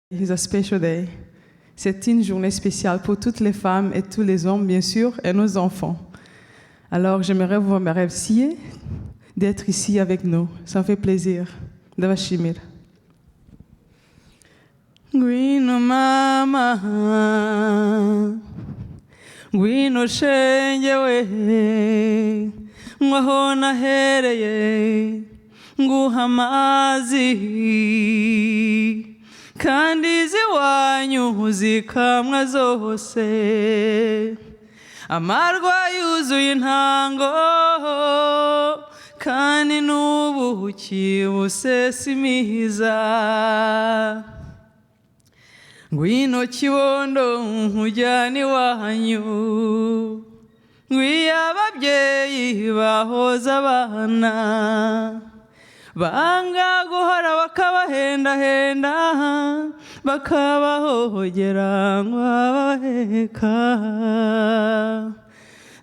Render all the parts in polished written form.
It's a special day. C'est une journée spéciale pour toutes les femmes et tous les hommes, bien sûr, et nos enfants. Alors, j'aimerais vous remercier d'être ici avec nous. Ça me fait plaisir. Ndabashimira. Ngwino mama, ngwino shenge we, ngwaho nahereye, nguha amazi, kandi ziwanyu zikamwa zose, amarwa yuzuye intango, kandi n'ubuki busesa imihiza. Ngwino kibondo nkujyane iwanyu, ngwiye ababyeyi bahoza abana, banga guhora bakabahendahenda, bakabahohogera ngo babaheka.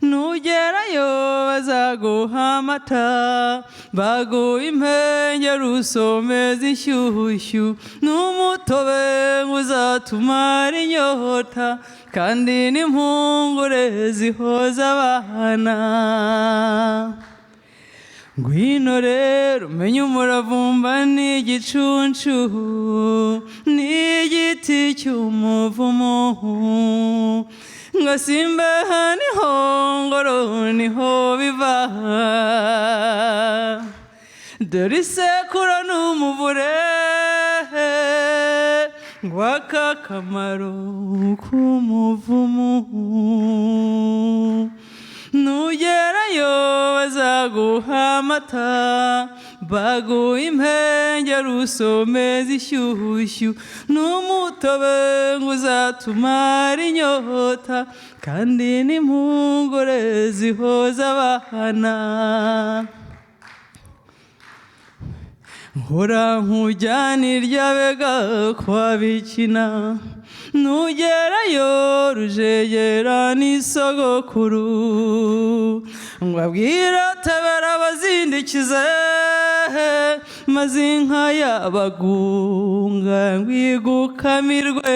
Nugerayo bazaguha amata, baguha impengeri usomeza inshyushyu, n'umutobe uzatumara inyota, kandi n'impungure zihoza abana. Ngwino rero umenye umuravumba n'igicuncu, n'igiti cy'umuvumu, ngo simbeha niho ngoro niho biva. Dore isekuro n'umuvure, ngwaka akamaro k'umuvumu. Nugerayo bazaguha amata, baguha impengeri usomeza inshyushyu, n'umutobe uzatumara inyota, kandi n'impungure zihoza abana. Nkora nkujyana iry'abega kwa bikina, nugerayo rujegera n'isogokuru, ngwabwira tabara bazindikize, maze inka yabagunga ngwigukamirwe.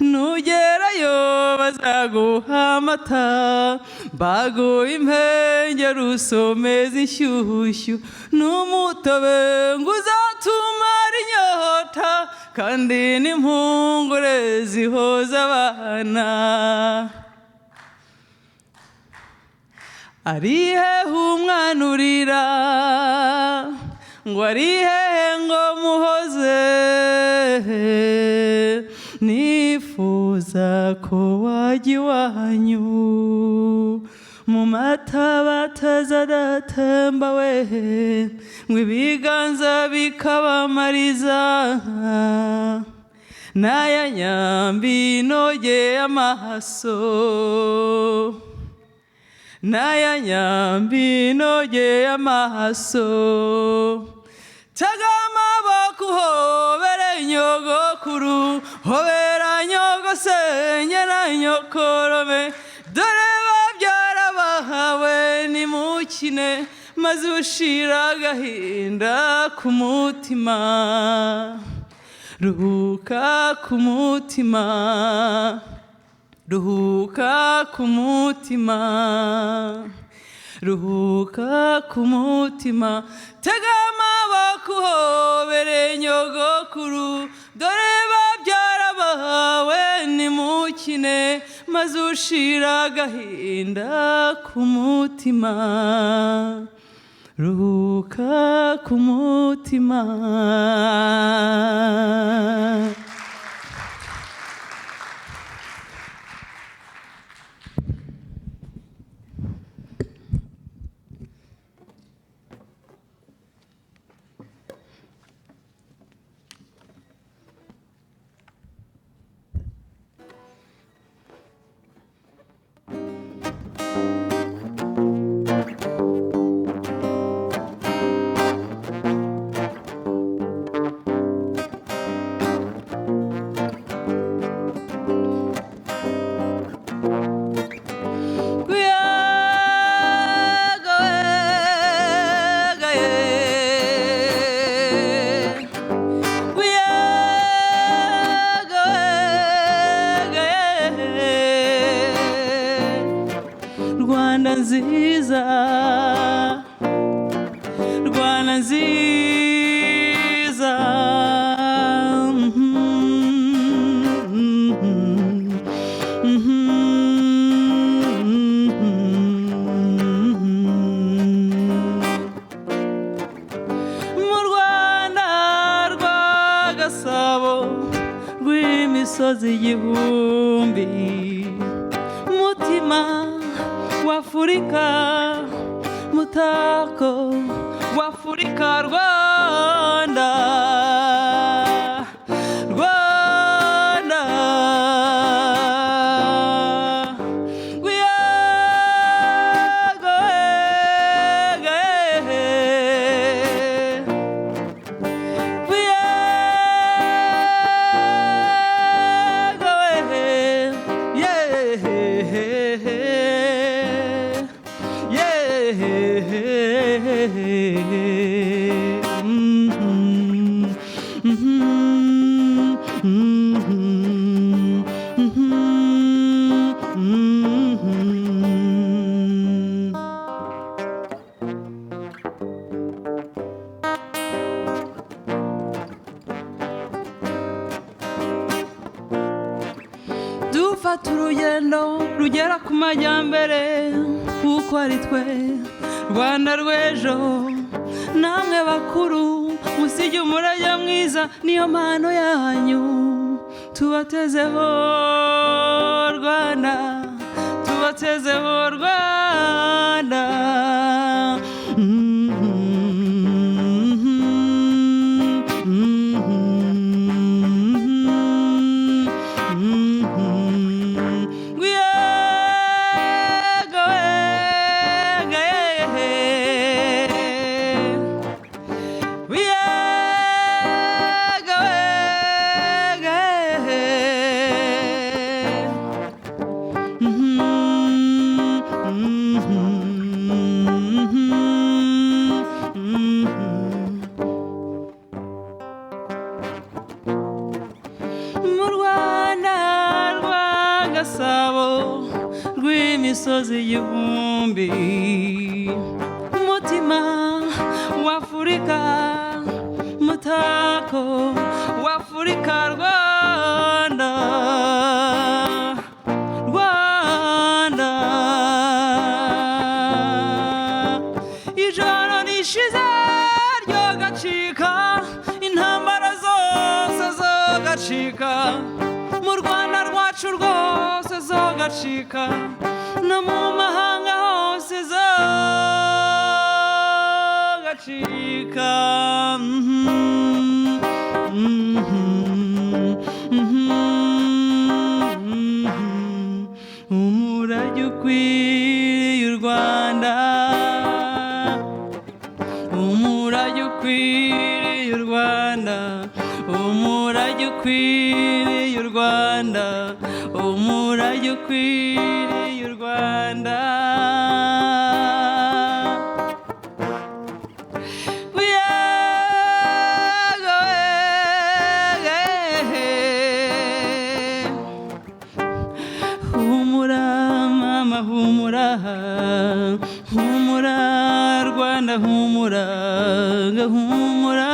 Nugerayo bazaguha amata, baguha impengeri usomeza inshyushyu, n'umutobe uzatumara inyota, kandi n'impungure zihoza abana. Ari hehe umwana urira, ngo ari hehe ngo muhoze, nifuza ko wajya iwanyu, mu mata batazadatemba we, ngo ibiganza bikabamariza, n'aya nyambi inogeye amaso, n'aya nyambi inogeye amaso. Tega amaboko uhobere nyogokuru, hobera nyogosenge na nyokorome, dore babyara bahawe nimukine, maze ushira agahinda ku mutima. Ruhuka ku mutima, ruhuka ku mutima, ruhuka ku mutima. Tega amaboko uhobere nyogokuru, dore babyara bahawe nimukine, maze ushira agahinda ku mutima. Ruhuka ku mutima. Rwanda nziza. Mu Rwanda rwa Gasabo rw'imisozi igihumbi, mutima w'Afurika, mutako w'Afurika, Rwanda, Rwanda, dufata urugendo rugera ku majyambere, kuko ari twe Rwanda rw'ejo. Namwe bakuru musige umurage mwiza, niyo mpano yanyu tubatezeho Rwanda, tubatezeho Rwanda. Mu Rwanda rwa Gasabo rw'imisozi igihumbi, umutima w'Afurika, mutako w'Afurika, Rwanda, Rwanda. Ijoro rishize ryogacika, intambara zose zogacika, mu Rwanda rwacu rwose zogacika, no mu mahanga hose zogacika. Umurage ukwiriye u Rwanda, umurage ukwiriye u Rwanda, umurage ukwiriye u Rwanda, umurage ukwiriye u Rwanda. Humura mama, humura, humura Rwanda, humura, humura,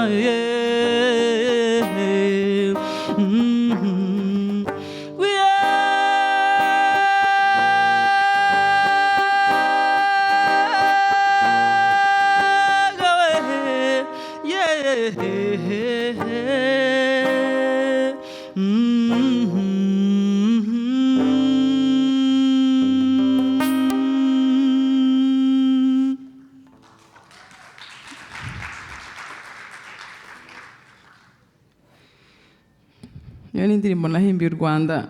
yeah. We are going, yeah. Iyo ni indirimbo nahimbiye u Rwanda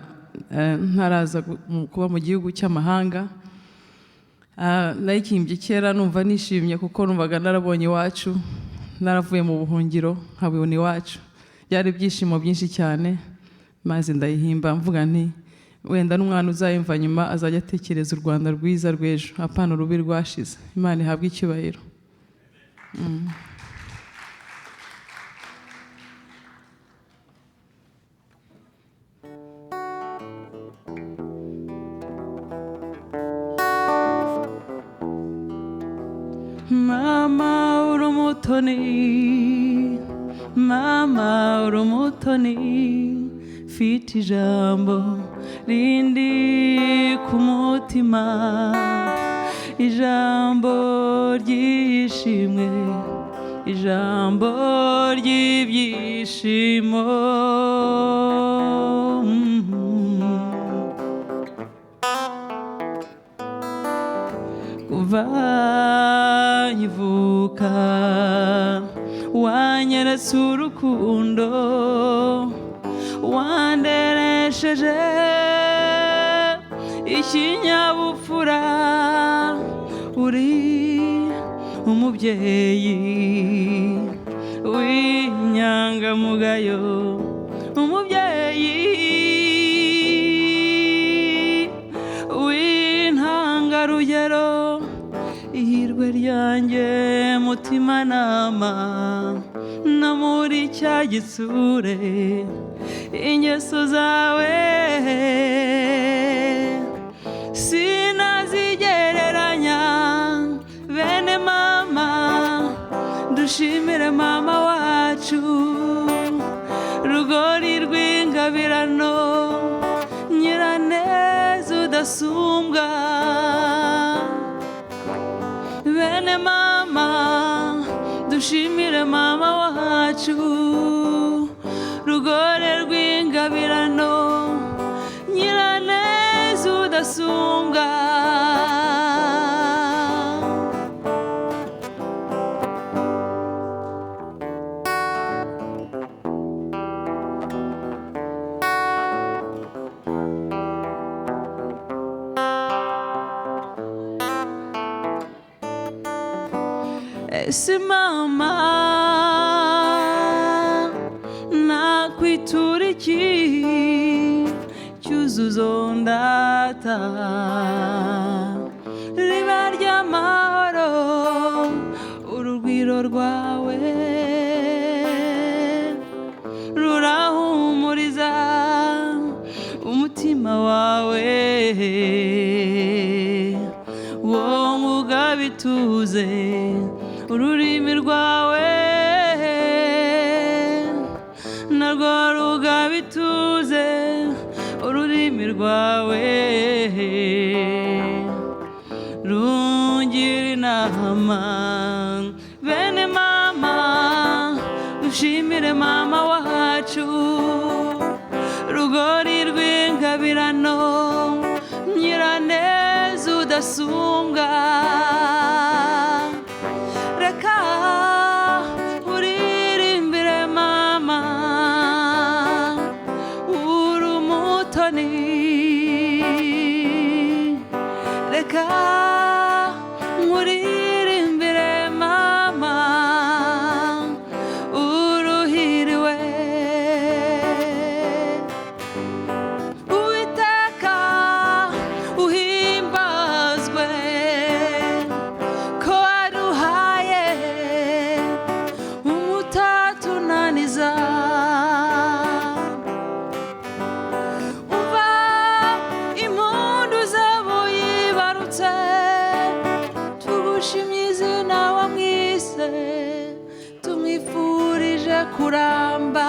ntaraza kuba mu gihugu cy'amahanga. Nayikimbye kera numva nishimye, kuko numvaga narabonye iwacu, naravuye mu buhungiro nkabibona iwacu. Byari ibyishimo byinshi cyane, maze ndayihimba mvuga nti wenda n'umwana uzayumva nyuma azajya atekereza u Rwanda rwiza rw'ejo, apana urubi rwashize. Imana ihabwe icyubahiro. My mama urumutoni, mama urumutoni, fite ijambo rindi ku mutima, ijambo ryishimwe, ijambo ry'ibyishimo. Kuva nkivuka wanyeretse urukundo, wanderesheje ikinyabupfura, uri umubyeyi w'inyangamugayo, umubyeyi w'intangarugero, ihirwe ryanjye mutimanama, no muri cya gitsure ingeso zawe sinazigereranya. Bene mama dushimire mama wacu, rugori rw'ingabirano, nyiraneza udasumbwa. Bene mama dushimire mama wacu, rugore rw'ingabirano, nyiraneza udasumbwa. Ese mama nakwitura iki, cyuzuzo ndata, riba ry'amahoro, urugwiro rwawe rurahumuriza umutima wawe, wo mugabituze ururimi rwawe, narwo rugabituze ururimi rwawe, rungira inama. Bene mama dushimire mama wacu, rugori rw'ingabirano, nyiraneza udasumbwa. Reka uririmbire mama urumutoni, reka uririmbire mama uruhiriwe. Uwiteka uhimbazwe ko waduhaye umutatunaniza. Umva impundu zabo yibarutse, tugushimye izina wamwise, tumwifurije kuramba,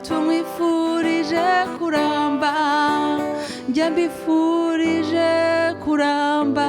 tumwifurije kuramba, njye mbifurije kuramba.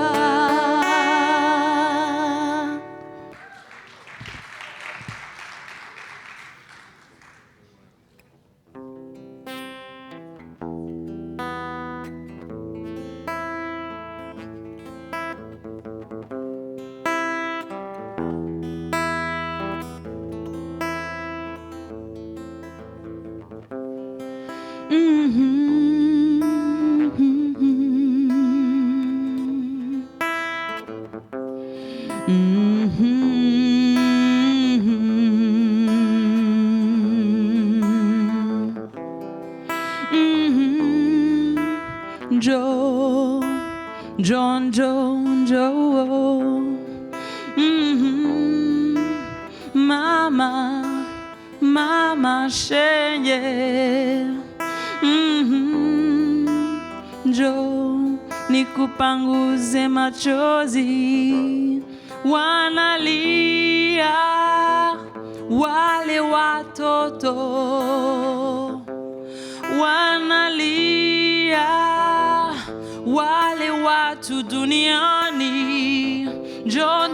John, Mama shenge, Njoo nikupanguze machozi, wanalia wale watoto, wanalia wale watu duniani. Njoo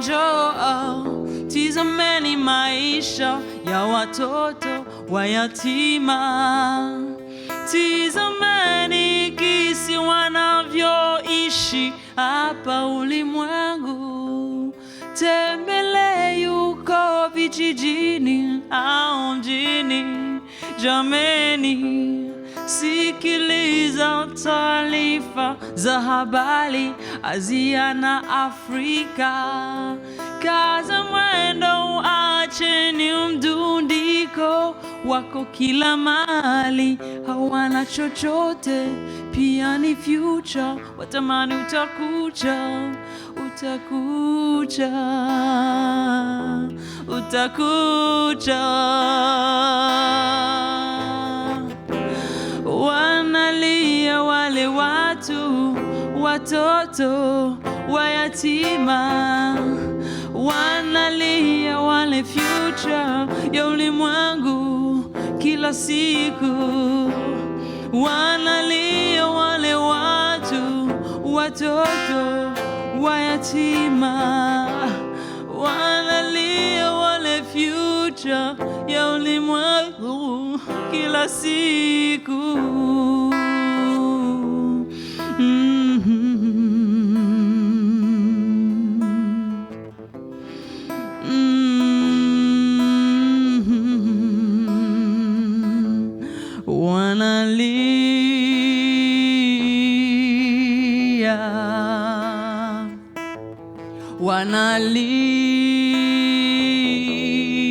tizameni maisha ya watoto wayatima, tizameni kisi wanavyoishi hapa ulimwengu. Tembele yuko vijijini au mjini, jameni, sikiliza taarifa za habari Asia na Afrika. Kaza mwendo, acheni mdundiko, wako kila mahali, hawana chochote, pia ni future, watamani utakuja, utakuja, utakuja. Wanalia wale watu, watoto wayatima, wanalia wale future ya ulimwengu kila siku. Wanalia wale watu, watoto wayatima, wanalia wale future ya ulimwengu kila siku.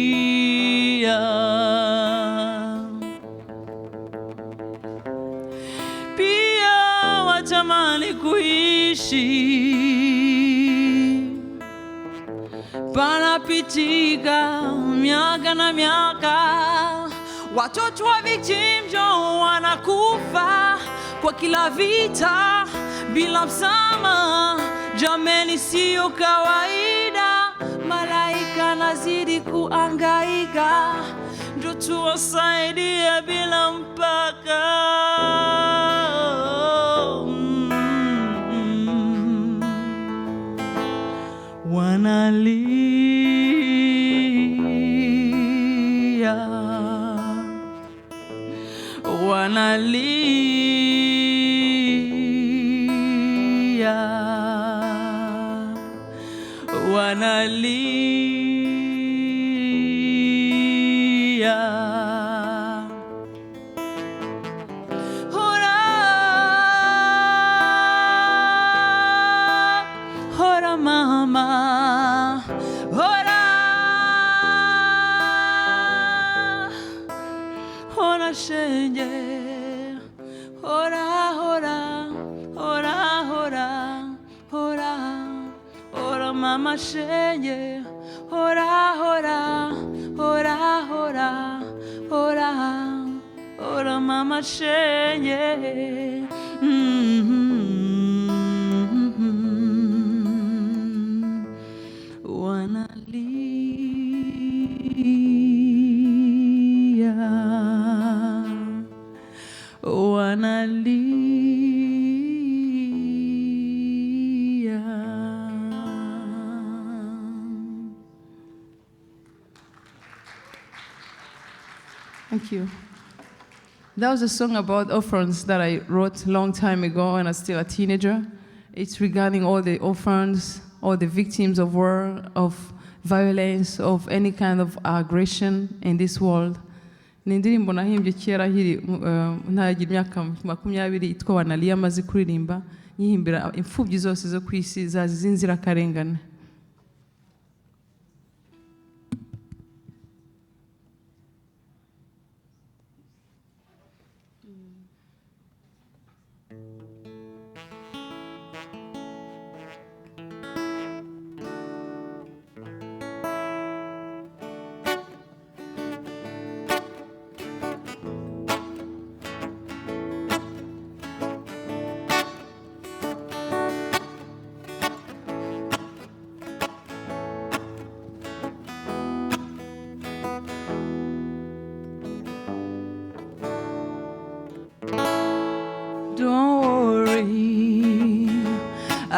Wanalia pia watamani kuishi, panapitika miaka na miaka, watoto wa victimjo wanakufa kwa kila vita bila msamaha. Jameni, sio kawaida, malaika nazidi kuangaika, ndio tuwasaidie bila mpaka. Wanalia, wanalia, wanalia. Hora, hora mama, hora, hora shenye, hora, hora, hora, hora, hora. Hora mama shenye, hora, hora, hora, hora, hora, hora mama shenye. Wanalia, wanalia. Thank you. That was a song about orphans that I wrote a long time ago when I was still a teenager. It's regarding all the orphans, all the victims of war, of violence, of any kind of aggression in this world. Ni indirimbo nahimbye kera hiri ntagira imyaka 20 itwa Wanalia maze kuririmba nyihimbira imfubyi zose zo kwisi zazinzira karengane.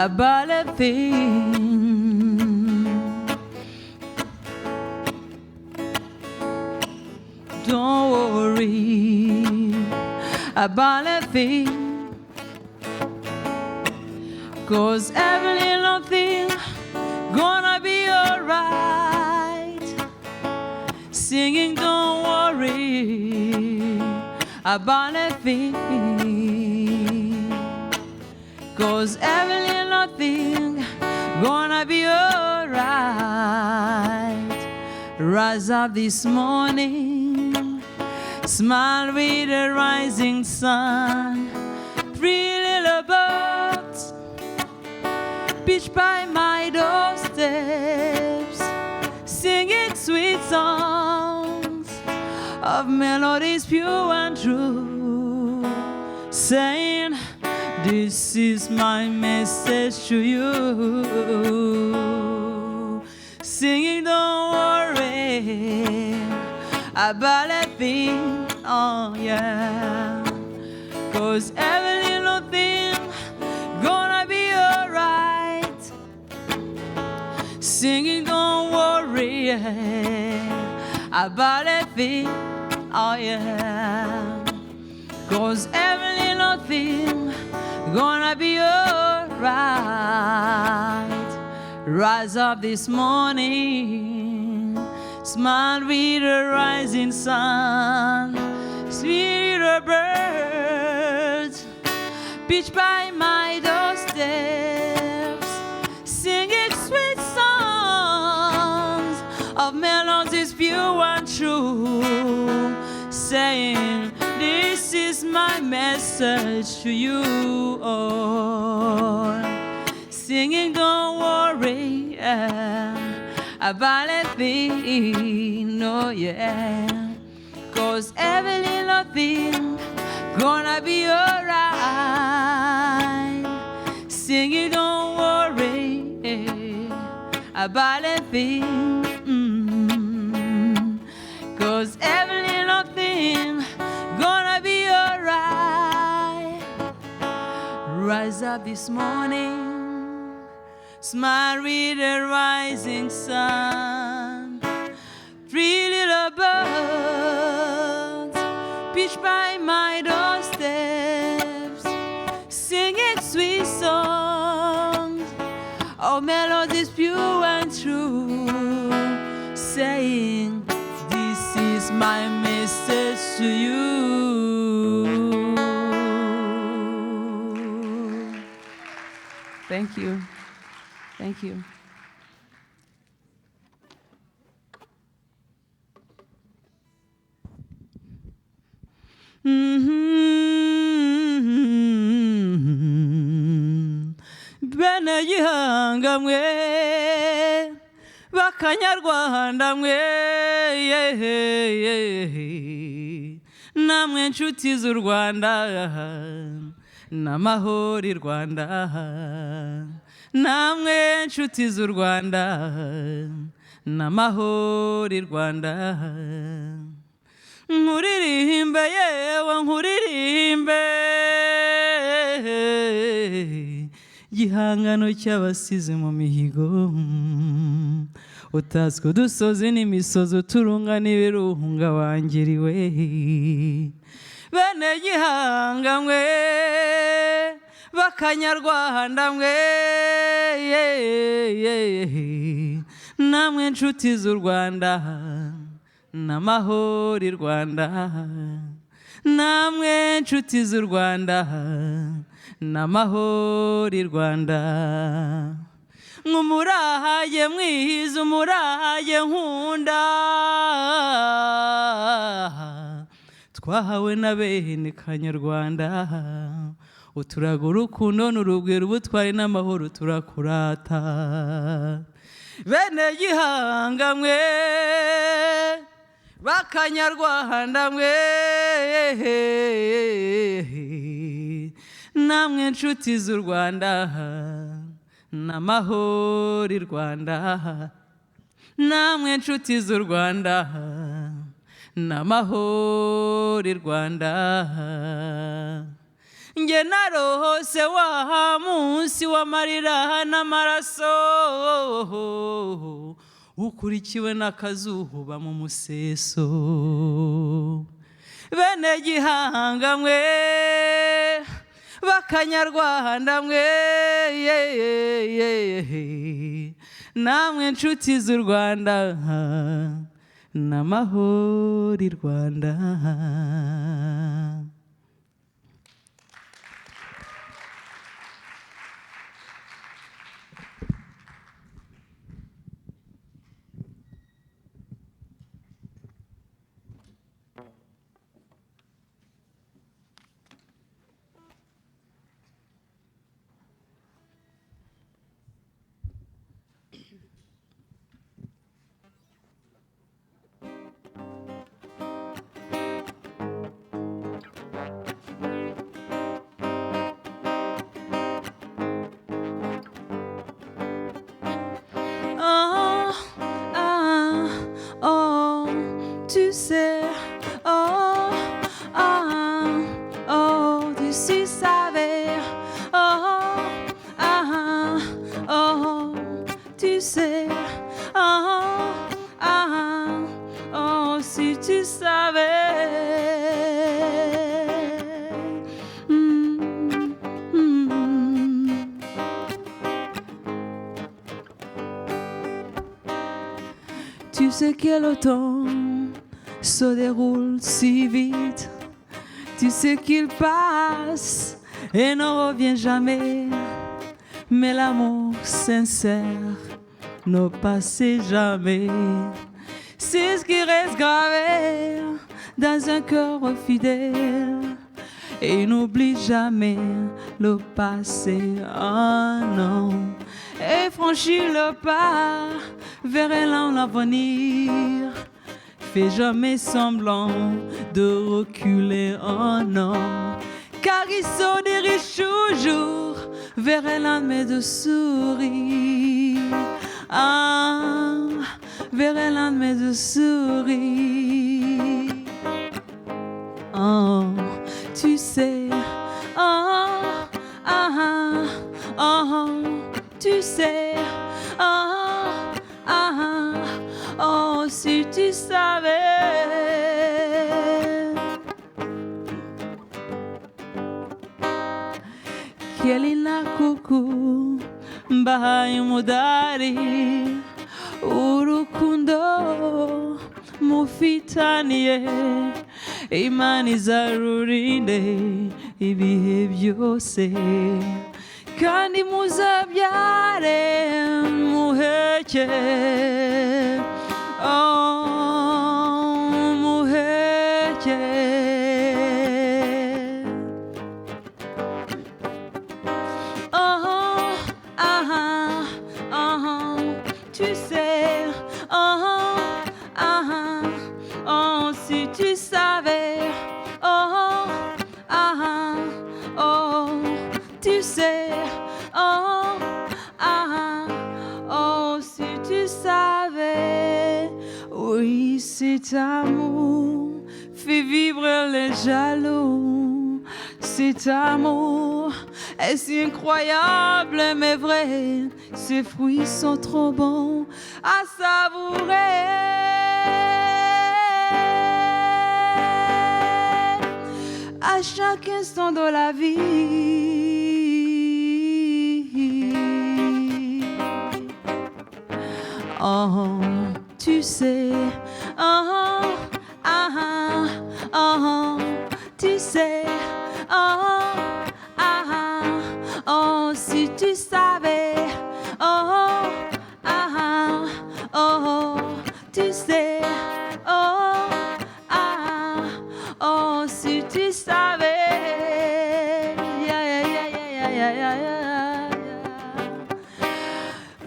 about a thing. Don't worry about a thing, 'cause every little thing gonna be alright. Singing, don't worry about a thing, 'cause every little thing gonna be alright. Rise up this morning, smile with the rising sun. Three little birds pitch by my doorsteps, singing sweet songs of melodies pure and true, saying, this is my message to you. Singing, don't worry about a thing, oh yeah, 'cause every little thing gonna be alright. Singing, don't worry about a thing, oh yeah, 'cause every little thing gonna be alright. Rise up this morning, smile with the rising sun. Sweet little birds pitch by my doorsteps, singing sweet songs of melodies pure and true, saying, this is my message to you all. Singing, don't worry about a thing, no, yeah, 'cause every little thing gonna be alright. Singing, don't worry about a thing, 'cause every little thing gonna be alright. Rise up this morning, smile with the rising sun. Three little birds pitch by my doorsteps, singing sweet songs of melodies pure and true, saying, this is my message to you. Thank you. Thank you. Bene gihanga mwe, bakanyarwanda mwe, namwe nshuti z'u Rwanda, n'amahoro i Rwanda. Namwe nshuti z'u Rwanda, n'amahoro i Rwanda. Nkuririmbe yewe nkuririmbe igihangano cy'abasize mu mihigo, utatswe udusozi n'imisozi uturunga n'ibirunga wangiriwe. Bene gihanga mwe, bakanyarwanda mwe, namwe nshuti z'u Rwanda, n'amahoro i Rwanda. Namwe nshuti z'u Rwanda, n'amahoro i Rwanda. Nk'umurage mwiza umurage nkunda, twahawe na bene Kanyarwanda, uturaga urukundo n'urugwiro ubutwari n'amahoro turakurata. Bene gihanga mwe, bakanyarwanda mwe, namwe nshuti z'u Rwanda, n'amahoro i Rwanda. Namwe nshuti z'u Rwanda, n'amahoro i Rwanda. nge narose wa munsi w'amarira n'amaraso ukurikiwe n'akazuba mu museso bene gihanga mwe bakanyarwanda mwe namwe nshuti z'u Rwanda n'amahoro i Rwanda. Tu sais que le temps se déroule si vite. Tu sais qu'il passe et ne revient jamais. Mais l'amour sincère ne passe jamais. C'est ce qui reste gravé dans un cœur fidèle. Et n'oublie jamais le passé, oh non. Et franchis le pas vers l'avenir. Fais jamais semblant de reculer, oh non. Car il se dirige toujours vers un lendemain de sourire. Ah, vers un lendemain de sourire. Oh, tu sais, oh, ah, oh, tu sais, oh, ah, oh, si tu savais. Kelina kuku, bahai mudari, urukundo, mufitaniye. Imani zarurinde ibihe byose kandi muzabyare muheke oh muheke oh ah ah tu sais oh ah oh si tu savais oh ah oh tu sais oh ah oh si tu savais. Oui, cet amour fait vivre les jaloux. Cet amour est si incroyable mais vrai. Ses fruits sont trop bons à savourer. À chaque instant de la vie. Oh, tu sais, oh, ah, oh, tu sais, oh, ah, oh, si tu savais, oh, ah, oh, tu sais, oh, ah, oh, si tu savais, yeah, yeah, yeah, yeah, yeah, yeah, yeah.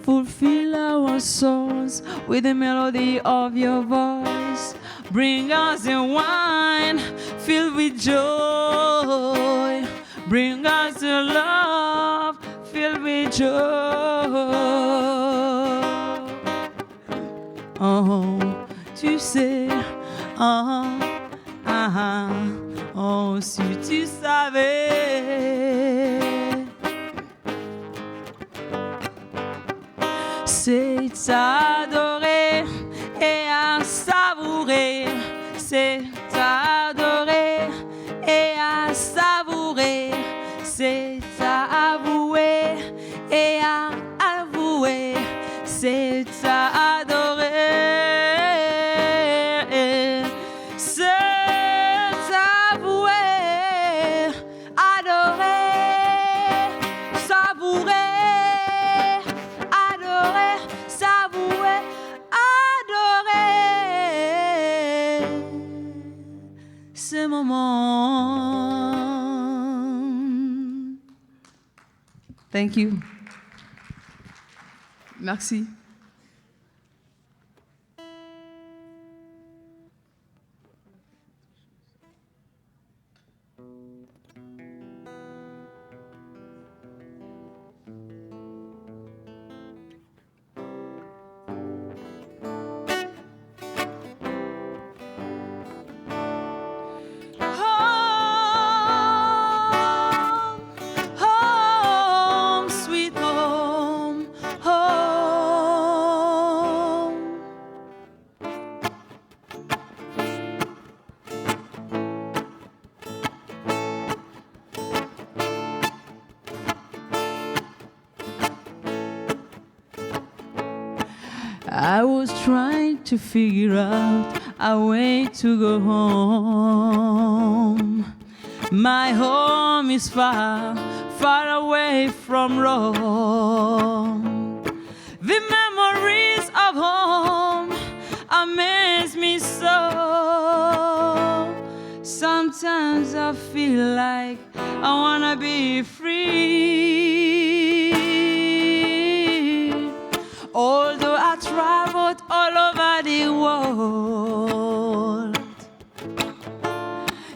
Fulfill our souls with the melody of your voice. Bring us a wine filled with joy. Bring us a love filled with joy. Oh, tu sais, oh, ah, Oh, si tu savais, c'est adorer et à savourer, c'est adorer et à savourer, c'est à avouer et à avouer, c'est à adorer, c'est avouer, adorer, savourer, adorer, savourer, adorer ce moment. Thank you. Merci. Home, sweet home, home. I was trying to figure out a way to go home. My home is far, far away from Rome. The memories of home amaze me so. Sometimes I feel like I wanna be free. Although I traveled all over the world,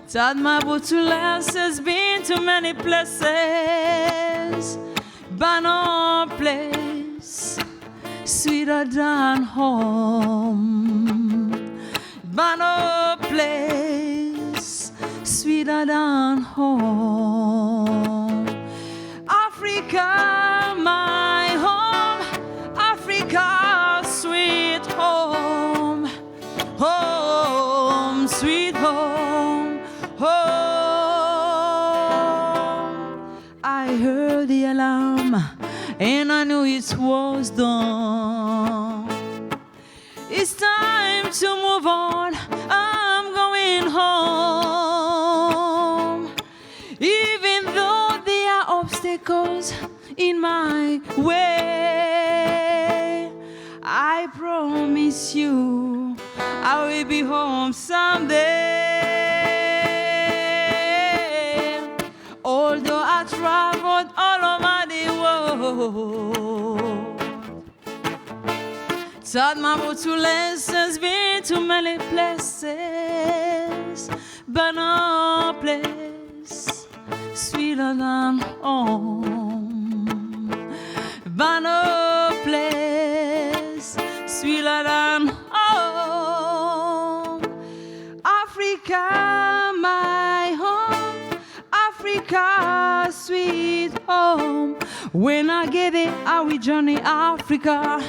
tied my boat to lances, been to many places, but no place sweeter than home. But no place sweeter than home. Africa, my home. Africa, sweet home. Home, sweet home. Home. I heard the alarm and I knew it was done. It's time to move on. I'm going home. Even though there are obstacles in my way, I promise you I will be home someday. Although I traveled all over the world, tied my boat to lessons, been to many places, but no place sweeter than home. But no place sweeter than home. Africa, my home. Africa, sweet home. When I get there, I will journey Africa.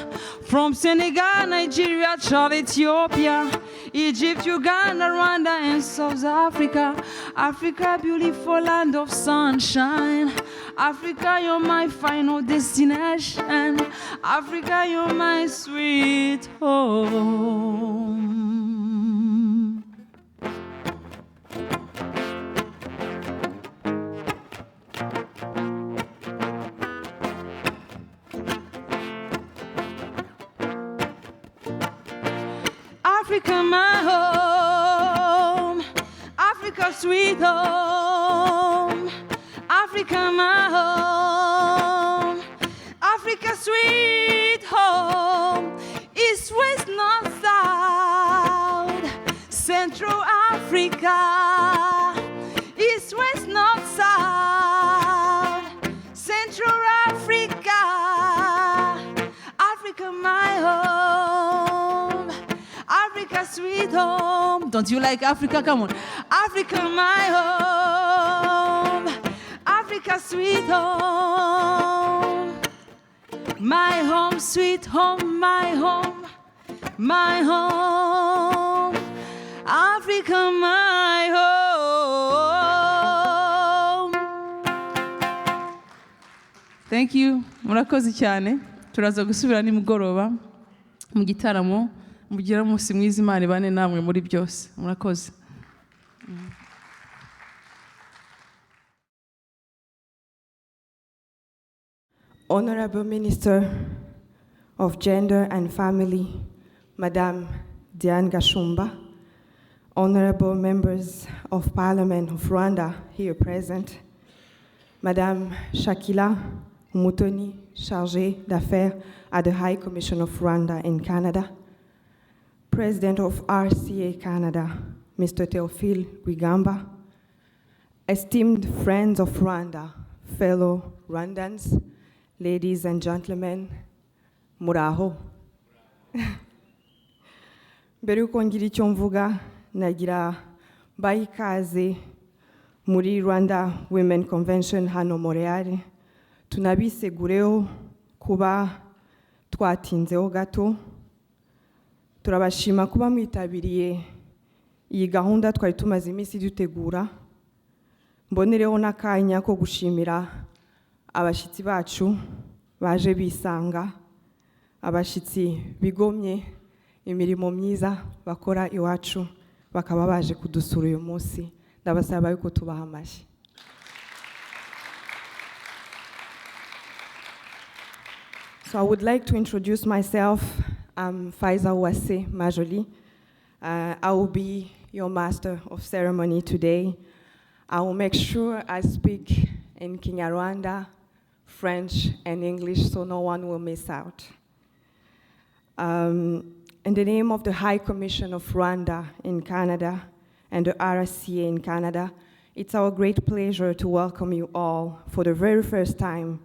From Senegal, Nigeria, Chad, Ethiopia, Egypt, Uganda, Rwanda, and South Africa. Africa, beautiful land of sunshine. Africa, you're my final destination. Africa, you're my sweet home. Africa, my home. Africa, sweet home. Africa, my home. Africa, sweet home. East, west, north, south. Central Africa. East, west, north, south. Central Africa. Africa, my home. Africa, sweet home. home. Don't you like Africa? Come on. Africa, my home. Africa, sweet home. My home, sweet home, my home. My home. Africa, my home. Thank you. Murakoze cyane. Turaza gusubira nimugoroba mu gitaramo mugira umunsi mwiza Imana ibane namwe muri byose. Murakoze. Honorable Minister of Gender and Family, Madame Diane Gashumba, Honorable Members of Parliament of Rwanda here present, Madame Shakila Mutoni, Chargée d'Affaires at the High Commission of Rwanda in Canada, President of RCA Canada, Mr. Theophile Rwigamba, esteemed friends of Rwanda, fellow Rwandans, ladies and gentlemen, muraho. Mbere yuko ngira icyo mvuga, nagira mbahe ikaze muri Rwanda Women Convention hano Montreal. Tunabisegureho kuba twatinzeho gato. Turabashima kuba mwitabiriye iyi gahunda twari tumaze iminsi dutegura. Mbonereho n'akanya ko gushimira abashyitsi bacu baje bisanga, abashyitsi bigomye imirimo myiza bakora iwacu bakaba baje kudusura uyu munsi. Ndabasaba yuko tubaha amashyi. So I would like to introduce myself. I'm Faiza Ouassé Majoli. I will be your master of ceremony today. I will make sure I speak in Kinyarwanda, French, and English so no one will miss out. In the name of the High Commission of Rwanda in Canada and the RCA in Canada, it's our great pleasure to welcome you all for the very first time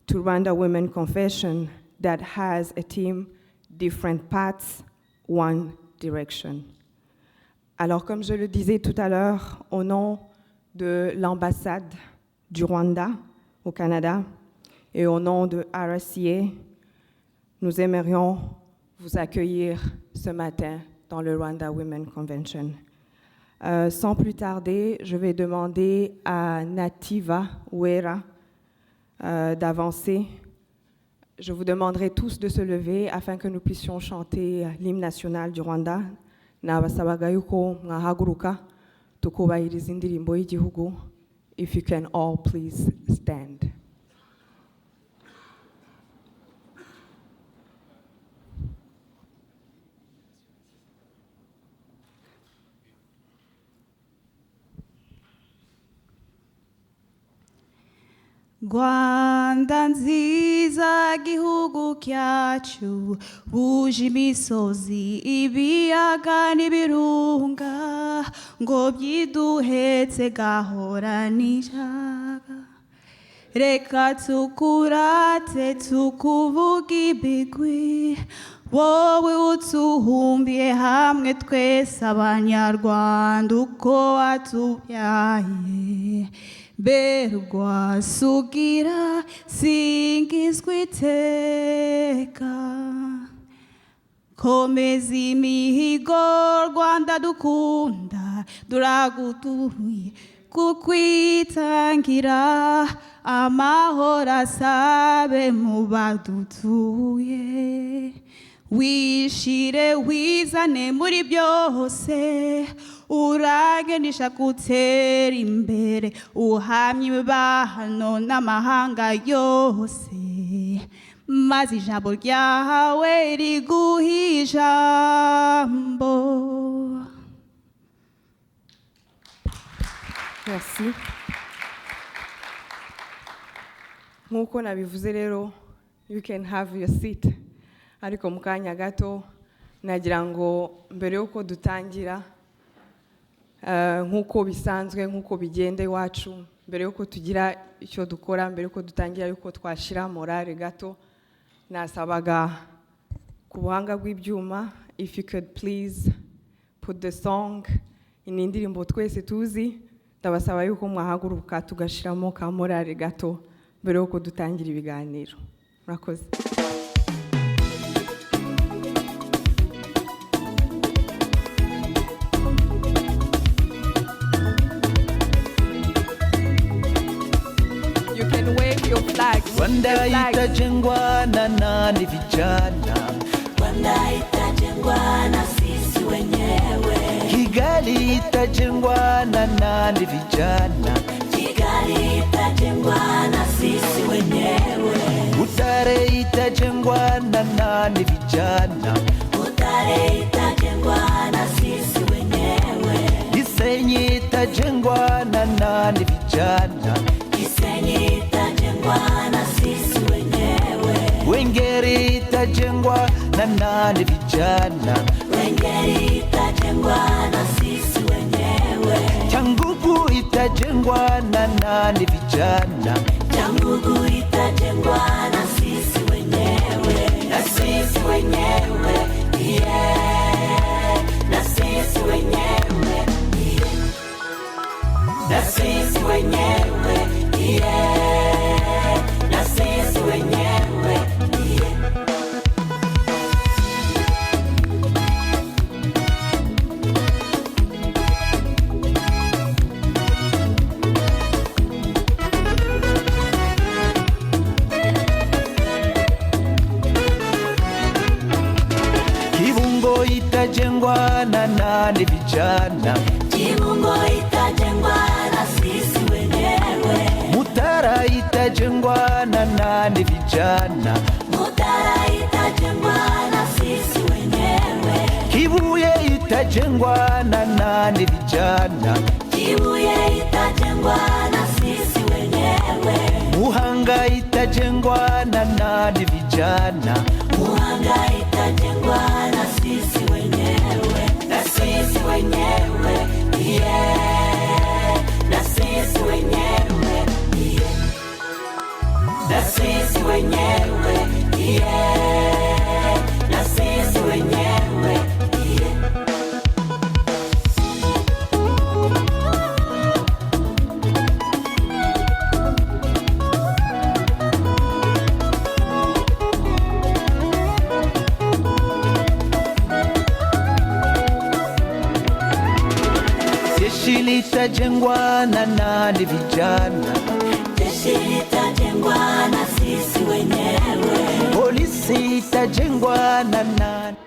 to Rwanda Women Convention that has a theme, different paths, one direction. Alors, comme je le disais tout à l'heure, au nom de l'ambassade du Rwanda au Canada et au nom de RCA, nous aimerions vous accueillir ce matin dans le Rwanda Women Convention. Sans plus tarder, je vais demander à Nativa Wera d'avancer. Je vous demanderai tous de se lever afin que nous puissions chanter l'hymne national du Rwanda. Nabasabaga yuko mwahaguruka tukubahiriza indirimbo y'igihugu. If you can all please stand. Rwanda nziza gihugu cyacu wuje imisozi ibiyaga n'ibirunga ngo byiduhetse gahora n'ijaga reka tukurate tukuvuga ibigwi wowe utuhumbiye hamwe twese abanyarwanda uko watubyaye berwa sugira singizwa iteka komeza imihigo Rwanda dukunda duragutuye kukwitangira amahoro asabe mu badutuye wishire wizane muri byose uraganisha gutera imbere uhamye imibano n'amahanga yose maze ijambo ryawe riguha ijambo. Merci. Nk'uko nabivuze rero, you can have your seat. Ariko mu kanya gato nagira ngo mbere yuko dutangira nk'uko bisanzwe nk'uko bigenda iwacu mbere yuko tugira icyo dukora mbere yuko dutangira yuko twashira morale gato nasabaga ku buhanga bw'ibyuma if you could please put the song in indirimbo twese tuzi. Ndabasaba yuko mwahaguruka tugashiramo ka morale gato mbere yuko dutangira ibiganiro. Murakoze. You can wave your flags. Rwanda itajengwa na nani vijana? Rwanda itajengwa na sisi wenyewe. Kigali itajengwa na nani vijana? Kigali itajengwa na sisi wenyewe. Butare itajengwa na nani vijana? Butare itajengwa na sisi wenyewe. Gisenyi itajengwa na nani vijana? Gisenyi itajengwa na sisi wenyewe. Wengeri itajengwa na nani vijana? Wengeri itajengwa na sisi wenyewe. Changugu itajengwa na nani vijana? Changugu itajengwa na sisi wenyewe. Na sisi wenyewe, yeah. Na sisi wenyewe, yeah. Na sisi wenyewe, yeah. Na sisi wenyewe, yeah. Kibungo itajengwa na nani vijana? Kibungo itajengwa na sisi wenyewe. Mutara itajengwa na nani vijana? Mutara itajengwa na sisi wenyewe. Kibuye itajengwa na nani vijana? Kibuye itajengwa na sisi wenyewe. Muhanga itajengwa na nani vijana? Muhanga itajengwa na sisi wenyewe. Na sisi wenyewe, yeah. Na sisi wenyewe, yeah. Na sisi wenyewe, yeah. Na sisi wenyewe, yeah. Jeshi litajengwa na nani vijana? Jeshi litajengwa na sisi wenyewe. Polisi itajengwa na nani?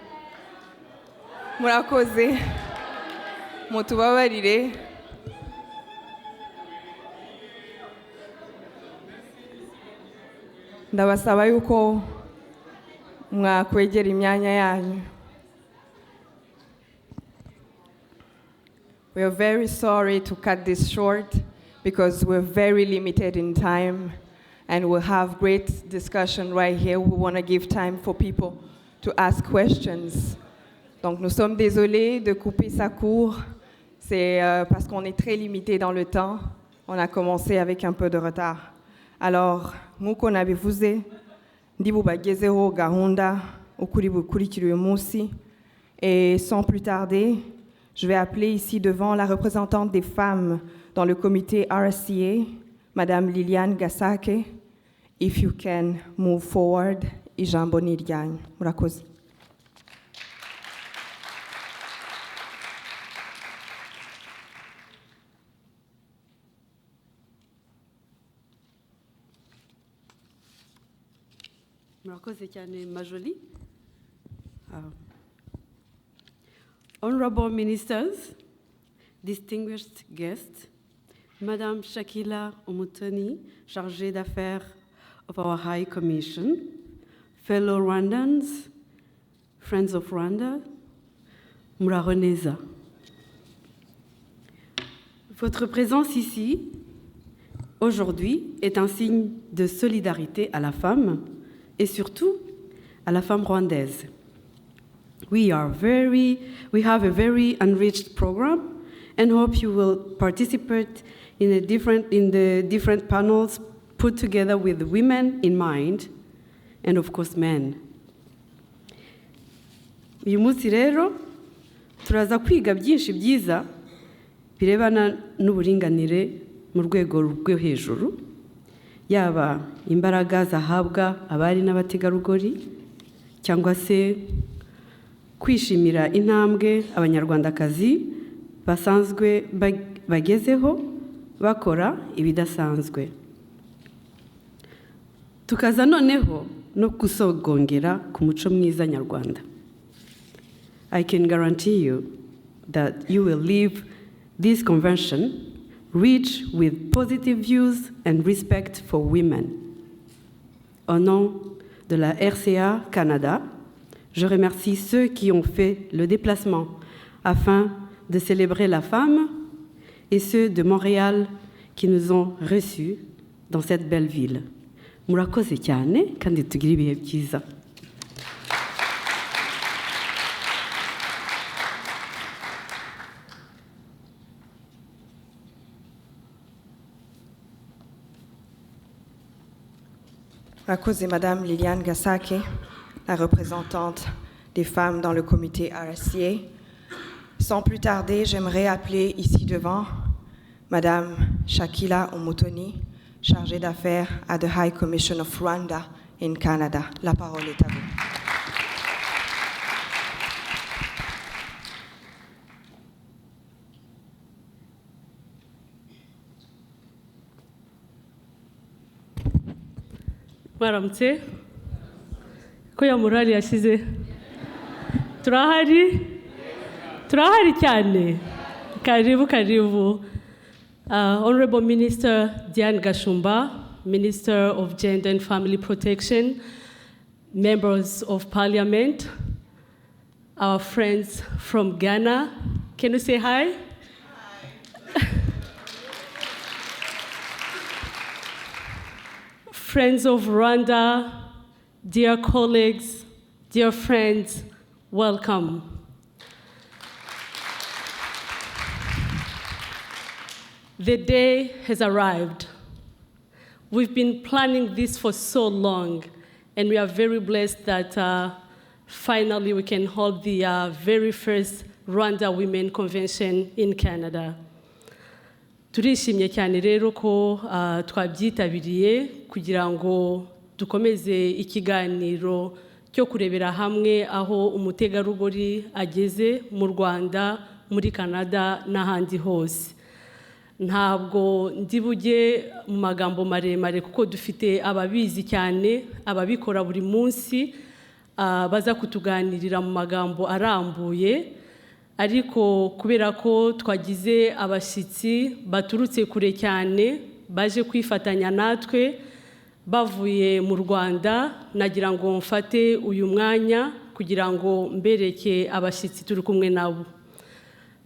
Murakoze. Mutubabarire. Ndabasaba yuko mwakwegera imyanya yanyu. We are very sorry to cut this short because we're very limited in time and we'll have great discussion right here. We want to give time for people to ask questions. Donc nous sommes désolés de couper ça court. C'est parce qu'on est très limité dans le temps. On a commencé avec un peu de retard. Alors, nk'uko nabivuze, ndibubagezeho gahunda ukuri bukurikira uyu munsi. Et sans plus tarder, je vais appeler ici devant la représentante des femmes dans le comité RCA, Madame Liliane Gasake. If you can move forward, ijambo ni ryanyu. Murakoze. Murakoze cyane Majoli. Honorable Ministers, distinguished guests, Madame Shakila Omutoni, chargée d'affaires of our High Commission, fellow Rwandans, friends of Rwanda, Muraroneza. Votre présence ici, aujourd'hui, est un signe de solidarité à la femme et surtout à la femme rwandaise. We have a very enriched program and hope you will participate in the different panels put together with women in mind and of course men. Uyu munsi rero turaza kwiga byinshi byiza birebana n'uburinganire mu rwego rwo hejuru, yaba imbaraga zahabwa abari n'abategarugori cyangwa se kwishimira intambwe abanyarwandakazi basanzwe bagezeho bakora ibidasanzwe. Tukaza noneho no kusogongera ku muco mwiza nyarwanda. I can guarantee you that you will leave this convention rich with positive views and respect for women. Au nom de la RCA Canada, je remercie ceux qui ont fait le déplacement afin de célébrer la femme et ceux de Montréal qui nous ont reçus dans cette belle ville. Murakoze cyane kandi tugire ibihe byiza. Murakoze, Madame Liliane Gasake, la représentante des femmes dans le comité RCA. Sans plus tarder, j'aimerais appeler ici devant Madame Shakila Omotoni, chargée d'affaires à the High Commission of Rwanda in Canada. La parole est à vous. Mwaramutse ko ya murari yashize turahari cyane. Karibu Honorable Minister Diane Gashumba, Minister of Gender and Family Protection, members of Parliament, our friends from Ghana. Can you say hi? Friends of Rwanda, dear colleagues, dear friends, welcome. The day has arrived. We've been planning this for so long, and we are very blessed that finally we can hold the very first Rwandan Women Convention in Canada. Turishimye cyane rero ko twabyitabiriye kugira ngo dukomeze ikiganiro cyo kurebera hamwe aho umutegarugori ageze mu Rwanda, muri Canada n'ahandi hose. Ntabwo ndibuge mu magambo maremare kuko dufite ababizi cyane, ababikora buri munsi baza kutuganirira mu magambo arambuye, ariko kubera ko twagize abashyitsi baturutse kure cyane baje kwifatanya natwe bavuye mu Rwanda, nagira ngo mfate uyu mwanya kugira ngo mbereke abashyitsi turi kumwe nabo.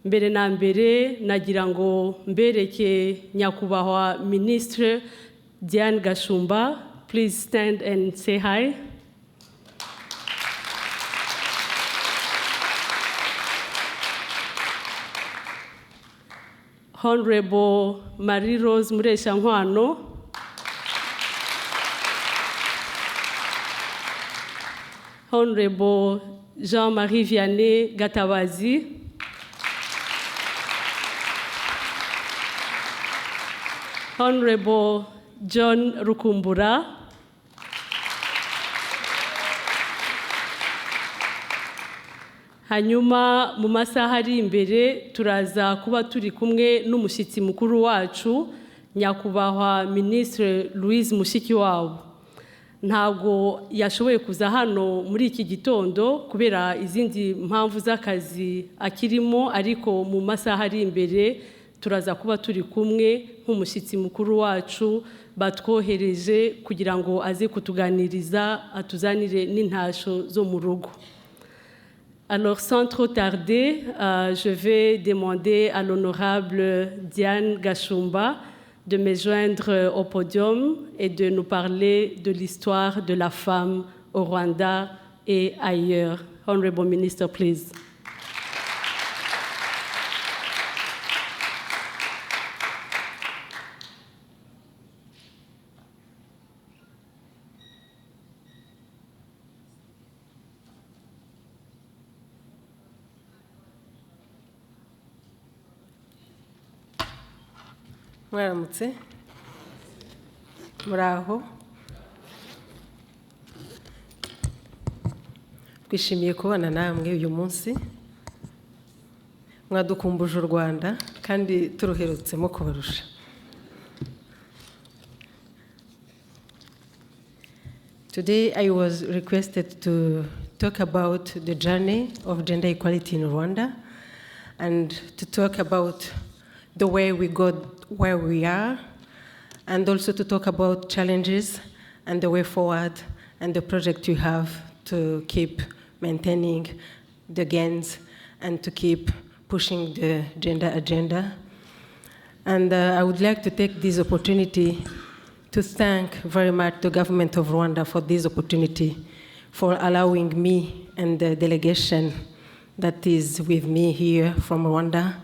Mbere na mbere nagira ngo mbereke nyakubahwa Ministre Diane Gashumba. Please stand and say hi. Honorable Marie-Rose Mureshankwano, Honorable Jean-Marie Vianney Gatabazi, Honorable John Rukumbura, hanyuma mu masaha ari imbere turaza kuba turi kumwe n'umushyitsi mukuru wacu nyakubahwa Ministre Louise Mushikiwabo. Ntabwo yashoboye kuza hano muri iki gitondo kubera izindi mpamvu z'akazi akirimo, ariko mu masaha ari imbere turaza kuba turi kumwe nk'umushyitsi mukuru wacu batwohereje kugira ngo aze kutuganiriza atuzanire n'intasho zo mu rugo. Alors, sans trop tarder, je vais demander à l'honorable Diane Gashumba de me joindre au podium et de nous parler de l'histoire de la femme au Rwanda et ailleurs. Honorable Minister, please. Mwaramutse. Muraho. Twishimiye kubana namwe uyu munsi. Mwadukumbuje u Rwanda kandi turuherutsemo kubarusha. Today I was requested to talk about the journey of gender equality in Rwanda and to talk about the way we got where we are, and also to talk about challenges and the way forward and the project you have to keep maintaining the gains and to keep pushing the gender agenda. And I would like to take this opportunity to thank very much the government of Rwanda for this opportunity, for allowing me and the delegation that is with me here from Rwanda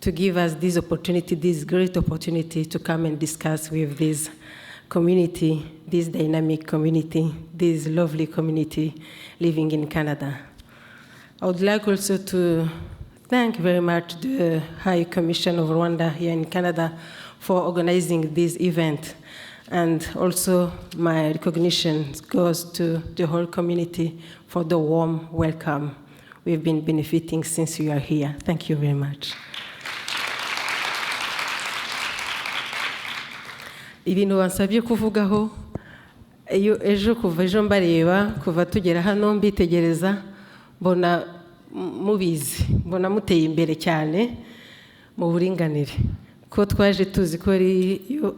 to give us this opportunity, this great opportunity to come and discuss with this community, this dynamic community, this lovely community living in Canada. I would like also to thank very much the High Commission of Rwanda here in Canada for organizing this event. And also my recognition goes to the whole community for the warm welcome we've been benefiting since you are here. Thank you very much. Ibintu bansabye kuvugaho ejo mbareba kuva tugera hano mbitegereza mbona mubizi mbona muteye imbere cyane mu buringanire ko twaje tuzi ko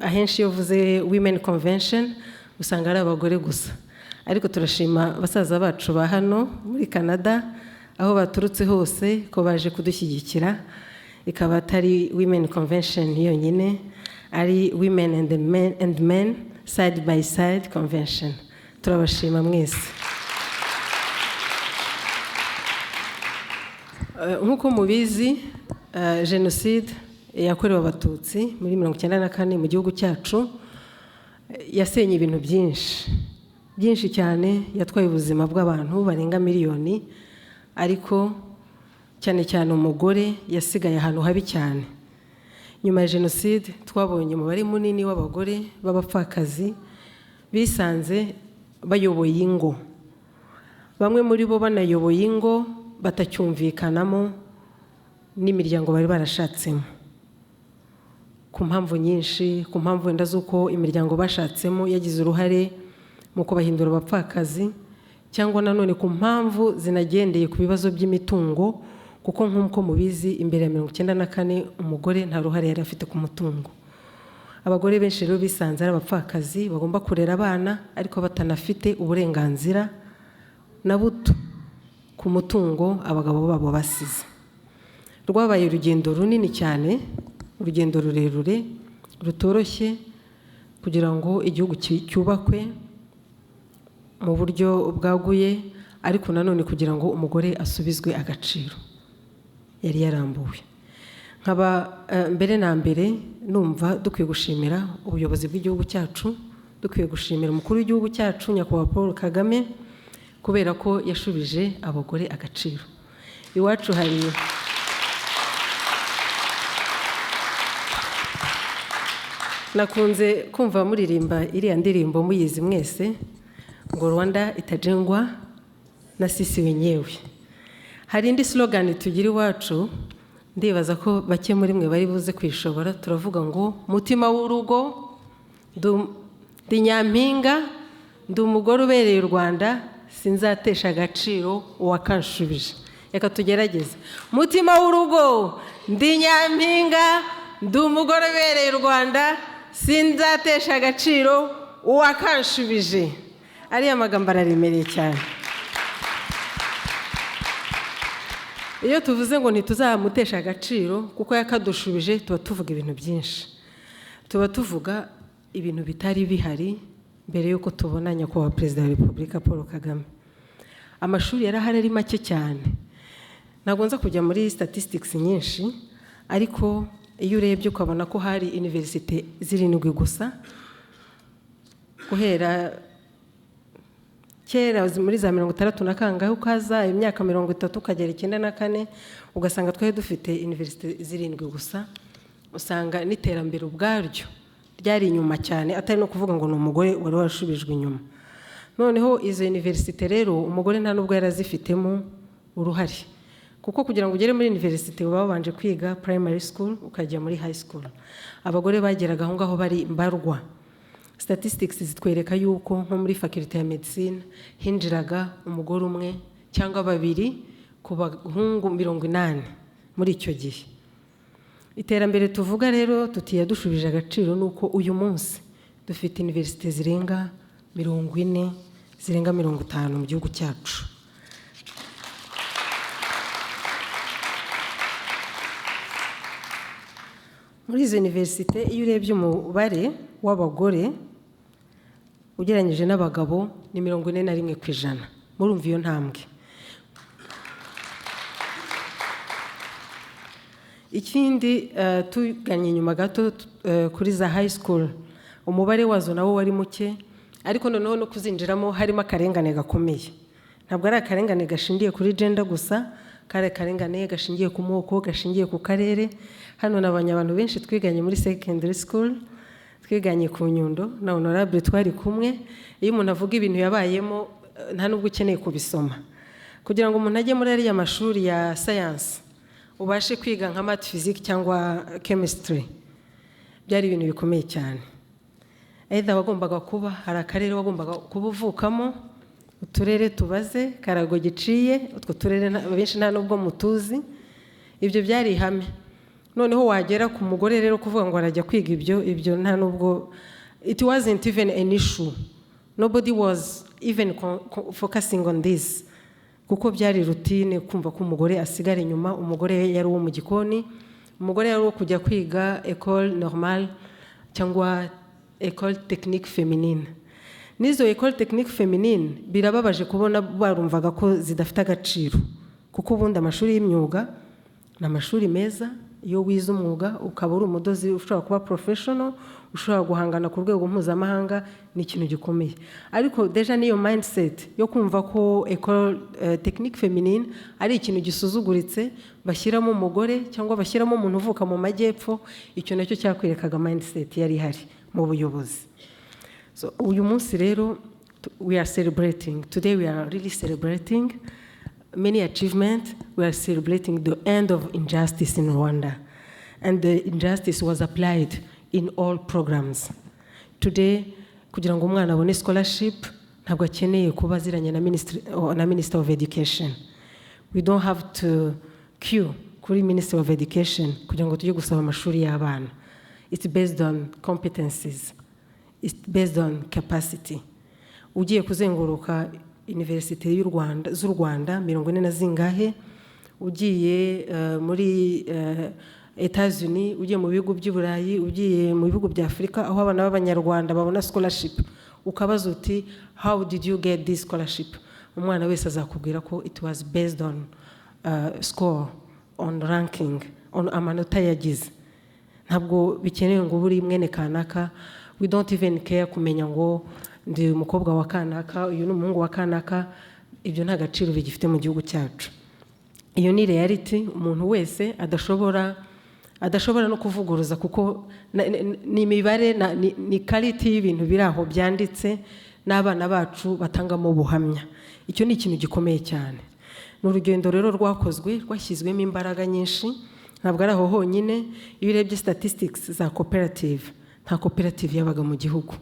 ahenshi yovuze Women Convention usanga ari abagore gusa, ariko turashima basaza bacu ba hano muri Canada aho baturutse hose ko baje kudushyigikira, ikaba atari Women Convention yonyine, ari Women and Men Side by Side Convention. Turabashima mwese. Nkuko mubizi, genocide yakorewe abatutsi muri 1994 mu gihugu cyacu yasenye ibintu byinshi cyane, yatwaye ubuzima bw'abantu barenga miliyoni, ariko cyane cyane umugore yasigaye ahantu habi cyane. Nyuma ya genocide twabonye umubare munini w'abagore b'abapfakazi bisanze bayoboye ingo, bamwe muri bo banayoboye ingo batacyumvikanamo n'imiryango bari barashatsemo, ku mpamvu nyinshi, ku mpamvu wenda z'uko imiryango bashatsemo yagize uruhare mu kubahindura abapfakazi, cyangwa nanone ku mpamvu zinagendeye ku bibazo by'imitungo, kuko nk'uko mubizi imbere ya 1994 umugore nta ruhare yari afite ku mutungo. Abagore benshi rero bisanze ari abapfakazi bagomba kurera abana ariko batanafite uburenganzira na buto ku mutungo abagabo babo basize. Rwabaye urugendo runini cyane, urugendo rurerure rutoroshye kugira ngo igihugu cyubakwe mu buryo bwaguye, ariko nanone kugira ngo umugore asubizwe agaciro yari yarambuwe. Nkaba mbere na mbere numva dukwiye gushimira ubuyobozi bw'igihugu cyacu, dukwiye gushimira umukuru w'igihugu cyacu Nyakubahwa Paul Kagame kubera ko yashubije abagore agaciro. Iwacu hari nakunze kumva muririmba iriya ndirimbo muyizi mwese ngo Rwanda itajengwa na sisi wenyewe. Hari indi slogan tugira iwacu, ndibaza ko bake muri mwe bari buze kwishobora, turavuga ngo mutima w'urugo ndi nyampinga, ndi umugore ubereye u Rwanda, sinzatesha agaciro uwakanshubije. Reka tugerageze. Mutima w'urugo ndi nyampinga, ndi umugore ubereye u Rwanda, sinzatesha agaciro uwakanshubije. Ariya magambo araremereye cyane. Iyo tuvuze ngo ntituzamutesha agaciro kuko yakadushubije, tuba tuvuga ibintu byinshi. Tuba tuvuga ibintu bitari bihari mbere yuko tubona Nyakubahwa Perezida wa Repubulika Paul Kagame. Amashuri yarahari ari make cyane. Ntabwo nza kujya muri statistics nyinshi, ariko iyo urebye ukabona ko hari universite 7 gusa, guhera kera muri za 60 na kangahe ukaza imyaka 30 ukagera 94 ugasanga twaye dufite universite 7 gusa usanga n'iterambere ubwaryo ryari inyuma cyane, atari no kuvuga ngo ni umugore wari washubijwe inyuma. Noneho izo universite rero umugore nta nubwo yarazifitemo uruhare, kuko kugira ngo ugere muri universite uba wabanje kwiga primary school ukajya muri high school. Abagore bageraga aho ngaho bari mbarwa. Statistics zitwereka yuko nko muri faculty ya medicine hinjiraga umugore umwe cyangwa babiri ku bahungu 80 muri icyo gihe. Iterambere tuvuga rero tutiya dushubije agaciro nuko uyu munsi dufite universite zirenga 40 zirenga 50 mu gihugu cyacu. Muri izo universite iyo urebye umubare w'abagore ugereranyije n'abagabo ni 41%. Murumva iyo ntambwe. Ikindi tuganye inyuma gato kuri za high school umubare wazo nawo wari muke, ariko noneho no kuzinjiramo harimo akarengane gakomeye. Ntabwo ari akarengane gashingiye kuri gender gusa, kare akarengane gashingiye ku moko, gashingiye ku karere. Hano nabanya abantu benshi twiganye muri secondary school, twiganye ku Nyundo na honorable twari kumwe. Iyo umuntu avuga ibintu yabayemo nta nubwo ukeneye kubisoma. Kugira ngo umuntu ajye muri ariya mashuri ya science ubashe kwiga nka math, physics cyangwa chemistry, byari ibintu bikomeye cyane. Either wagombaga kuba hari akarere wagombaga kubuvukamo, uturere tubaze Karago Giciye, utwo turere benshi nta nubwo mutuzi. Ibyo byari ihame. Noneho wagera ku mugore rero kuvuga ngo arajya kwiga ibyo nta nubwo, it wasn't even an issue. Nobody was even focusing on this. Kuko byari routine kumva ko umugore asigara inyuma. Umugore yari uwo mu gikoni, umugore yari uwo kujya kwiga école normale cyangwa école technique féminine. Nizo école technique féminine birababaje kubona barumvaga ko zidafite agaciro, kuko ubundi amashuri y'imyuga n'amashuri meza. Iyo wize umwuga ukaba uri umudozi ushobora kuba professional, ushobora guhangana ku rwego mpuzamahanga, ni ikintu gikomeye. Ariko deja niyo mindset yo kumva ko école technique féminine ari ikintu gisuzuguritse bashyiramo umugore cyangwa bashyiramo umuntu uvuka mu majyepfo, icyo nacyo cyakwerekaga mindset yari ihari mu buyobozi. So uyu munsi rero we are celebrating, today we are really celebrating many achievements. We are celebrating the end of injustice in Rwanda, and the injustice was applied in all programs. Today, kugira ngo umwana abone scholarship ntabwo akeneye kuba aziranye na Minister of Education. We don't have to queue kuri Minister of Education kugira ngo tujye gusaba amashuri y'abana. It's based on competencies. It's based on capacity. Ugiye kuzenguruka University z'u Rwanda 40 na zingahe, ugiye muri Etats-Unis, ugiye mu bihugu by'Uburayi, ugiye mu bihugu bya Afrika aho abana b'Abanyarwanda babona scholarship, ukabaza uti how did you get this scholarship? Umwana wese azakubwira ko it was based on score, on ranking, on amanota yagize. Ntabwo bikeneye ngo buri mwene kanaka. We don't even care kumenya ngo ndi umukobwa wa kanaka, uyu ni umuhungu wa kanaka. Ibyo nta gaciro bigifite mu gihugu cyacu. Iyo ni reality umuntu wese adashobora no kuvuguruza, kuko ni imibare ni quality y'ibintu biraho byanditse n'abana bacu batangamo ubuhamya. Icyo ni ikintu gikomeye cyane. N'urugendo rero rwakozwe rwashyizwemo imbaraga nyinshi. Ntabwo ari aho honyine. Iyo urebye statistics za cooperative, nta cooperative yabaga mu gihugu.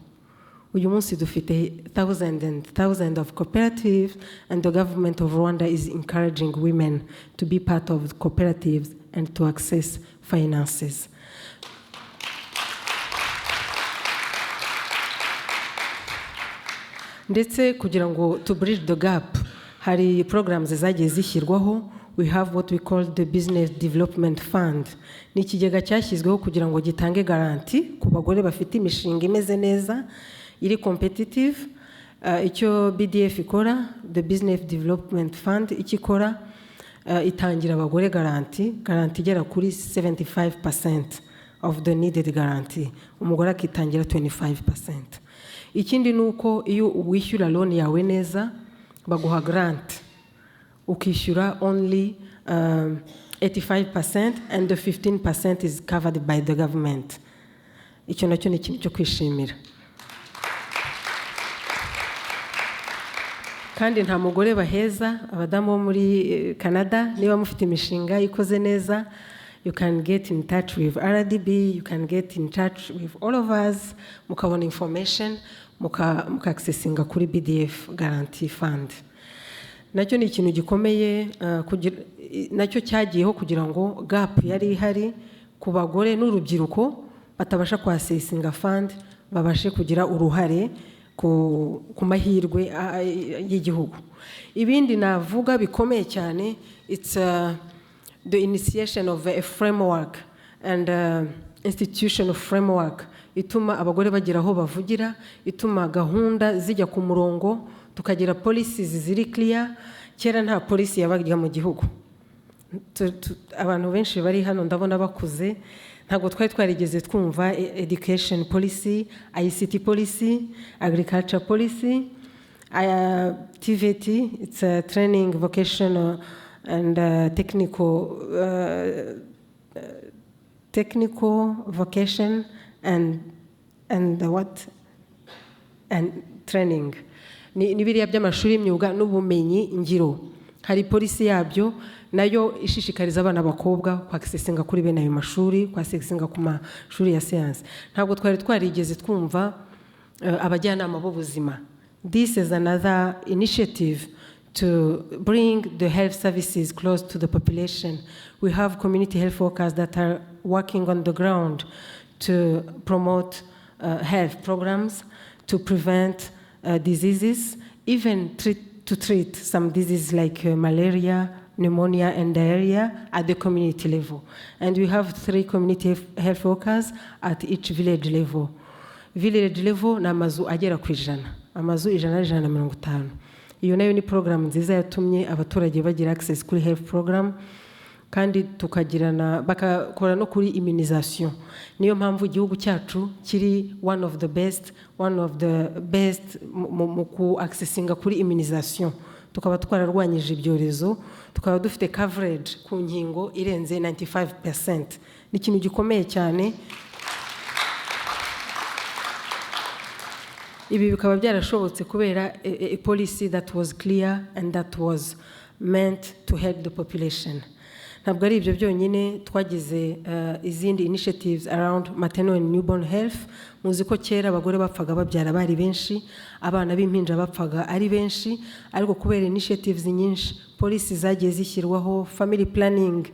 Uyu munsi dufite thousands and thousands of cooperatives, and the government of Rwanda is encouraging women to be part of cooperatives and to access finances. Ndetse kugira ngo to bridge the gap, hari programs zagiye zishyirwaho. We have what we call the Business Development Fund. Ni ikigega cyashyizweho kugira ngo gitange garanti ku bagore bafite imishinga imeze neza, iri competitive. Icyo BDF ikora, the Business Development Fund, ikikora itangira abagore garanti igera kuri 75% of the needed guarantee. Umugore akitangira 25%. Ikindi nuko iyo wishyura loan yawe neza baguha grant, ukishyura only 85%, and the 15% is covered by the government. Icyo nacyo ni ikintu cyo kwishimira. Kandi nta mugore baheza, abadamu bo muri Canada, niba mufite imishinga ikoze neza, you can get in touch with RDB, you can get in touch with all of us, mukabona information, muka-accessinga kuri BDF Guarantee Fund. Nacyo ni ikintu gikomeye, nacyo cyagiyeho kugira ngo gap yari ihari ku bagore n'urubyiruko batabasha kwa-accessinga fund, babashe kugira uruhare ku mahirwe y'igihugu. Ibindi navuga bikomeye cyane, it's the initiation of a framework and institutional framework ituma abagore bagira aho bavugira, ituma gahunda zijya ku murongo, tukagira policies ziri clear. Kera nta policy yabaga mu gihugu. Abantu benshi bari hano ndabona bakuze, ntabwo twari twarigeze twumva education policy, ICT policy, agriculture policy, TVT, it's a training, vocational and technical vocation and what? And training. Ni biriya by'amashuri y'imyuga n'ubumenyi ngiro. Hari polisi yabyo nayo ishishikariza abana bakobwa kwa-accessinga kuri bene ayo mashuri, kwa-accessinga ku mashuri ya science. Ntabwo twari twarigeze twumva abajyanama b'ubuzima. This is another initiative to bring the health services close to the population. We have community health workers that are working on the ground to promote health programs, to prevent diseases, even to treat some diseases like malaria, pneumonia, and diarrhea at the community level. And we have 3 community health workers at each village level. Village level na amazu agera ku 100. Amazu 150. Iyo nayo ni program nziza yatumye abaturage bagira access kuri health program, kandi tukagirana bakakora no kuri immunization. Niyo mpamvu igihugu cyacu kiri one of the best mu ku-accessinga kuri immunization. Tukaba twararwanyije ibyorezo, tukaba dufite coverage ku nkingo irenze 95%. Ni ikintu gikomeye cyane. Ibi bikaba byarashobotse kubera a policy that was clear and that was meant to help the population. Ntabwo ari ibyo byonyine, twagize izindi initiatives around maternal and newborn health. Muzi ko kera abagore bapfaga babyara bari benshi, abana b'impinja bapfaga ari benshi, ariko kubera initiatives nyinshi, policy zagiye zishyirwaho, family planning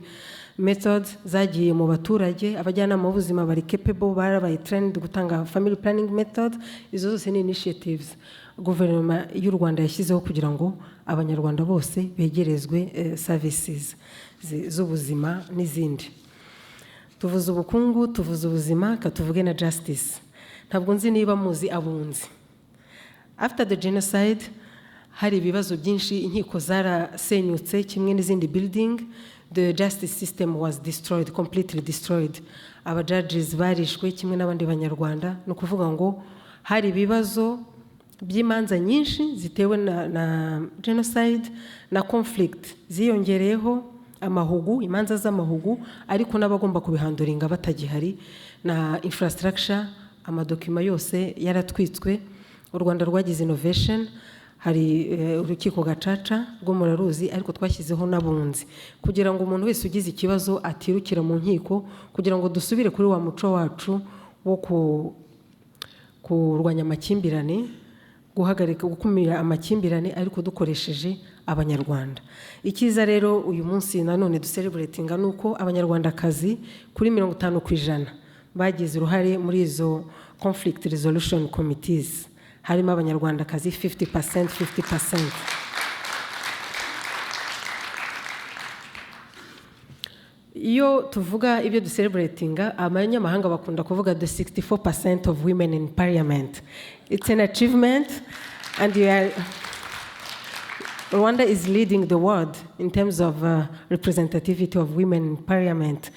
methods zagiye mu baturage, abajyanama b'ubuzima bari capable, barabaye trained gutanga family planning method. Izo zose ni initiatives guverinoma y'u Rwanda yashyizeho kugira ngo abanyarwanda bose begerezwe services z'ubuzima n'izindi. Tuvuze ubukungu, tuvuze ubuzima, katuvuge na justice. Ntabwo nzi niba muzi abunzi. After the genocide, hari ibibazo byinshi, inkiko zarasenyutse kimwe n'izindi building. The justice system was destroyed, completely destroyed. Aba judges barishwe kimwe n'abandi banyarwanda. No kuvuga ngo hari ibibazo by'imanza nyinshi zitewe na genocide na conflict ziyongereyeho, amahugu, imanza z'amahugu, ariko n'abagomba kubihanduringa batagihari, na infrastructure, amadokima yose yaratwitswe. U Rwanda rwagize innovation, hari urukiko gacaca rwo muraruzi, ariko twashyizeho n'abunzi kugira ngo umuntu wese ugize ikibazo atirukira mu nkiko, kugira ngo dusubire kuri wa muco wacu wo kurwanya amakimbirane, guhagarika gukumira amakimbirane, ariko dukoresheje abanyarwanda. Ikiza rero uyu munsi nanone ducelebratinga nuko abanyarwandakazi kuri 50% bagize uruhare muri izo conflict resolution committees. Harimo abanyarwandakazi 50%. Iyo tuvuga ibyo ducelebratinga, abanyamahanga bakunda kuvuga the 64% of women in parliament. It's an achievement, and Rwanda is leading the world in terms of representativity of women in parliament.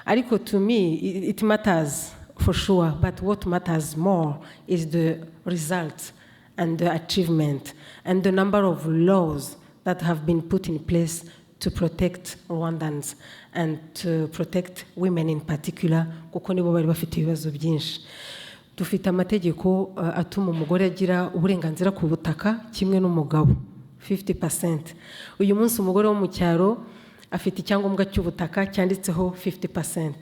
Ariko to me, it matters for sure, but what matters more is the results and the achievement and the number of laws that have been put in place to protect Rwandans and to protect women in particular, kuko nibo bari bafite ibibazo byinshi. Dufite amategeko atuma umugore agira uburenganzira ku butaka kimwe n'umugabo 50%. Uyu munsi umugore wo mu cyaro afite icyangombwa cy'ubutaka cyanditseho 50%.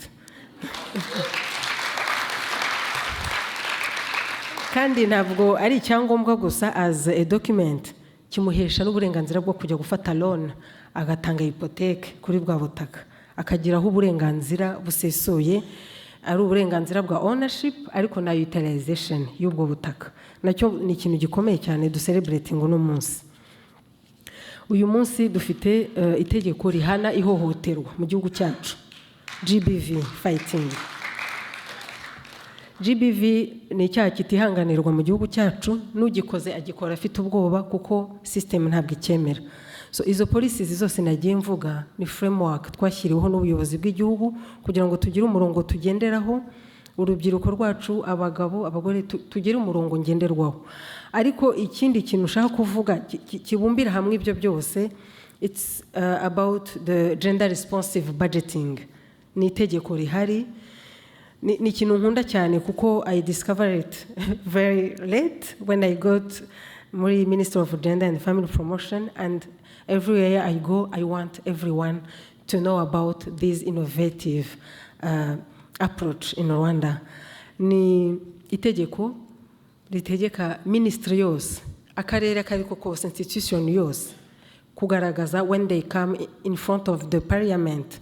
Kandi ntabwo ari icyangombwa gusa as a document, kimuhesha n'uburenganzira bwo kujya gufata loan, agatanga hypothèque kuri bwa butaka, akagiraho uburenganzira busesuye, ari uburenganzira bwa ownership ariko na utilization y'ubwo butaka. Nacyo ni ikintu gikomeye cyane du celebrating uno munsi. Uyu munsi dufite itegeko rihana ihohoterwa mu gihugu cyacu, GBV fighting. GBV ni icyaha kitihanganirwa mu gihugu cyacu, n'ugikoze agikora afite ubwoba kuko system ntabwo icyemera. So izo policies zose nagiye mvuga ni framework twashyiriweho n'ubuyobozi bw'igihugu kugira ngo tugire umurongo tugenderaho, urubyiruko rwacu, abagabo, abagore, tugire umurongo ngenderwaho. Ariko ikindi kintu ushaka kuvuga kibumbira hamwe ibyo byose, it's about the gender responsive budgeting. Ni itegeko rihari, ni ikintu nkunda cyane kuko I discovered it very late when I got muri Minister of Gender and Family Promotion, and everywhere I go I want everyone to know about this innovative approach in Rwanda. Ni itegeko ritegeka ministry yose, akarere kariko kose, institution yose kugaragaza when they come in front of the parliament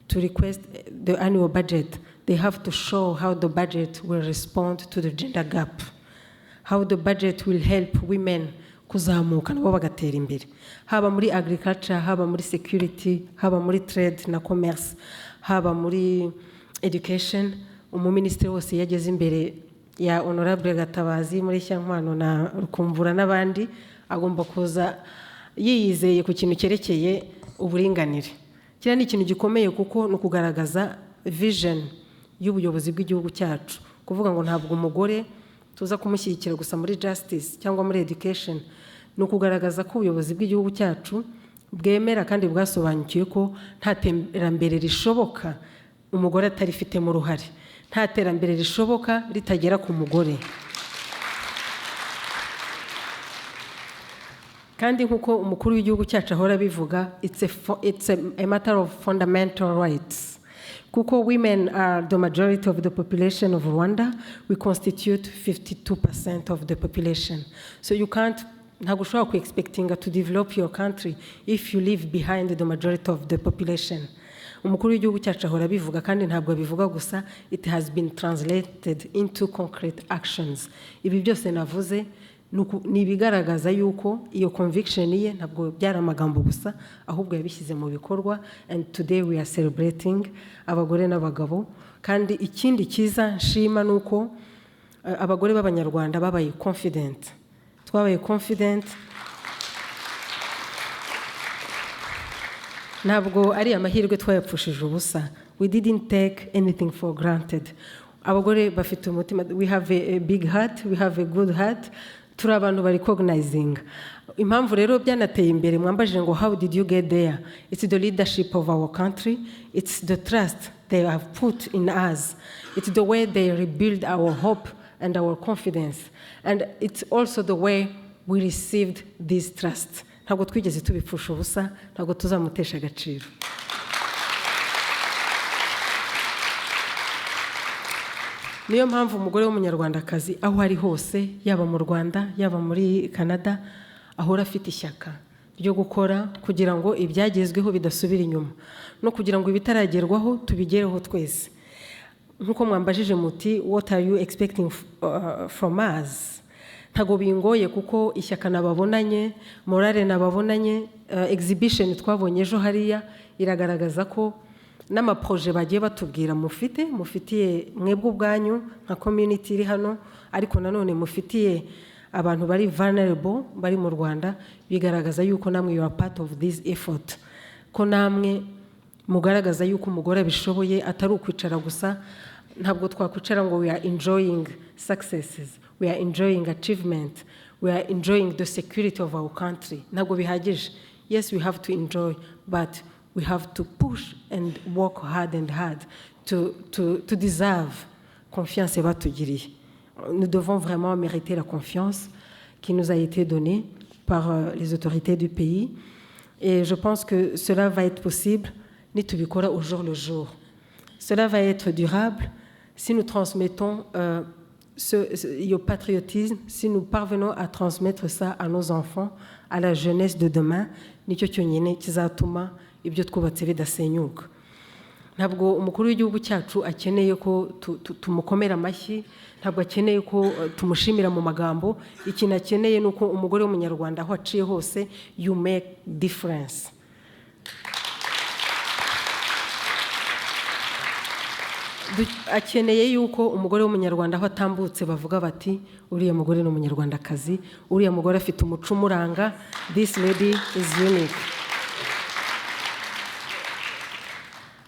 to request the annual budget, they have to show how the budget will respond to the gender gap, how the budget will help women kuzamuka nabo bagatera imbere, haba muri agriculture, haba muri security, haba muri trade na commerce, haba muri education. Umuministri wose yageze imbere ya Honorable Gatabazi muri Shankwano na Rukumvura n'abandi, agomba kuza yiyizeye ku kintu cyerekeye uburinganire. Kira ni ikintu gikomeye kuko no kugaragaza vision y'ubuyobozi bw'igihugu cyacu, kuvuga ngo ntabwo umugore tuza kumushyigikira gusa muri justice cyangwa muri education, no kugaragaza ko ubuyobozi bw'igihugu cyacu bwemera kandi bwasobanukiye ko nta terambere rishoboka umugore atarifite mu ruhare, nta terambere rishoboka ritagera ku mugore. Kandi nkuko umukuru w'igihugu cyacu ahora bivuga, it's a matter of fundamental rights. Kuko women are the majority of the population of Rwanda, we constitute 52% of the population. So you can't, ntabwo ushobora ku-expectinga to develop your country if you leave behind the majority of the population. Umukuru w'igihugu cyacu ahora bivuga, kandi ntabwo bivuga gusa, it has been translated into concrete actions. Ibi byose navuze ni bigaragaza yuko iyo conviction ye ntabwo byari amagambo gusa, ahubwo yabishyize mu bikorwa, and today we are celebrating abagore n'abagabo. Kandi ikindi cyiza nshima nuko abagore b'Abanyarwanda babaye confident, twabaye confident. Ntabwo ari amahirwe twayapfushije ubusa, we didn't take anything for granted. Abagore bafite umutima, we have a big heart, we have a good heart, turi abantu ba recognizing. Impamvu rero byanateye imbere, mwambajije ngo how did you get there? It's the leadership of our country, it's the trust they have put in us, it's the way they rebuild our hope and our confidence, and it's also the way we received this trust. Ntabwo twigeze tubipfusha ubusa, ntabwo tuzamutesha agaciro. Niyo mpamvu umugore w'umunyarwandakazi aho ari hose, yaba mu Rwanda, yaba muri Canada, ahora afite ishyaka ryo gukora kugira ngo ibyagezweho bidasubira inyuma, no kugira ngo ibitaragerwaho tubigereho twese. Nkuko mwambajije muti what are you expecting from us? Ntago bingoye kuko ishyaka nababonanye, morale nababonanye, exhibition twabonye ejo hariya iragaragaza ko n'amaproje bagiye batubwira mufitiye mwebwe ubwanyu nka community iri hano, ariko nanone mufitiye abantu bari vulnerable bari mu Rwanda, bigaragaza yuko namwe you are part of this effort, ko namwe mugaragaza yuko umugore abishoboye, atari ukwicara gusa. Ntabwo twakwicara ngo we are enjoying successes, we are enjoying achievement, we are enjoying the security of our country. Ntabwo bihagije. Yes, we have to enjoy, but we have to push and work hard and hard to deserve confiance batugiriye. Nous devons vraiment mériter la confiance qui nous a été donnée par les autorités du pays. Et je pense que cela va être possible nitubikora au jour le jour. Cela va être durable si nous transmettons ce patriotisme, si nous parvenons à transmettre ça à nos enfants, à la jeunesse de demain, nicyo cyonyine kizatuma ibyo twubatse bidasenyuka. Ntabwo umukuru w'igihugu cyacu akeneye ko tumukomera amashyi, ntabwo akeneye ko tumushimira mu magambo. Ikintu akeneye ni uko umugore w'umunyarwanda aho aciye hose, you make difference. Akeneye yuko umugore w'umunyarwanda aho atambutse bavuga bati uriya mugore ni umunyarwandakazi, uriya mugore afite umuco umuranga, this lady is unique.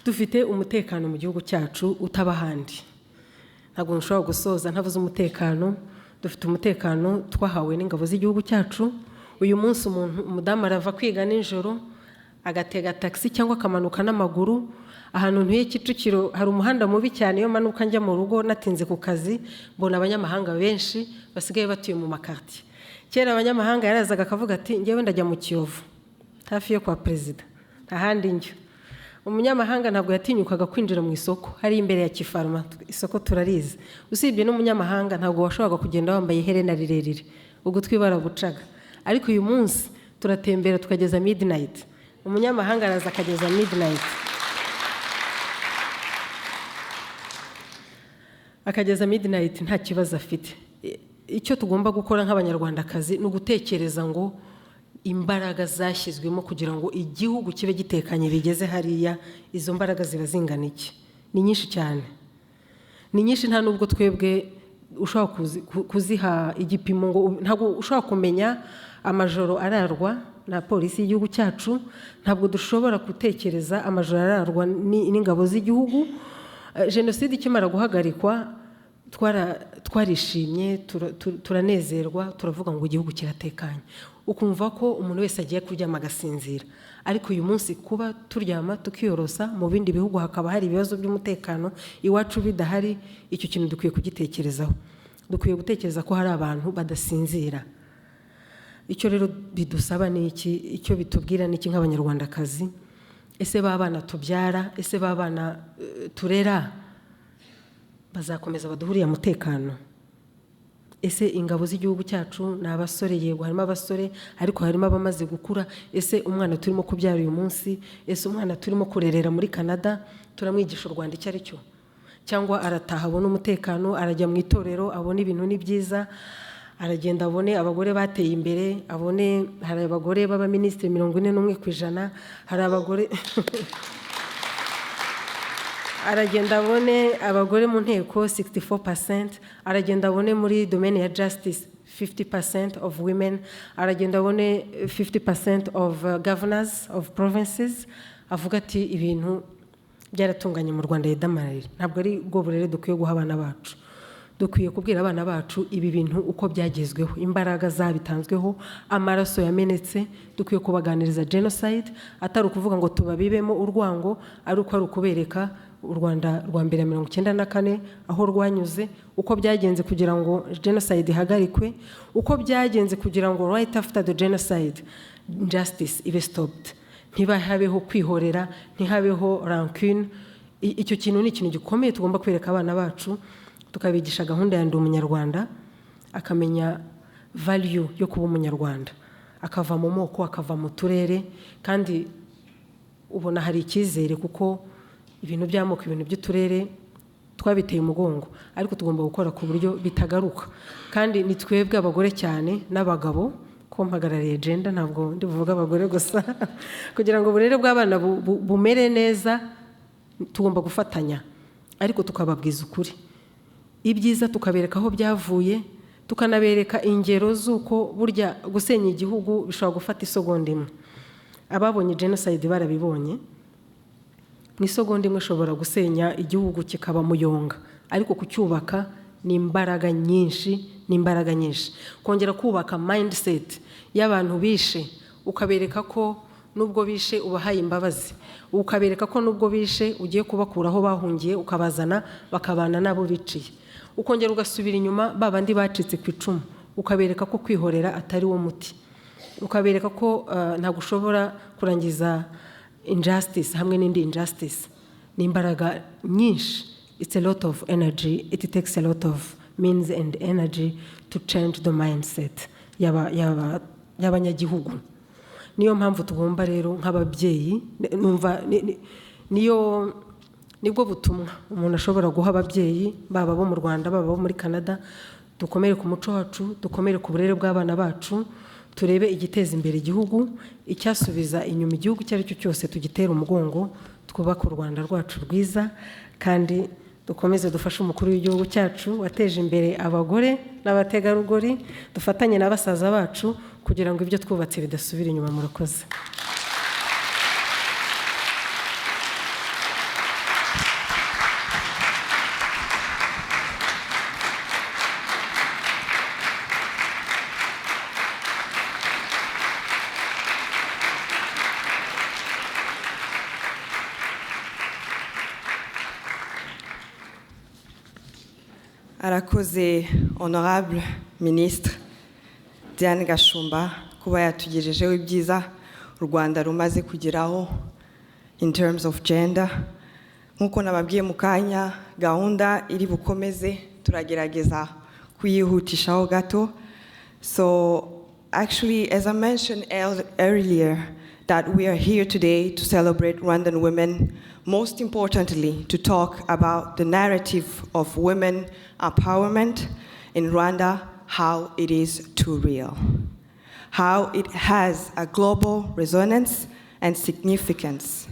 Dufite umutekano mu gihugu cyacu utaba ahandi. Ntabwo nshobora gusoza ntavuze umutekano. Dufite umutekano twahawe n'ingabo z'igihugu cyacu. Uyu munsi umudamu arava kwiga nijoro agatega taxi cyangwa akamanuka n'amaguru. Ahantu ntuye Kicukiro hari umuhanda mubi cyane, iyo manuka njya mu rugo natinze ku kazi mbona abanyamahanga benshi basigaye batuye mu makarti. Kera abanyamahanga yarazaga akavuga ati ngewe ndajya mu Kiyovu hafi yo kwa perezida ahandi njya. Umunyamahanga ntabwo yatinyukaga kwinjira mu isoko hari imbere ya Kifarma, isoko turarize. Usibye n'umunyamahanga ntabwo washoboraga kugenda wambaye iherena rirerire ugutwi baragucaga. Ariko uyu munsi turatembera tukageza midnight, umunyamahanga araza akageza midnight, akageza midnight nta kibazo afite. Icyo tugomba gukora nk'abanyarwandakazi ni ugutekereza ngo imbaraga zashyizwemo kugira ngo igihugu kibe gitekanye bigeze hariya, izo mbaraga ziba zingana iki? Ni nyinshi cyane, ni nyinshi. Nta nubwo twebwe ushobora kuziha igipimo ngo ntabwo ushobora kumenya amajoro ararwa na polisi y'igihugu cyacu, ntabwo dushobora gutekereza amajoro ararwa n'ingabo z'igihugu. Jenoside ikimara guhagarikwa twarishimye, turanezerwa, turavuga ngo igihugu kiratekanye, ukumva ko umuntu wese agiye kuryama agasinzira. Ariko uyu munsi kuba turyama tukiyorosa, mu bindi bihugu hakaba hari ibibazo by'umutekano, iwacu bidahari, icyo kintu dukwiye kugitekerezaho. Dukwiye gutekereza ko hari abantu badasinzira. Icyo rero bidusaba ni iki? Icyo bitubwira ni iki nk'abanyarwandakazi? Ese babana tubyara, ese babana turera bazakomeza baduhuriye umutekano? Ese ingabo z'igihugu cyacu ni abasore? Yego harimo abasore, ariko harimo abamaze gukura. Ese umwana turimo kubyara uyu munsi, ese umwana turimo kurerera muri Canada turamwigisha u Rwanda icyo ari cyo? Cyangwa arataha abone umutekano, arajya mu itorero abone ibintu ni byiza, aragenda abone abagore bateye imbere, abone hari abagore b'abaminisitiri 41%, hari abagore aragenda abone abagore mu nteko 64%, aragenda abone muri domaine ya justice 50% of women, aragenda abone 50% of governors of provinces. Avuga ati ibintu byaratunganye mu Rwanda yedamarira. Ntabwo ari bwo burere dukwiye guha abana bacu. Dukwiye kubwira abana bacu ibi bintu uko byagezweho, imbaraga zabitanzweho, amaraso yamenetse. Dukwiye kubaganiriza genocide, atari ukuvuga ngo tubabibemo urwango, ari uko ari ukubereka u Rwanda rwa mbere 1994 aho rwanyuze, uko byagenze kugira ngo genocide ihagarikwe, uko byagenze kugira ngo right after the genocide justice ibe stopped. Ntibahabeho kwihorera, ntihabeho rancune. Icyo kintu ni ikintu gikomeye tugomba kwereka abana bacu, tukabigisha gahunda ya ndi umunyarwanda, akamenya value yo kuba umunyarwanda, akava mu moko, akava mu turere. Kandi ubona hari icyizere kuko ibintu by'amoko, ibintu by'uturere twabiteye umugongo, ariko tugomba gukora ku buryo bitagaruka. Kandi ni twebwe abagore cyane n'abagabo, ko mpagarariye gender, ntabwo ndi buvuga abagore gusa kugira ngo uburere bw'abana bumere neza, tugomba gufatanya, ariko tukababwiza ukuri ibyiza, tukabereka aho byavuye, tukanabereka ingero z'uko burya gusenya igihugu bishobora gufata isegonda imwe. Ababonye genocide barabibonye, mu isegonda imwe ushobora gusenya igihugu kikaba muyonga, ariko kucyubaka ni imbaraga nyinshi, ni imbaraga nyinshi. Kongera kubaka mindset y'abantu bishe, ukabereka ko nubwo bishe ubahaye imbabazi, ukabereka ko nubwo bishe ugiye kubakura aho bahungiye ukabazana bakabana nabo biciye, ukongera ugasubira inyuma babandi bacitse ku icumu ukabereka ko kwihorera atari wo muti, ukabereka ko ntabwo ushobora kurangiza injustice hamwe n'indi injustice, ni imbaraga nyinshi. It's a lot of energy, it takes a lot of means and energy to change the mindset y'abanyagihugu. Niyo mpamvu tugomba rero nk'ababyeyi, numva nibwo butumwa umuntu ashobora guha ababyeyi baba bo mu Rwanda baba bo muri Canada. Dukomere ku muco wacu, dukomere ku burere bw'abana bacu, turebe igiteza imbere igihugu, icyasubiza inyuma igihugu icyo ari cyo cyose tugitera umugongo, twubaka u Rwanda rwacu rwiza, kandi dukomeze dufashe umukuru w'igihugu cyacu wateje imbere abagore n'abategarugori, dufatanye n'abasaza bacu kugira ngo ibyo twubatse bidasubira inyuma. Murakoze. Arakoze honorable ministre Diane Gashumba kuba yatugejejeho ibyiza u Rwanda rumaze kugeraho in terms of gender. Nkuko nababwiye mu kanya, gahunda iri bukomeze turagerageza kuyihutishaho gato. So actually, as I mentioned earlier, that we are here today to celebrate Rwandan women, most importantly to talk about the narrative of women empowerment in Rwanda, how it is too real, how it has a global resonance and significance.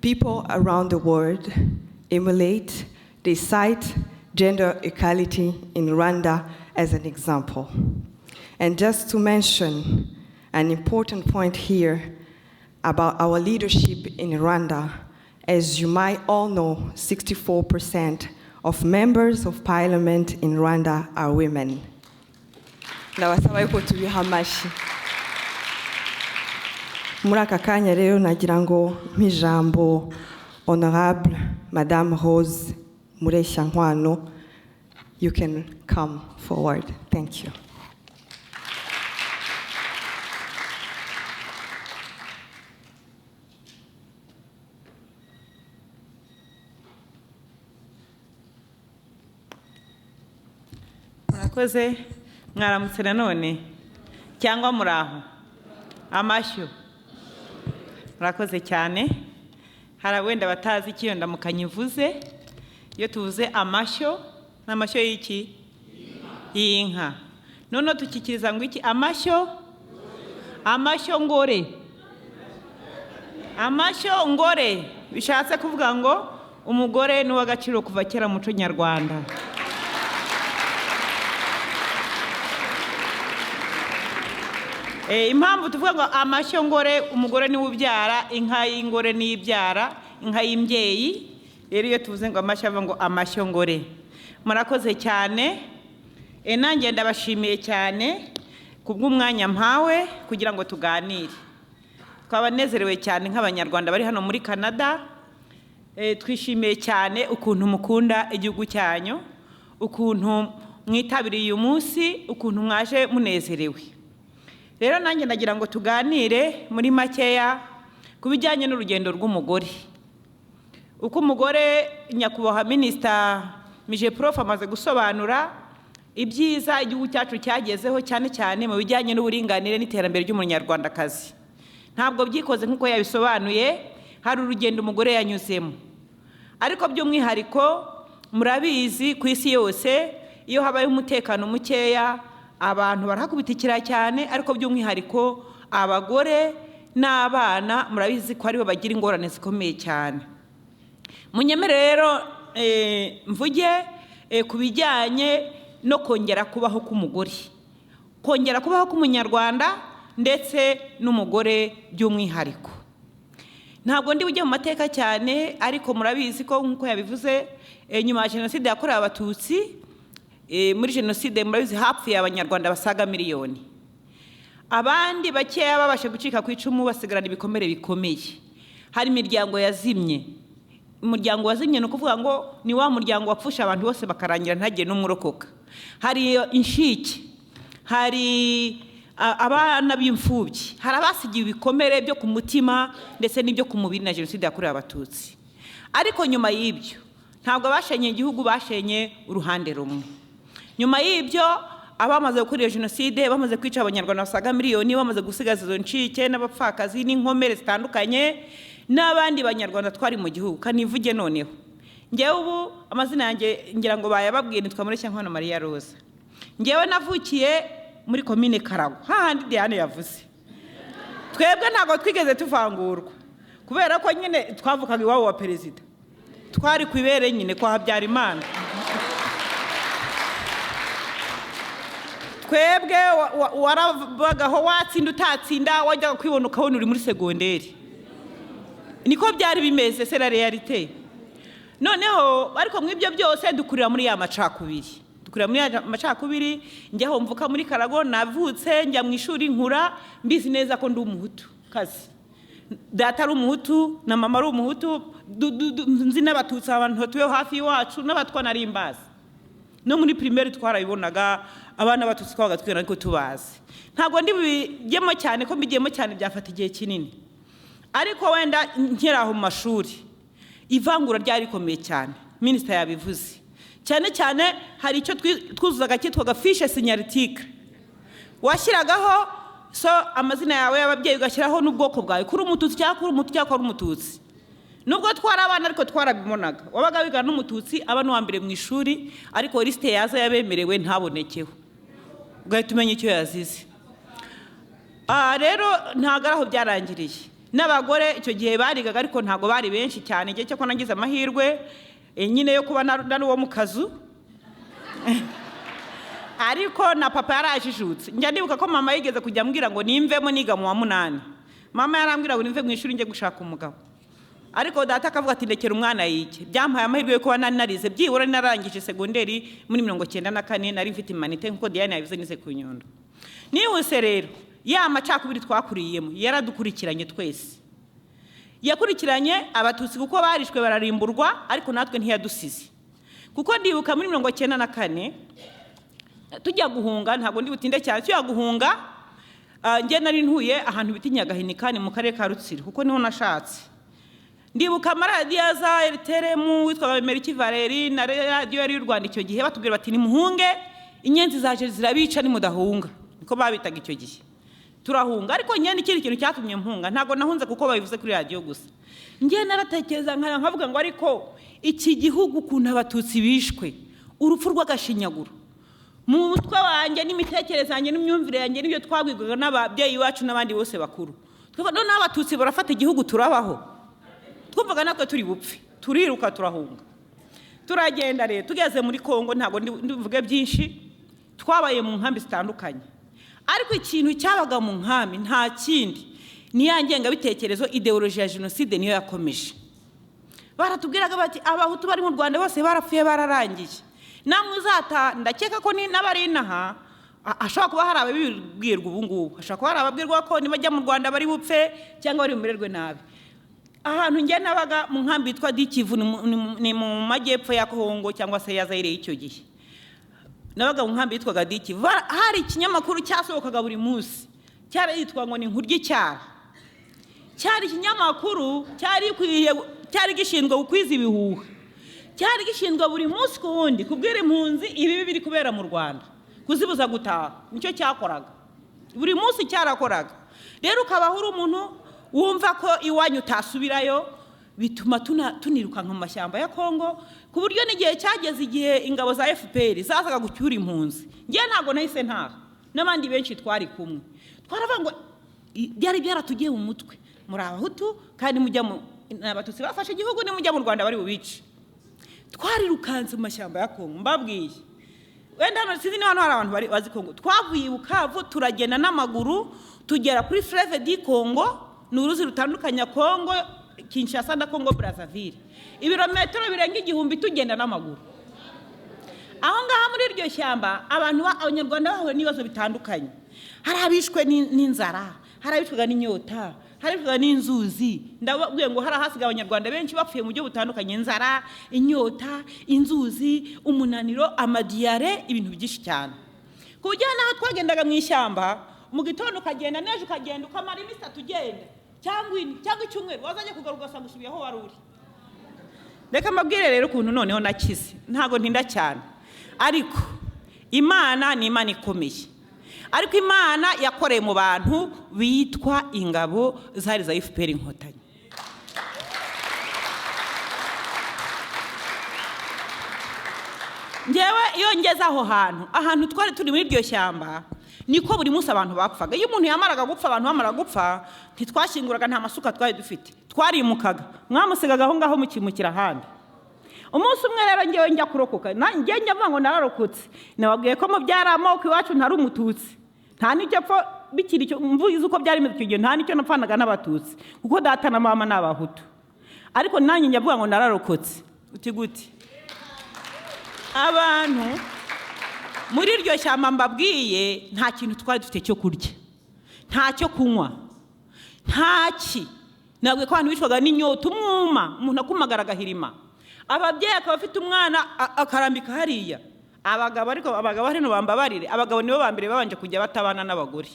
People around the world emulate, they cite gender equality in Rwanda as an example. And just to mention an important point here about our leadership in Rwanda, as you might all know, 64% of members of parliament in Rwanda are women. Ndabasaba yuko tubiha amashyi. Muri aka kanya rero nagira ngo mpijambo honorable Madame Rose Mureshyankwano, you can come forward. Thank you. Murakoze, mwaramutse nanone cyangwa muraho amashyo. Murakoze cyane. Hari wenda batazi icyo ndamukanyivuze, iyo tuvuze amashyo n'amashyo y'iki y'inka, none tukikiriza ngo iki amashyo, amashyo ngore, amashyo ngore bishatse kuvuga ngo umugore ni w'agaciro kuva kera mu muco nyarwanda. Impamvu tuvuga ngo amashyo ngore, umugore ni ubyara, inka y'ingore ni ibyara, inka y'imbyeyi. Rero iyo tuvuze ngo amashyo ava ngo amashyo ngore. Murakoze cyane. Nanjye ndabashimiye cyane kubw'umwanya mpawe kugira ngo tuganire. Twabanezerewe cyane nk'abanyarwanda bari hano muri Canada. Twishimiye cyane ukuntu mukunda igihugu cyanyu, ukuntu mwitabiriye uyu munsi, ukuntu mwaje munezerewe. Rero nanjye nagira ngo tuganire muri makeya ku bijyanye n'urugendo rw'umugore. Uko umugore nyakubahwa Minister Mije Prof amaze gusobanura ibyiza igihugu cyacu cyagezeho, cyane cyane mu bijyanye n'uburinganire n'iterambere ry'umunyarwandakazi. Ntabwo byikoze nk'uko yabisobanuye, hari urugendo umugore yanyuzemo. Ariko by'umwihariko murabizi ku isi yose iyo habaye umutekano mukeya abantu barahakubitikira cyane, ariko by'umwihariko abagore n'abana murabizi ko aribo bagira ingorane zikomeye cyane. Munyemere rero mvuge ku bijyanye no kongera kubaho k'umugore, kongera kubaho k'umunyarwanda ndetse n'umugore by'umwihariko. Ntabwo ndi bujye mu mateka cyane, ariko murabizi ko nk'uko yabivuze nyuma ya jenoside yakorewe abatutsi, muri jenoside murabizi hapfuye abanyarwanda basaga miliyoni. abandi bakeya babashe gucika ku icumu basigarana ibikomere bikomeye. Hari imiryango yazimye. Umuryango wazimye ni ukuvuga ngo ni wa muryango wapfusha abantu bose bakarangira ntagire n'umurokoka. Hari inshike, hari abana b'imfubyi, hari abasigiye ibikomere byo ku mutima ndetse n'ibyo ku mubiri na jenoside yakorewe abatutsi. Ariko nyuma y'ibyo ntabwo bashenye igihugu, bashenye uruhande rumwe. Nyuma y'ibyo abamaze gukora jenoside, bamaze kwica abanyarwanda basaga miliyoni, bamaze gusigaza izo ncike n'abapfakazi n'inkomere zitandukanye n'abandi banyarwanda twari mu gihugu. Kanivuge noneho ngewe ubu amazina yanjye ngira ngo bayababwiye, nitwa Mureshyankwano Maria Rose. Ngewe navukiye muri komine Karago, hahandi Diane yavuze. Twebwe ntabwo twigeze tuvangurwa kubera ko nyine twavukaga iwabo wa perezida, twari kwibere nyine kwa Habyarimana. Twebwe warabagaho watsinda utatsinda, wajyaga kwibona ukabona uri muri segonderi. Niko byari bimeze, c'est la réalité. Noneho ariko mwibyo byose dukurira muri ya macakubiri. Dukurira muri ya macakubiri, njyaho mvuka muri Karago, navutse njya mu ishuri nkura mbizi neza ko ndi umuhutu kazi. Data ari umuhutu na mama ari umuhutu, nzi n'abatutsi abantu batuye hafi iwacu n'abatwa nari imbazi. No muri primaire twarabibonaga abana batutsi twabaga twera ariko tubazi. Ntabwo ndi bijyemo cyane, ko mbigiyemo cyane byafata igihe kinini. Ariko wenda nkiraho mu mashuri ivangura ryari rikomeye cyane, minisita yabivuze. Cyane cyane hari icyo twuzuzaga cyitwaga fiche signalétique. Washyiragaho so amazina yawe y'ababyeyi, ugashyiraho n'ubwoko bwawe, kuri umututsi cyangwa kuri umutu cyangwa kuri umututsi. Nubwo twari abana ariko twarabibonaga, wabaga wiga n'umututsi aba n'uwa mbere mu ishuri, ariko liste yaza yabemerewe ntabonekeho, ugahita umenya icyo yazize. Rero ntabwo araho byarangiriye. N'abagore icyo gihe barigaga ariko ntabwo bari benshi cyane. Igihe cyo ko nagize amahirwe nyine yo kuba nari uwo mu kazu, ariko na papa yarajijutse. Njya ndibuka ko mama yigeze kujya ambwira ngo nimvemo niga mu wa 8. Mama yarambwira ngo nimve mu ishuri njye gushaka umugabo, ariko data akavuga ati ndekera umwana yike. Byampaye amahirwe yo kuba narize, byibura narangije segonderi muri 94, nari mfite imanite nkuko Diane yabivuze, nize ku Nyundo. Nihuse rero ya macakubiri twakuriyemo yaradukurikiranye twese. Yakurikiranye abatutsi kuko barishwe bararimburwa, ariko natwe ntiyadusize. Kuko ndibuka muri 94 tujya guhunga, ntabwo ndi butinde cyane, tujya guhunga njye nari ntuye ahantu bita Nyagahinikani mu karere ka Rutsiro, kuko niho nashatse. Ndibuka amaradiyo za RTRM witwa Meriki Valeri na radiyo yari y'u Rwanda icyo gihe batubwira bati nimuhunge, inyenzi zaje zirabica nimudahunga. Niko babitaga icyo gihe. Turahunga, ariko njye n'ikindi kintu cyatumye mpunga, ntabwo nahunze kuko babivuze kuri radiyo gusa. Njye naratekereza nkavuga ngo ariko iki gihugu kuntu abatutsi bishwe, urupfu rw'agashinyaguro mu mutwe wanjye n'imitekerereze yanjye n'imyumvire yanjye n'ibyo twabwirwaga n'ababyeyi bacu n'abandi bose bakuru. Twebwe n'abatutsi barafata igihugu turabaho. Twumvaga natwe turi bupfe, turiruka turahunga. Turagenda rero tugeze muri Kongo, ntabwo ndivuge byinshi, twabaye mu nkambi zitandukanye. Ariko ikintu cyabaga mu nkambi nta kindi, ni ya ngengabitekerezo ideology ya jenoside niyo yakomeje. Baratubwiraga bati abahutu bari mu Rwanda bose barapfuye bararangiye. Namwe uzata ndakeka ko ni nabari naha ashobora kuba hari ababibwirwa ubu ngubu, ashobora kuba hari ababwirwa ko nibajya mu Rwanda bari bupfe cyangwa bari bumererwe nabi. Ahantu njye nabaga mu nkambi yitwa Dikivu, ni mu majyepfo ya Kongo cyangwa se ya Zaire icyo gihe. Nabaga mu nkambi yitwaga Dikivu. Hari ikinyamakuru cyasohokaga buri munsi, cyari yitwa ngo ni Nkurya Icyara. Cyari ikinyamakuru cyari gishinzwe gukwiza ibihuha, cyari gishinzwe buri munsi ku wundi kubwira impunzi ibi biri kubera mu Rwanda, kuzibuza gutaha. Nicyo cyakoraga buri munsi, cyarakoraga. Rero ukaba uri umuntu wumva ko iwanyu utasubirayo, bituma tuniruka mu mashyamba ya Kongo, ku buryo n'igihe cyageze igihe ingabo za FPR zazaga gucyura impunzi. Njye ntabwo nahise ntaha, n'abandi benshi twari kumwe. Twaravuga ngo byari byaratugiye mu mutwe, muri abahutu kandi mujya mu abatutsi bafashe igihugu, ni mujya mu Rwanda bari bubice. Twarirukanze mu mashyamba ya Kongo, mbabwiye. Wenda hano sinzi niba hari abantu bari bazi Kongo. Twavuye Bukavu turagenda n'amaguru tugera kuri Fleuve du Congo, ni uruzi rutandukanya Kongo Kinshasa na Congo Brazzaville. Ibirometero birenga 1000 tugenda n'amaguru. Aho ngaha muri iryo shyamba abantu abanyarwanda bahuye n'ibibazo bitandukanye. hari abishwe n'inzara, hari abishwe n'inyota, hari abishwe n'inzuzi. Ndababwiye ngo hari ahasigaye abanyarwanda benshi bapfuye mu buryo butandukanye: inzara, inyota, inzuzi, umunaniro, amadiyare, ibintu byinshi cyane. Ku buryo naho twagendaga mu ishyamba, mu gitondo ukagenda, n'ejo ukagenda, ukamara iminsi 3 ugenda, cyangwa icyumweru, wazajya kugaruka ugasanga usubiye aho wari uri. Reka mbabwire rero ukuntu noneho nakize. Ntago ntinda cyane, ariko Imana ni Imana ikomeye. Ariko Imana yakoreye mu bantu bitwa ingabo zari za FPR Inkotanyi. Ngewe iyo ngeze ahantu twari turi muri iryo shyamba, niko buri munsi abantu bapfaga. Iyo umuntu yamaraga gupfa, abantu bamara gupfa, ntitwashinguraga, nta masuka twari dufite, twarimukaga, mwamusigaga aho ngaho mukimukira ahandi. Umunsi umwe rero ngewe njya kurokoka, njye njya ngo nararokotse. Nababwiye ko mu byari amoko iwacu ntari umututsi, nta n'icyo pfa bikiri icyo mvuze uko byari mu gihe, nta n'icyo napfanaga n'abatutsi, kuko data na mama n'abahutu. Ariko nanjye njya ngo nararokotse. Uti gute? Abantu muri iryo shyamba mbabwiye, nta kintu twari dufite cyo kurya, nta cyo kunywa, ntaki. Nabwiye ko abantu bishwaga n'inyota, umwuma, umuntu akumagara agahirima. Ababyeyi akaba afite umwana akarambika hariya. Abagabo hano bambabarire, abagabo nibo bambere babanje kujya batabana n'abagore.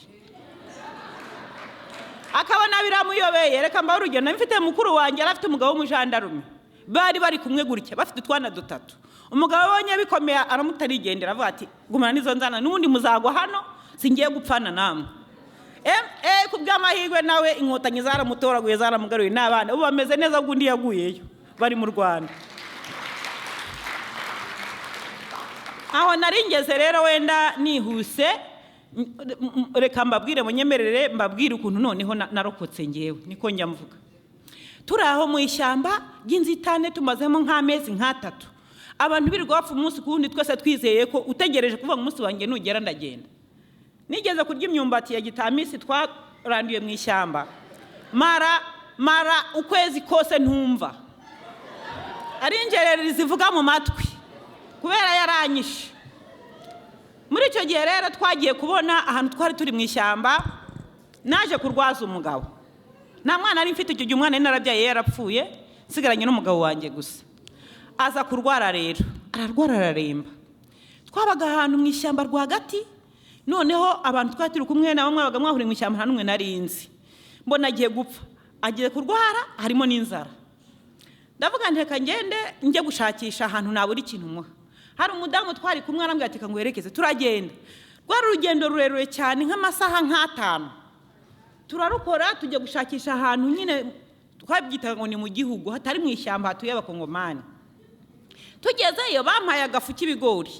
Akabona biramuyobeye. Reka mbaho urugero, nabifite mukuru wanjye arafite umugabo w'umujandarume, bari kumwe gutya, bafite utwana 3. Umugabo abonye bikomeye aramutarigendera, avuga ati gumana nizo nzana, n'ubundi muzagwa hano, singiye gupfana namwe. Ku bw'amahirwe nawe Inkotanyi zaramutoraguye, zaramugaruye n'abana, ubu bameze neza, bw'undi yaguyeyo, bari mu Rwanda. Aho naringeze rero wenda nihuse, reka mbabwire, munyemerere mbabwire ukuntu noneho narokotse ngewe, niko njya mvuga. Turi aho mu ishyamba ry'inzitane, tumazemo nk'amezi 3. Abantu birirwa bapfa umunsi ku wundi, twese twizeye ko utegereje kuvuga ngo umunsi wanjye nugera ndagenda. Nigeze kurya imyumbati ya gitamisi twaranduye mu ishyamba, mara ukwezi kose ntumva, ari ingereri zivuga mu matwi kubera yaranyishe. Muri icyo gihe rero twagiye kubona ahantu twari turi mu ishyamba, naje kurwaza umugabo. Nta mwana ari mfite icyo gihe, umwana narabyaye yarapfuye, nsigaranye n'umugabo wanjye gusa. Aza kurwara rero, ararwara araremba. Twabaga ahantu mu ishyamba rwagati, noneho abantu twari turi kumwe na bamwe babaga mwahuriye mu ishyamba, nta n'umwe narinzi. Mbona agiye gupfa, agiye kurwara, harimo n'inzara. Ndavuga nti reka ngende njye gushakisha ahantu nabura ikintu muha. Hari umudamu twari kumwe arambwira ati ngwerekeze, turagenda. Rwari urugendo rurerure cyane, nk'amasaha 5. Turarukora, tujya gushakisha ahantu nyine twabyitaga ngo ni mu gihugu, hatari mu ishyamba, hatuye abakongomani. Tugezeyo bampaye agafu k'ibigori.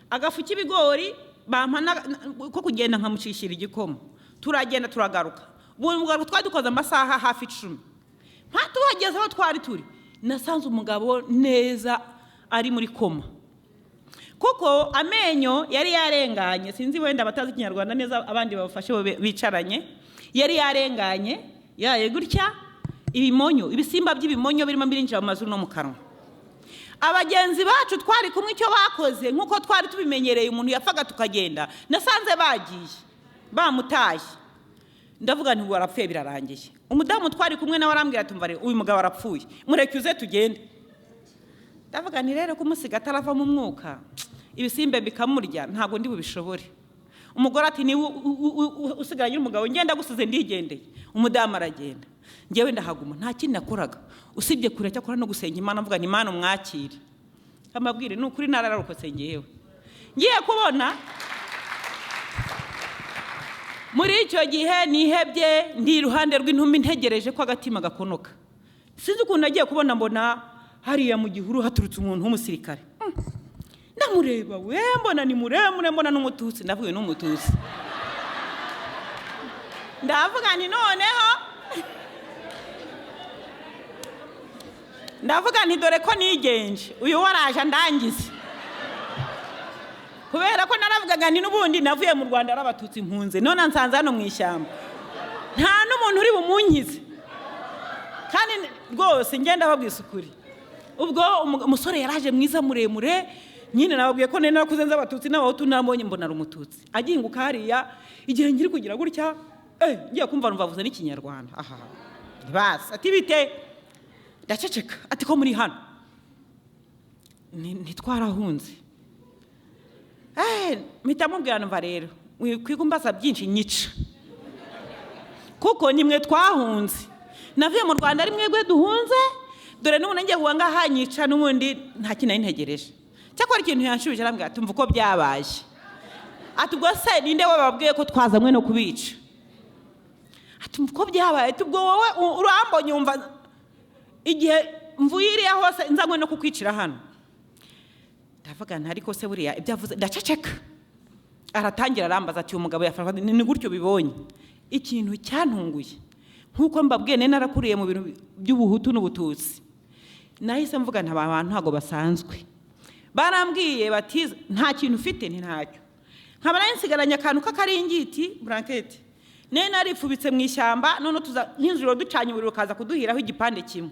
Agafu k'ibigori bampana ko kugenda nkamushishira igikoma. Turagenda turagaruka. Ubu mugabo twari dukoze amasaha hafi 10. Tuhageze aho twari turi, nasanze umugabo neza ari muri koma, kuko amenyo yari yarenganye. Sinzi wenda abatazi Ikinyarwanda neza, abandi babafashe bicaranye, yari yarenganye, yaye gutya, ibimonyo, ibisimba by'ibimonyo birimo birinjira mu mazuru no mu kanwa. Abagenzi bacu twari kumwe icyo bakoze, nkuko twari tubimenyereye, umuntu yapfaga tukagenda, nasanze bagiye bamutaye. Ndavuga nti warapfuye birarangiye. Umudamu twari kumwe nawe arambwira ati mva uyu mugabo arapfuye, mureke uze tugende. Ndavuga nti rero kumusiga atarava mu mwuka, ibisimbe bikamurya, ntago ndi bubishobore. Umugore ati ni usigaranye umugabo, ngenda gusize ndigendeye. Umudamu aragenda, ngewe ndahaguma, nta kintu nakoraga usibye kure cyakora no gusenga Imana, mvuga nti Imana umwakire. Amabwire n'ukuri nararokotse ngewe. Ngiye kubona muri icyo gihe nihebye, ndi iruhande rw'intumbi ntegereje ko agatima gakonoka. Sinzi ukuntu nagiye kubona, mbona hariya mu gihuru haturutse umuntu w'umusirikare. Ndamureba, we mbona ni muremure, mbona n'umututsi. Ndavuye n'umututsi. Ndavuga nti noneho, ndavuga nti dore ko nigenje, uyu waraje ndangize. Kubera ko naravugaga nti n'ubundi navuye mu Rwanda arabatutsi impunze, none nsanze hano mu ishyamba, nta n'umuntu uri bumunkize. Kandi rwose ngenda babwisa ukuri, ubwo umusore yaraje mwiza muremure nyine nababwiye ko nene nakuze nza abatutsi n'abahutu nambonye mbona ari umututsi aginguka hariya igihe ngiri kugira gutya ngiye kumva numvavuze n'ikinyarwanda aha basi ati bite ndaceceka ati ko muri hano ntitwarahunze mpita mubwira numva rero kwigumbaza byinshi nyica kuko nimwe twahunze navuye mu Rwanda ari mwebwe duhunze dore n'ubu nanjye huwanga hanyica n'ubundi nta kintu nari ntegereje cyakora ikintu yanshubije arambwira ati mva uko byabaye ati ubwo se ninde wababwiye ko twazanywe no kubica ati mva uko byabaye ati ubwo wowe urambonye wumva igihe mvuye iriya hose nzanywe no kukwicira hano ndavuga nti ariko se buriya ibyavuze ndaceceka aratangira arambaza ati umugabo yafashwe ni gutyo bibonye ikintu cyantunguye nkuko mbabwiye nene narakuriye mu bintu by'ubuhutu n'ubututsi nahise mvuga nti aba bantu ntago basanzwe barambwiye bati nta kintu ufite ni ntacyo nkaba nsigaranye akantu k'akaringiti blanketi nene narifubitse mu ishyamba none tuza n'injiro ducanye umuriro kaza kuduhiraho igipande kimwe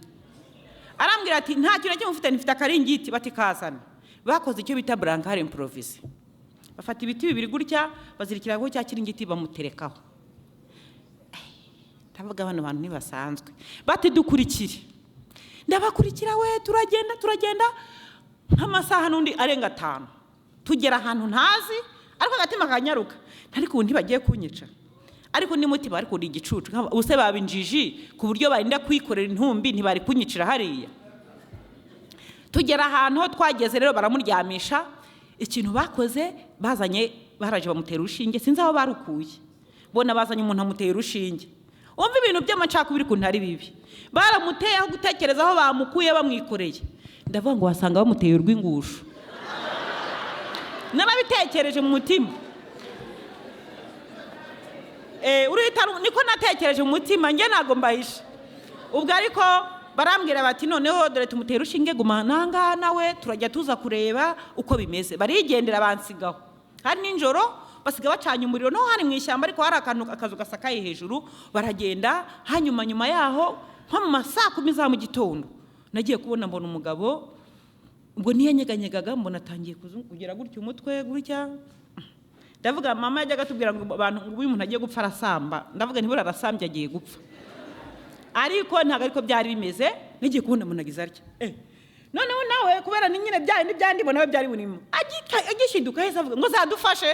arambwira ati nta kintu kimwe ufite nifite akaringiti bati kazana bakoze icyo bita brancard improvise bafata ibiti bibiri gutya bazirikiraho cya kiringiti bamuterekaho ndavuga bano bantu nibasanzwe bati dukurikire ndabakurikira we turagenda nk'amasaha n'undi arenga 5 tugera ahantu ntazi ariko agatima kanyaruka ariko ubu ntibagiye kunyica ariko ni mutima ariko uri igicucu ubuse babinjiji ku buryo barinda kwikorera intumbi ntibari kunyicira hariya tugera ahantu ho twageze rero baramuryamisha ikintu bakoze baraje bamutera urushinge sinzi aho barukuye bona bazanye umuntu amutera urushinge umva ibintu by'amacakubiri kuntu ari bibi baramuteye aho gutekereza aho bamukuye bamwikoreye ndavuga ngo wasanga bamuteye urw'ingusho narabitekereje mu mutima niko natekereje mu mutima njye ntago mbahisha ubwo ariko barambwira bati noneho dore tumutera urushinge guma nanga nawe turajya tuza kureba uko bimeze barigendera bansigaho hari ninjoro basiga bacanye umuriro no hari mu ishyamba ariko hari akazu gasakaye hejuru baragenda hanyuma nyuma yaho nko mu masaa 10 za mu gitondo nagiye kubona mbona umugabo ubwo niyanyeganyegaga mbona atangiye kugera gutyo umutwe gutya ndavuga mama yajyaga tubwira ngo abantu ngo uyu muntu agiye gupfa arasamba ndavuga ntibura arasambye agiye gupfa ariko ntago ariko byari bimeze nagiye kubona munagiza arya noneho nawe kubera ni nyine byandi bona byari bunimo agishiduka heza avuga ngo zadufashe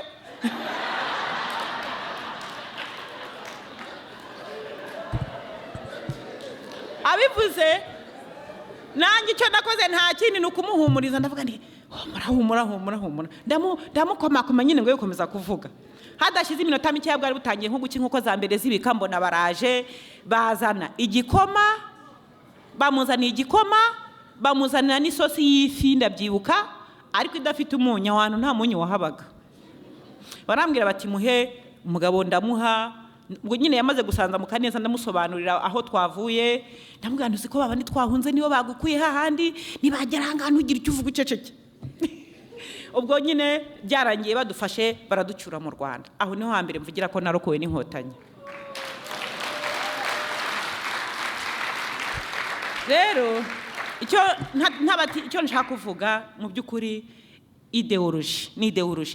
abivuze nanjye icyo nakoze nta kindi nukumuhumuriza ndavuga nti humura ndamukomakoma nyine ngo yokomeza kuvuga hadashize iminota mike bwari butangiye nko guki nkuko za mbere zibika mbona baraje bazana igikoma bamuzaniye igikoma bamuzanira n'isosi y'ifi ndabyibuka ariko idafite umunyu ahantu nta munyu wahabaga barambwira bati muhe umugabo ndamuha ubwo nyine yamaze gusanzamuka neza ndamusobanurira aho twavuye ndamubwira nti ko babandi twahunze nibo bagukuye hahandi nibagera hangana ugira icyo uvuga uceceke ubwo nyine byarangiye badufashe baraducyura mu Rwanda aho niho hambere mvugira ko narokowe n'inkotanyi rero icyo nshaka kuvuga mu by'ukuri ideology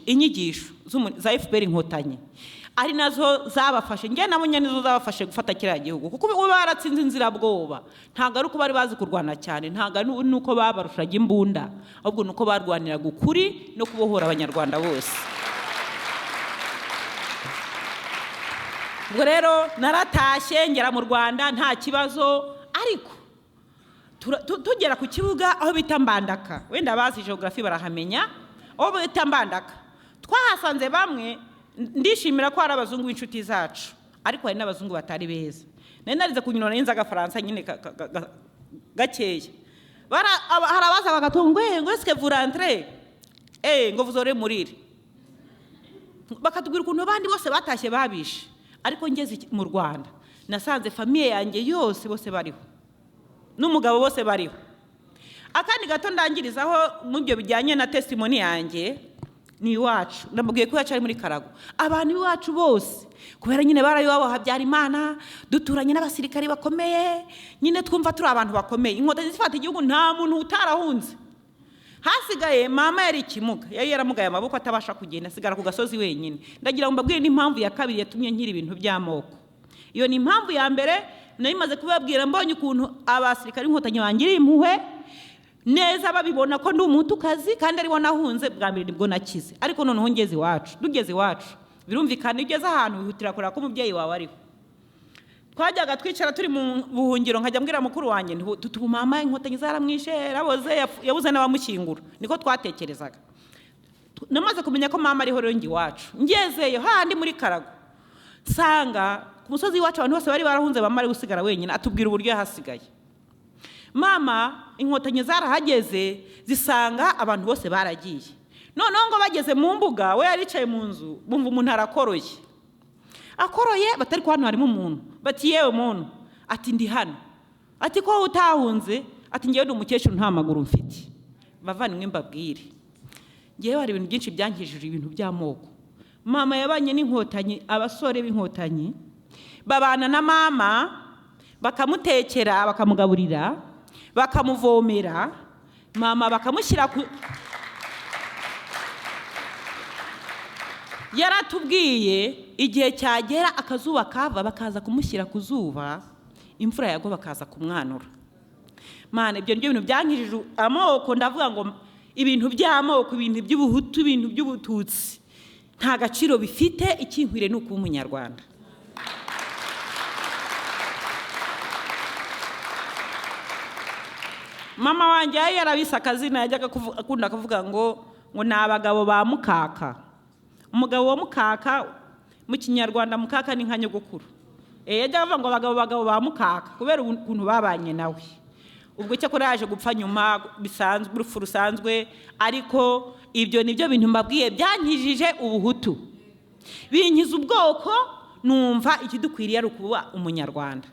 inyigisho za FPR inkotanyi ari nazo zabafashe njye nabonye nizo zabafashe gufata kiriya gihugu kuko ubu baratsinze inzira bwoba ntago ari uko bari bazi kurwana cyane ntago ari nuko babarushaga imbunda ahubwo nuko barwaniraga ukuri no kubohora abanyarwanda bose ubwo rero naratashye ngera mu Rwanda nta kibazo ariko tugera ku kibuga aho bita Mbandaka wenda bazi geography barahamenya aho bita Mbandaka twahasanze bamwe ndishimira ko ari abazungu b'inshuti zacu ariko hari n'abazungu batari beza nari narize kunyura n'inza gafaransa nyine gakeya harabaza bagatongwe ngo est-ce que vous rentrez ngo vous aurez mourir bakatubwira ukuntu abandi bose batashye babishe ariko ngeze mu Rwanda nasanze famille yanjye yose bose bariho n'umugabo bose bariho akandi gato ndangirizaho mu byo bijyanye na testimony yanjye ni iwacu. Ndamubwiye ko yacu ari muri Karago. Abantu iwacu bose kubera nyine barayiwabo Habyarimana, duturanye n'abasirikari bakomeye, nyine twumva turi abantu bakomeye. Inkotanyi zifata igihugu nta muntu utarahunze. Hasigaye mama yari ikimuga, yari yaramugaye amaboko atabasha kugenda, asigara ku gasozi wenyine. Ndagira ngo mbabwire n'impamvu ya kabiri yatumye nkiri ibintu by'amoko. Iyo ni impamvu ya mbere, nayimaze kubabwira mbonye ukuntu abasirikari inkotanyi bangiriye impuhwe neza, babibona ko ndi umutukazi kandi aribo nahunze. Bwa mbere nibwo nakize, ariko noneho ngeze iwacu. Tugeze iwacu birumvikana ugeze ahantu wihutira kureba ko umubyeyi wawe ariho. Twajyaga twicara turi mu buhungiro, nkajya mbwira mukuru wanjye tutu mama inkotanyi zaramwishe, yabuze n'abamushyingura. Niko twatekerezaga. Namaze kumenya ko mama ariho rero ngi iwacu. Ngezeyo handi muri Karago, nsanga ku musozi iwacu abantu bose bari barahunze, bamara gusigara wenyine. Atubwira uburyo yahasigaye. Mama inkotanyi zarahageze, zisanga abantu bose baragiye. Noneho ngo bageze mu mbuga, we yaricaye mu nzu, bumva umuntu arakoroye. Akoroye batari ko hano harimo umuntu. Bati yewe muntu, ati ndi hano. Ati ko utahunze, ati ngewe ndi umukecuru nta maguru mfite. Bavandimwe mbabwire, ngewe hari ibintu byinshi byankijije ibintu by'amoko. Mama yabanye n'inkotanyi, abasore b'inkotanyi babana na mama, bakamutekera, bakamugaburira, bakamuvomera, mama bakamushyira ku yaratubwiye igihe cyagera akazuba kava bakaza kumushyira ku zuba, imvura yagwa bakaza kumwanura. Mana ibyo nibyo bintu byankijije amoko. Ndavuga ngo ibintu by'amoko, ibintu by'ubuhutu, ibintu by'ubututsi nta gaciro bifite. Ikinkwire ni ukuba umunyarwanda. Mama wanjye yarabise akazina, yajyaga akunda kuvuga ngo ni abagabo ba mukaka. Umugabo wa mukaka mu Kinyarwanda, mukaka ni nka nyogokuru. Yajyaga avuga ngo abagabo ba mukaka kubera ukuntu babanye nawe. Ubwo cyo kuri yaje gupfa nyuma bisanzwe, urupfu rusanzwe. Ariko ibyo nibyo bintu mbabwiye byankijije ubuhutu, binkiza ubwoko. Numva ikidukwiriye ari ukuba umunyarwanda.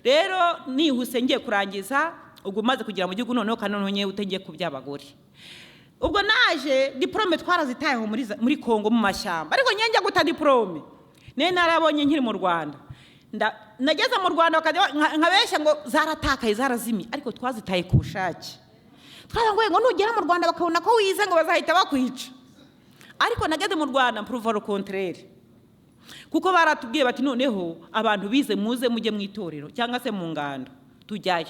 Rero nihuse ngiye kurangiza, ubwo maze kugira mu gihugu noneho kanononye utegeye ku by'abagore. Ubwo naje diplome twarazitayeho muri Kongo mu mashyamba, ariko njya guta diplome narabonye nkiri mu Rwanda. Nageze mu Rwanda nkabeshya ngo zaratakaye, zarazimi, ariko twazitaye ku bushake. Twarangoye ngo nugera mu Rwanda bakabona ko wize ngo bazahita bakwica. Ariko nageze mu Rwanda prouver le contraire, kuko baratubwiye bati noneho abantu bize muze mujye mu itorero cyangwa se mu ngando. Tujyayo,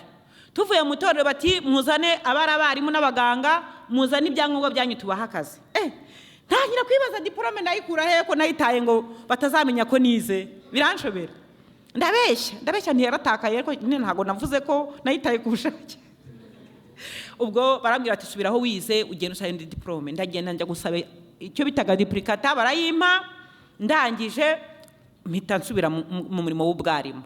tuvuye mu itorero bati muzane abarimu n'abaganga, muzane ibyangombwa byanyu tubaha akazi. Ntangira kwibaza diplome ndayikura he ko nayitaye ngo batazamenya ko nize. Biranshobera, ndabeshya ntiyaratakaye, ariko ntago navuze ko nayitaye ku bushake. Ubwo barambwira ati subiraho wize ugenda usaba indi diplome. Ndagenda njya gusaba icyo bitaga duplicata, barayimpa. Ndangije mpita nsubira mu murimo w'ubwarimu.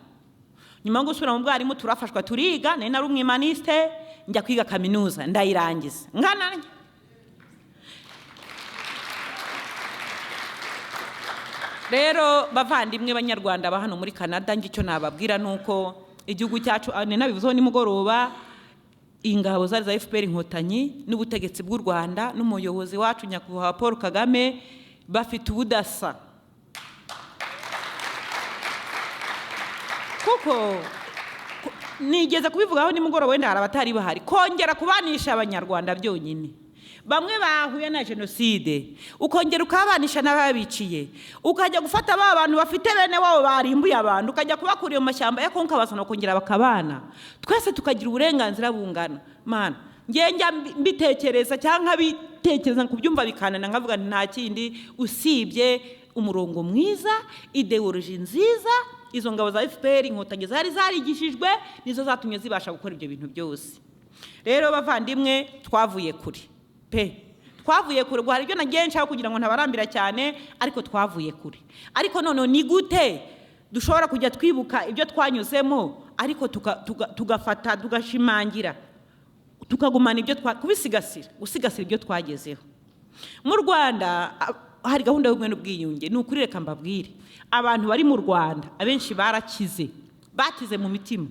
Nyuma yo gusubira mu bwarimu turafashwa turiga, nari umwimaniste, njya kwiga kaminuza ndayirangiza. Rero bavandimwe banyarwanda ba hano muri Canada, ngicyo nababwira nuko igihugu cyacu nabivuzeho nimugoroba, ingabo za FPR inkotanyi n'ubutegetsi bw'u Rwanda n'umuyobozi wacu nyakubahwa Paul Kagame bafite ubudasa. Kuko nigeze kubivugaho nimugoroba, wenda hari abatari bahari, kongera kubanisha abanyarwanda byonyine. Bamwe bahuye na jenoside, ukongera ukabanisha n'ababiciye, ukajya gufata ba bantu bafite bene wabo barimbuye abantu, ukajya kubakuriye mu mashyamba ya Konka bazana kongera bakabana, twese tukagira uburenganzira bungana. Mana njya mbitekereza cyangwa bitekereza kubyumva bikanana, nkavuga nta kindi usibye umurongo mwiza, ideology nziza. Izo ngabo za FPR inkotanyi zari zarigishijwe, nizo zatumye zibasha gukora ibyo bintu byose. Rero bavandimwe, twavuye kuri twavuye kure. Hari ibyo nagiye nshaka kugira ngo ntabarambira cyane, ariko twavuye kure. Ariko none ni gute dushobora kujya twibuka ibyo twanyuzemo, ariko tugafata tugashimangira, tukagumana ibyo kubisigasira, gusigasira ibyo twagezeho. Mu Rwanda hari gahunda y'ubumwe n'ubwiyunge. Ni ukuri reka mbabwire, abantu bari mu Rwanda abenshi barakize, batize mu mitima.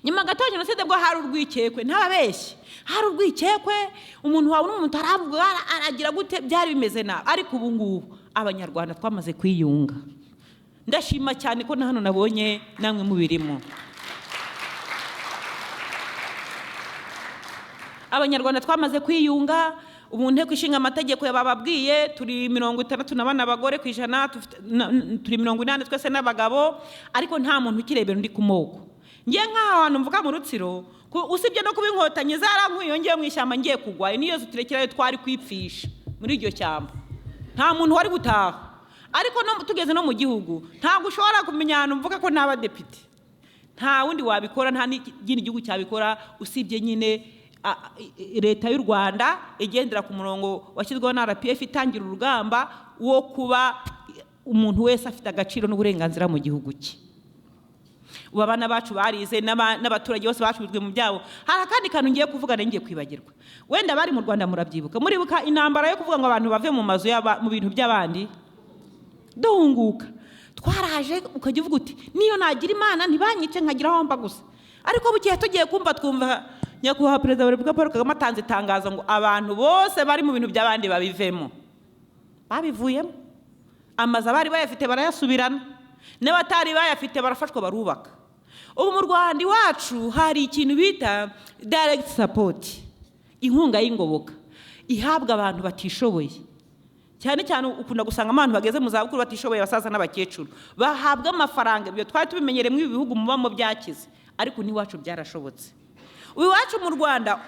nyuma gato ya jenoside bwo hari urwikekwe ntababeshye hari urwikekwe umuntu wawe n'umuntu aravuga aragira gute byari bimeze nabi ariko ubu ngubu abanyarwanda twamaze kwiyunga ndashima cyane ko na hano nabonye namwe mubirimo abanyarwanda twamaze kwiyunga ubu nteko ishinga amategeko yabababwiye turi 64 abagore ku ijana turi 80 twese n'abagabo ariko nta muntu ukirebera undi ku moko ngiye nk'aho hantu mvuga mu Rutsiro usibye no kuba inkotanyi zarankuyongeye mu ishyamba ngiye kugwa niyo ziturekerayo twari kwipfisha muri iryo cyamba nta muntu wari gutaha ariko no tugeze no mu gihugu ntabwo ushobora kumenya ahantu mvuga ko n'abadepite nta wundi wabikora nta n'ikindi gihugu cyabikora usibye nyine leta y'u Rwanda igendera ku murongo washyizweho na RPF itangira urugamba wo kuba umuntu wese afite agaciro n'uburenganzira mu gihugu cye ubu abana bacu barize n'abaturage bose bacubizwe mu byabo hari akandi kantu ngiye kuvuga ngiye kwibagirwa wenda bari mu Rwanda murabyibuka muribuka intambara yo kuvuga ngo abantu bave mu mazu mu bintu by'abandi duhunguka twaraje ukajya uvuga uti niyo nagira Imana ntibanyice nkagira aho mba gusa ariko bugiye tugiye kumva twumva nyakubahwa perezida wa Repubulika Paul Kagame atanze itangazo ngo abantu bose bari mu bintu by'abandi babivemo babivuyemo amazu abari bayafite barayasubirana n'abatari bayafite barafashwa barubaka ubu mu Rwanda iwacu hari ikintu bita direct support inkunga y'ingoboka ihabwa abantu batishoboye cyane cyane ukunda gusanga abantu bageze mu zabukuru batishoboye basaza n'abakecuru bahabwa amafaranga ibyo twari tubimenyereye mu bihugu mubamo byakize ariko n'iwacu byarashobotse iwacu mu Rwanda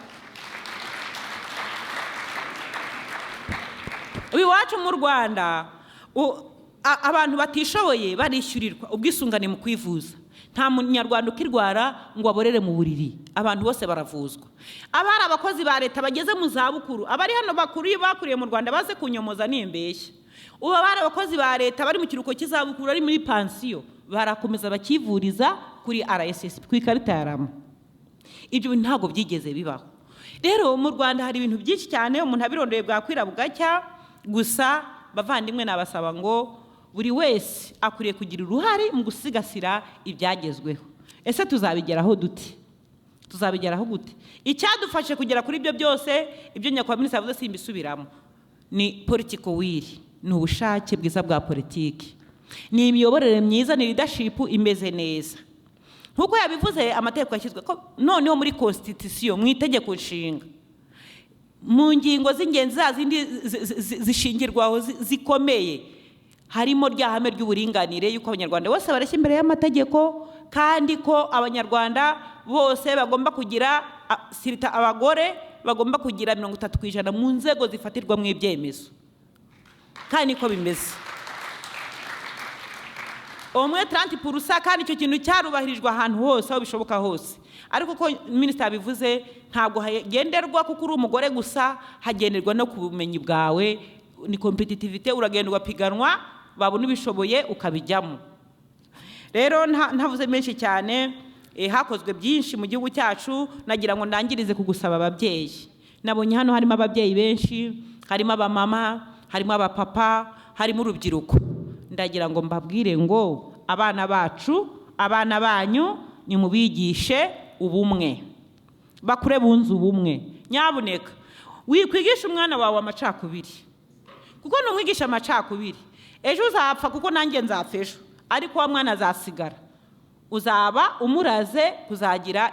abantu batishoboye barishyurirwa ubwisungane mu kwivuza nta munyarwanda ukirwara ngo aborere mu buriri abantu bose baravuzwa abari abakozi ba leta bageze mu zabukuru abari hano bakuriye mu Rwanda baze kunyomoza n'imbeshya ubu abari abakozi ba leta bari mu kiruhuko cy'izabukuru ari muri pansiyo barakomeza bakivuriza kuri RSS ku ikarita ya rama ibyo ntabwo byigeze bibaho rero mu Rwanda hari ibintu byinshi cyane umuntu abirondoye bwakwira bugacya gusa bavandimwe nabasaba ngo buri wese akuriye kugira uruhare mu gusigasira ibyagezweho ese tuzabigeraho gute icyadufashe kugera kuri ibyo byose ibyo nyakubahwa minisitiri avuze simbisubiramo ni political will ni ubushake bwiza bwa politiki ni imiyoborere myiza ni leadership imeze neza nkuko yabivuze amategeko yashyizwe ko noneho muri constitution mu itegeko nshinga mu ngingo z'ingenzi zindi zishingirwaho zikomeye harimo rya hame ry'uburinganire yuko abanyarwanda bose bareshya imbere y'amategeko kandi ko abanyarwanda bose bagomba kugira sirita abagore bagomba kugira 30% mu nzego zifatirwa mu ibyemezo kandi ko bimeze omwe 30% kandi icyo kintu cyarubahirijwe ahantu hose aho bishoboka hose ariko ko minisitiri abivuze ntabwo hagenderwa kuko uri umugore gusa hagenderwa no ku bumenyi bwawe ni competitivity uragenda ugapiganwa babona ubishoboye ukabijyamo rero ntavuze menshi cyane hakozwe byinshi mu gihugu cyacu nagira ngo ndangirize kugusaba ababyeyi nabonye hano harimo ababyeyi benshi harimo abamama harimo abapapa harimo urubyiruko ndagira ngo mbabwire ngo abana bacu abana banyu ni mubigishe ubumwe bakure bunze ubumwe nyabuneka wikwigisha umwana wawe amacakubiri kuko numwigisha amacakubiri ejo uzapfa kuko nanjye nzapfa ejo ariko wa mwana azasigara uzaba umuraze kuzagira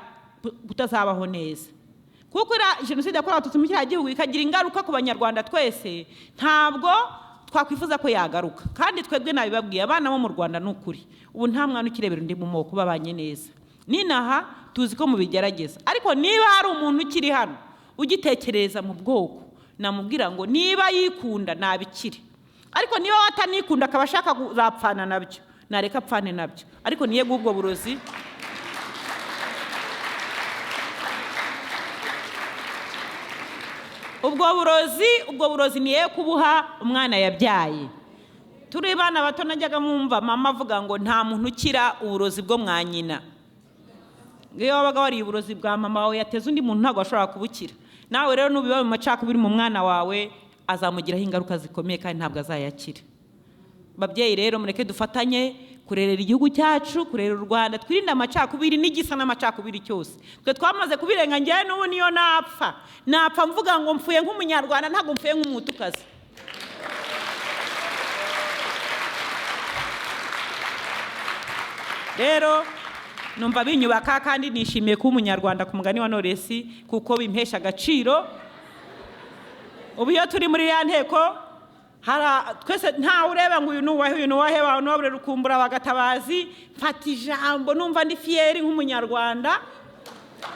kutazabaho neza kuko jenoside yakorewe abatutsi mu kiriya gihugu ikagira ingaruka ku banyarwanda twese ntabwo twakwifuza ko yagaruka kandi twebwe nabibabwiye abana bo mu Rwanda n'ukuri ubu nta mwana ukirebera undi mu moko babanye neza ninaha tuzi ko mubigerageza ariko niba hari umuntu ukiri hano ugitekereza mu bwoko namubwira ngo niba yikunda nabikire ariko niba watanikunda akaba ashaka kuzapfana nabyo nareka apfane nabyo ariko niye gubwo burozi ubwo burozi niye kubuha umwana yabyaye turi bana bato najyaga mwumva mama avuga ngo nta muntu ukira uburozi bwo mwanyina iyo wabaga wari uburozi bwa mama wawe yateze undi muntu ntabwo ashobora kubukira nawe rero nubiba mu macakubiri mu mwana wawe azamugiraho ingaruka zikomeye kandi ntabwo azayakira babyeyi rero mureke dufatanye kurerera igihugu cyacu, kurerera u Rwanda, twirinde amacakubiri n'igisa n'amacakubiri cyose. Twe twamaze kubirenga, njyewe n'ubu niyo napfa mvuga ngo mpfuye nk'umunyarwanda, ntabwo mpfuye nk'umutukazi. Rero numva binyubaka kandi nishimiye kuba umunyarwanda ku mugani wa Knowless, kuko bimpesha agaciro. Ubu iyo turi muri ya nteko, twese ntawe ureba ngo uyu nuwahe nobure rukumbura bagatabazi, mfata ijambo numva ndi fieri nk'umunyarwanda,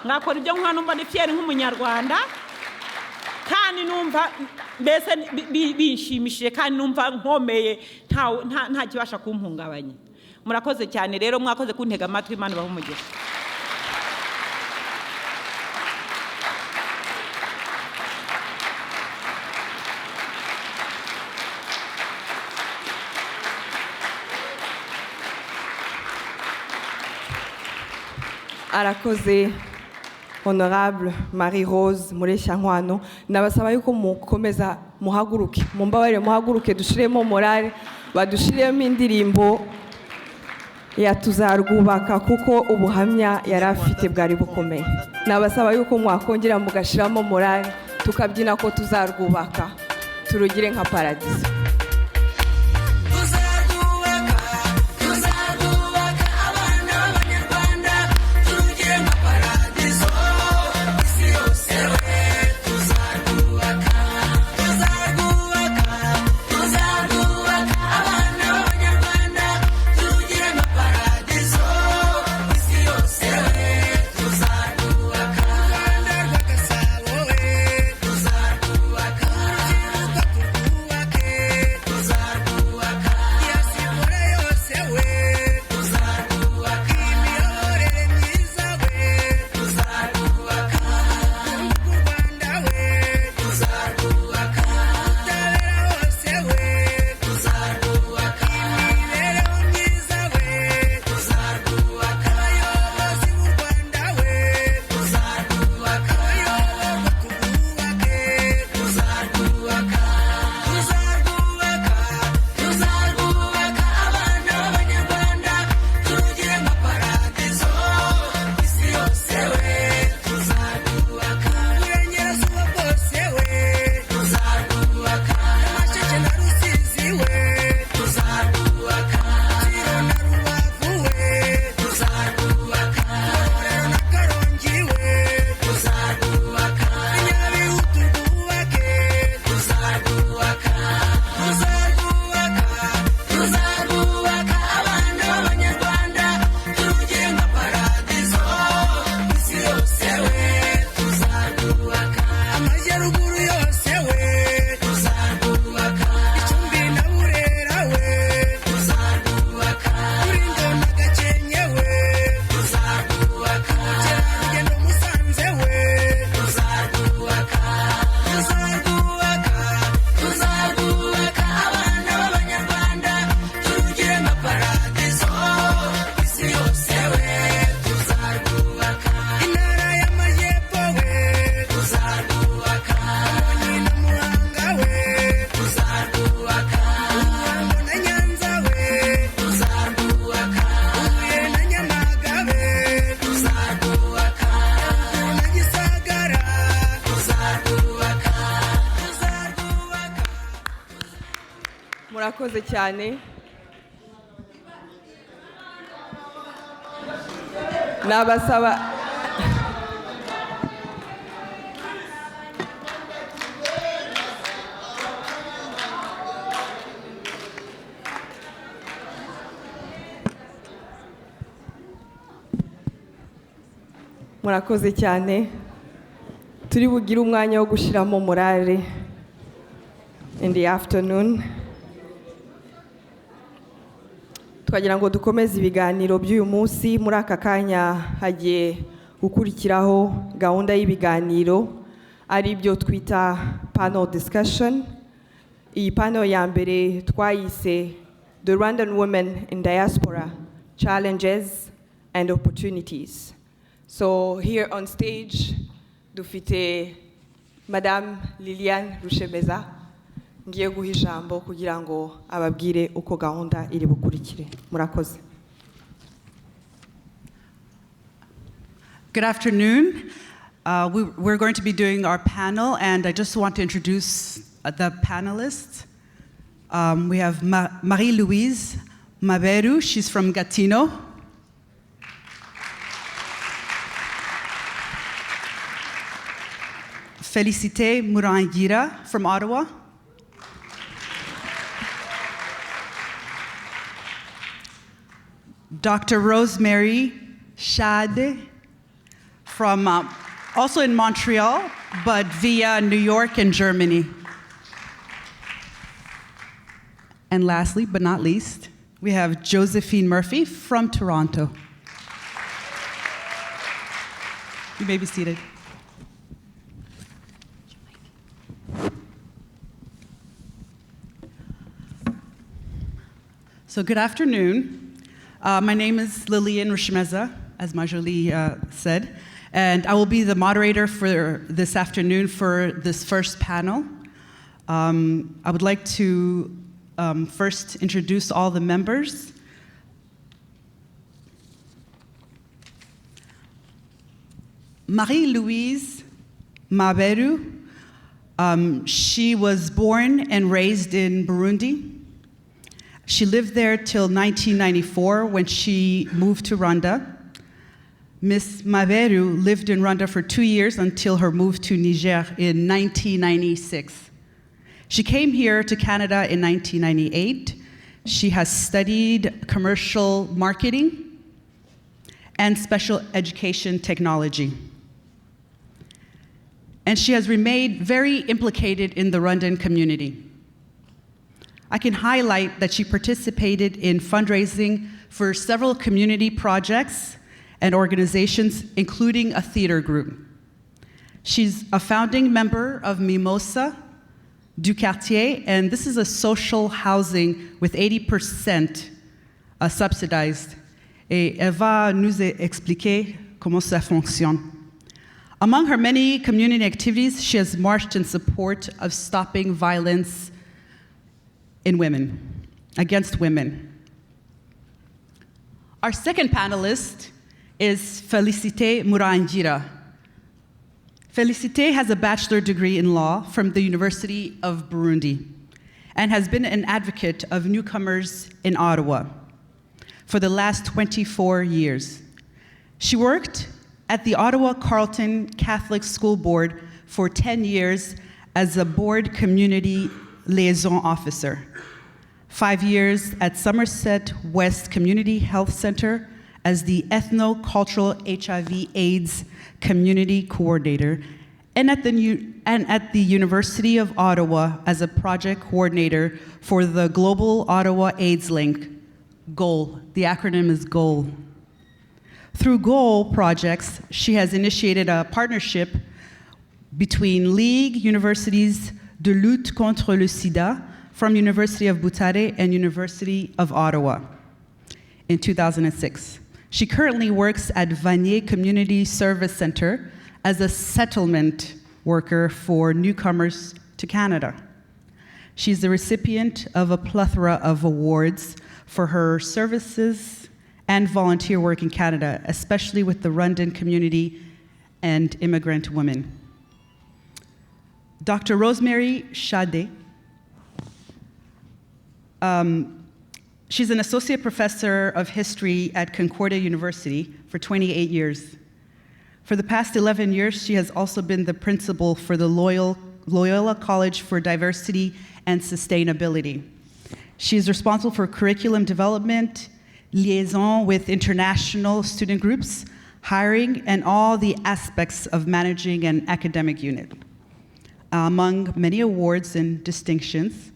ngakora ibyo numva ndi fieri nk'umunyarwanda, kandi numva mbese binshimishije, kandi numva nkomeye, nta kibasha kumpungabanya. Murakoze cyane rero, mwakoze kuntega amatwi, Imana ibahe umugisha. Arakoze Honorable Marie-Rose Mureshyankwano. Nabasaba yuko mukomeza muhaguruke, mumbabarire muhaguruke, dushiremo morale, badushiremo indirimbo ya tuzarwubaka, kuko ubuhamya yari afite bwari bukomeye. Nabasaba yuko mwakongera mugashiramo morale, tukabyina ko tuzarwubaka, turugire nka paradiso. Murakoze cyane. Nabasaba murakoze cyane. Turi bugire umwanya wo gushiramo morale in the afternoon. Twagira ngo dukomeze ibiganiro by'uyu munsi. Muri aka kanya hagiye gukurikiraho gahunda y'ibiganiro ari byo twita panel discussion. Iyi panel ya mbere twayise The Rwandan Women in Diaspora, Challenges and Opportunities. So here on stage dufite Madame Liliane Rushemeza, ngiye guha ijambo kugira ngo ababwire uko gahunda iri bukurikire. Murakoze. Good afternoon. We're going to be doing our panel, and I just want to introduce the panelists. We have Marie-Louise Maberu, she's from Gatineau. Félicité Murangira from Ottawa. Dr. Rosemary Shade from also in Montreal, but via New York and Germany. And lastly, but not least, we have Josephine Murphy from Toronto. You may be seated. So good afternoon. My name is Lillian Rushmeza, as Marjolie said, and I will be the moderator for this afternoon for this first panel. I would like to first introduce all the members. Marie-Louise Maberu, she was born and raised in Burundi. She lived there till 1994 when she moved to Rwanda. Miss Maberu lived in Rwanda for 2 years until her move to Niger in 1996. She came here to Canada in 1998. She has studied commercial marketing and special education technology. And she has remained very implicated in the Rwandan community. I can highlight that she participated in fundraising for several community projects and organizations, including a theater group. She's a founding member of Mimosa du Quartier, and this is a social housing with 80% subsidized. Et elle va nous expliquer comment ça fonctionne. Among her many community activities, she has marched in support of stopping violence in women, against women. Our second panelist is Félicité Murangira. Félicité has a bachelor's degree in law from the University of Burundi and has been an advocate of newcomers in Ottawa for the last 24 years. She worked at the Ottawa Carleton Catholic School Board for 10 years as a board community liaison officer, 5 years at Somerset West Community Health Center as the ethno-cultural HIV/AIDS community coordinator, and at the University of Ottawa as a project coordinator for the Global Ottawa AIDS Link, GOAL. The acronym is GOAL. Through GOAL projects, she has initiated a partnership between League Universities de Lutte contre le Sida from University of Butare and University of Ottawa in 2006. She currently works at Vanier Community Service Center as a settlement worker for newcomers to Canada. She's the recipient of a plethora of awards for her services and volunteer work in Canada, especially with the Rwandan community and immigrant women. Dr. Rosemary Shade, she's an associate professor of history at Concordia University for 28 years. For the past 11 years, she has also been the principal for the Loyola College for Diversity and Sustainability. She is responsible for curriculum development, liaison with international student groups, hiring, and all the aspects of managing an academic unit. Among many awards and distinctions,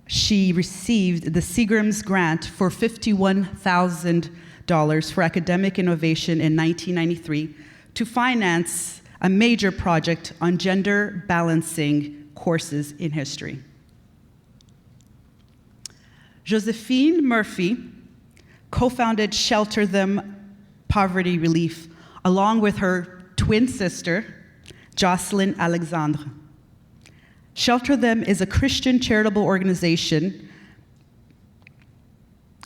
she received the Seagram's grant for $51,000 for academic innovation in 1993 to finance a major project on gender balancing courses in history. Josephine Murphy co-founded Shelter Them Poverty Relief along with her twin sister, Jocelyn Alexandre. Shelter Them is a Christian charitable organization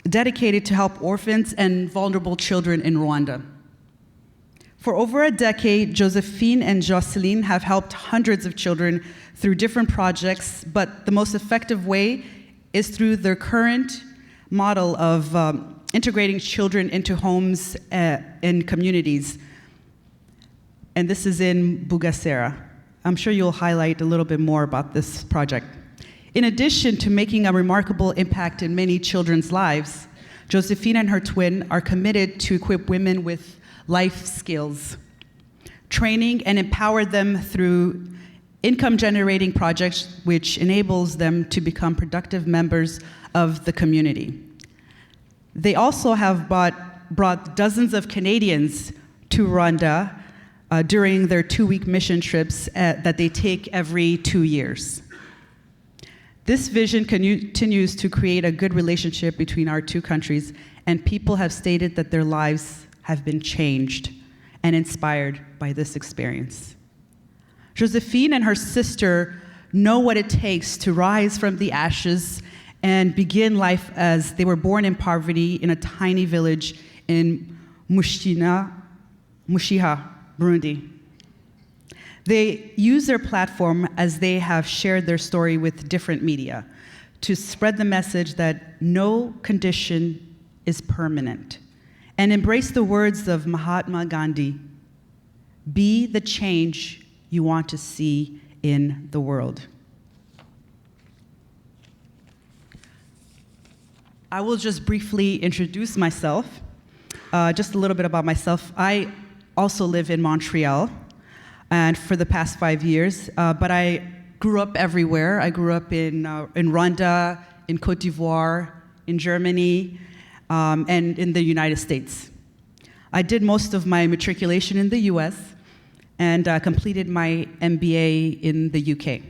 dedicated to help orphans and vulnerable children in Rwanda. For over a decade, Josephine and Jocelyn have helped hundreds of children through different projects, but the most effective way is through their current model of integrating children into homes and communities. And this is in Bugesera. I'm sure you'll highlight a little bit more about this project. In addition to making a remarkable impact in many children's lives, Josephine and her twin are committed to equip women with life skills, training and empower them through income-generating projects which enables them to become productive members of the community. They also have brought dozens of Canadians to Rwanda during their 2-week mission trips that they take every 2 years. This vision continues to create a good relationship between our two countries, and people have stated that their lives have been changed and inspired by this experience. Josephine and her sister know what it takes to rise from the ashes and begin life as they were born in poverty in a tiny village in Mushiha, Burundi. They use their platform, as they have shared their story with different media, to spread the message that no condition is permanent, and embrace the words of Mahatma Gandhi: be the change you want to see in the world. I will just briefly introduce myself, just a little bit about myself. I also live in Montreal, and for the past 5 years, but I grew up everywhere. I grew up in Rwanda, in Côte d'Ivoire, in Germany, and in the United States. I did most of my matriculation in the US and completed my MBA in the UK.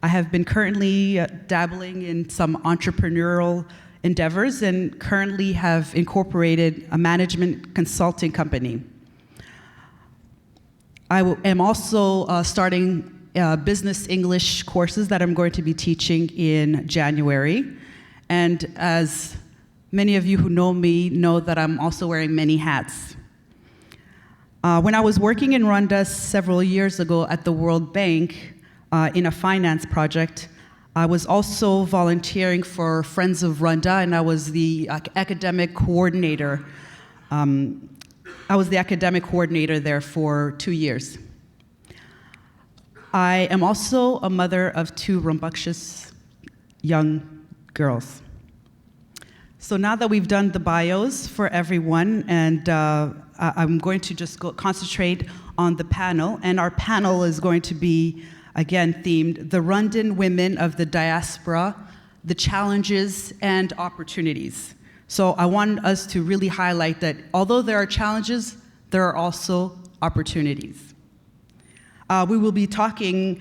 I have been currently dabbling in some entrepreneurial endeavors and currently have incorporated a management consulting company. I am also starting business English courses that I'm going to be teaching in January. And as many of you who know me know that I'm also wearing many hats. When I was working in Rwanda several years ago at the World Bank in a finance project, I was also volunteering for Friends of Rwanda, and I was the academic coordinator. I was the academic coordinator there for 2 years. I am also a mother of 2 rambunctious young girls. So now that we've done the bios for everyone, and I'm going to just concentrate on the panel, and our panel is going to be, again, themed the Rwandan Women of the Diaspora, the Challenges and Opportunities. So I want us to really highlight that although there are challenges, there are also opportunities. We will be talking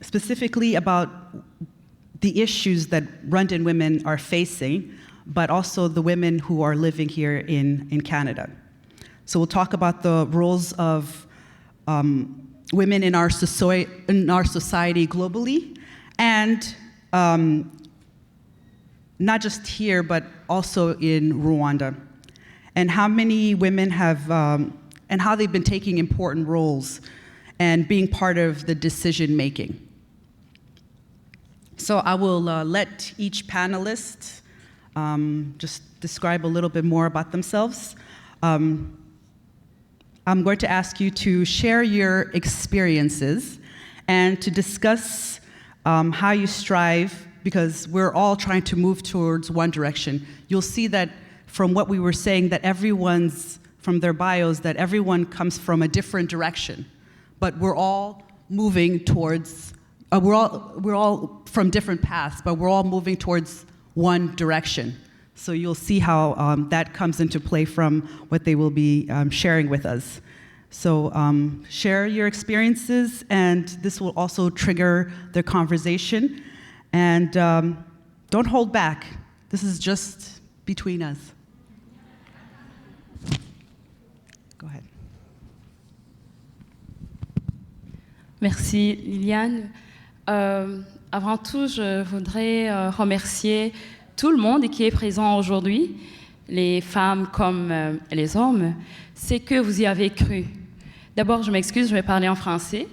specifically about the issues that Rwandan women are facing, but also the women who are living here in Canada. So we'll talk about the roles of women in our society globally, and not just here, but also in Rwanda, and how many women have, and how they've been taking important roles and being part of the decision making. So I will let each panelist just describe a little bit more about themselves. I'm going to ask you to share your experiences and to discuss how you strive, because we're all trying to move towards one direction. You'll see that from what we were saying, that from their bios, that everyone comes from a different direction, but we're all moving towards, we're all from different paths, but we're all moving towards one direction. So you'll see how that comes into play from what they will be sharing with us. So share your experiences, and this will also trigger their conversation. And don't hold back. This is just between us. Go ahead. Merci Liliane. Avant tout, je voudrais remercier tout le monde qui est présent aujourd'hui, les femmes comme les hommes, c'est que vous y avez cru. D'abord, je m'excuse, je vais parler en français.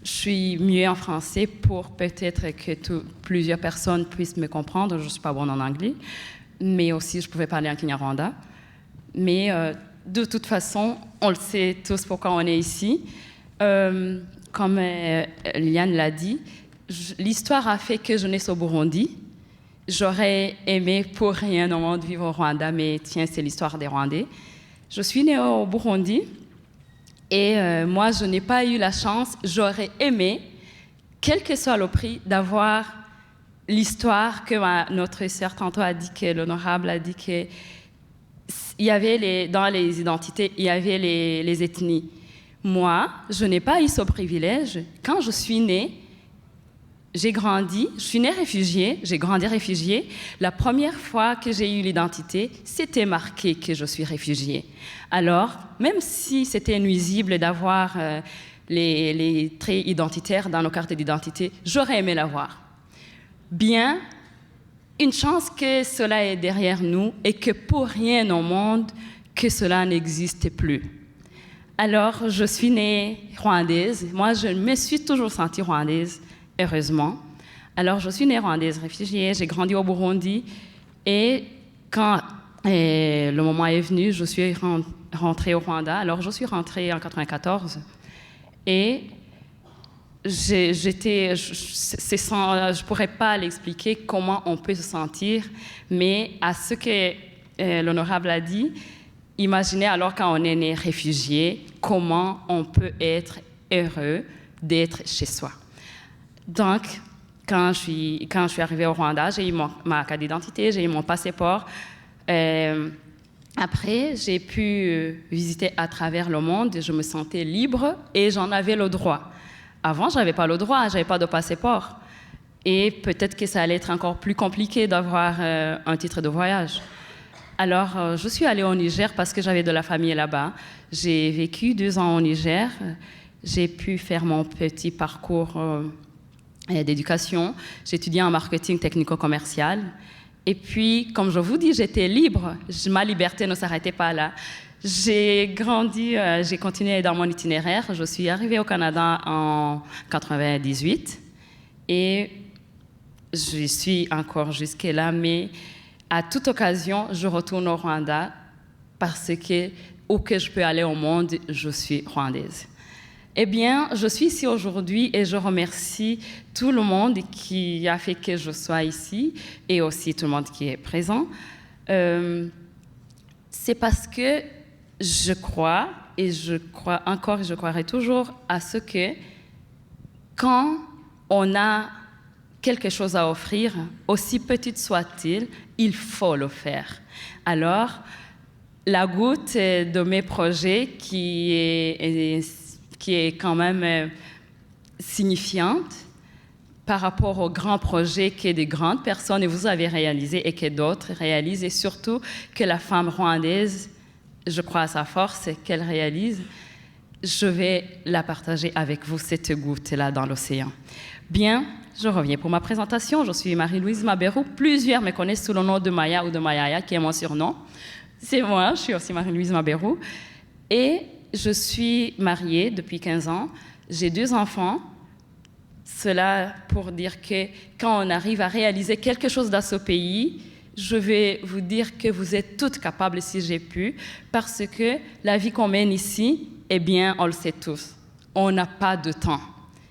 Je suis mieux en français pour peut-être que plusieurs personnes puissent me comprendre. Je ne suis pas bonne en anglais, mais aussi je pouvais parler en Kinyarwanda. Mais de toute façon, on le sait tous pourquoi on est ici. Comme Liane l'a dit, l'histoire a fait que je naisse au Burundi. J'aurais aimé pour rien au monde vivre au Rwanda, mais tiens, c'est l'histoire des Rwandais. Je suis née au Burundi et moi, je n'ai pas eu la chance, j'aurais aimé, quel que soit le prix, d'avoir l'histoire que notre sœur tantôt a dit, que l'honorable a dit qu'il y avait dans les identités, il y avait les ethnies. Moi, je n'ai pas eu ce privilège. Quand je suis née, j'ai grandi, je suis née réfugiée, j'ai grandi réfugiée. La première fois que j'ai eu l'identité, c'était marqué que je suis réfugiée. Alors, même si c'était nuisible d'avoir les traits identitaires dans nos cartes d'identité, j'aurais aimé l'avoir. Bien, une chance que cela est derrière nous et que pour rien au monde que cela n'existe plus. Alors, je suis née rwandaise. Moi, je me suis toujours sentie rwandaise. Heureusement. Alors, je suis née rwandaise réfugiée, j'ai grandi au Burundi et quand le moment est venu, je suis rentrée au Rwanda. Alors, je suis rentrée en 1994 et je ne pourrais pas l'expliquer comment on peut se sentir, mais à ce que l'honorable a dit, imaginez alors quand on est né réfugié, comment on peut être heureux d'être chez soi. Donc, quand je suis arrivée au Rwanda, j'ai eu ma carte d'identité, j'ai eu mon passeport. Après, j'ai pu visiter à travers le monde, je me sentais libre et j'en avais le droit. Avant, je n'avais pas le droit, je n'avais pas de passeport. Et peut-être que ça allait être encore plus compliqué d'avoir un titre de voyage. Alors, je suis allée au Niger parce que j'avais de la famille là-bas. J'ai vécu 2 ans au Niger. J'ai pu faire mon petit parcours d'éducation. J'ai étudié en marketing technico-commercial. Et puis, comme je vous dis, j'étais libre. Ma liberté ne s'arrêtait pas là. J'ai grandi, j'ai continué dans mon itinéraire. Je suis arrivée au Canada en 1998 et je suis encore jusque-là, mais à toute occasion, je retourne au Rwanda parce que où que je peux aller au monde, je suis rwandaise. Eh bien, je suis ici aujourd'hui et je remercie tout le monde qui a fait que je sois ici et aussi tout le monde qui est présent. C'est parce que je crois, et je crois encore et je croirai toujours à ce que quand on a quelque chose à offrir, aussi petite soit-il, il faut le faire. Alors, la goutte de mes projets qui est quand même signifiante par rapport aux grands projets que des grandes personnes, et vous avez réalisé, et que d'autres réalisent, et surtout que la femme rwandaise, je crois à sa force, qu'elle réalise, je vais la partager avec vous, cette goutte-là dans l'océan. Bien, je reviens pour ma présentation. Je suis Marie-Louise Maberou. Plusieurs me connaissent sous le nom de Maya ou de Mayaya, qui est mon surnom. C'est moi, je suis aussi Marie-Louise Maberou. Et je suis mariée depuis 15 ans. J'ai 2 enfants. Cela pour dire que quand on arrive à réaliser quelque chose dans ce pays, je vais vous dire que vous êtes toutes capables si j'ai pu, parce que la vie qu'on mène ici, eh bien, on le sait tous, on n'a pas de temps.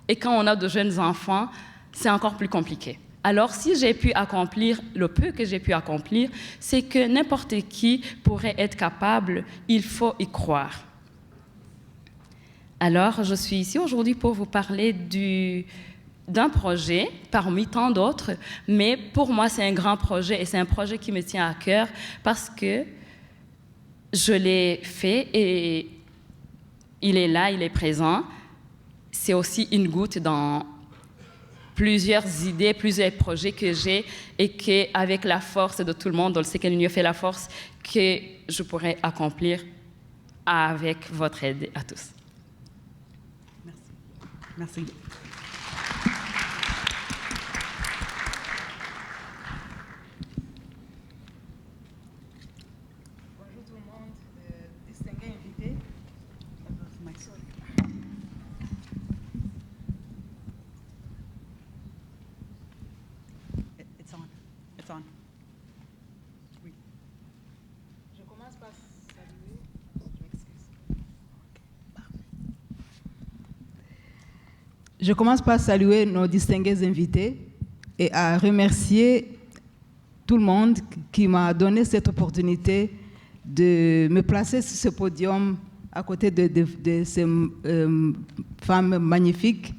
Et quand on a de jeunes enfants, c'est encore plus compliqué. Alors, si j'ai pu accomplir le peu que j'ai pu accomplir, c'est que n'importe qui pourrait être capable, il faut y croire. Alors, je suis ici aujourd'hui pour vous parler d'un projet parmi tant d'autres, mais pour moi, c'est un grand projet et c'est un projet qui me tient à cœur parce que je l'ai fait et il est là, il est présent. C'est aussi une goutte dans plusieurs idées, plusieurs projets que j'ai et qu'avec la force de tout le monde, on le sait que l'union fait la force, que je pourrais accomplir avec votre aide à tous. Merci. Merci. Bonjour tout le monde, distingués invités. It's on. It's on. Oui. Je commence par saluer. Je commence par saluer nos distingués invités et à remercier tout le monde qui m'a donné cette opportunité de me placer sur ce podium à côté de ces femmes magnifiques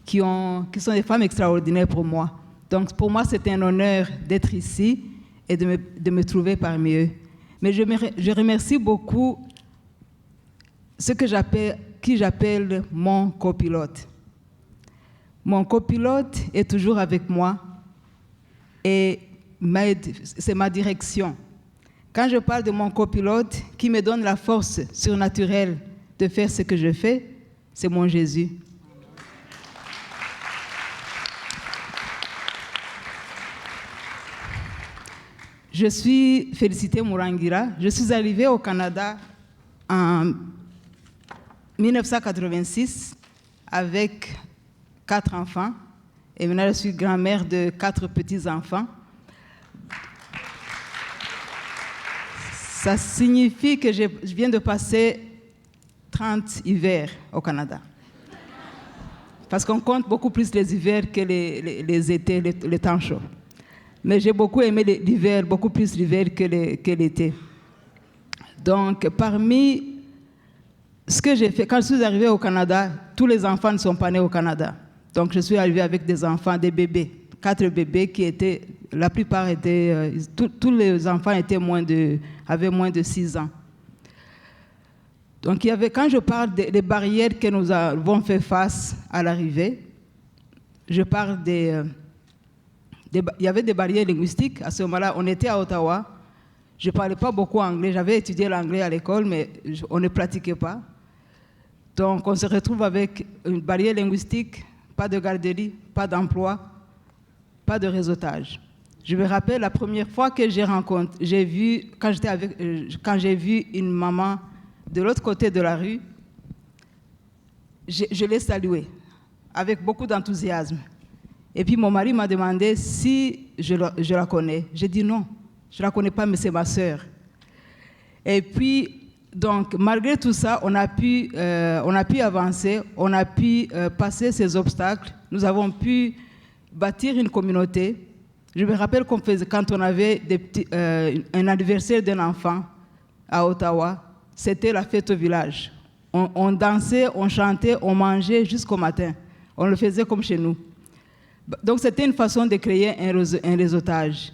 qui sont des femmes extraordinaires pour moi. Donc pour moi, c'est un honneur d'être ici et de me trouver parmi eux. Mais je remercie beaucoup qui j'appelle mon copilote. Mon copilote est toujours avec moi et c'est ma direction. Quand je parle de mon copilote qui me donne la force surnaturelle de faire ce que je fais, c'est mon Jésus. Je suis Félicité Murangira. Je suis arrivée au Canada en 1986 avec 4 enfants. Et maintenant, je suis grand-mère de 4 petits-enfants. Ça signifie que je viens de passer 30 hivers au Canada. Parce qu'on compte beaucoup plus les hivers que les étés, les temps chauds. Mais j'ai beaucoup aimé l'hiver, beaucoup plus l'hiver que l'été. Donc, parmi ce que j'ai fait, quand je suis arrivée au Canada, tous les enfants ne sont pas nés au Canada. Donc, je suis arrivée avec des enfants, des bébés. 4 bébés qui étaient, la plupart étaient, tous les enfants avaient moins de 6 ans. Donc, quand je parle des barrières que nous avons fait face à l'arrivée, je parle il y avait des barrières linguistiques. À ce moment-là, on était à Ottawa. Je ne parlais pas beaucoup anglais. J'avais étudié l'anglais à l'école, mais on ne pratiquait pas. Donc, on se retrouve avec une barrière linguistique, pas de garderie, pas d'emploi, pas de réseautage. Je me rappelle la première fois que quand j'ai vu une maman de l'autre côté de la rue, je l'ai saluée avec beaucoup d'enthousiasme. Et puis mon mari m'a demandé si je la connais. J'ai dit non, je ne la connais pas, mais c'est ma sœur. Et puis, donc, malgré tout ça, on a pu avancer, on a pu passer ces obstacles. Nous avons pu bâtir une communauté. Je me rappelle quand on avait un anniversaire d'un enfant à Ottawa, c'était la fête au village. On dansait, on chantait, on mangeait jusqu'au matin. On le faisait comme chez nous. Donc, c'était une façon de créer un réseautage.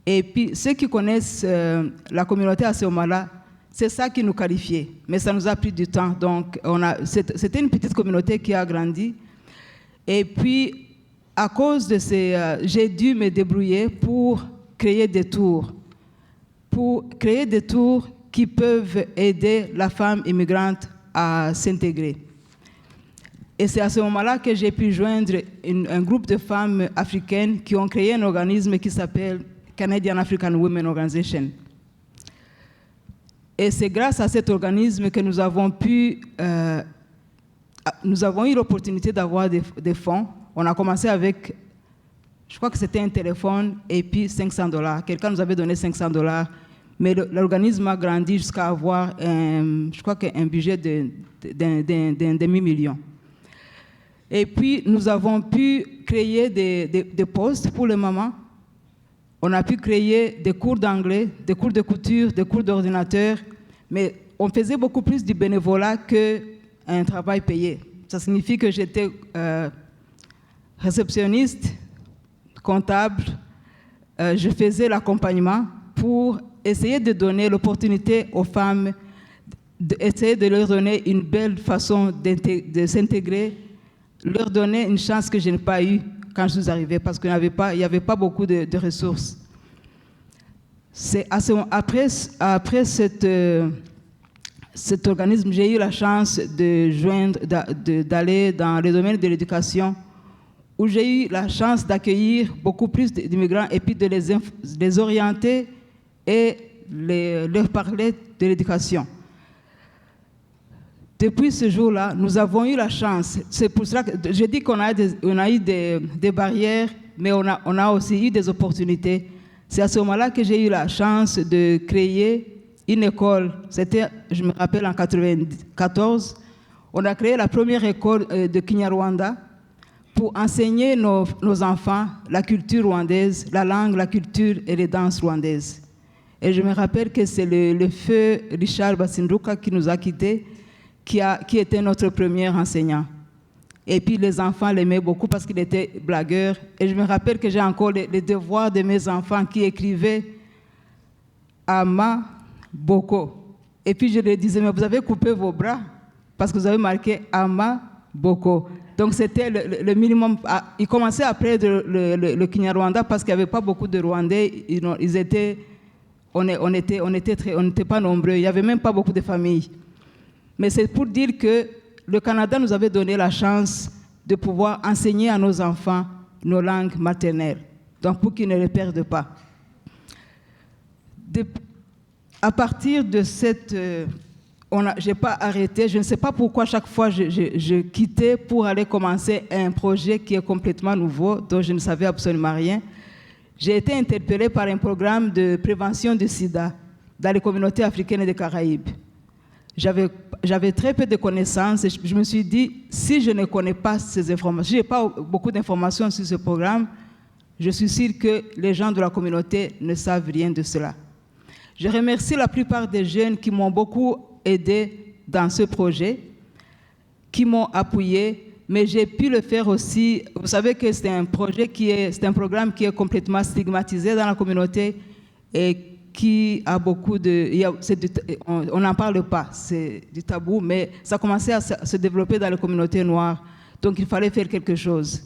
Et puis, ceux qui connaissent la communauté à ce moment-là, c'est ça qui nous qualifiait. Mais ça nous a pris du temps. Donc, c'était une petite communauté qui a grandi. Et puis, à cause de j'ai dû me débrouiller pour créer des tours. Pour créer des tours qui peuvent aider la femme immigrante à s'intégrer. Et c'est à ce moment-là que j'ai pu joindre un groupe de femmes africaines qui ont créé un organisme qui s'appelle Canadian African Women Convention. Et c'est grâce à cet organisme que nous avons eu l'opportunité d'avoir des fonds. On a commencé avec, je crois que c'était un téléphone et puis $500. Quelqu'un nous avait donné $500, mais l'organisme a grandi jusqu'à avoir, je crois qu'un budget d'un demi-million. Et puis, nous avons pu créer des postes pour les mamans. On a pu créer des cours d'anglais, des cours de couture, des cours d'ordinateur, mais on faisait beaucoup plus du bénévolat qu'un travail payé. Ça signifie que j'étais réceptionniste, comptable, je faisais l'accompagnement pour essayer de donner l'opportunité aux femmes, essayer de leur donner une belle façon de s'intégrer, leur donner une chance que je n'ai pas eue quand je suis arrivée, parce qu'il n'y avait pas beaucoup de ressources. C'est après cet organisme, j'ai eu la chance d'aller dans le domaine de l'éducation, où j'ai eu la chance d'accueillir beaucoup plus d'immigrants et puis de les orienter et leur parler de l'éducation. Depuis ce jour-là, nous avons eu la chance. C'est pour cela que je dis qu'on a eu des barrières, mais on a aussi eu des opportunités. C'est à ce moment-là que j'ai eu la chance de créer une école. C'était, je me rappelle, en 1994. On a créé la première école de Kinyarwanda pour enseigner nos enfants la culture rwandaise, la langue, la culture et les danses rwandaises. Et je me rappelle que c'est le feu Richard Basinduka qui nous a quittés, qui était notre premier enseignant. Et puis les enfants l'aimaient beaucoup parce qu'il était blagueur. Et je me rappelle que j'ai encore les devoirs de mes enfants qui écrivaient Ama Boko. Et puis je leur disais, mais vous avez coupé vos bras parce que vous avez marqué Ama Boko. Donc c'était le minimum. Ils commençaient à apprendre le Kinyarwanda parce qu'il n'y avait pas beaucoup de Rwandais. On n'était pas nombreux. Il n'y avait même pas beaucoup de familles. Mais c'est pour dire que le Canada nous avait donné la chance de pouvoir enseigner à nos enfants nos langues maternelles, donc pour qu'ils ne les perdent pas. À partir de cette... je n'ai pas arrêté, je ne sais pas pourquoi chaque fois je quittais pour aller commencer un projet qui est complètement nouveau, dont je ne savais absolument rien. J'ai été interpellée par un programme de prévention du sida dans les communautés africaines et des Caraïbes. J'avais très peu de connaissances et je me suis dit, si je ne connais pas ces informations, je n'ai pas beaucoup d'informations sur ce programme, je suis sûre que les gens de la communauté ne savent rien de cela. Je remercie la plupart des jeunes qui m'ont beaucoup aidé dans ce projet, qui m'ont appuyé, mais j'ai pu le faire aussi. Vous savez que c'est un programme qui est complètement stigmatisé dans la communauté et qui a beaucoup de... on n'en parle pas, c'est du tabou, mais ça commençait à se développer dans les communautés noires. Donc il fallait faire quelque chose.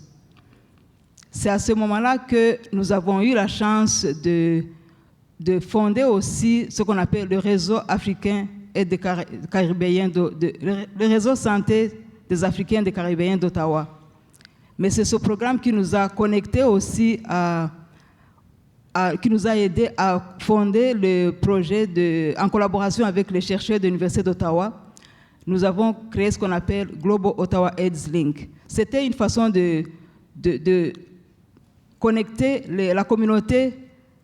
C'est à ce moment-là que nous avons eu la chance de fonder aussi ce qu'on appelle le réseau africain et des Caribéens, le réseau santé des Africains et des Caribéens d'Ottawa. Mais c'est ce programme qui nous a connectés aussi qui nous a aidé à fonder le projet en collaboration avec les chercheurs de l'Université d'Ottawa. Nous avons créé ce qu'on appelle Global Ottawa AIDS Link. C'était une façon de connecter la communauté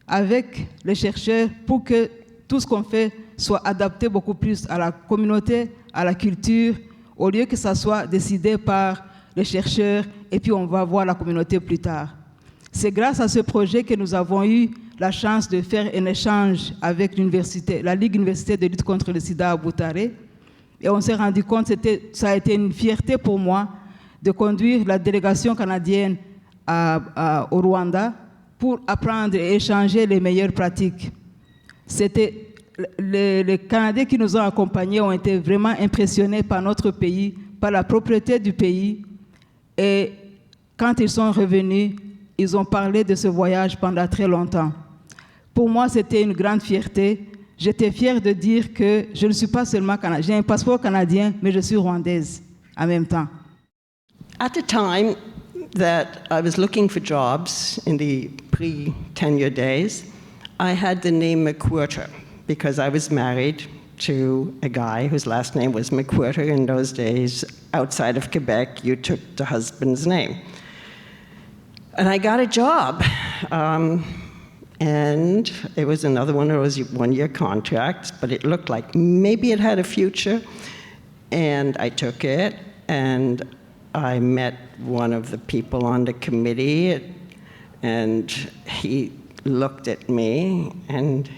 avec les chercheurs pour que tout ce qu'on fait soit adapté beaucoup plus à la communauté, à la culture, au lieu que ça soit décidé par les chercheurs et puis on va voir la communauté plus tard. C'est grâce à ce projet que nous avons eu la chance de faire un échange avec l'université, la Ligue universitaire de lutte contre le sida à Butare. Et on s'est rendu compte, ça a été une fierté pour moi de conduire la délégation canadienne au Rwanda pour apprendre et échanger les meilleures pratiques. Les Canadiens qui nous ont accompagnés ont été vraiment impressionnés par notre pays, par la propreté du pays. Et quand ils sont revenus, ils ont parlé de ce voyage pendant très longtemps. Pour moi, c'était une grande fierté. J'étais fière de dire que je ne suis pas seulement canadienne. J'ai un passeport canadien, mais je suis rwandaise en même temps. At the time that I was looking for jobs in the pre-tenure days, I had the name McWhirter because I was married to a guy whose last name was McWhirter. In those days, outside of Quebec, you took the husband's name. And I got a job, and it was another one of those one-year contracts, but it looked like maybe it had a future, and I took it, and I met one of the people on the committee, and he looked at me, and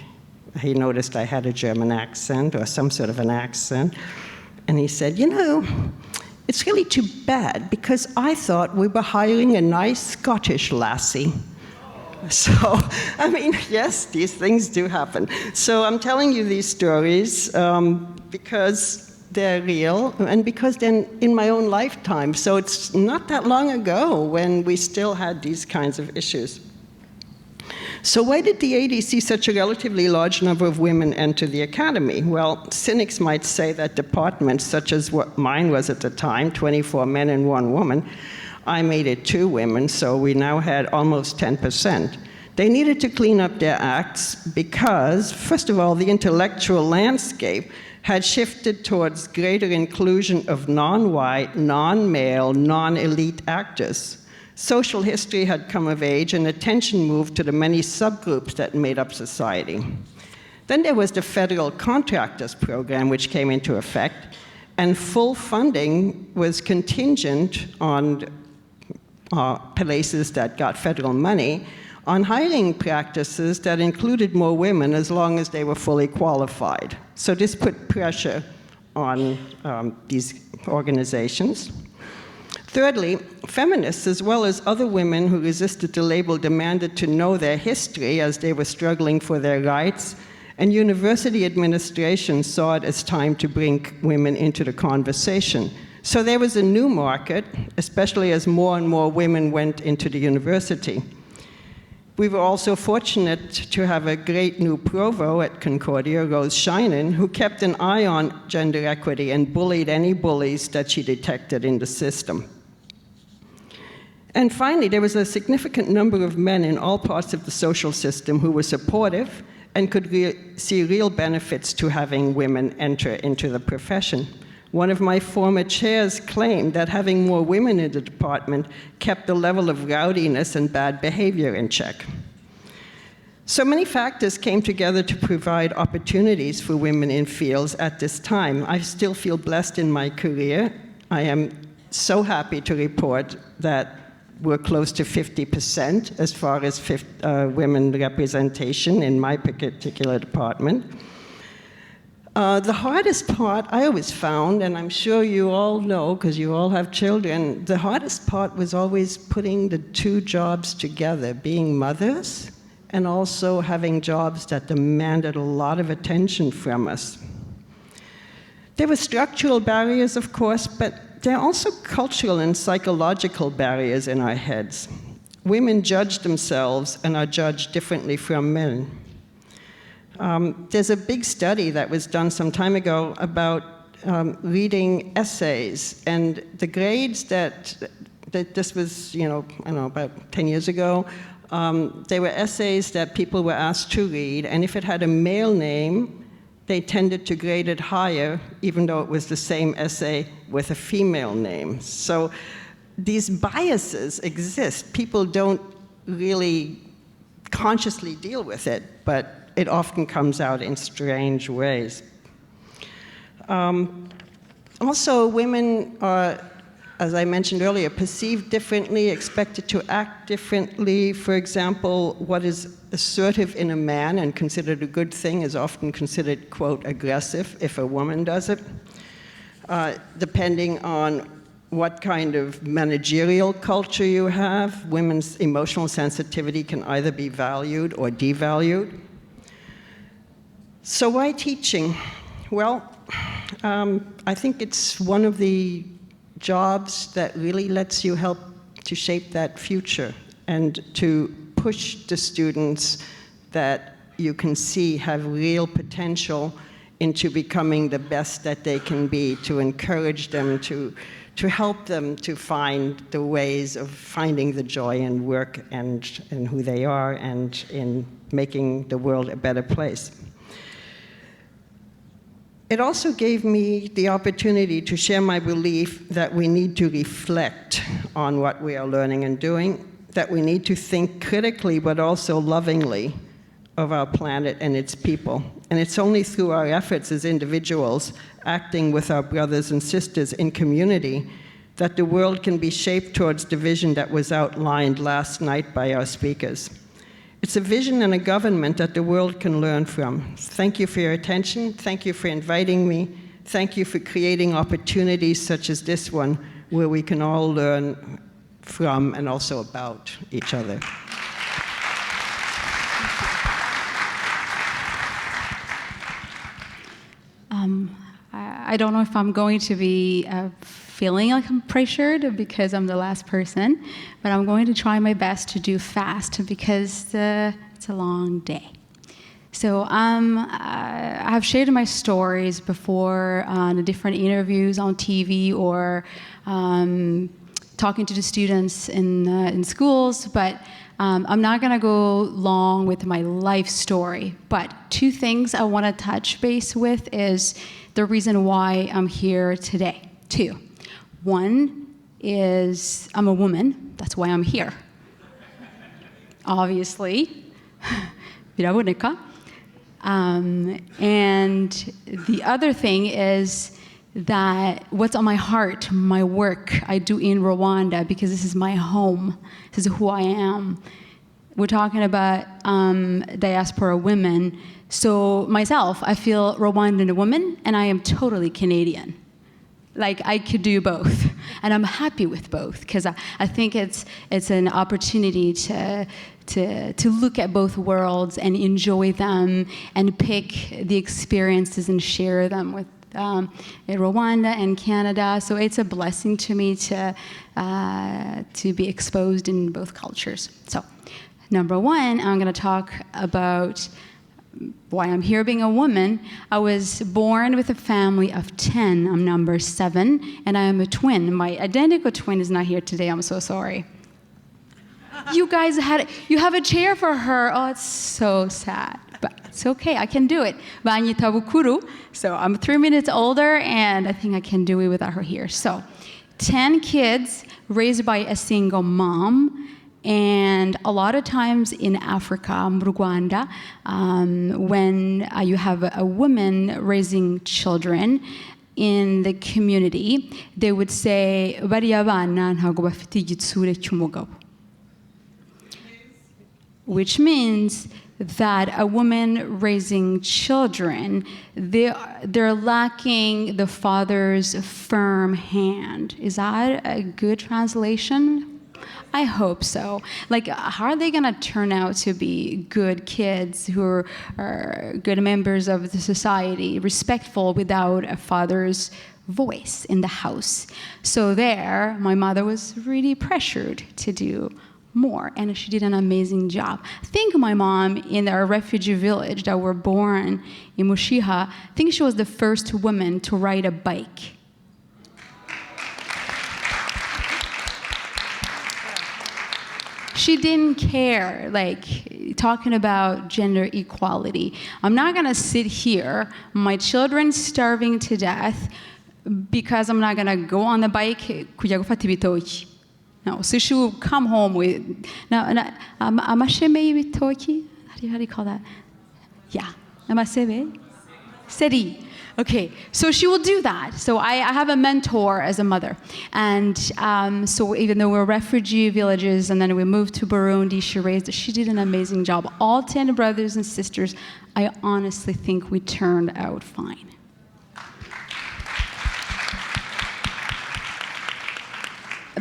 he noticed I had a German accent, or some sort of an accent, and he said, you know, it's really too bad because I thought we were hiring a nice Scottish lassie. So, I mean, yes, these things do happen. So I'm telling you these stories because they're real and because they're in my own lifetime. So it's not that long ago when we still had these kinds of issues. So why did the 80s see such a relatively large number of women enter the academy? Well, cynics might say that departments, such as what mine was at the time, 24 men and 1 woman, I made it 2 women, so we now had almost 10%. They needed to clean up their acts because, first of all, the intellectual landscape had shifted towards greater inclusion of non-white, non-male, non-elite actors. Social history had come of age, and attention moved to the many subgroups that made up society. Then there was the Federal Contractors Program, which came into effect, and full funding was contingent on places that got federal money, on hiring practices that included more women as long as they were fully qualified. So this put pressure on these organizations. Thirdly, feminists, as well as other women who resisted the label, demanded to know their history as they were struggling for their rights, and university administrations saw it as time to bring women into the conversation. So there was a new market, especially as more and more women went into the university. We were also fortunate to have a great new provost at Concordia, Rose Shinen, who kept an eye on gender equity and bullied any bullies that she detected in the system. And finally, there was a significant number of men in all parts of the social system who were supportive and could see real benefits to having women enter into the profession. One of my former chairs claimed that having more women in the department kept the level of rowdiness and bad behavior in check. So many factors came together to provide opportunities for women in fields at this time. I still feel blessed in my career. I am so happy to report that we're close to 50% as far as women representation in my particular department. The hardest part I always found, and I'm sure you all know because you all have children, the hardest part was always putting the 2 jobs together, being mothers and also having jobs that demanded a lot of attention from us. There were structural barriers, of course, but there are also cultural and psychological barriers in our heads. Women judge themselves and are judged differently from men. There's a big study that was done some time ago about reading essays, and the grades that this was, I don't know, about 10 years ago, they were essays that people were asked to read, and if it had a male name, they tended to grade it higher, even though it was the same essay with a female name. So these biases exist. People don't really consciously deal with it, but it often comes out in strange ways. Also, women are, as I mentioned earlier, perceived differently, expected to act differently. For example, what is assertive in a man and considered a good thing is often considered, quote, aggressive if a woman does it. Depending on what kind of managerial culture you have, women's emotional sensitivity can either be valued or devalued. So why teaching? Well, I think it's one of the jobs that really lets you help to shape that future and to push the students that you can see have real potential into becoming the best that they can be, to encourage them, to help them to find the ways of finding the joy in work and in who they are and in making the world a better place. It also gave me the opportunity to share my belief that we need to reflect on what we are learning and doing, that we need to think critically but also lovingly of our planet and its people. And it's only through our efforts as individuals, acting with our brothers and sisters in community, that the world can be shaped towards the vision that was outlined last night by our speakers. It's a vision and a government that the world can learn from. Thank you for your attention. Thank you for inviting me. Thank you for creating opportunities such as this one, where we can all learn from and also about each other. I don't know if I'm going to be feeling like I'm pressured because I'm the last person, but I'm going to try my best to do fast because it's It's a long day. So I've shared my stories before on the different interviews on TV or talking to the students in schools, but I'm not going to go long with my life story. But two things I want to touch base with is the reason why I'm here today. Two. One is I'm a woman. That's why I'm here. Obviously. And the other thing is that what's on my heart, my work I do in Rwanda, because this is my home, this is who I am. We're talking about diaspora women. So myself, I feel Rwandan woman, and I am totally Canadian. Like, I could do both, and I'm happy with both, because I think it's an opportunity to look at both worlds and enjoy them and pick the experiences and share them with in Rwanda and Canada. So it's a blessing to me to be exposed in both cultures. So number one, I'm going to talk about why I'm here being a woman. I was born with a family of 10. I'm number 7, and I am a twin. My identical twin is not here today. I'm so sorry. You guys you have a chair for her. Oh, it's so sad. But it's okay, I can do it. So I'm 3 minutes older, and I think I can do it without her here. So 10 kids raised by a single mom. And a lot of times in Africa, Rwanda, when you have a woman raising children in the community, they would say, bariya bana ntago bafite igitsure cy'umugabo. Which means that a woman raising children, they're lacking the father's firm hand. Is that a good translation? I hope so. Like, how are they going to turn out to be good kids who are good members of the society, respectful without a father's voice in the house? So there, my mother was really pressured to do more, and she did an amazing job. I think my mom in our refugee village that were born in Mushiha, I think she was the first woman to ride a bike. She didn't care, like, talking about gender equality. I'm not gonna sit here, my children starving to death, because I'm not gonna go on the bike kujya gufata ibitoki. No, so she will come home with, amasheme y'ibitoki? How do you call that? Yeah, amasebe? Seri. Okay, so she will do that. So I have a mentor as a mother. And so even though we're refugee villages and then we moved to Burundi, she did an amazing job. All 10 brothers and sisters, I honestly think we turned out fine.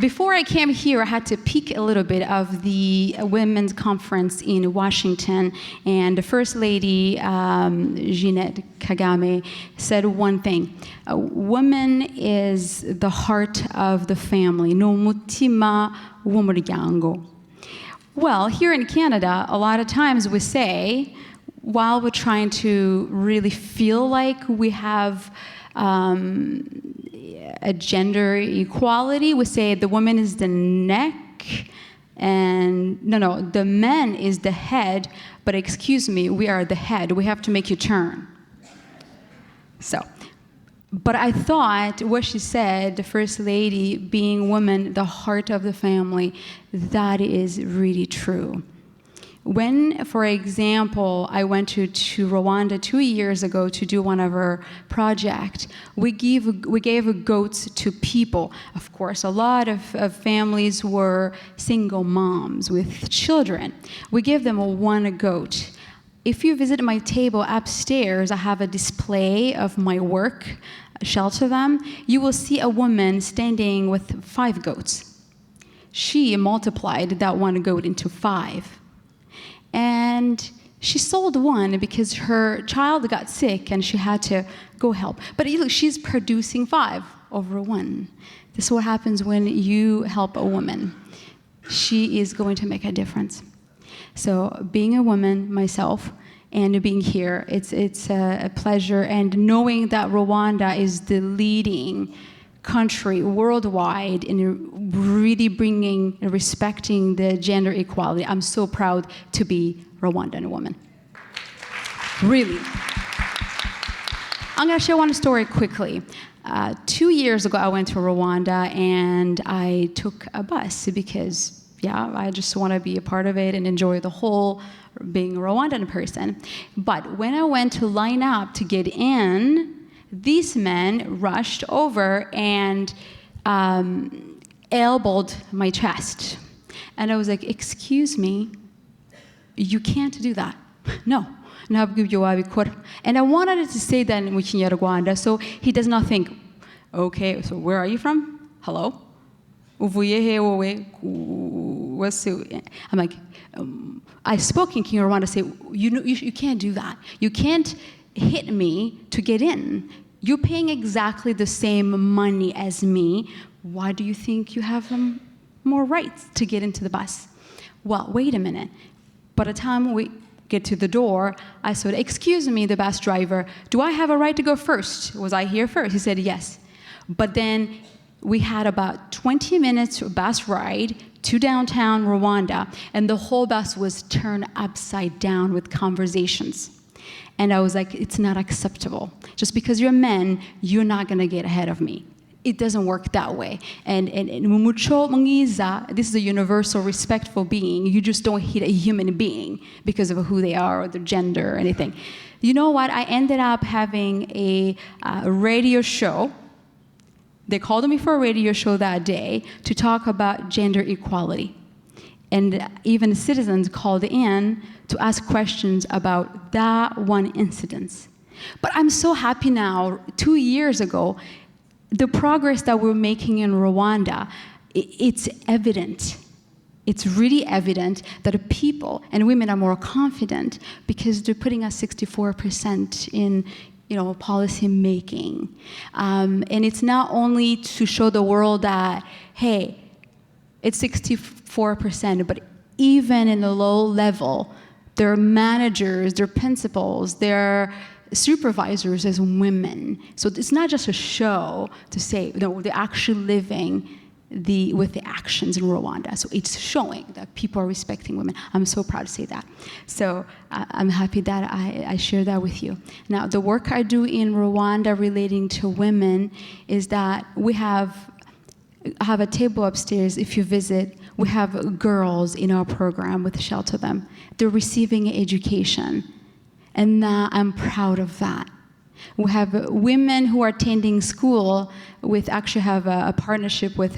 Before I came here, I had to peek a little bit of the Women's Conference in Washington, and the First Lady, Jeanette Kagame, said one thing: a woman is the heart of the family. No mutima w'umuryango. Well, here in Canada, a lot of times we say, while we're trying to really feel like we have a gender equality, we say the woman is the neck, and no, the man is the head, but excuse me, we are the head. We have to make you turn. So, but I thought what she said, the First Lady, being woman, the heart of the family, that is really true. When, for example, I went to Rwanda 2 years ago to do one of our projects, we gave goats to people. Of course, a lot of families were single moms with children. We gave them one goat. If you visit my table upstairs, I have a display of my work, shelter them. You will see a woman standing with 5 goats. She multiplied that one goat into 5. And she sold one because her child got sick and she had to go help. But look, she's producing 5 over 1. This is what happens when you help a woman. She is going to make a difference. So being a woman myself and being here, it's a pleasure. And knowing that Rwanda is the leading country worldwide in really bringing and respecting the gender equality, I'm so proud to be Rwandan woman. Really. I'm going to share one story quickly. 2 years ago, I went to Rwanda and I took a bus because, I just want to be a part of it and enjoy the whole being a Rwandan person. But when I went to line up to get in, these men rushed over and elbowed my chest. And I was like, excuse me, you can't do that. No. And I wanted to say that in Kinyarwanda, so he does not think, okay, so where are you from? Hello? I'm like, I spoke in Kinyarwanda, say, you can't do that. You can't hit me to get in. You're paying exactly the same money as me. Why do you think you have more rights to get into the bus? Well, wait a minute. By the time we get to the door, I said, excuse me, the bus driver, do I have a right to go first? Was I here first? He said, yes. But then we had about 20 minutes bus ride to downtown Rwanda, and the whole bus was turned upside down with conversations. And I was like, it's not acceptable. Just because you're men, you're not gonna get ahead of me. It doesn't work that way. And Mumucho Mngiza, this is a universal, respectful being. You just don't hit a human being because of who they are or their gender or anything. You know what? I ended up having a radio show. They called me for a radio show that day to talk about gender equality. And even citizens called in to ask questions about that one incident. But I'm so happy now, 2 years ago, the progress that we're making in Rwanda, it's evident. It's really evident that people and women are more confident because they're putting us 64% in policy making. And it's not only to show the world that, hey, it's 64%, but even in the low level, there are managers, there are principals, there are supervisors as women. So it's not just a show to say, they're actually living with the actions in Rwanda. So it's showing that people are respecting women. I'm so proud to say that. So I'm happy that I share that with you. Now, the work I do in Rwanda relating to women is that we have a table upstairs. If you visit, we have girls in our program with Shelter Them. They're receiving education. And I'm proud of that. We have women who are attending school actually have a partnership with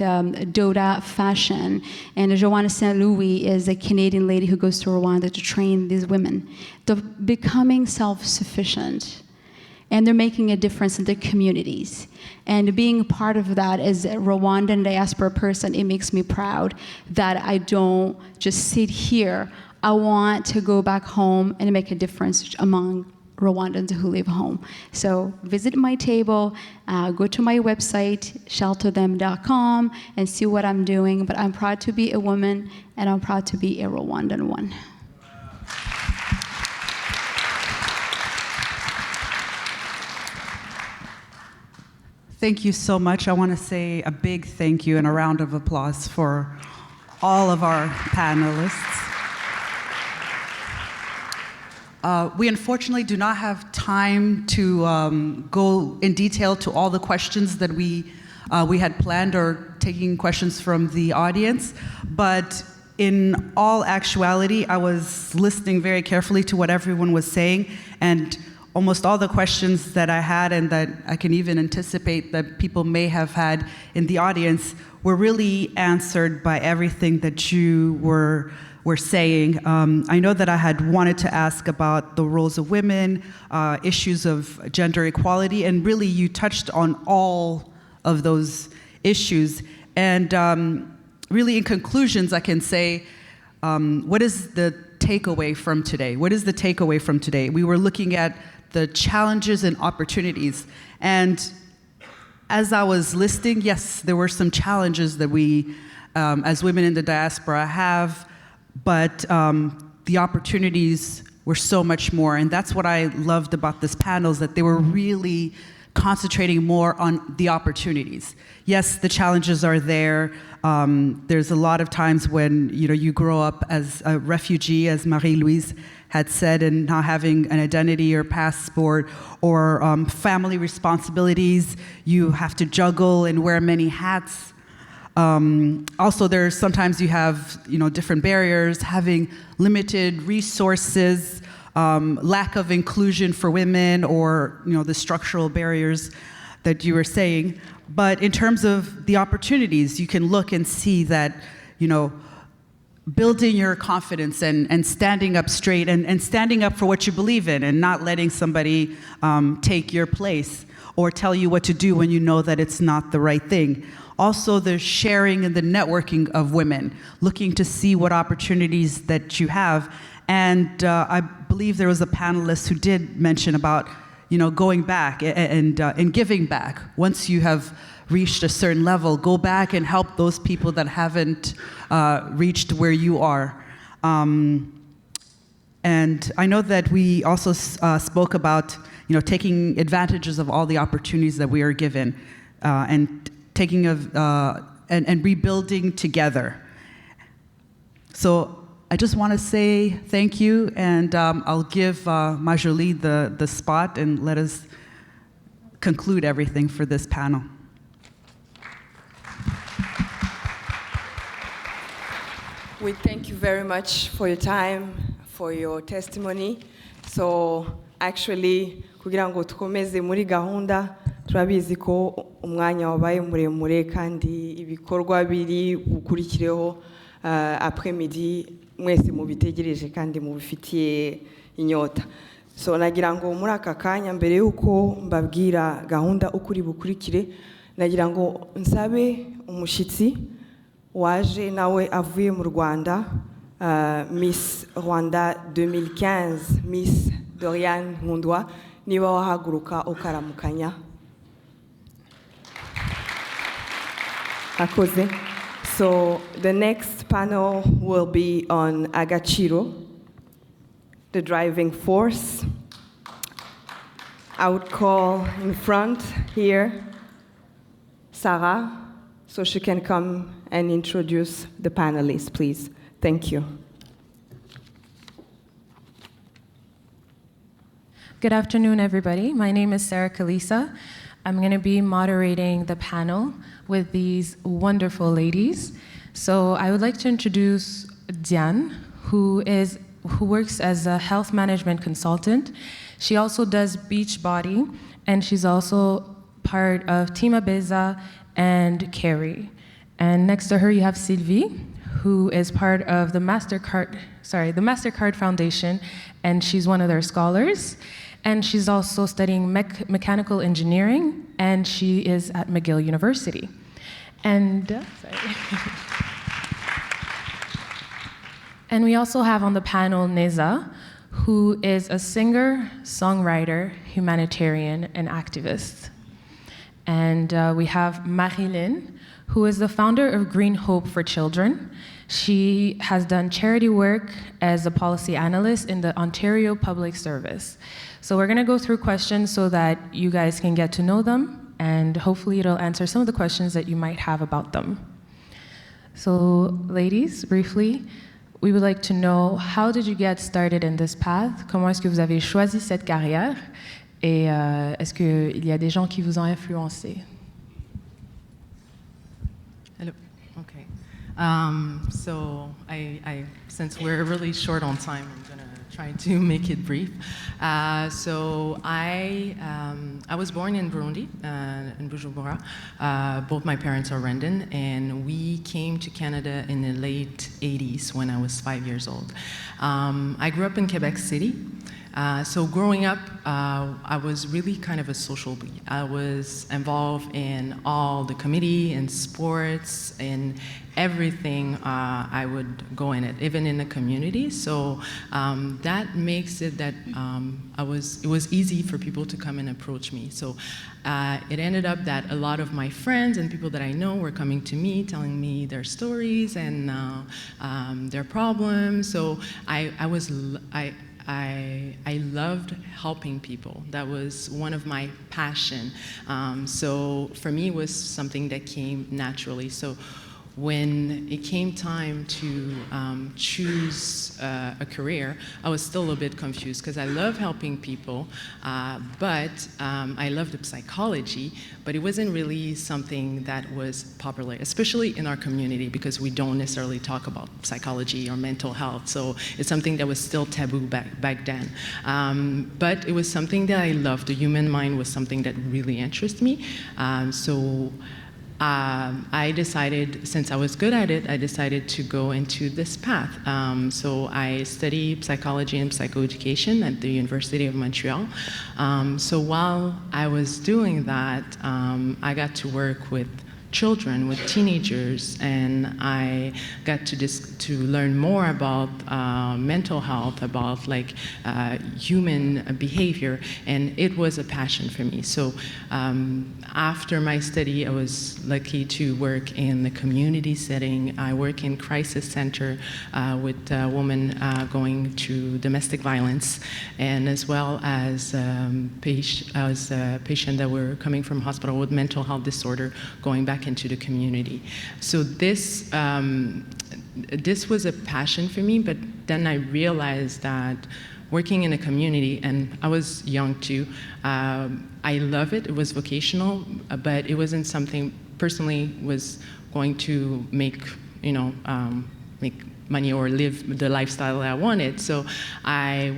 Doda Fashion. And Joanna St. Louis is a Canadian lady who goes to Rwanda to train these women. They're becoming self-sufficient. And they're making a difference in their communities. And being part of that as a Rwandan diaspora person, it makes me proud that I don't just sit here. I want to go back home and make a difference among Rwandans who live home. So visit my table, go to my website, shelterthem.com, and see what I'm doing. But I'm proud to be a woman, and I'm proud to be a Rwandan one. Thank you so much. I want to say a big thank you and a round of applause for all of our panelists. We unfortunately do not have time to go in detail to all the questions that we had planned, or taking questions from the audience. But in all actuality, I was listening very carefully to what everyone was saying, and almost all the questions that I had, and that I can even anticipate that people may have had in the audience, were really answered by everything that you were saying. I know that I had wanted to ask about the roles of women, issues of gender equality, and really you touched on all of those issues. And really in conclusions, I can say, what is the takeaway from today? What is the takeaway from today? We were looking at the challenges and opportunities. And as I was listing, yes, there were some challenges that we, as women in the diaspora, have. But the opportunities were so much more. And that's what I loved about this panel, is that they were really concentrating more on the opportunities. Yes, the challenges are there. There's a lot of times when you grow up as a refugee, as Marie-Louise had said, and not having an identity or passport or family responsibilities. You have to juggle and wear many hats. Also, there's sometimes you have different barriers, having limited resources, lack of inclusion for women, or the structural barriers that you were saying. But in terms of the opportunities, you can look and see that building your confidence and standing up straight and standing up for what you believe in, and not letting somebody take your place or tell you what to do when you know that it's not the right thing. Also, the sharing and the networking of women, looking to see what opportunities that you have. And I believe there was a panelist who did mention about going back and giving back. Once you have reached a certain level, go back and help those people that haven't reached where you are. And I know that we also spoke about taking advantages of all the opportunities that we are given, and taking and rebuilding together. So I just want to say thank you, and I'll give Marjolie the spot, and let us conclude everything for this panel. We thank you very much for your time, for your testimony. So actually, kugira ngo tukomeze muri gahunda, turabizi ko umwanya wabaye muremure kandi ibikorwa biri gukurikireho après-midi mwese mubitegereje kandi mubifitiye inyota. So nagira ngo muri aka kanya, mbere yuko mbabwira gahunda ukuri bukurikire, nagira ngo nsabe umushitsi waje nawe avuye mu Rwanda, Miss Rwanda 2015, Miss Doriane Nkundwa, niba wahaguruka ukaramukanya. Akoze. So the next panel will be on Agaciro, the driving force. I would call in front here Sarah, so she can come and introduce the panelists, please. Thank you. Good afternoon, everybody. My name is Sarah Kalisa. I'm going to be moderating the panel with these wonderful ladies. So I would like to introduce Diane, who works as a health management consultant. She also does Beachbody, and she's also part of Team Abeza and Carrie. And next to her, you have Sylvie, who is part of the MasterCard Foundation, and she's one of their scholars. And she's also studying mechanical engineering, and she is at McGill University. And, and we also have on the panel Neza, who is a singer, songwriter, humanitarian, and activist. And we have Marilyn, who is the founder of Green Hope for Children. She has done charity work as a policy analyst in the Ontario Public Service. So we're going to go through questions so that you guys can get to know them, and hopefully it'll answer some of the questions that you might have about them. So ladies, briefly, we would like to know, how did you get started in this path? Comment est-ce que vous avez choisi cette carrière? Et est-ce qu'il y a des gens qui vous ont influencé? Hello. Okay. So since we're really short on time, I'm going to try to make it brief. So I was born in Burundi, in Bujumbura. Both my parents are Rwandan, and we came to Canada in the late 80s when I was 5 years old. I grew up in Quebec City. So growing up, I was really kind of a social bee. I was involved in all the committee and sports and everything. I would go in it, even in the community. So that makes it that it was easy for people to come and approach me. So it ended up that a lot of my friends and people that I know were coming to me, telling me their stories and their problems. So I loved helping people. That was one of my passion. So for me, it was something that came naturally. So when it came time to choose a career, I was still a bit confused because I love helping people, but I loved psychology, but it wasn't really something that was popular, especially in our community, because we don't necessarily talk about psychology or mental health. So it's something that was still taboo back then. But it was something that I loved. The human mind was something that really interested me. I decided, since I was good at it, I decided to go into this path. So I studied psychology and psychoeducation at the University of Montreal. So while I was doing that, I got to work with children, with teenagers, and I got to learn more about mental health, about human behavior, and it was a passion for me. So after my study, I was lucky to work in the community setting. I work in crisis center with women going through domestic violence, and as well as patients that were coming from hospital with mental health disorder, going back into the community. So this was a passion for me, but then I realized that working in a community, and I was young too, I love it. It was vocational, but it wasn't something personally was going to make money or live the lifestyle that I wanted. So I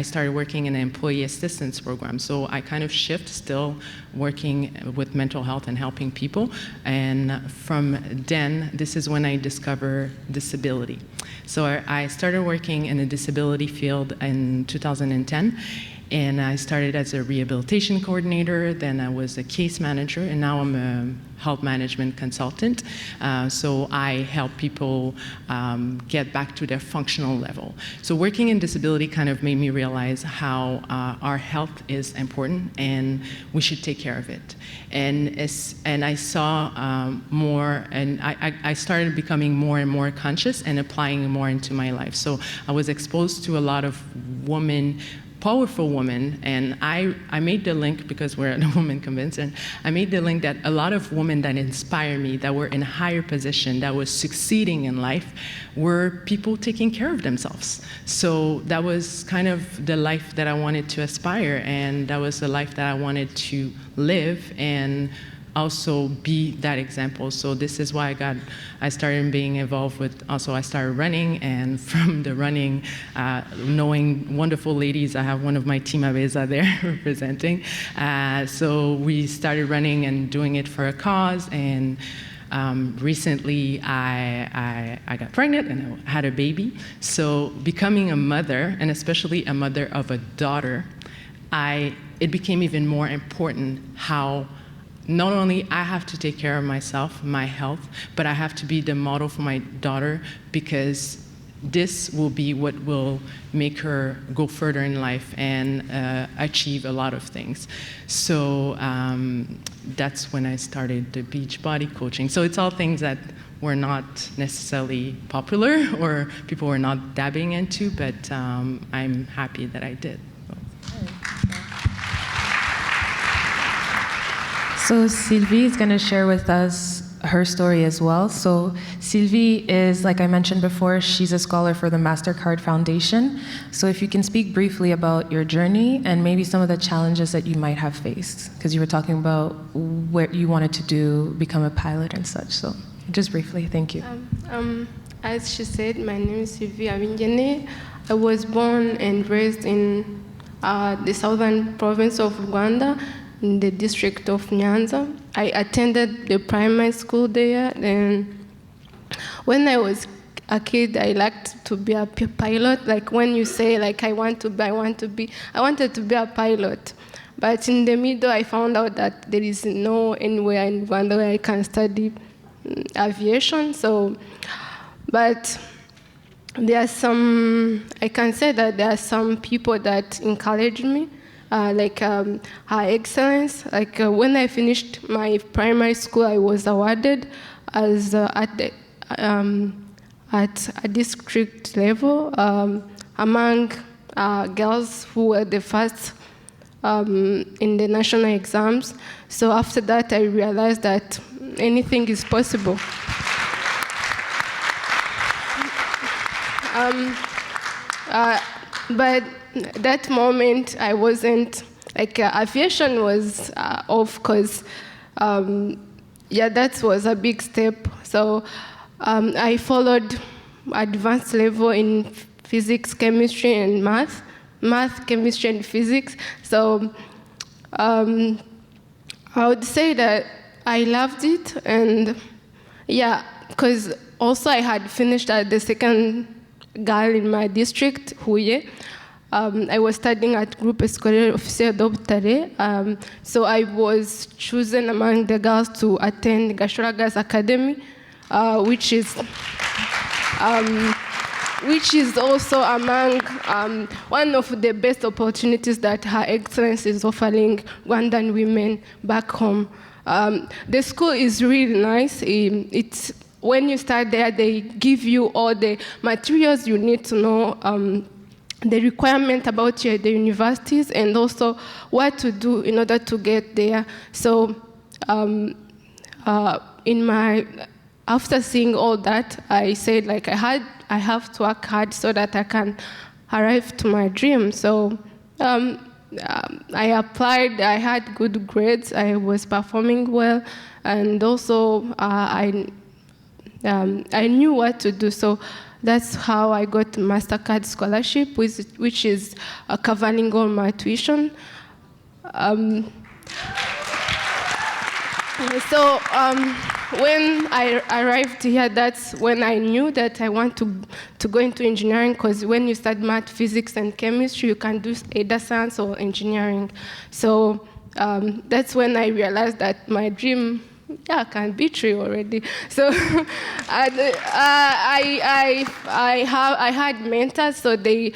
started working in an employee assistance program. So I kind of still working with mental health and helping people. And from then, this is when I discovered disability. So I started working in the disability field in 2010. And I started as a rehabilitation coordinator, then I was a case manager, and now I'm a health management consultant. So I help people get back to their functional level. So working in disability kind of made me realize how our health is important and we should take care of it. And I saw more, and I started becoming more and more conscious and applying more into my life. So I was exposed to a lot of women, powerful women, and I made the link, because we're at the Women Convention, I made the link that a lot of women that inspire me, that were in a higher position, that was succeeding in life, were people taking care of themselves. So that was kind of the life that I wanted to aspire, and that was the life that I wanted to live, and also be that example. So this is why I started being involved with, also I started running, and from the running, knowing wonderful ladies, I have one of my team Abeza there representing. So we started running and doing it for a cause, and recently I got pregnant and I had a baby. So becoming a mother, and especially a mother of a daughter, it became even more important how not only I have to take care of myself, my health, but I have to be the model for my daughter, because this will be what will make her go further in life and achieve a lot of things. So that's when I started the Beachbody coaching. So it's all things that were not necessarily popular or people were not dabbing into, but I'm happy that I did. So Sylvie is going to share with us her story as well. So Sylvie is, like I mentioned before, she's a scholar for the MasterCard Foundation. So if you can speak briefly about your journey and maybe some of the challenges that you might have faced, because you were talking about what you wanted to do, become a pilot and such. So just briefly, thank you. As she said, my name is Sylvie Abingene. I was born and raised in the southern province of Rwanda, in the district of Nyanza. I attended the primary school there, and when I was a kid, I liked to be a pilot. Like when you say, like, I wanted to be a pilot. But in the middle, I found out that there is no anywhere in Rwanda where I can study aviation. So, but there are some, I can say that there are some people that encourage me, like Her Excellence. Like when I finished my primary school, I was awarded as at a district level among girls who were the first in the national exams. So after that, I realized that anything is possible. But that moment, I wasn't, like, aviation was off because, that was a big step. So I followed advanced level in physics, chemistry, and math, chemistry, and physics. So I would say that I loved it, and because also I had finished as the second girl in my district, Huye. I was studying at Groupe Scolaire Officier d'Obutare, so I was chosen among the girls to attend Gashora Girls Academy, which is also among one of the best opportunities that Her Excellence is offering Rwandan women back home. The school is really nice. It's when you start there, they give you all the materials you need to know, the requirement about the universities, and also what to do in order to get there. So after seeing all that, I said, like, I have to work hard so that I can arrive to my dream. So I applied, I had good grades, I was performing well, and also I knew what to do. So that's how I got MasterCard scholarship, which is covering all my tuition. So when I arrived here, that's when I knew that I want to go into engineering, because when you study math, physics, and chemistry, you can do either science or engineering. So that's when I realized that my dream can be true already. So I had mentors, so they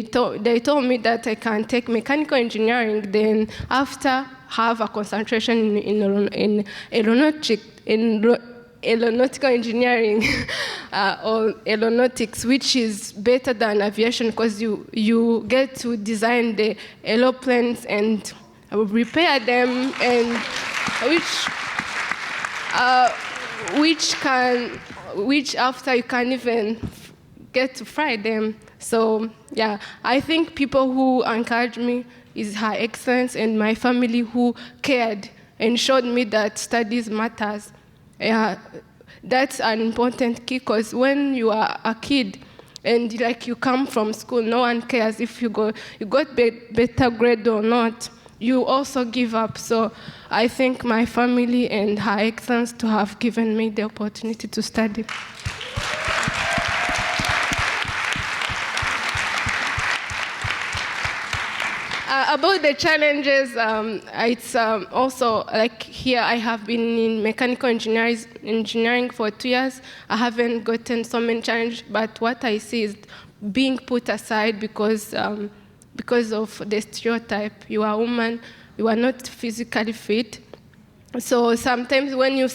told me that I can take mechanical engineering, then after have a concentration in aeronautical engineering or aeronautics, which is better than aviation because you get to design the aeroplanes and repair them, and which after you can even get to fly them. So I think people who encouraged me is Her Excellence and my family who cared and showed me that studies matters. That's an important key, because when you are a kid and like you come from school, no one cares if you got better grade or not. You also give up. So I thank my family and Her Excellence to have given me the opportunity to study. About the challenges, it's also like here I have been in mechanical engineering for 2 years. I haven't gotten so many challenges, but what I see is being put aside because of the stereotype. You are a woman, you are not physically fit. So sometimes when you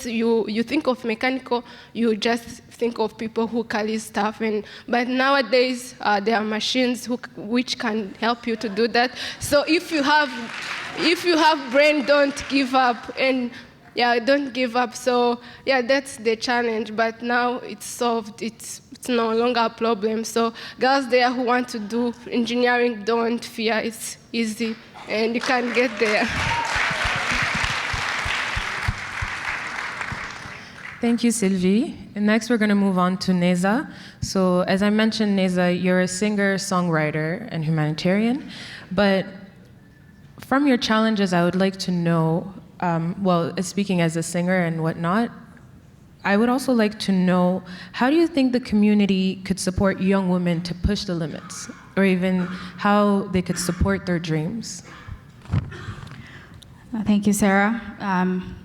think of mechanical, you just think of people who carry stuff. But nowadays, there are machines which can help you to do that. So if you have brain, don't give up. And don't give up. So that's the challenge. But now it's solved. It's no longer a problem. So girls there who want to do engineering, don't fear. It's easy, and you can get there. Thank you, Sylvie. And next, we're going to move on to Neza. So, as I mentioned, Neza, you're a singer, songwriter, and humanitarian. But from your challenges, I would like to know, speaking as a singer and whatnot, I would also like to know, how do you think the community could support young women to push the limits, or even how they could support their dreams? Thank you, Sarah.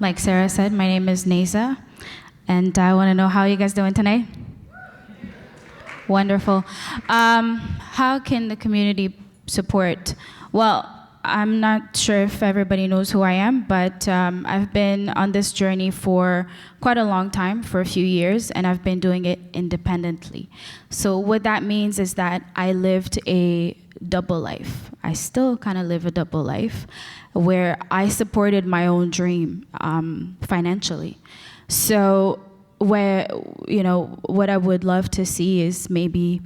Like Sarah said, my name is Neza, and I want to know how you guys doing tonight? Wonderful. How can the community support? Well, I'm not sure if everybody knows who I am, but I've been on this journey for quite a long time, for a few years, and I've been doing it independently. So what that means is that I lived a double life. I still kind of live a double life where I supported my own dream financially. So where, you know, what I would love to see is maybe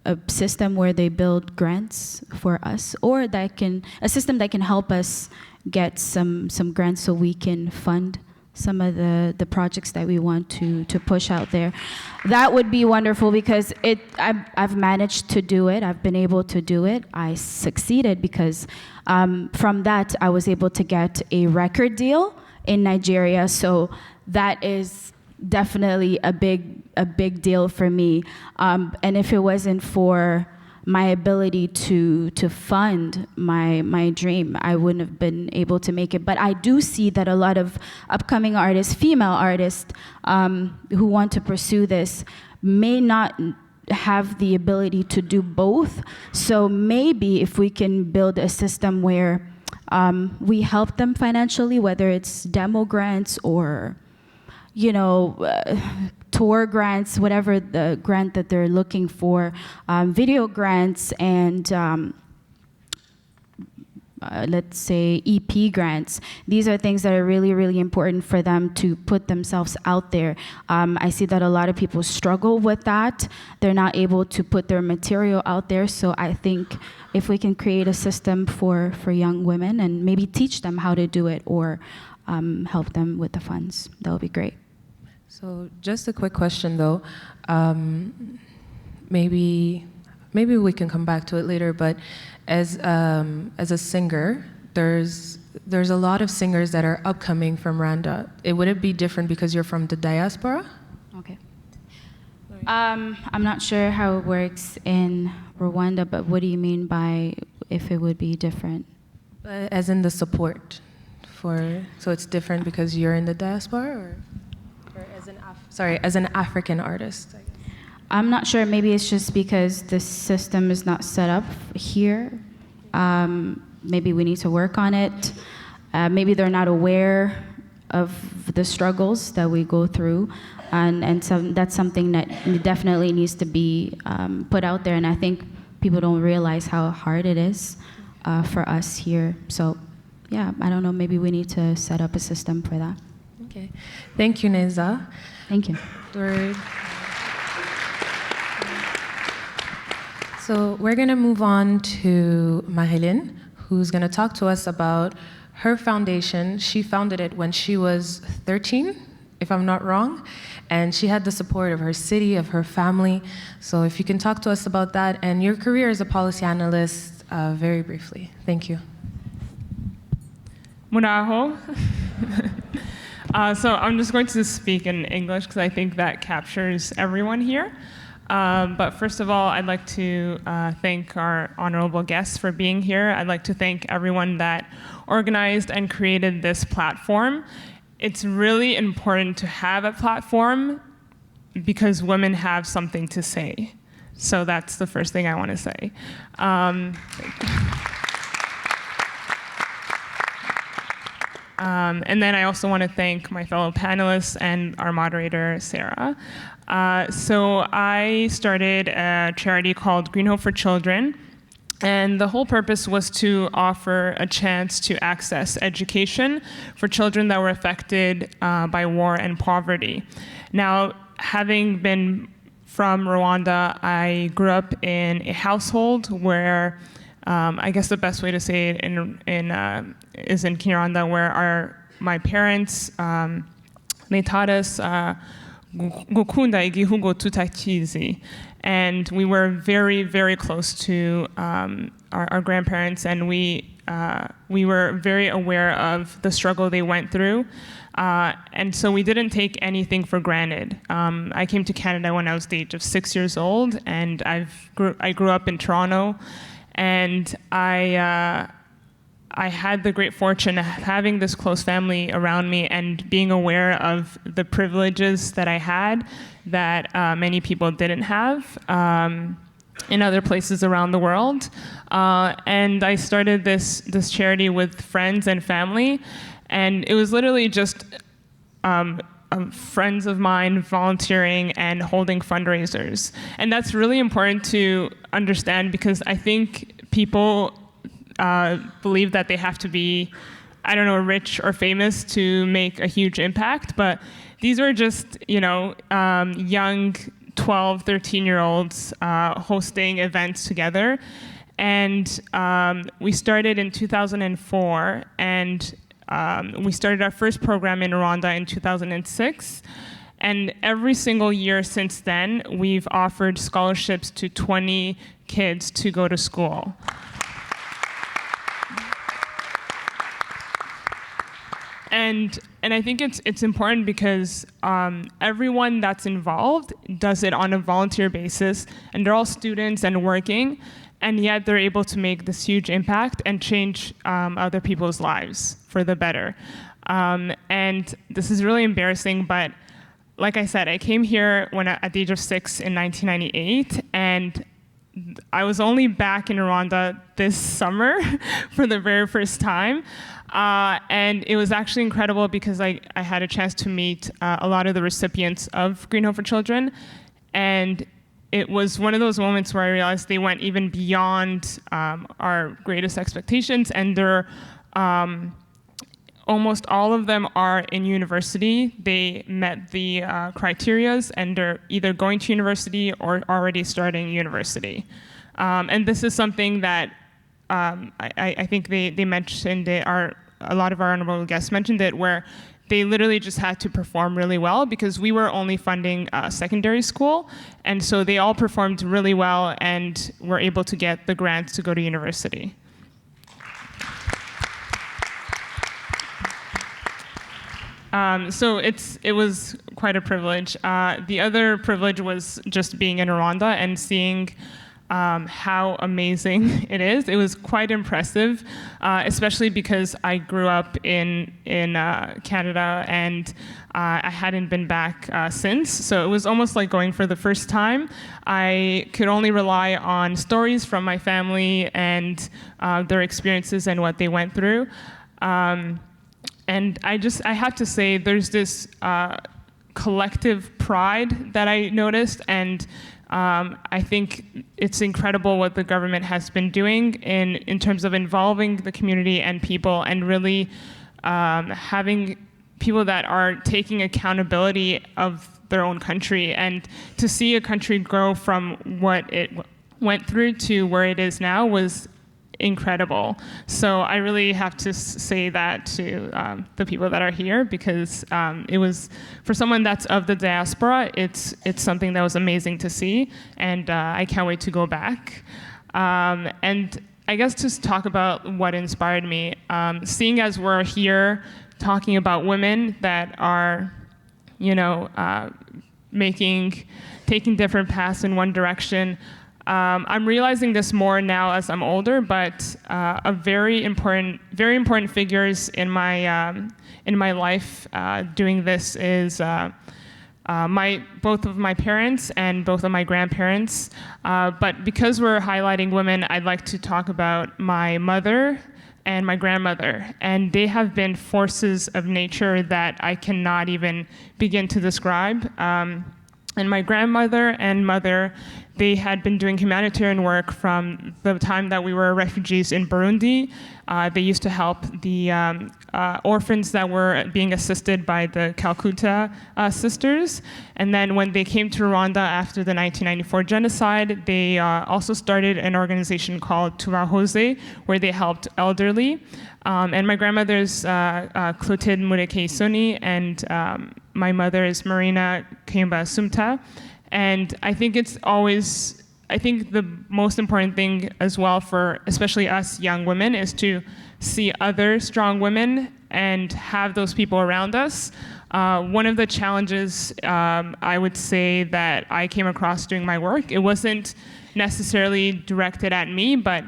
a system where they build grants for us, or a system that can help us get some grants so we can fund some of the projects that we want to push out there. That would be wonderful, because I've managed to do it. I've been able to do it. I succeeded because from that I was able to get a record deal in Nigeria. So that is definitely a big deal for me. And if it wasn't for my ability to fund my dream, I wouldn't have been able to make it. But I do see that a lot of upcoming artists, female artists, who want to pursue this may not have the ability to do both. So maybe if we can build a system where we help them financially, whether it's demo grants or, you know, tour grants, whatever the grant that they're looking for, video grants, and let's say EP grants. These are things that are really, really important for them to put themselves out there. I see that a lot of people struggle with that. They're not able to put their material out there. So I think if we can create a system for young women and maybe teach them how to do it, or help them with the funds, that would be great. So just a quick question though, maybe we can come back to it later, but as a singer, there's a lot of singers that are upcoming from Rwanda. Would it be different because you're from the diaspora? Okay. I'm not sure how it works in Rwanda, but what do you mean by if it would be different? As in the support so it's different because you're in the diaspora, or as an African artist, I guess. I'm not sure. Maybe it's just because the system is not set up here. Maybe we need to work on it. Maybe they're not aware of the struggles that we go through. And so that's something that definitely needs to be put out there. And I think people don't realize how hard it is for us here. So, yeah, I don't know. Maybe we need to set up a system for that. Okay. Thank you, Neza. Thank you. So we're going to move on to Marilyn, who's going to talk to us about her foundation. She founded it when she was 13, if I'm not wrong, and she had the support of her city, of her family. So if you can talk to us about that and your career as a policy analyst very briefly. Thank you. Muraho. So I'm just going to speak in English because I think that captures everyone here. But first of all, I'd like to thank our honorable guests for being here. I'd like to thank everyone that organized and created this platform. It's really important to have a platform because women have something to say. So that's the first thing I want to say. And then I also want to thank my fellow panelists and our moderator, Sarah. So I started a charity called Green Hope for Children, and the whole purpose was to offer a chance to access education for children that were affected by war and poverty. Now, having been from Rwanda, I grew up in a household where I guess the best way to say it is in Kinyarwanda, where my parents, they taught us gukunda igihugu tutakizi, and we were very, very close to our grandparents, and we we were very aware of the struggle they went through. And so we didn't take anything for granted. I came to Canada when I was the age of 6 years old, and I grew up in Toronto, and I had the great fortune of having this close family around me and being aware of the privileges that I had that many people didn't have in other places around the world. And I started this charity with friends and family, and it was literally just friends of mine volunteering and holding fundraisers. And that's really important to understand, because I think people believe that they have to be, I don't know, rich or famous to make a huge impact. But these were just, young 12, 13-year-olds hosting events together. And we started in 2004, and we started our first program in Rwanda in 2006. And every single year since then, we've offered scholarships to 20 kids to go to school. And I think it's important because everyone that's involved does it on a volunteer basis, and they're all students and working, and yet they're able to make this huge impact and change other people's lives for the better. And this is really embarrassing, but like I said, I came here at the age of 6 in 1998, and I was only back in Rwanda this summer for the very first time. And it was actually incredible because I had a chance to meet a lot of the recipients of Green Hope for Children. And it was one of those moments where I realized they went even beyond our greatest expectations. And they're, almost all of them are in university. They met the criterias, and they're either going to university or already starting university. And this is something that I think they mentioned it, a lot of our honorable guests mentioned it, where they literally just had to perform really well because we were only funding secondary school. And so they all performed really well and were able to get the grants to go to university. So it was quite a privilege. The other privilege was just being in Rwanda and seeing how amazing it is. It was quite impressive, especially because I grew up in Canada and I hadn't been back since. So it was almost like going for the first time. I could only rely on stories from my family and their experiences and what they went through. And I have to say, there's this collective pride that I noticed, and I think it's incredible what the government has been doing in terms of involving the community and people, and really having people that are taking accountability of their own country. And to see a country grow from what it went through to where it is now was incredible. So I really have to say that to the people that are here, because it was, for someone that's of the diaspora, it's something that was amazing to see, and I can't wait to go back. And I guess to talk about what inspired me, seeing as we're here talking about women that are, taking different paths in one direction. I'm realizing this more now as I'm older, but a very important figures in my life doing this is both of my parents and both of my grandparents. But because we're highlighting women, I'd like to talk about my mother and my grandmother, and they have been forces of nature that I cannot even begin to describe. And my grandmother and mother, they had been doing humanitarian work from the time that we were refugees in Burundi. They used to help the orphans that were being assisted by the Calcutta sisters. And then when they came to Rwanda after the 1994 genocide, they also started an organization called Turahoze, where they helped elderly. And my grandmother's Clotilde Murekei-Soni, and my mother is Marina Kayumba Sumta. And I think it's always I think the most important thing as well for especially us young women is to see other strong women and have those people around us. One of the challenges I would say that I came across doing my work, it wasn't necessarily directed at me, but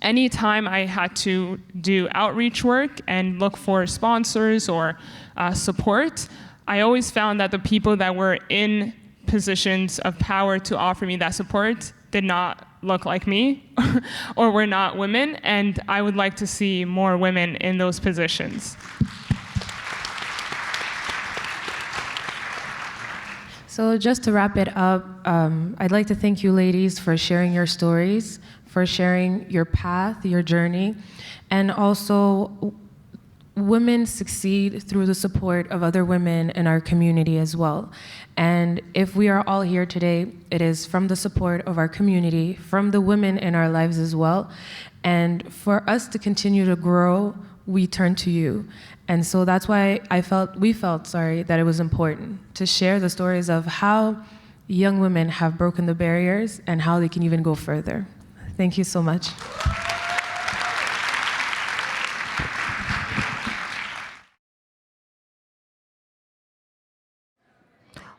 anytime I had to do outreach work and look for sponsors or support, I always found that the people that were in positions of power to offer me that support did not look like me or were not women, and I would like to see more women in those positions. So just to wrap it up, I'd like to thank you ladies for sharing your stories, for sharing your path, your journey, and also women succeed through the support of other women in our community as well. And if we are all here today, it is from the support of our community, from the women in our lives as well. And for us to continue to grow, we turn to you. And so that's why we felt that it was important to share the stories of how young women have broken the barriers and how they can even go further. Thank you so much.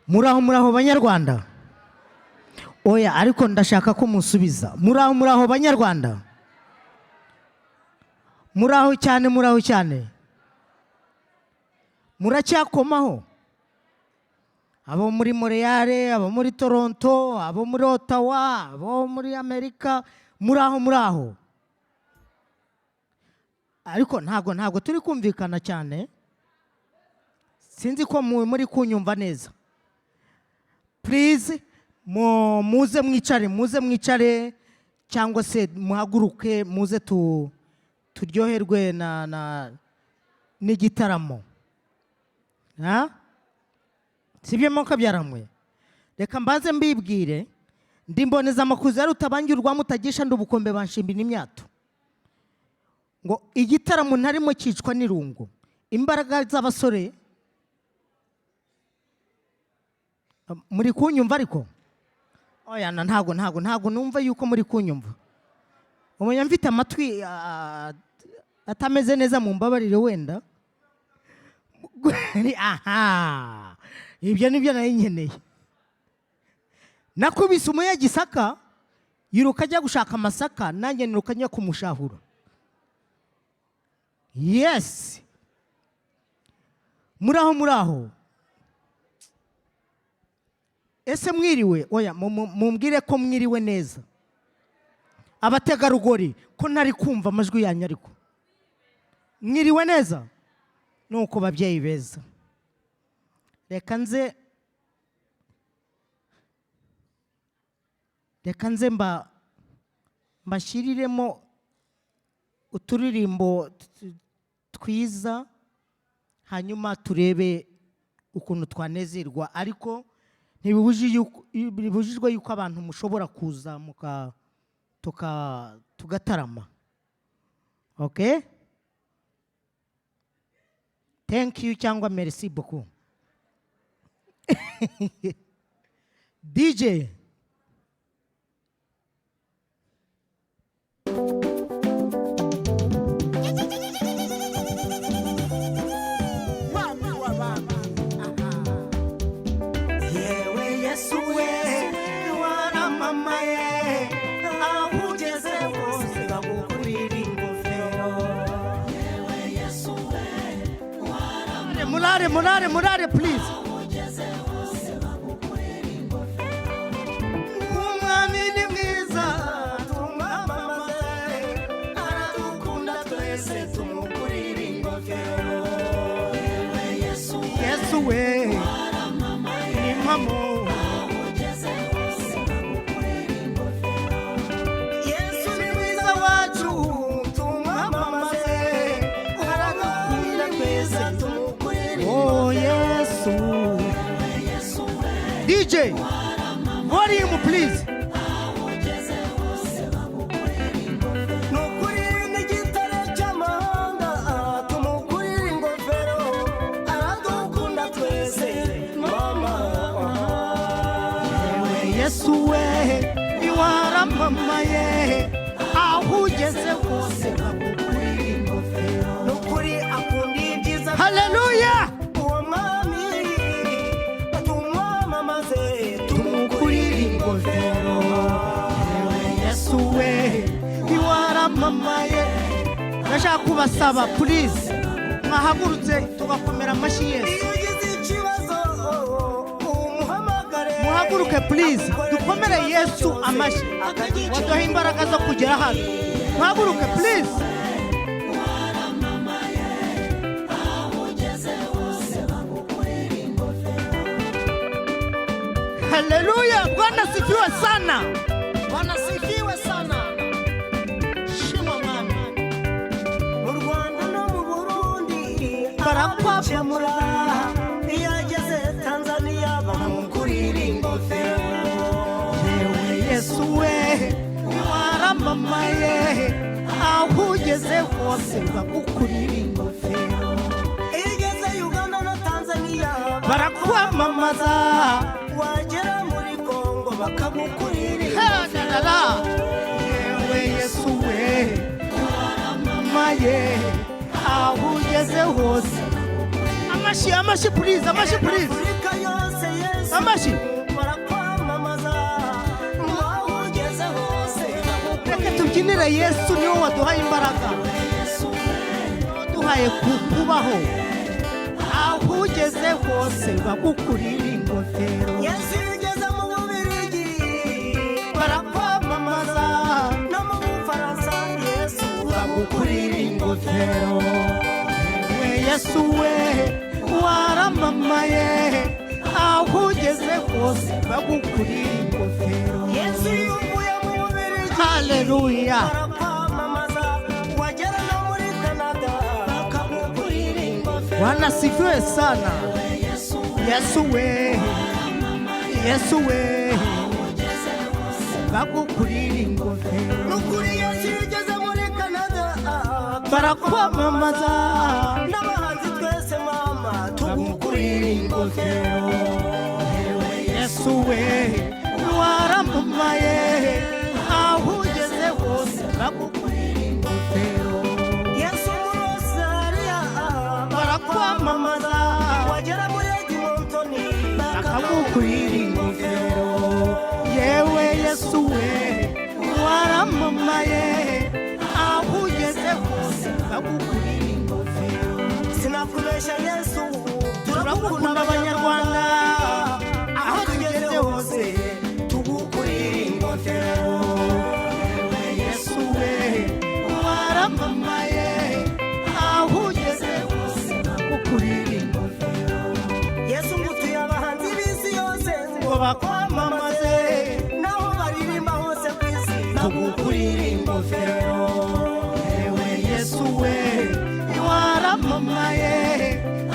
Muraho banyarwanda. Oya ariko ndashaka ko musubiza. Muraho banyarwanda. Muraho cyane. Muracyakomaho. Abo muri Montreal, abo muri Toronto, abo muri Ottawa, abo muri Amerika, muraho. Ariko ntago turi kumvikana cyane. Sinzi ko muri kunyumva neza. Please, muze mwicare cyangwa se muhaguruke muze turyoherwe n'igitaramo. Sibyo moka byaramwe. Reka mbaze mbibwire ndimboneza amakuza rutabangirwa mutagisha ndubukombe banshimbi n'imyato. Ngo igitaramo ntarimo cicwa n'irungu. Imbaraga z'abasore muri kunyumva ariko oya ntago numva yuko muri kunyumva. Umunya mfite amatwi atameze neza mu mbabarire wenda. Aha, ibyo nibyo nari nkeneye. Nakubise umuya Gisaka yiruka ajya gushaka amasaka nanjye niruka njya kumushahura. Yes, muraho. Ese mwiriwe? Oya mumbwire ko mwiriwe neza. Abategarugori ko ntari kumva amajwi yanyu ariko. Mwiriwe neza? Nuko babyeyi beza. Reka nze mbashyiriremo uturirimbo twiza hanyuma turebe ukuntu twanezerwa, ariko ntibibujijwe yuko abantu mushobora kuza tugatarama. Okay? Thank you cyangwa merci beaucoup. DJ. Murare, please. Umwami ni mwiza, tumwamamaze, aradukunda twese tumukurire ingofero. Yesu we, ni mpamo. Yesu ni mwiza wacu, tumwamamaze, aradukunda twese tumukurire. Oh Yesu. DJ, volume please. Yesu we, waramamaye aho ugeze hose bagukuriye ingofero nukuri akunda ibyiza haleluya uwo mwami tumwamamaze tumukurire ingofero yewe Yesu we waramamaye ndashaka kubasaba please mwahagurutse tugakomera amashyi Yesu muhaguruke please dukomere Yesu amashyi waduha imbaraga zo kugera hano muhaguruke please haleluya Bwana sifiwe sana Bwana sifiwe sana shima mama mu Rwanda no mu Burundi barakwapamura iyageze Tanzania bamukurira ingofero yewe Yesu we waramamaye aho ugeze hose bagukurira ingofero igeze Uganda na Tanzania barakwamamaza wagera muri Kongo bakagukurira ingofero yewe Yesu we waramamaye aho ugeze hose amashi please amashi please amashi reka tubyinire Yesu niwe waduhaye imbaraga waduhaye kubaho aho ugeze hose bagukurira ingofero Yesu ugeze mu Bubiligi barakwamamaza no mu Bufaransa Yesu bagukurira ingofero Yesu we waramamaye aho ugeze hose bagukurira ingofero Yesu yuvuye mu Bubiligi haleluya barakwamamaza wagera no muri Canada bakagukurira ingofero Bwana sifiwe sana Yesu we bagukurira ingofero nukuri Yesu ugeze muri Canada barakwamamaza n'abahanzi twese mama tugukurira ingofero yewe Yesu we waramamaye aho ugeze hose bagukurira ingofero Yesu Rosaria barakwamamaza wagera muri Edmonton bakagukurira ingofero yewe Yesu we waramamaye aho ugeze hose bagukurira ingofero sinakubesha Yesu turakunda abanyarwanda aho tugeze hose tugukurira ingofero yewe Yesu we waramamaye aho ugeze hose bagukurira ingofero Yesu ngutuye abahanzi b'isi yose ngo bakwamamaze naho baririmba hose ku isi bagukurira ingofero yewe Yesu we waramamaye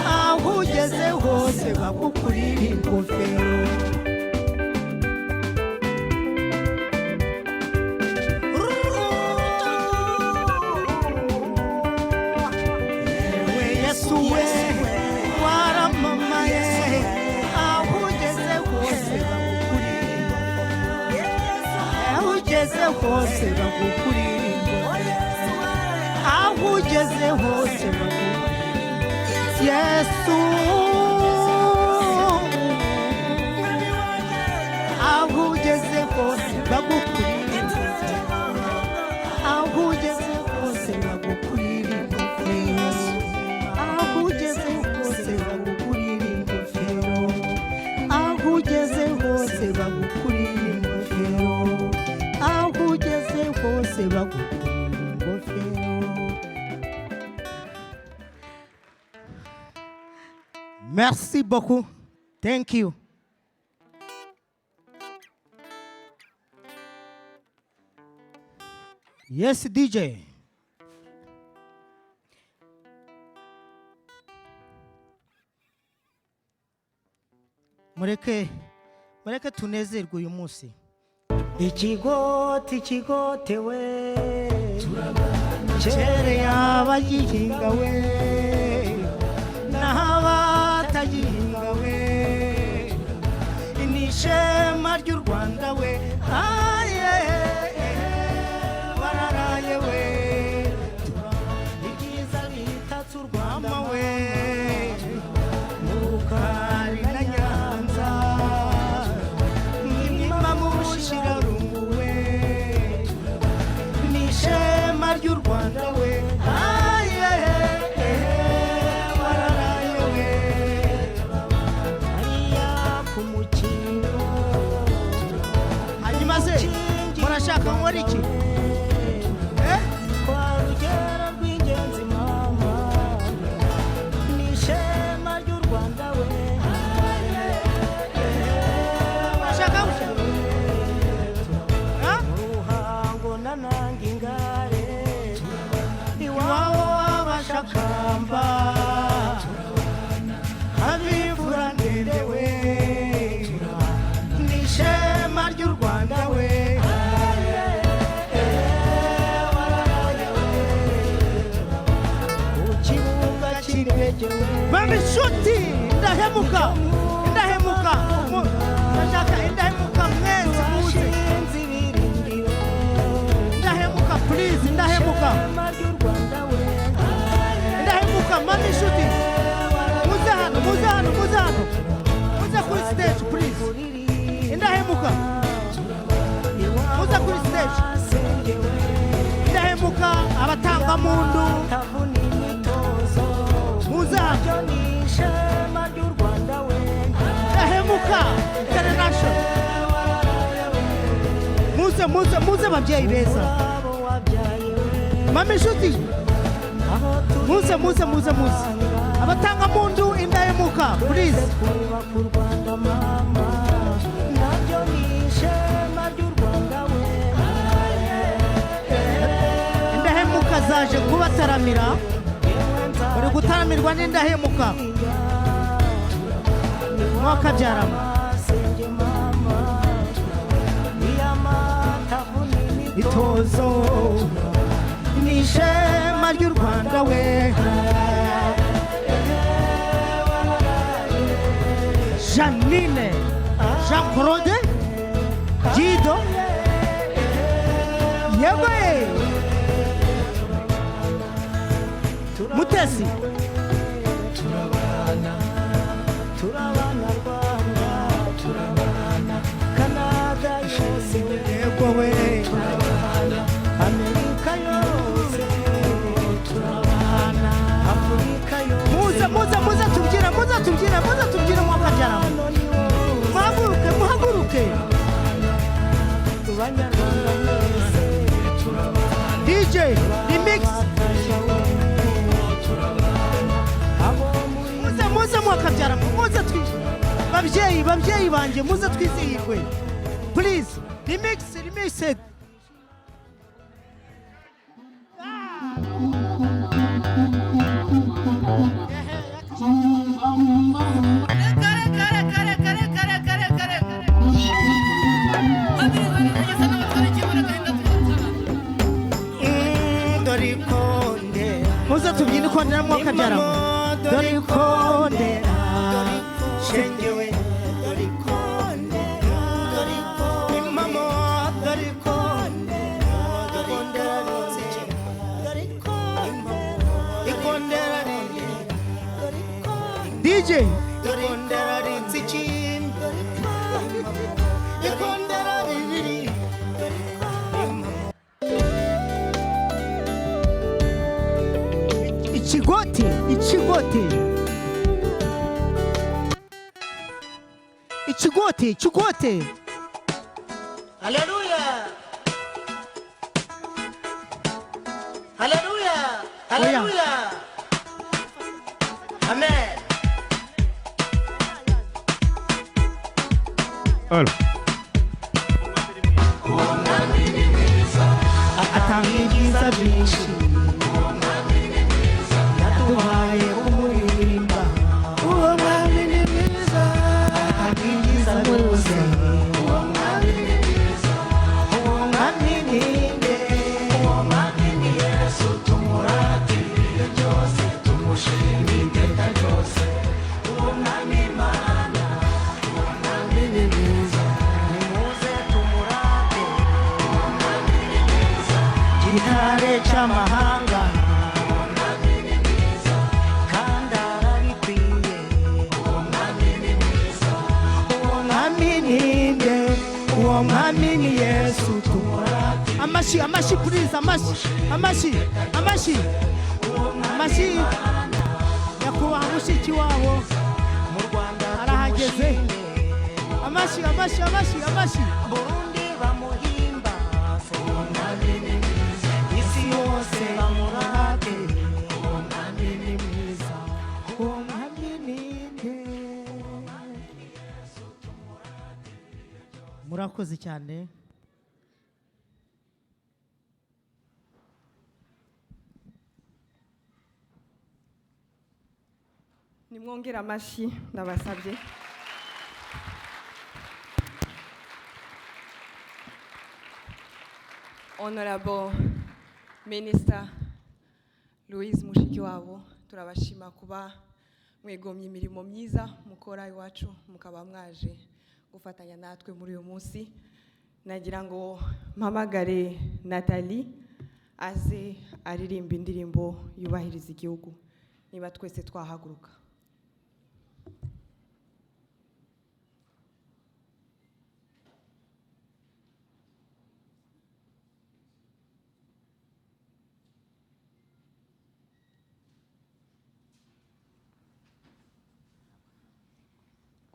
aho ugeze hose bagukurira ingofero yewe Yesu we waramamaye aho ugeze hose bagukurira ingofero aho ugeze hose bagukurira ingofero aho ugeze hose Yesu aho ugeze hose bagukurira aho ugeze hose bagukurira aho ugeze hose bagukurira ingofero aho ugeze hose bagukurira ingofero aho ugeze hose bagukurira ingofero Merci beaucoup. Thank you. Yes, DJ. Mureke tunezerwe uyu munsi. Ikigote we chere abagihinga we n'abatagihinga we n'ishema ry'u Rwanda we aye urashaka nkora iki kwa rugero rw'ingenzi mama n'ishema ry'u Rwanda we urashaka ruhango nananga ingare iwabo w'abashakamba abivura ndende we n'ishema ry'u Rwanda we Mami inshuti ndahemuka ndashaka indahemuka mwese muze ndahemuka please indahemuka mami inshuti muze hano muze kuri stage please indahemuka muze kuri stage indahemuka abatangamundu Hemuka International muze babyeyi beza mami inshuti muze abatanga mundu indahemuka please indahemuka zaje kubataramira uri gutaramirwa n'indahemuka mwakabyarama itozo n'ishema ry'u Rwanda we Janine Jean Claude Gido yewe Mutesi turabana Rwanda turabana Canada yose yego we Amerika yose turabana Afrika yose muze tubyina mwakabyarama muhaguruke Banyarwanda mwese DJ remix muze mwakabyarama muze babyeyi banje muze twizihirwe please remix it muze tubyine ikondera mwakabyarama dore ikondera shengewe dore ikondera imamo dore ikondera ikondera DJ ikondera rinsichini ikondera bibiri Ichigote Hallelujah Amen atanga ibyiza byinshi yaduhaye umurimba uwo mwami ni mwiza atanga ibyiza byose uwo mwami ni mwiza uwo mwami ni nde uwo mwami ni Yesu tumuratire byose tumushimire iteka ryose uwo mwami Imana uwo mwami ni mwiza nimuze tumurate uwo mwami ni mwiza gitare cy'amahanga uwo mwami ni Yesu tumurate amashi please amashi nyakubahwa mushiki wabo mu Rwanda arahageze amashi Burundi bamuhimba murakoze cyane. Nimwongera amashyi ndabasabye. Honorable Minister Louise Mushikiwabo, turabashima kuba mwegomye imirimo myiza mukora iwacu mukaba mwaje gufatanya natwe muri uyu munsi. Nagira ngo mpamagare Nathalie aze aririmba indirimbo yubahiriza igihugu. Niba twese twahaguruka.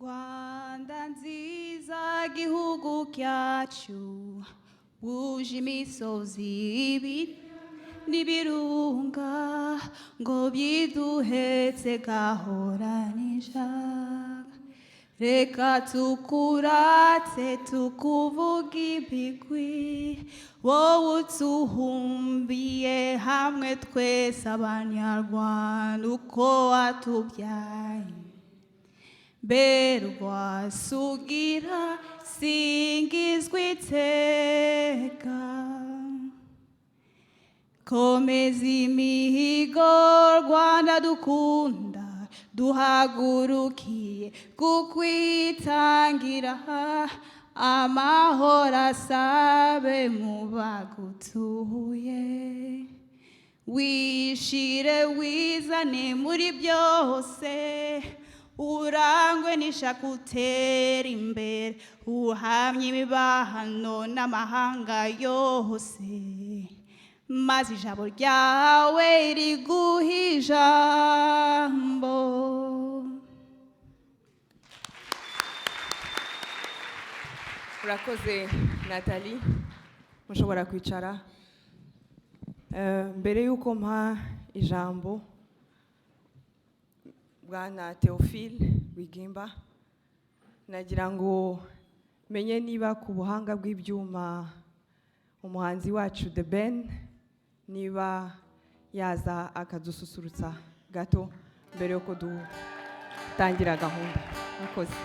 Rwanda nziza gihugu cyacu wuje imisozi n'ibirunga ngo byiduhetse gahoranisha reka tukurate tukuvuga ibigwi wowe utuhumbiye hamwe twese abanyarwanda uko watubyaye berwa sugira singizwa iteka komeza imihigo Rwanda dukunda duhagurukiye kukwitangira amahoro asabe mu bagutuye wishire wizane muri byose urangwe n'ishaka utera imbere uhamye imibahano n'amahanga yose maze ijabo ryawe riguha ijambo. Urakoze Nathalie, mushobora kwicara. Mbere yuko mpa ijambo Bwana Theophile Wigimba, nagira ngo menye niba ku buhanga bw'ibyuma umuhanzi wacu The Ben niba yaza akadususurutsa gato mbere yuko dutangira gahunda. Murakoze.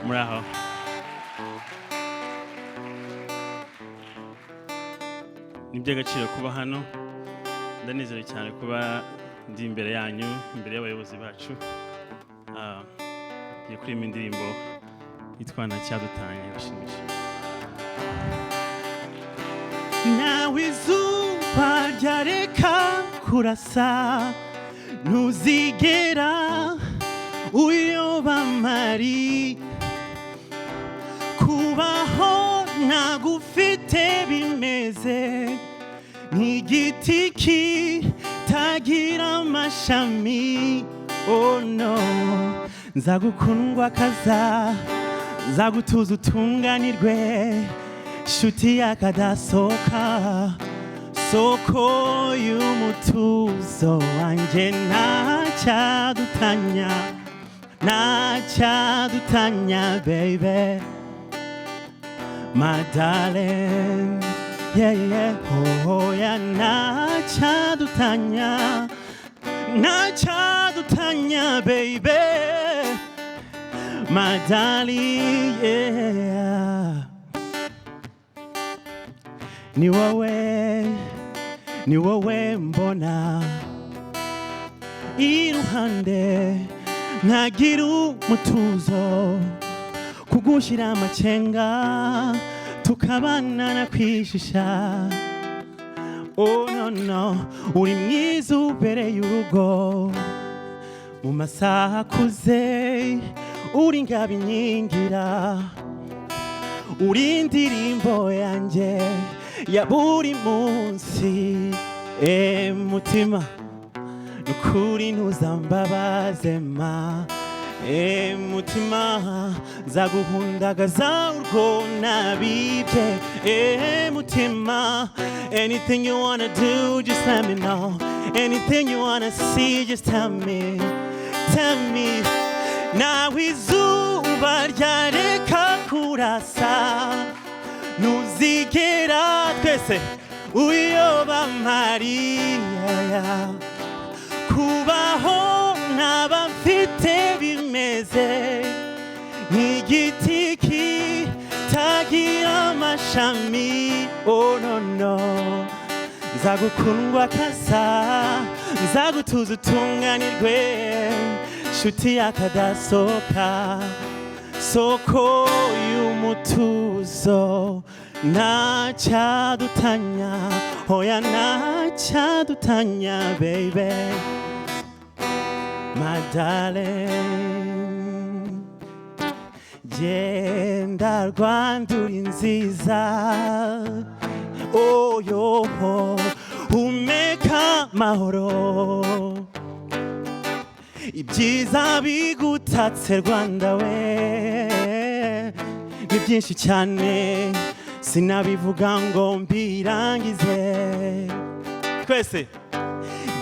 Muraho. Ni iby'agaciro kuba hano, ndanezerewe cyane kuba ndi imbere yanyu, imbere y'abayobozi bacu. Ngiye kuririmba indirimbo yitwa Ntacyadutanya bashimisha. Nawe izuba ryareka kurasa ntuzigera uyoba mari kubaho ntagufite bimeze nk'igiti kitagira amashami. Oh no, nzagukundwa kaza nzagutuza utunganirwe shuti yakadasoka soko y'umutuzo wanjye ntacyadutanya ntacyadutanya baby my darling yeah yeah oh yeah ntacyadutanya ntacyadutanya baby my darling yeah ni wowe mbona iruhande ntagira umutuzo kugushyira amacenga tukabana na kwishisha. Oh no no, uri mwiza ubereye urugo mu masaha akuze uri ngabo inkingira uri indirimbo yanjye ya buri munsi. Mutima nukuri ntuzambabaze ma. Mutima zaguhundagaza urwo nabibye. Mutima, anything you wanna do, just let me know. Anything you wanna see, just tell me. Tell me. Nawe izuba ryareka kurasa, ntuzigera twese uyoba Mariya. Kubaho ntaba mfite bimeze nk'igiti kitagira amashami. Oh no no, nzagukundwa kasa, nzagutuza utunganirwe, nshuti yakadasohoka, soko y'umutuzo. Ntacyadutanya, hoya ntacyadutanya baby, my darling. Genda Rwanda uri nziza, oh yo, humeka mahoro. Ibyiza bigutatse Rwanda we ni byinshi cyane, sinabivuga ngo mbirangize. Twese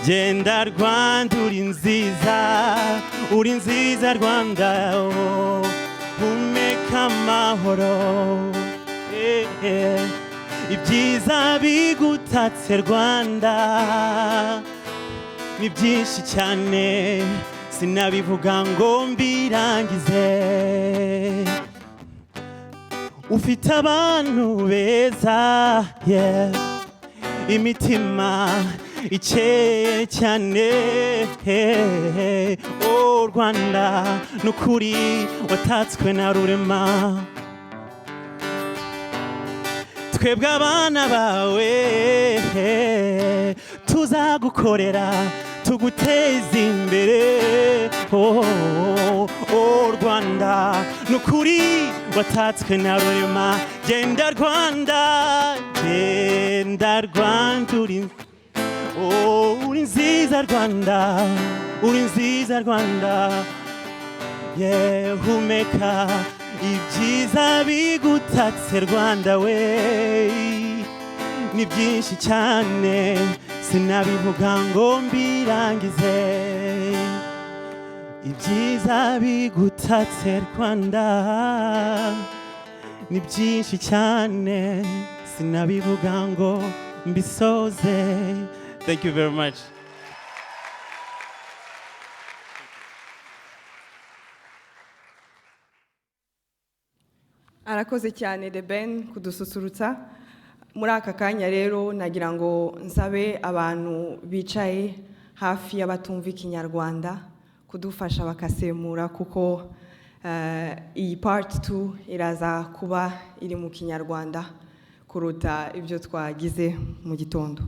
genda Rwanda uri nziza Rwanda, oh, humeka amahoro. Ibyiza bigutatse Rwanda ni byinshi cyane, sinabivuga ngo mbirangize. Ufite abantu beza, yeah, imitima ikeye cyane. Oh Rwanda nukuri watatswe na rurema, twebwe abana bawe tuzagukorera tuguteza imbere. Oh Rwanda nukuri watatswe na rurema. Genda Rwanda, genda Rwanda uri nziza Rwanda, uri nziza Rwanda. Yeah, humeka ibyiza bigutatse Rwanda we ni byinshi cyane, sinabivuga ngo mbirangize. Ibyiza bigutatse Rwanda ni byinshi cyane, sinabivuga ngo mbisoze. Thank you very much. Arakoze cyane The Ben kudususurutsa. Muri aka kanya rero nagira ngo nsabe abantu bicaye hafi y'abatumva Ikinyarwanda kudufasha bakasemura, kuko iyi part 2 iraza kuba iri mu Kinyarwanda kuruta ibyo twagize mu gitondo.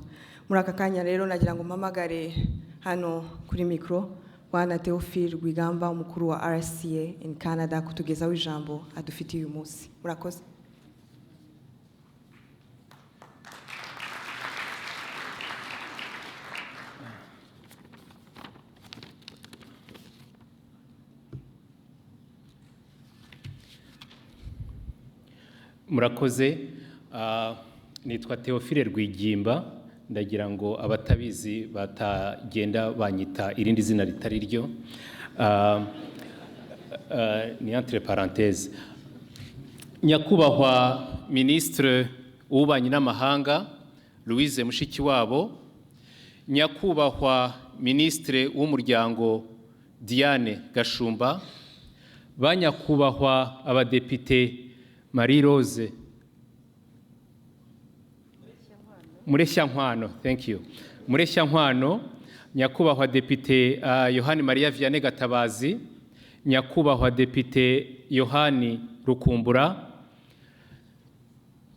Muri aka kanya rero nagira ngo mpamagare hano kuri mikro Bwana Theophile Rwigamba, umukuru wa RCA in Canada, kutugezaho ijambo adufitiye uyu munsi. Murakoze. Murakoze. Nitwa Theophile Rwigimba, ndagira ngo abatabizi batagenda banyita irindi zina ritari ryo. Ni entre parenthèses. Nyakubahwa Ministre w'Ububanyi n'Amahanga Louise Mushikiwabo, Nyakubahwa Ministre w'Umuryango Diane Gashumba, Banyakubahwa abadepite Marie Rose Mureshyankwano, thank you. Mureshyankwano, Nyakubahwa Depite Yohani Maria Vianney Gatabazi, Nyakubahwa Depite Yohani Rukumbura,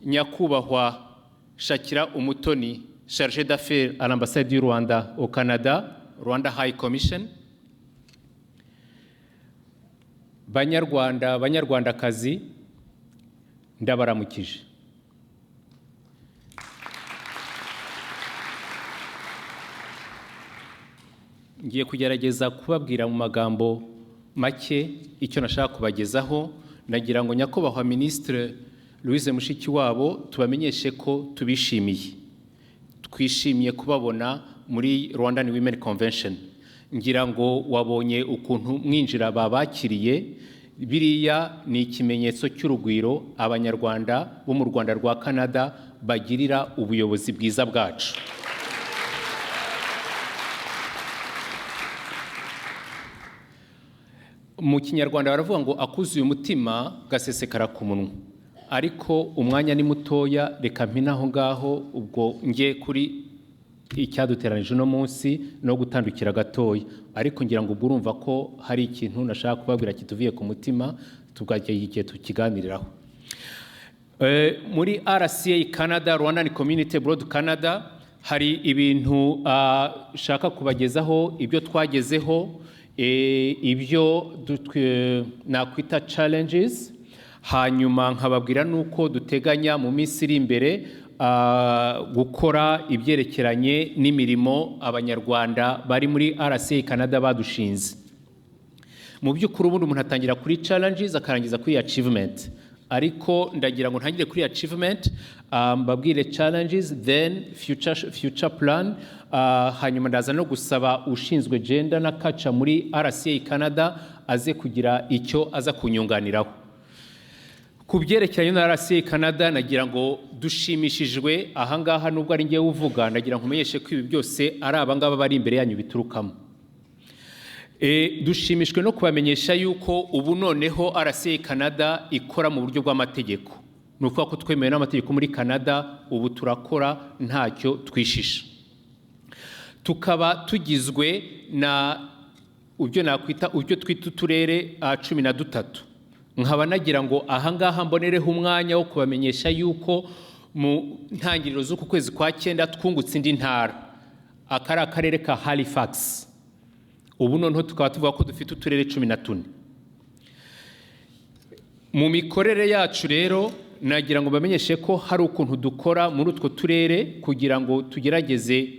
Nyakubahwa Shakira Umutoni, Chargé d'affaires à l'ambassade du Rwanda au Canada, Rwanda High Commission, Banyarwanda, Banyarwandakazi, ndabaramukije. Ngiye kugerageza kubabwira mu magambo make icyo nashaka kubagezaho. Nagira ngo nyakubahwa Ministre Louise Mushikiwabo tubamenyeshe ko tubishimiye. Twishimiye kubabona muri Rwandan Women Convention. Ngira ngo wabonye ukuntu mwinjira babakiriye, biriya ni ikimenyetso cy'urugwiro abanyarwanda bo mu Rwanda rwa Canada bagirira ubuyobozi bwiza bwacu. Mu Kinyarwanda baravuga ngo akuzuye umutima gasesekara ku munwa, ariko umwanya ni mutoya, reka mpinaho ngaho ubwo ngiye kuri icyaduteranije uno munsi no gutandukira gatoya, ariko ngira ngo urumva ko hari ikintu nashaka kubabwira kituviye ku mutima tugagiye igihe tukiganiriraho. Muri RCA Canada, Rwandan Community Abroad Canada, hari ibintu shaka kubagezaho ibyo twagezeho, ibyo nakwita challenges, hanyuma nkababwira nuko duteganya mu minsi iri imbere gukora ibyerekeranye n'imirimo abanyarwanda bari muri RCA Canada badushinze. Mu by'ukuri ubundi umuntu atangira kuri challenges akarangiza kuri achievement, ariko ndagira ngo ntangire kuri achievement, mbabwire challenges then future plan, hanyuma ndaza no gusaba ushinzwe gender na culture muri RCA Canada aze kugira icyo aza kunyunganiraho. Ku byerekeranye na RCA Canada nagira ngo dushimishijwe ahangaha, nubwo ari ngiye uvuga, ndagira ngo umenyeshe ko ibi byose ari abangaba bari imbere yanyu biturukamo. Dushimishwe no kubamenyesha yuko ubu noneho RCA Canada ikora mu buryo bw'amategeko. Ni ukuvuga ko twemewe n'amategeko muri Canada, ubu turakora ntacyo twishisha. Tukaba tugizwe na ubyo nakwita ubyo twita uturere 13. Nkaba nagira ngo ahangaha mbonereho umwanya wo kubamenyesha yuko mu ntangiriro z'uku kwezi kwa 9 twungutse indi ntara, akari akarere ka Halifax. Ubu noneho tukaba tuvuga ko dufite uturere 14. Mu mikorere yacu rero nagira ngo bamenyeshe ko hari ukuntu dukora muri utwo turere kugira ngo tugerageze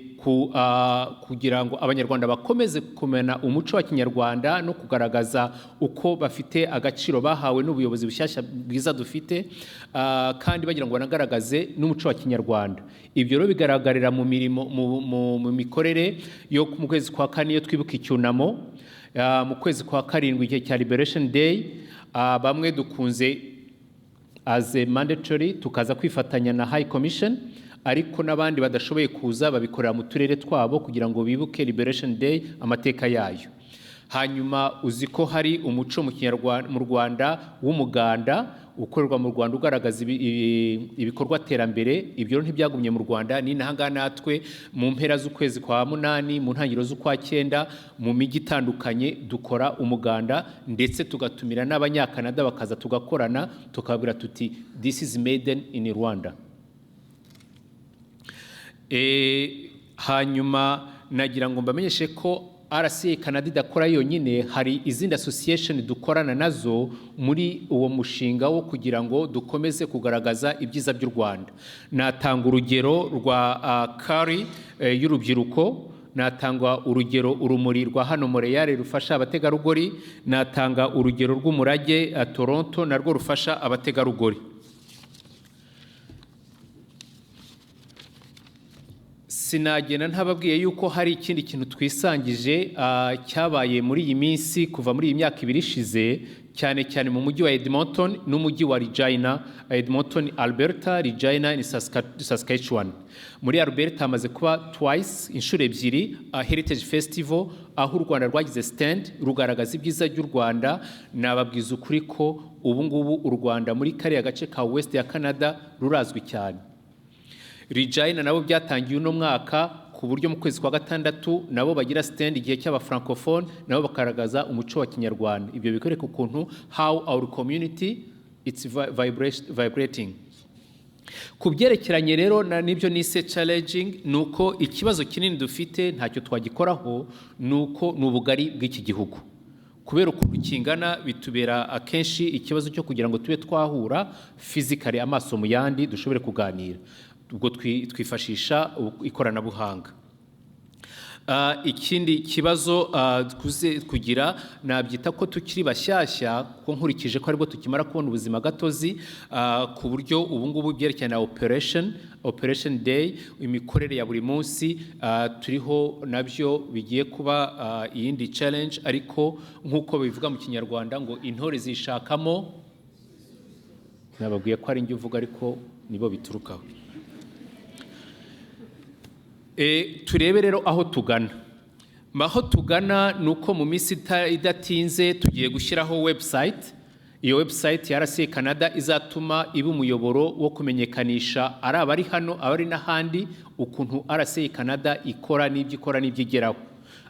kugira ngo abanyarwanda bakomeze kumena umuco wa Kinyarwanda no kugaragaza uko bafite agaciro bahawe n'ubuyobozi bushyashya bwiza dufite, kandi bagira ngo banagaragaze n'umuco wa Kinyarwanda. Ibyo rero bigaragarira mu mirimo mu mikorere yo mu kwezi kwa 4 iyo twibuka icyunamo, mu kwezi kwa 7 igihe cya Liberation Day, bamwe dukunze as a mandatory tukaza kwifatanya na High Commission, ariko n'abandi badashoboye kuza babikorera mu turere twabo kugira ngo bibuke Liberation Day amateka yayo. Hanyuma uzi ko hari umuco mu Rwanda w'umuganda ukorerwa mu Rwanda ugaragaza ibikorwa terambere. Ibyo ntibyagumye mu Rwanda, ni nahanga natwe mu mpera z'ukwezi kwa 8 mu ntangiriro z'ukwa 9 mu mijyi itandukanye dukora umuganda, ndetse tugatumira n'abanyakanada bakaza tugakorana, tukabwira tuti this is made in Rwanda. Hanyuma nagira ngo mbamenyeshe ko RCA Canada idakora yonyine, hari izindi association dukorana nazo muri uwo mushinga wo kugira ngo dukomeze kugaragaza ibyiza by'u Rwanda. Natanga urugero rwa Kari y'urubyiruko, natanga urugero urumuri rwa hano Montreal rufasha abategarugori, natanga urugero rw'umurage Toronto narwo rufasha abategarugori. Sinagenda ntababwiye yuko hari ikindi kintu twisangije cyabaye muri iyi minsi kuva muri iyi myaka 2 ishize, cyane cyane mu mujyi wa Edmonton n'umujyi wa Regina. Edmonton Alberta, Regina ni Saskatchewan. Muri Alberta hamaze kuba twice, inshuro 2 Heritage Festival, aho u Rwanda rwagize stand rugaragaza ibyiza by'u Rwanda. Nababwiza ukuri ko ubu ngubu u Rwanda muri kariya gace ka West ya Canada rurazwi cyane. Regina nabo byatangiye uno mwaka ku buryo mu kwezi kwa 6 nabo bagira stand igihe cy'aba francophone, nabo bakaragaza umuco wa Kinyarwanda. Ibyo bikoreka ukuntu how our community it's vibrating. Ku byerekeranye rero n'ibyo nise challenging, nuko ikibazo kinini dufite ntacyo twagikoraho, nuko n'ubugari bw'iki gihugu. kubera ukuntu kingana bitubera akenshi ikibazo cyo kugira ngo tube twahura physically amaso mu yandi dushobore kuganira, ubwo twifashisha ikoranabuhanga. Ikindi kibazo kugira nabyita ko tukiri bashyashya, ko nkurikije ko aribwo tukimara kubona ubuzima gatozi, ku buryo ubu ngubu byerekeye na operation day, imikorere ya buri munsi turiho nabyo bigiye kuba iyindi challenge, ariko nk'uko bivuga mu Kinyarwanda ngo intore zishakamo, nababwiye ko ari njye uvuga ariko nibo biturukaho. Turebe rero aho tugana. Aho tugana ni uko mu minsi idatinze tugiye gushyiraho website. Iyo website ya RCA Canada izatuma iba umuyoboro wo kumenyekanisha ari abari hano, abari n'ahandi, ukuntu RCA Canada ikora n'ibyo igeraho.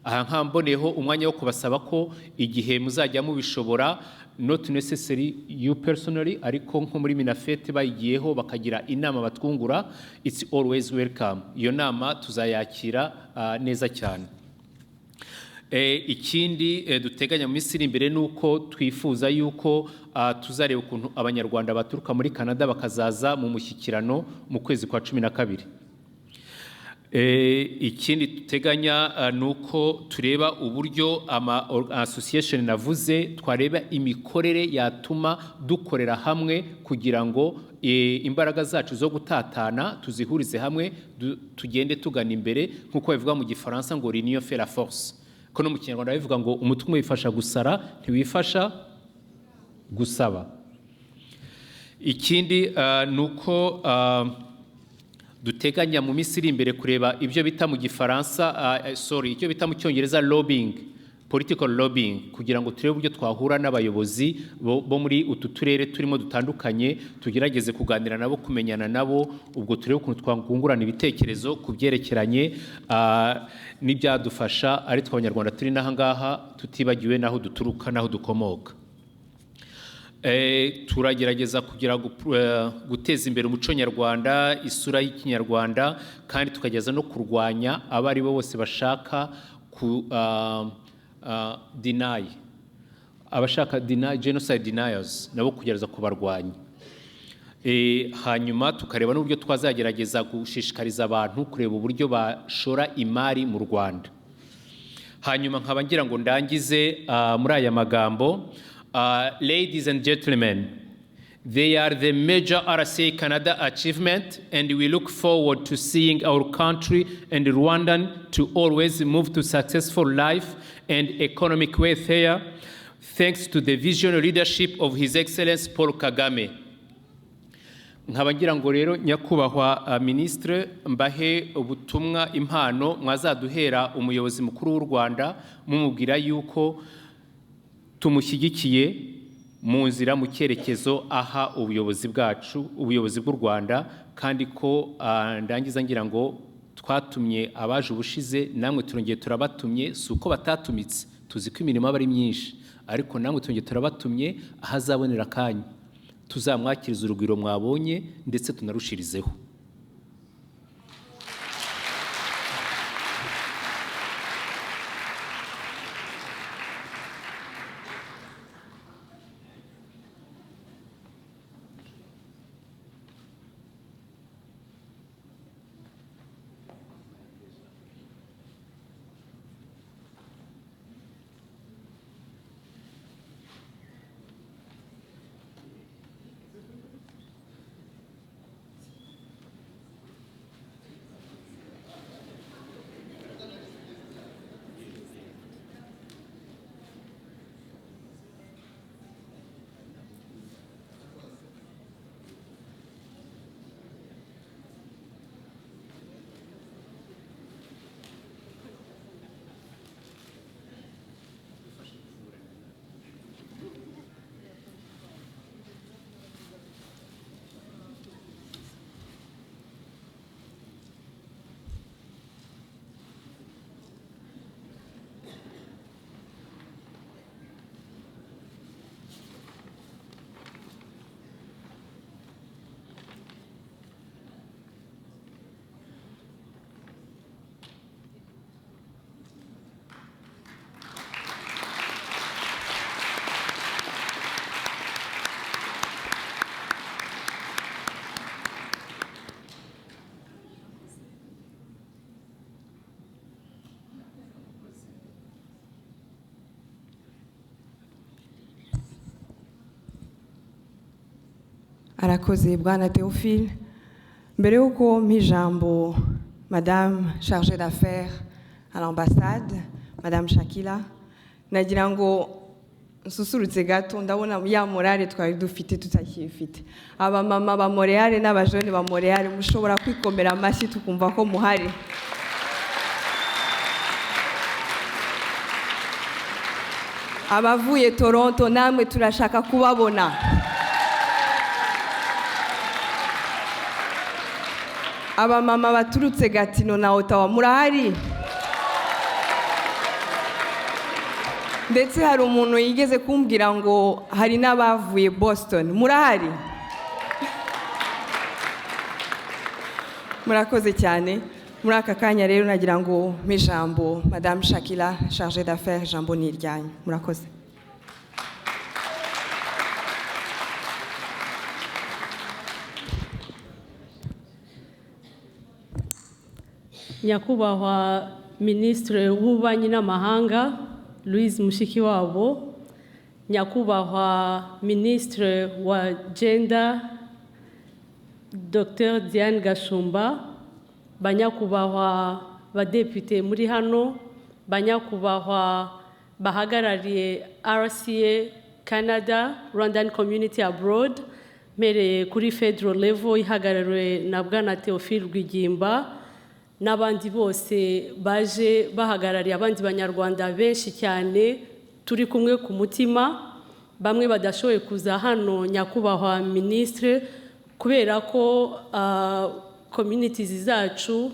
Aha nkamboneho umwanya wo kubasaba ko igihe muzajya mubishobora, not necessary you personally, ariko nko muri Minafete bayigiyeho bakagira inama batwungura, it's always welcome. Iyo nama tuzayakira neza cyane. Ikindi duteganya mu minsi iri imbere nuko twifuza yuko tuzareba ukuntu abanyarwanda baturuka muri Canada bakazaza mu mushyikirano mu kwezi kwa 12. Ikindi duteganya nuko tureba uburyo association navuze, twareba imikorere yatuma dukorera hamwe kugira ngo imbaraga zacu zo gutatana tuzihurize hamwe, tugende tugana imbere, nkuko bivuga mu Gifaransa ngo l'union fait la force, ko no mu Kinyarwanda bivuga ngo umutwe umwe wifasha gusara ntiwifasha gusaba. Ikindi nuko duteganya mu minsi iri imbere kureba ibyo bita mu Gifaransa ibyo bita mu Cyongereza lobbying, political lobbying, kugira ngo turebe uburyo twahura n'abayobozi bo muri utu turere turimo dutandukanye, tugerageze kuganira nabo, kumenyana nabo, ubwo turebe ukuntu twakungurana ibitekerezo ku byerekeranye n'ibyadufasha ari twe Abanyarwanda turi n'aha ngaha, tutibagiwe n'aho duturuka n'aho dukomoka. Turagerageza kugira guteza imbere umuco nyarwanda, isura y'Ikinyarwanda, kandi tukageza no kurwanya abari bo bose bashaka ku deny, abashaka genocide deniers, nabo kugerageza kubarwanya. Hanyuma tukareba n'uburyo twazagerageza gushishikariza abantu kureba uburyo bashora imari mu Rwanda. Hanyuma nkaba ngira ngo ndangize muri aya magambo. Ladies and gentlemen, they are the major RCA Canada achievement, and we look forward to seeing our country and Rwandan to always move to successful life and economic welfare, thanks to the visionary leadership of His Excellency Paul Kagame. Nkaba ngira ngo rero nyakubahwa ministre, mbahe ubutumwa impano mwazaduhera umuyobozi mukuru w'u Rwanda, mumubwira yuko tumushyigikiye mu nzira mu cyerekezo aha ubuyobozi bwacu, ubuyobozi bw'u Rwanda, kandi ko ndangiza ngira ngo twatumye abaje ubushize, namwe turongeye turabatumye, si uko batatumitse, tuzi ko imirimo aba ari myinshi, ariko namwe turongeye turabatumye ahazabonera akanya tuzamwakiriza urugwiro mwabonye ndetse tunarushirizeho. Mwarakoze Bwana Théophile. Mbere y'uko mpijambo Madame chargée d'affaires à l'ambassade, Madame Shakila, nagira ngo nsusurutse gato ndabona ya morale twari dufite tutakifite. Aba mama ba Montreal n'abajone ba Montreal mushobora kwikomera amashyi tukumva ko muhari. Abavuye Toronto namwe turashaka kubabona. Aba mama baturutse Gatineau na Ottawa murahari. Ndetse hari umuntu yigeze kumbwira ngo hari n'abavuye Boston murahari. Murakoze cyane. Muri aka kanya rero nagira ngo mpijambo Madame Shakila chargée d'affaires jambo niryanyu. Murakoze. Nyakubahwa Ministre w'Ububanyi n'Amahanga Louise Mushikiwabo, Nyakubahwa Ministre wa Gender Dr Diane Gashumba, Banyakubahwa badepite muri hano, Banyakubahwa bahagarariye RCA Canada, Rwandan Community abroad, mereye kuri federal level ihagarariwe na Bwana Théophile Rwigimba, n'abandi bose baje bahagarariye abandi banyarwanda benshi cyane turi kumwe ku mutima, bamwe badashoboye kuza hano Nyakubahwa Ministre kubera ko communities zacu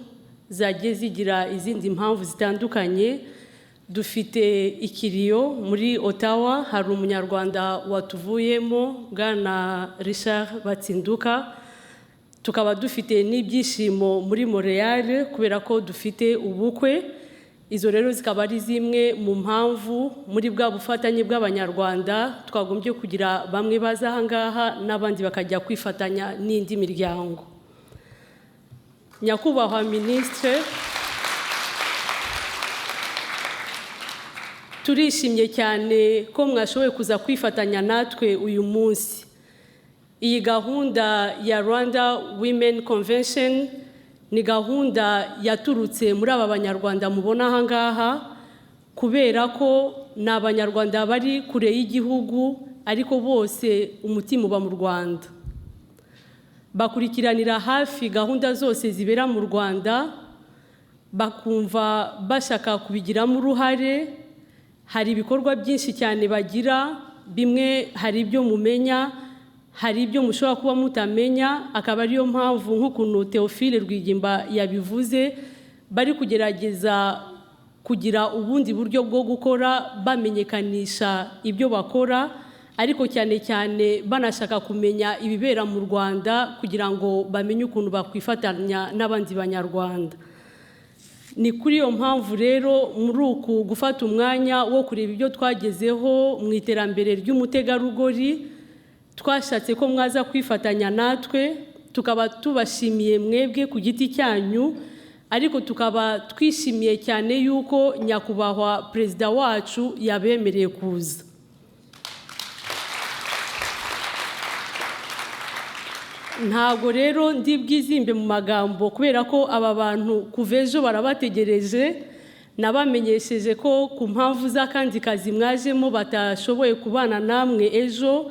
zagiye zigira izindi mpamvu zitandukanye. Dufite ikiriyo muri Ottawa, hari umunyarwanda watuvuyemo Bwana Richard Batsinduka. Tukaba dufite n'ibyishimo muri Montreal kubera ko dufite ubukwe. Izo rero zikaba ari zimwe mu mpamvu muri bwa bufatanye bw'abanyarwanda twagombye kugira bamwe baza aha ngaha n'abandi bakajya kwifatanya n'indi miryango. Nyakubahwa Ministre, turishimye cyane ko mwashoboye kuza kwifatanya natwe uyu munsi. Iyi gahunda ya Rwandan Women Convention ni gahunda yaturutse muri aba banyarwanda mubona aha ngaha kubera ko ni abanyarwanda bari kure y'igihugu ariko bose umutima uba mu Rwanda. Bakurikiranira hafi gahunda zose zibera mu Rwanda, bakumva bashaka kubigiramo uruhare. Hari ibikorwa byinshi cyane bagira, bimwe hari ibyo mumenya, hari ibyo mushobora kuba mutamenya, akaba ariyo mpamvu nk'ukuntu Théophile Rwigimba yabivuze, bari kugerageza kugira ubundi buryo bwo gukora bamenyekanisha ibyo bakora, ariko cyane cyane banashaka kumenya ibibera mu Rwanda kugira ngo bamenye ukuntu bakwifatanya n'abandi banyarwanda. Ni kuri iyo mpamvu rero muri uku gufata umwanya wo kureba ibyo twagezeho mu iterambere ry'umutegarugori, twashatse ko mwaza kwifatanya natwe, tukaba tubashimiye mwebwe ku giti cyanyu, ariko tukaba twishimiye cyane yuko Nyakubahwa Perezida wacu yabemereye kuza. Ntago rero ndi bwizimbe mu magambo kubera ko aba bantu kuva ejo barabategereje, nabamenyesheje ko ku mpamvu z'akandi kazi mwajemo batashoboye kubana namwe ejo.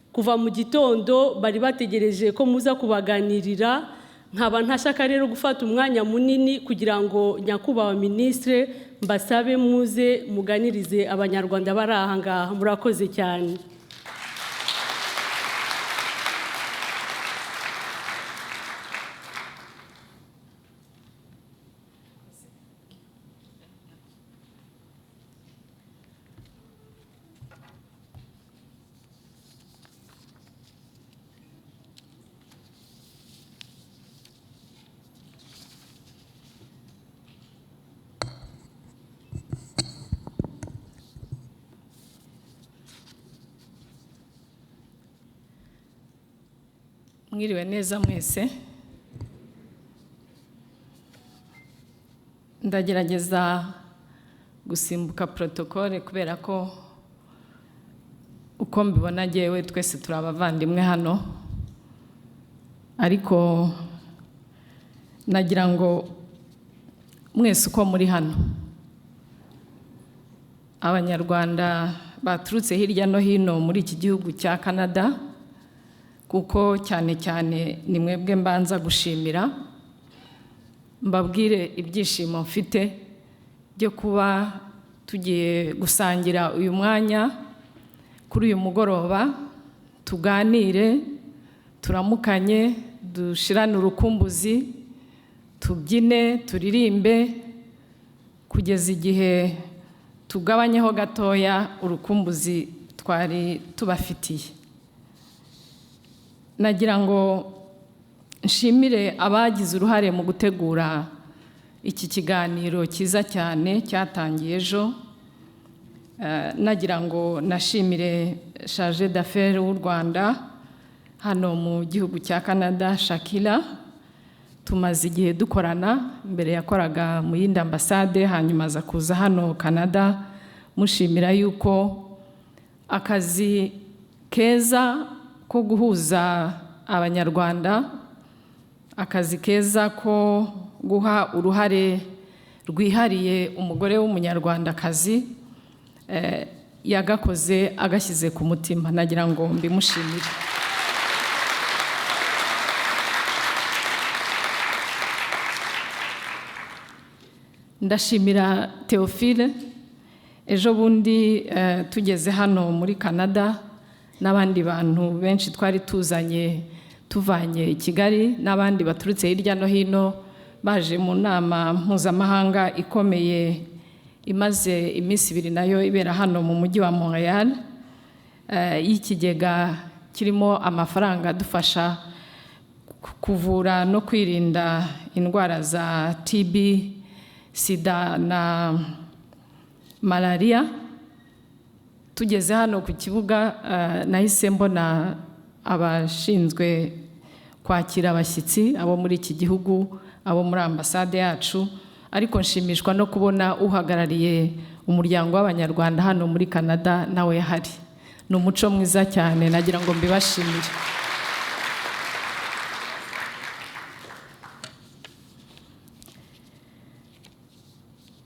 Kuva mu gitondo bari bategereje ko muza kubaganirira, nkaba ntashaka rero gufata umwanya munini kugira ngo Nyakubahwa Ministre mbasabe muze muganirize abanyarwanda bari aha ngaha. Murakoze cyane. Mwiriwe neza mwese. Ndagerageza gusimbuka protokole kubera ko uko mbibona ngewe twese turi abavandimwe hano. ariko nagira ngo mwese uko muri hano abanyarwanda baturutse hirya no hino muri iki gihugu cya Canada, kuko cyane cyane ni mwebwe mbanza gushimira, mbabwire ibyishimo mfite byo kuba tugiye gusangira uyu mwanya kuri uyu mugoroba, tuganire, turamukanye, dushirane urukumbuzi, tubyine, turirimbe, kugeza igihe tugabanyeho gatoya urukumbuzi twari tubafitiye. Nagira ngo nshimire abagize uruhare mu gutegura iki kiganiro cyiza cyane cyatangiye ejo. Nagira ngo nashimire charge d'affaires w'u Rwanda hano mu gihugu cya Canada, Shakira. Tumaze igihe dukorana, mbere yakoraga mu yindi ambasade, hanyuma aza kuza hano Canada. Mushimira yuko akazi keza ko guhuza abanyarwanda, akazi keza ko guha uruhare rwihariye umugore w'umunyarwandakazi, yagakoze agashyize ku mutima. Nagira ngo mbimushimire. Ndashimira Theophile. Ejo bundi tugeze hano muri Canada n'abandi bantu benshi twari tuvanye i Kigali n'abandi baturutse hirya no hino, baje mu nama mpuzamahanga ikomeye imaze iminsi 2 nayo ibera hano mu mujyi wa Montreal, y'ikigega kirimo amafaranga adufasha kuvura no kwirinda indwara za TB, sida na malaria. Tugeze hano ku kibuga, nahise mbona abashinzwe kwakira abashyitsi abo muri iki gihugu, abo muri ambasade yacu, ariko nshimishwa no kubona uhagarariye umuryango w'abanyarwanda hano muri Canada nawe yahari. Ni umuco mwiza cyane, nagira ngo mbibashimire.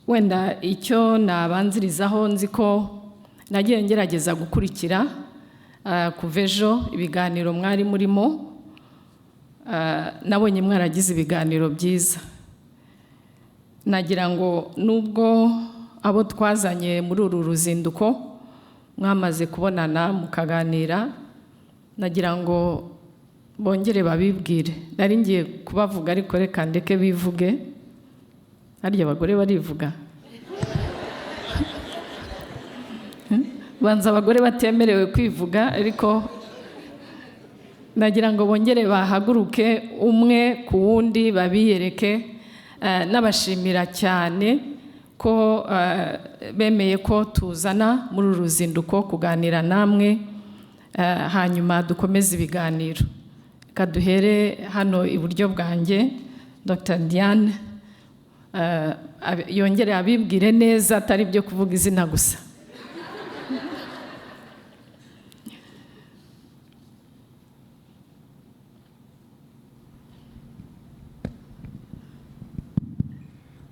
Wenda icyo nabanzirizaho, nzi ko nagiye ngerageza gukurikira kuva ejo ibiganiro mwari murimo. Nabonye mwaragize ibiganiro byiza. Nagira ngo nubwo abo twazanye muri uru ruzinduko mwamaze kubonana mukaganira, nagira ngo bongere babibwire. Nari ngiye kubavuga ariko reka ndeke bivuge. Harya abagore barivuga? Banza abagore batemerewe kwivuga, ariko nagira ngo bongere bahaguruke umwe ku wundi babiyereke. Nabashimira cyane ko bemeye ko tuzana muri uru ruzinduko kuganira namwe, hanyuma dukomeze ibiganiro. Kaduhere hano iburyo bwanjye Dr. Diane, yongere abibwire neza, atari byo kuvuga izina gusa.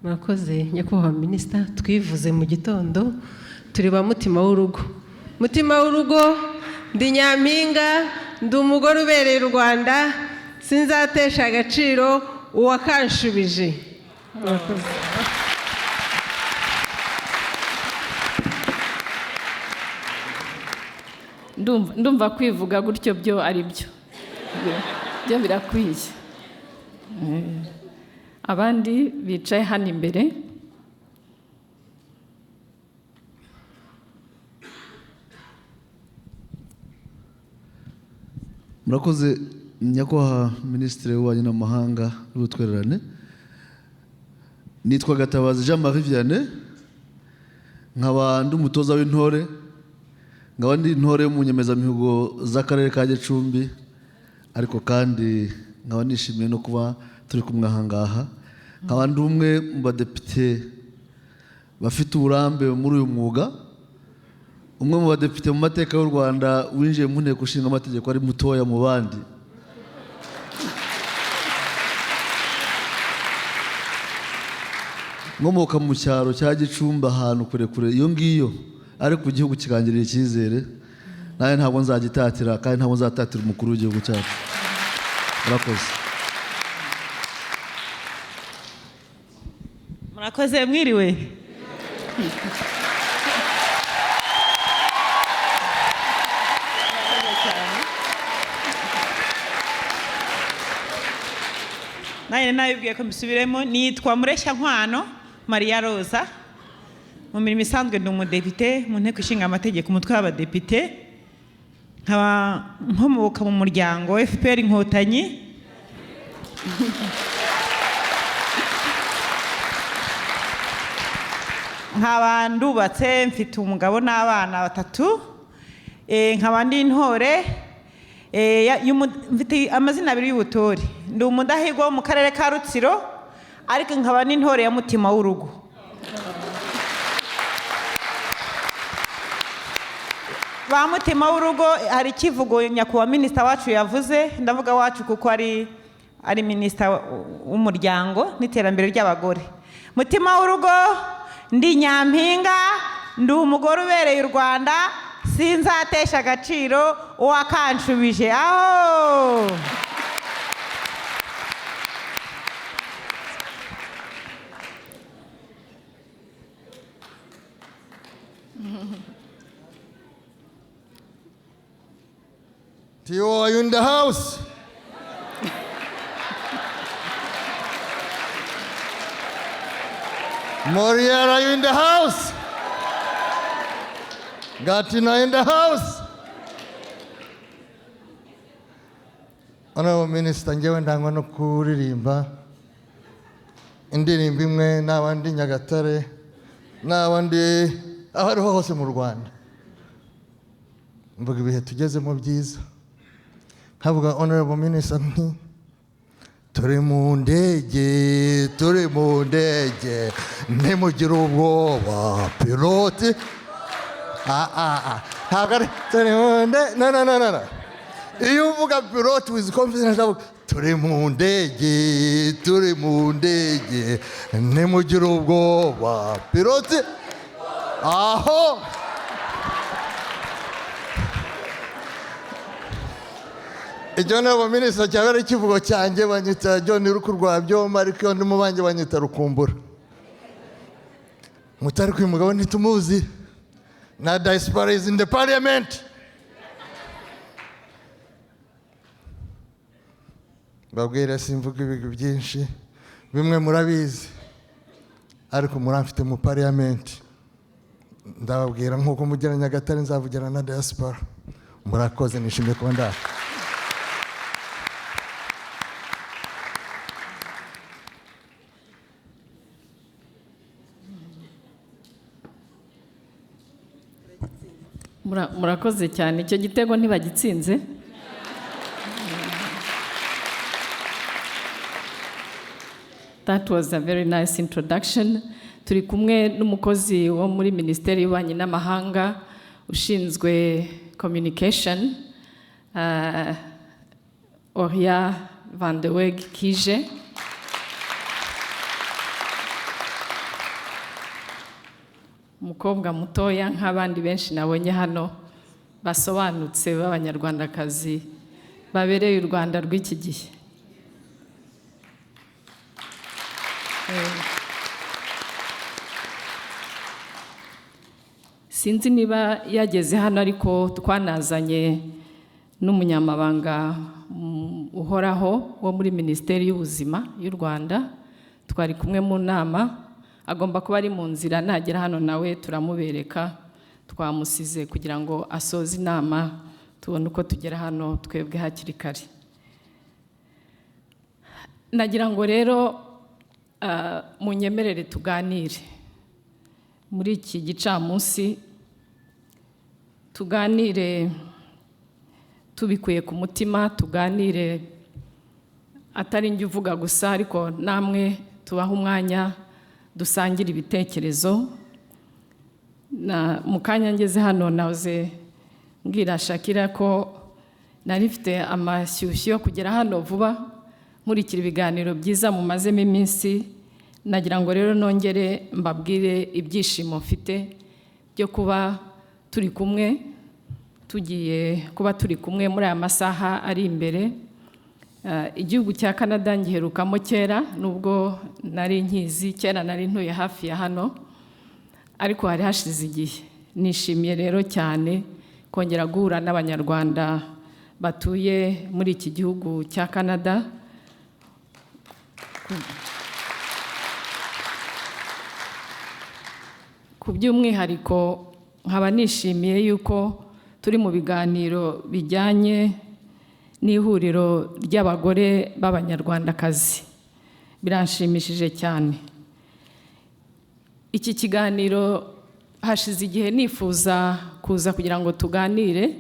Mwakoze nyakubahwa minisita. Twivuze mu gitondo turi ba mutima w'urugo. Mutima w'urugo, ndi nyampinga, ndi umugore ubereye u Rwanda, sinzatesha agaciro uwakanshubije. Ndumva kwivuga gutyo byo ari byo. Byo birakwiye. Abandi bicaye hano imbere. Murakoze nyakubahwa Minisitiri w'Ububanyi n'Amahanga n'Ubutwererane. Nitwa Gatabazi Jean-Marie Vianney, nkaba ndi umutoza w'intore, nkaba ndi intore yo mu nyemezamihigo z'akarere ka Gicumbi, ariko kandi nkaba nishimiye no kuba turi kumwe aha ngaha. Nkaba ndi umwe mu badepite bafite uburambe muri uyu mwuga, umwe mu badepite mu mateka y'u Rwanda winjiye mu nteko ishinga amategeko ari mutoya mu bandi. nkomoka mu cyaro cya Gicumbi ahantu kure kure iyo ngiyo ariko igihugu kikangirira icyizere nawe ntabwo nzagitatira kandi ntabwo nzatatira umukuru w'igihugu cyacu. Murakoze. Murakoze mwiriwe. Naye nabibwiye ko mbisubiremo, nitwa Mureshyankwano Maria Rosa. Mu mirimo isanzwe ndi umudepite mu nteko ishinga amategeko umutwe w'abadepite, nkaba nkomoka mu muryango FPR Inkotanyi. Nkaba ndubatse mfite umugabo n'abana 3, nkaba ndi intore mfite amazina 2 y'ubutore. Ndi umudahigwa wo mu karere ka Rutsiro, ariko nkaba n'intore ya mutima w'urugo. Ba mutima w'urugo hari kivugo nyakubahwa minisita wacu yavuze, ndavuga wacu kuko ari minisita w'umuryango n'iterambere ry'abagore. Mutima w'urugo, ndi nyampinga, ndi umugore ubereye u Rwanda, sinzatesha agaciro uwakanshubije. Aho Tio, are you in the house? Moria, are you in the house? Gatina in the house? Honorable Minister, ngewe ndangwa no kuririmba indirimbo imwe n'abandi Nyagatare n'abandi aho ariho hose mu Rwanda. Mvuga ibihe tugezemo byiza. Nkavuga Honorable Minister nti turi mu ndege ntimugire ubwoba pilote. Ntabwo ari turi mu ndege, no. Iyo uvuga pilote with confidence turi mu ndege ntimugire ubwoba pilote. Aho icyo nabo minisita cyaba ari ikivugo cyanjye banyita John Rukurwabyoma, ariko ndi mu banjye banyita Rukumbura. Mutari ku mugabo ntitumuzi na diaspora is in the parliament. Babwira simvuga ibigwi byinshi, bimwe murabizi, ariko muramfite mu parliament. Ndababwira nk'uko mugira Nyagatare nzavugira na diaspora. Murakoze, nishimiye kuba ndaha. Murakoze cyane, icyo gitego ntibagitsinze. That was a very nice introduction. Turi kumwe n'umukozi wo muri Minisiteri y'Ububanyi n'Amahanga ushinzwe communication, Oria Van de Weg Kije. Umukobwa mutoya nk'abandi benshi nabonye hano basobanutse b'Abanyarwandakazi babereye u Rwanda rw'iki gihe. Sinzi niba yageze hano, ariko twanazanye n'umunyamabanga uhoraho wo muri Minisiteri y'Ubuzima y'u Rwanda. Twari kumwe mu nama, agomba kuba ari mu nzira, nagera hano nawe turamubereka. Twamusize kugira ngo asoze inama tubone uko tugera hano twebwe hakiri kare. Nagira ngo rero munyemerere tuganire muri iki gicamunsi, tuganire tubikuye ku mutima, tuganire atari njye uvuga gusa, ariko namwe tubaha umwanya dusangira ibitekerezo. Mu kanya ngeze hano nahoze mbwira Shakira ko nari mfite amashyushyu yo kugera hano vuba, nkurikira ibiganiro byiza mumazemo iminsi, nagira ngo rero nongere mbabwire ibyishimo mfite byo kuba turi kumwe, tugiye kuba turi kumwe muri aya masaha ari imbere. Igihugu cya Canada ngiherukamo kera, nubwo nari nkizi, kera nari ntuye hafi ya hano, ariko hari hashize igihe. Nishimiye rero cyane kongera guhura n'Abanyarwanda batuye muri iki gihugu cya Canada. Ku by'umwihariko nkaba nishimiye yuko turi mu biganiro bijyanye n'ihuriro ry'abagore b'Abanyarwandakazi. Biranshimishije cyane. Iki kiganiro hashize igihe nifuza kuza kugira ngo tuganire,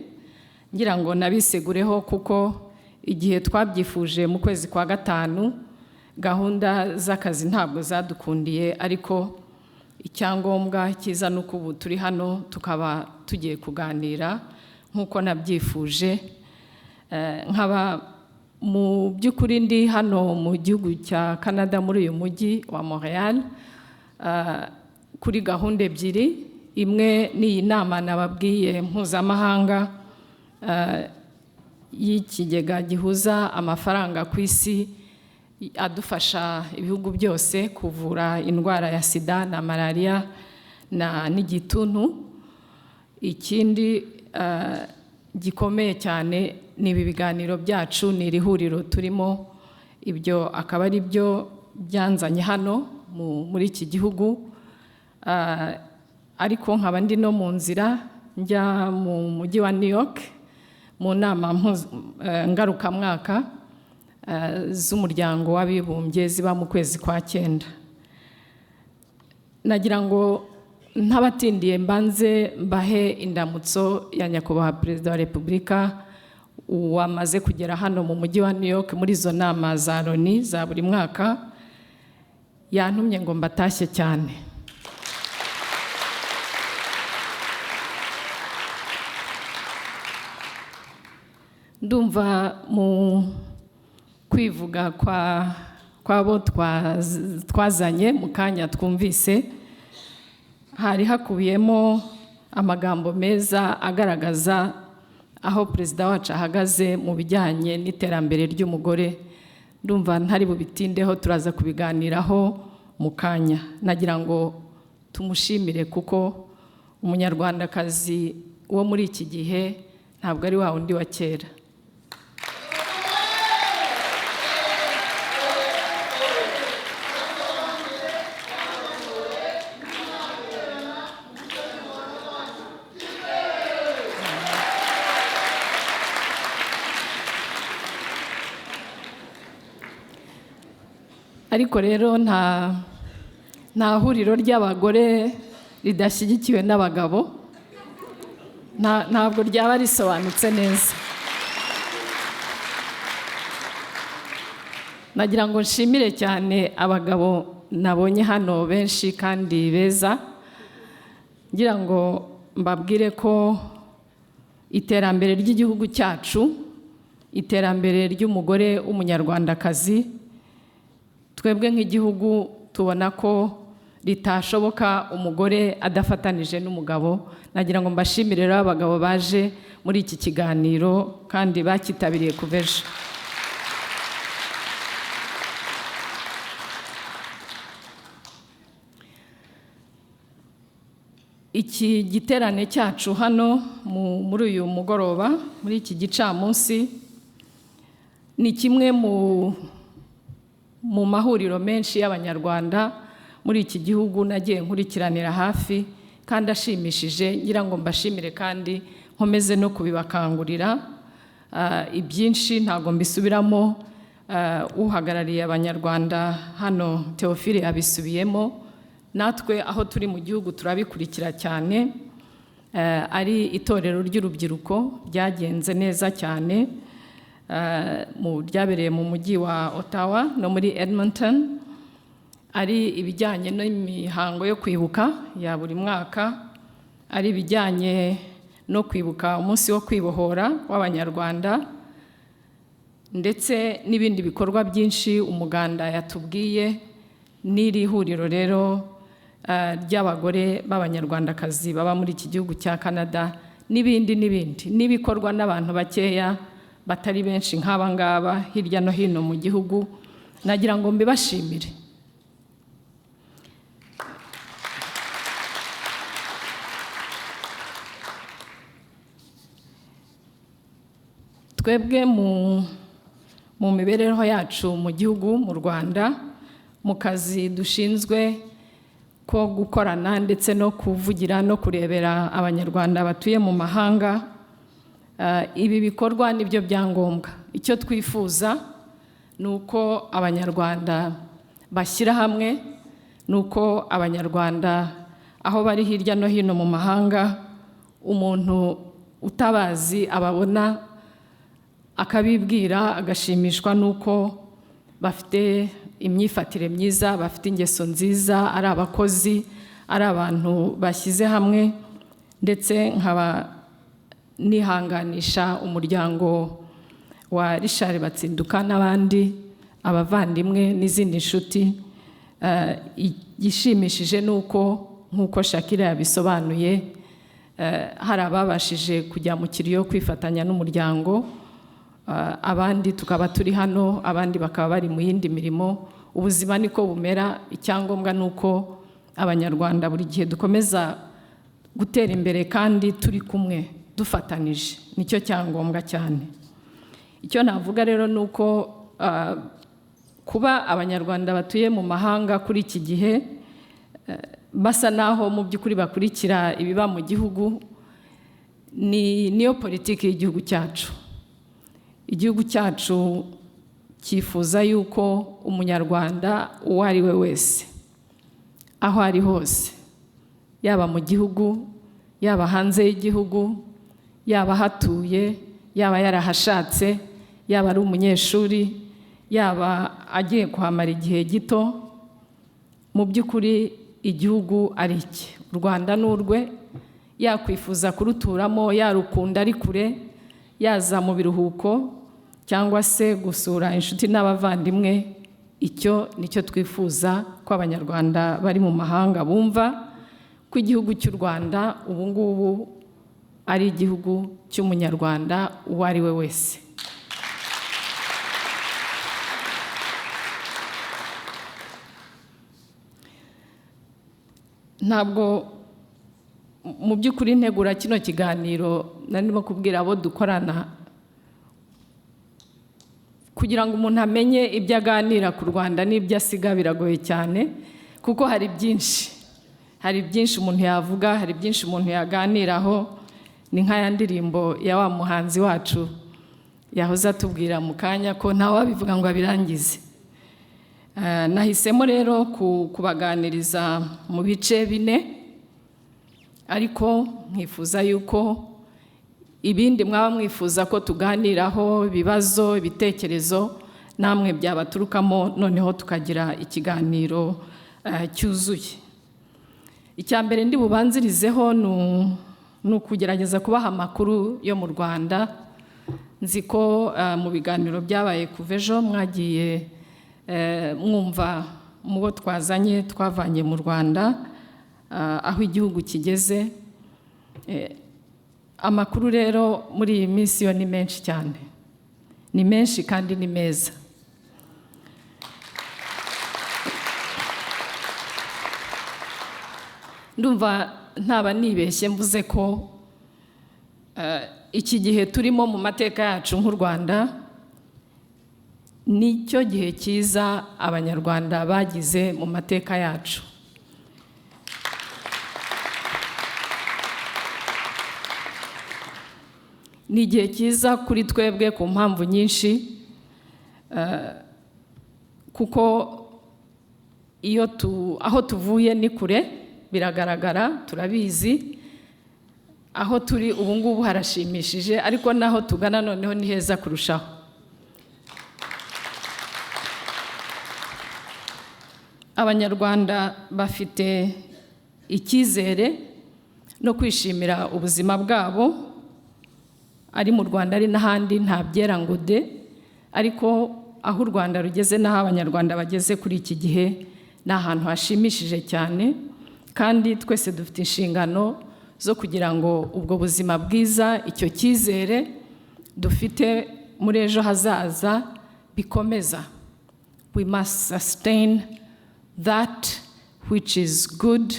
ngira ngo nabisegureho kuko igihe twabyifuje mu kwezi kwa gatanu, gahunda z'akazi ntabwo zadukundiye, ariko icyangombwa cyiza nuko ubu turi hano tukaba tugiye kuganira nk'uko nabyifuje. Nkaba mu by'ukuri ndi hano mu gihugu cya Canada muri uyu mujyi wa Montreal kuri gahunda ebyiri. Imwe ni iyi nama nababwiye mpuzamahanga y'ikigega gihuza amafaranga ku isi adufasha ibihugu byose kuvura indwara ya sida na malaria n'igituntu. Ikindi gikomeye cyane ni ibi biganiro byacu, ni iri huriro turimo. Ibyo akaba ari byo byanzanye hano muri iki gihugu, ariko nkaba ndi no mu nzira njya mu mujyi wa New York mu nama ngarukamwaka z'umuryango w'abibumbye ziba mu kwezi kwa 9. Nagira ngo ntabatindiye mbanze mbahe indamutso ya nyakubahwa Perezida wa Repubulika wamaze kugera hano mu mujyi wa New York muri izo nama za Loni za buri mwaka. Yantumye ngo mbatashye cyane. Ndumva mu kwivuga kwabo twazanye mu kanya twumvise, hari hakubiyemo amagambo meza agaragaza aho Perezida wacu ahagaze mu bijyanye n'iterambere ry'umugore. Ndumva ntari bubitindeho, turaza kubiganiraho mu kanya. Nagira ngo tumushimire kuko umunyarwandakazi wo muri iki gihe ntabwo ari wa wundi wa kera. Ariko rero nta huriro ry'abagore ridashyigikiwe n'abagabo, ntabwo ryaba risobanutse neza. Nagira ngo nshimire cyane abagabo nabonye hano benshi kandi beza. Ngira ngo mbabwire ko iterambere ry'igihugu cyacu, iterambere ry'umugore w'umunyarwandakazi, twebwe nk'igihugu tubona ko ritashoboka umugore adafatanije n'umugabo. Nagira ngo mbashimire rero abagabo baje muri iki kiganiro kandi bakitabiriye kuva ejo. Iki giterane cyacu hano muri uyu mugoroba, muri iki gicamunsi, ni kimwe mu mahuriro menshi y'Abanyarwanda muri iki gihugu nagiye nkurikiranira hafi kandi ashimishije. Ngira ngo mbashimire kandi nkomeze no kubibakangurira. Ibyinshi ntabwo mbisubiramo, uhagarariye Abanyarwanda hano Theophile yabisubiyemo. Natwe aho turi mu gihugu turabikurikira cyane. Ari itorero ry'urubyiruko ryagenze neza cyane, ryabereye mu mujyi wa Ottawa no muri Edmonton. Ari ibijyanye n'imihango yo kwibuka ya buri mwaka, ari ibijyanye no kwibuka umunsi wo kwibohora w'Abanyarwanda, ndetse n'ibindi bikorwa byinshi umuganda yatubwiye n'iri huriro rero ry'abagore b'abanyarwandakazi baba muri iki gihugu cya Canada n'ibindi n'ibikorwa n'abantu bakeya batari benshi nk'aba ngaba hirya no hino mu gihugu, nagira ngo mbibashimire. Twebwe mu mibereho yacu mu gihugu mu Rwanda, mu kazi dushinzwe ko gukorana ndetse no kuvugira no kurebera abanyarwanda batuye mu mahanga, ibi bikorwa nibyo byangombwa. Icyo twifuza ni uko abanyarwanda bashyira hamwe, ni uko abanyarwanda aho bari hirya no hino mu mahanga, umuntu utabazi ababona akabibwira, agashimishwa n'uko bafite imyifatire myiza, bafite ingeso nziza, ari abakozi, ari abantu bashyize hamwe, ndetse nkaba nihanganisha umuryango wa Richard Batsinduka n'abandi, abavandimwe n'izindi nshuti. Igishimishije nuko nk'uko Shakira yabisobanuye, hari ababashije kujya mu kiriyo kwifatanya n'umuryango, abandi tukaba turi hano, abandi bakaba bari mu yindi mirimo. Ubuzima niko bumera, icyangombwa nuko abanyarwanda buri gihe dukomeza gutera imbere kandi turi kumwe dufatanije, nicyo cyangombwa cyane. Icyo navuga rero nuko kuba abanyarwanda batuye mu mahanga kuri iki gihe basa naho mu by'ukuri bakurikira ibiba mu gihugu, niyo politiki y'igihugu cyacu. Igihugu cyacu cyifuza yuko umunyarwanda uwo ari we wese, aho ari hose, yaba mu gihugu, yaba hanze y'igihugu, yaba hatuye, yaba yarahashatse, yaba ari umunyeshuri, yaba agiye kuhamara igihe gito, mu by'ukuri igihugu ari iki. U Rwanda ni urwe, yakwifuza kuruturamo, yarukunda ari kure, yaza mu biruhuko cyangwa se gusura inshuti n'abavandimwe. Icyo nicyo twifuza ko abanyarwanda bari mu mahanga bumva, ko igihugu cy'u Rwanda ubu ngubu ari igihugu cy'umunyarwanda uwo ari we wese. Ntabwo mu by'ukuri ntegura kino kiganiro narimo kubwira abo dukorana kugira ngo umuntu amenye ibyo aganira ku Rwanda n'ibyo asiga biragoye cyane, kuko hari byinshi umuntu yavuga, hari byinshi umuntu yaganiraho. Ni nk'aya ndirimbo ya wa muhanzi wacu yahoze atubwira mu kanya ko ntawe wabivuga ngo abirangize. Nahisemo rero kubaganiriza mu bice 4, ariko nkifuza yuko ibindi mwaba mwifuza ko tuganiraho, ibibazo, ibitekerezo, namwe byabaturukamo, noneho tukagira ikiganiro cyuzuye. Icya mbere ndi bubanzirizeho ni ukugerageza kubaha amakuru yo mu Rwanda. Nzi ko mu biganiro byabaye kuva ejo mwagiye mwumva mu bo twavanye mu Rwanda aho igihugu kigeze. Amakuru rero muri iyi minsi yo ni menshi cyane, ni menshi kandi ni meza. Ndumva ntaba nibeshye mvuze ko iki gihe turimo mu mateka yacu nk'u Rwanda nicyo gihe cyiza abanyarwanda bagize mu mateka yacu. Ni igihe cyiza kuri twebwe ku mpamvu nyinshi, kuko aho tuvuye ni kure, biragaragara, turabizi. Aho turi ubu ngubu harashimishije, ariko naho tugana noneho ni heza kurushaho. Abanyarwanda bafite icyizere no kwishimira ubuzima bwabo, ari mu Rwanda ari n'ahandi, nta byera ngo de. Ariko aho u Rwanda rugeze n'aho abanyarwanda bageze kuri iki gihe ni ahantu hashimishije cyane, kandi twese dufite inshingano zo kugira ngo ubwo buzima bwiza, icyo cyizere dufite muri ejo hazaza bikomeza. We must sustain that which is good,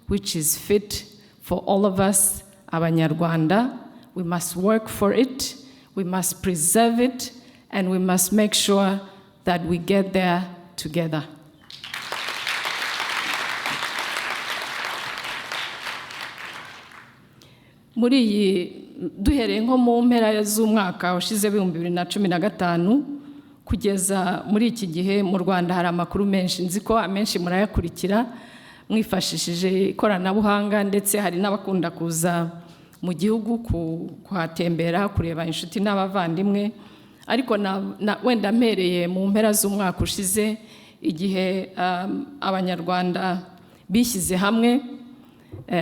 which is fit for all of us, Abanyarwanda. We must work for it, we must preserve it, and we must make sure that we get there together. Muri iyi duhereye nko mu mpera z'umwaka ushize 2015 kugeza muri iki gihe mu Rwanda hari amakuru menshi, nzi ko amenshi murayakurikira mwifashishije ikoranabuhanga, ndetse hari n'abakunda kuza mu gihugu kuhatembera kureba inshuti n'abavandimwe. Ariko wenda mpereye mu mpera z'umwaka ushize igihe Abanyarwanda bishyize hamwe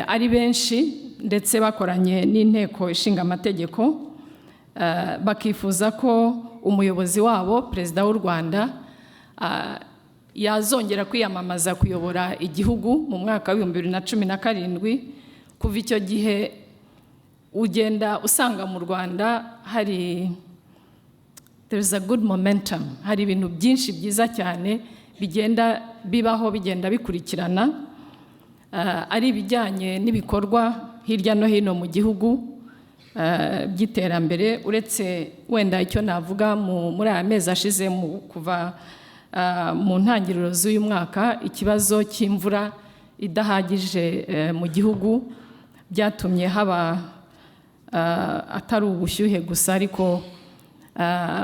ari benshi, ndetse bakoranye n'inteko ishinga amategeko, bakifuza ko umuyobozi wabo perezida w'u Rwanda yazongera kwiyamamaza kuyobora igihugu mu mwaka wa 2017. Kuva icyo gihe ugenda usanga mu Rwanda there is a good momentum, hari ibintu byinshi byiza cyane bigenda bibaho, bigenda bikurikirana, ari ibijyanye n'ibikorwa hirya no hino mu gihugu by'iterambere. Uretse wenda icyo navuga muri aya mezi ashize kuva mu ntangiriro z'uyu mwaka, ikibazo cy'imvura idahagije mu gihugu byatumye haba atari ubushyuhe gusa, ariko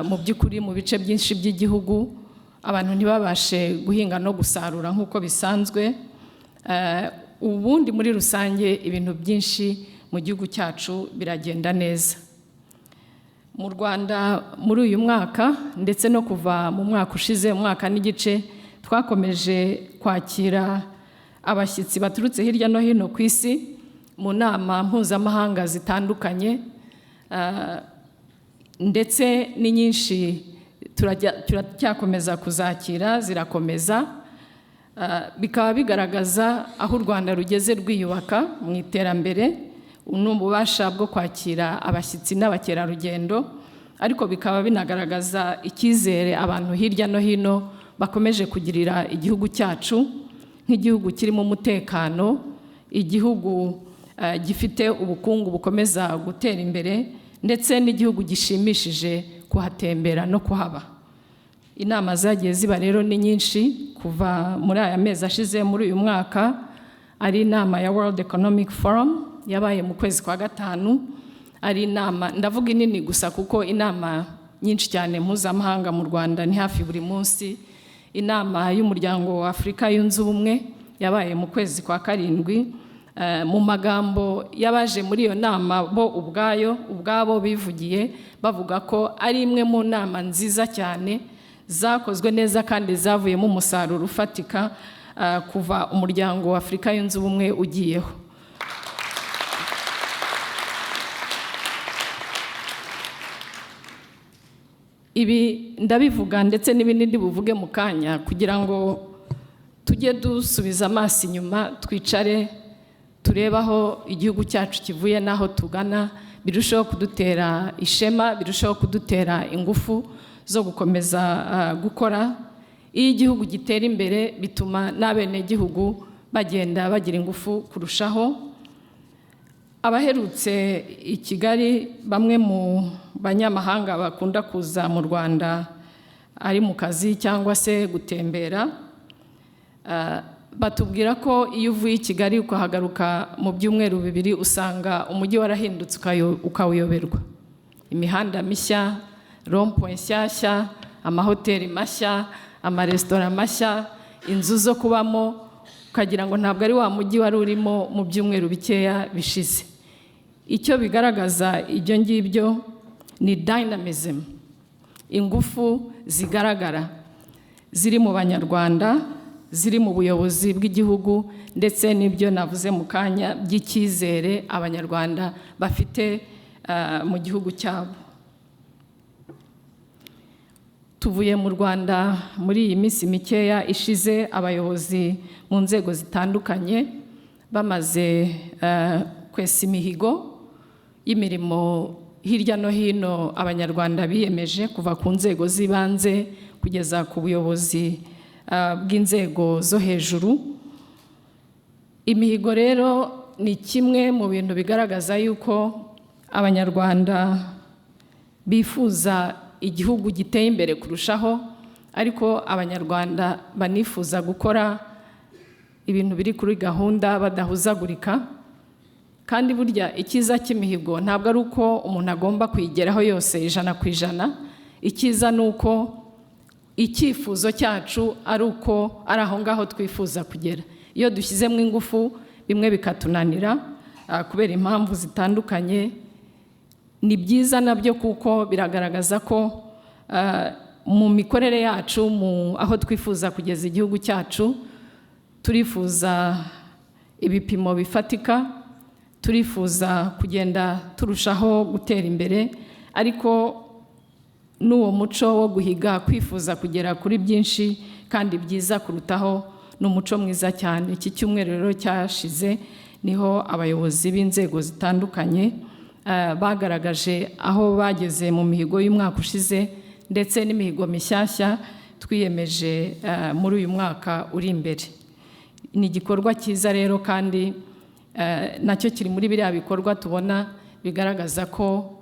mu by'ukuri mu bice byinshi by'igihugu abantu ntibabashe guhinga no gusarura nk'uko bisanzwe. Ubundi muri rusange ibintu byinshi mu gihugu cyacu biragenda neza. Mu Rwanda muri uyu mwaka ndetse no kuva mu mwaka ushize, umwaka n'igice, twakomeje kwakira abashyitsi baturutse hirya no hino ku isi mu nama mpuzamahanga zitandukanye, ndetse n'inyinshi turacyakomeza kuzakira, zirakomeza. Bikaba bigaragaza aho u Rwanda rugeze rwiyubaka mu iterambere, n'ububasha bwo kwakira abashyitsi n'abakerarugendo, ariko bikaba binagaragaza icyizere abantu hirya no hino bakomeje kugirira igihugu cyacu nk'igihugu kirimo umutekano, igihugu gifite ubukungu bukomeza gutera imbere, ndetse n'igihugu gishimishije kuhatembera no kuhaba. Inama zagiye ziba rero ni nyinshi kuva muri aya mezi ashize muri uyu mwaka. Ari inama ya World Economic Forum yabaye mu kwezi kwa gatanu, ari inama ndavuga inini gusa kuko inama nyinshi cyane mpuzamahanga mu Rwanda ni hafi buri munsi. Inama y'umuryango wa Afurika yunze ubumwe yabaye mu kwezi kwa karindwi. Mu magambo yabaje muri iyo nama bo ubwabo bivugiye bavuga ko ari imwe mu nama nziza cyane zakozwe neza kandi zavuyemo umusaruro ufatika kuva umuryango wa Afurika yunze ubumwe ugiyeho. Ibi ndabivuga ndetse n'ibindi ndibuvuge mu kanya kugira ngo tujye dusubiza amaso inyuma, twicare turebe aho igihugu cyacu kivuye n'aho tugana, birushaho kudutera ishema, birushaho kudutera ingufu zo gukomeza gukora. Iyo igihugu gitera imbere bituma n'abenegihugu bagenda bagira ingufu kurushaho. Abaherutse i Kigali, bamwe mu banyamahanga bakunda kuza mu Rwanda ari mu kazi cyangwa se gutembera, batubwira ko iyo uvuye i Kigali ukahagaruka mu byumweru bibiri usanga umujyi warahindutse ukawuyoberwa. Imihanda mishya, rond-point nshyashya, amahoteli mashya, amaresitora mashya, inzu zo kubamo, ukagira ngo ntabwo ari wa mujyi wari urimo mu byumweru bikeya bishize. Icyo bigaragaza ibyo ngibyo ni dynamism, ingufu zigaragara ziri mu Banyarwanda, ziri mu buyobozi bw'igihugu, ndetse n'ibyo navuze mu kanya by'icyizere Abanyarwanda bafite mu gihugu cyabo. tuvuye mu Rwanda muri iyi minsi mikeya ishize, abayobozi mu nzego zitandukanye bamaze kwesa imihigo y'imirimo hirya no hino abanyarwanda biyemeje, kuva ku nzego z'ibanze kugeza ku buyobozi bw'inzego zo hejuru. Imihigo rero ni kimwe mu bintu bigaragaza yuko abanyarwanda bifuza igihugu giteye imbere kurushaho, ariko abanyarwanda banifuza gukora ibintu biri kuri gahunda badahuzagurika. Kandi burya icyiza cy'imihigo ntabwo ari uko umuntu agomba kuyigeraho yose 100%. Icyiza ni uko icyifuzo cyacu ari uko ari aho ngaho twifuza kugera. Iyo dushyizemo ingufu bimwe bikatunanira kubera impamvu zitandukanye, ni byiza nabyo kuko biragaragaza ko mu mikorere yacu, aho twifuza kugeza igihugu cyacu, turifuza ibipimo bifatika, turifuza kugenda turushaho gutera imbere, ariko n'uwo muco wo guhiga kwifuza kugera kuri byinshi kandi byiza kurutaho ni umuco mwiza cyane. Iki cyumweru rero cyashize niho abayobozi b'inzego zitandukanye bagaragaje aho bageze mu mihigo y'umwaka ushize ndetse n'imihigo mishyashya twiyemeje muri uyu mwaka uri imbere. Ni igikorwa cyiza rero, kandi nacyo kiri muri biriya bikorwa tubona bigaragaza ko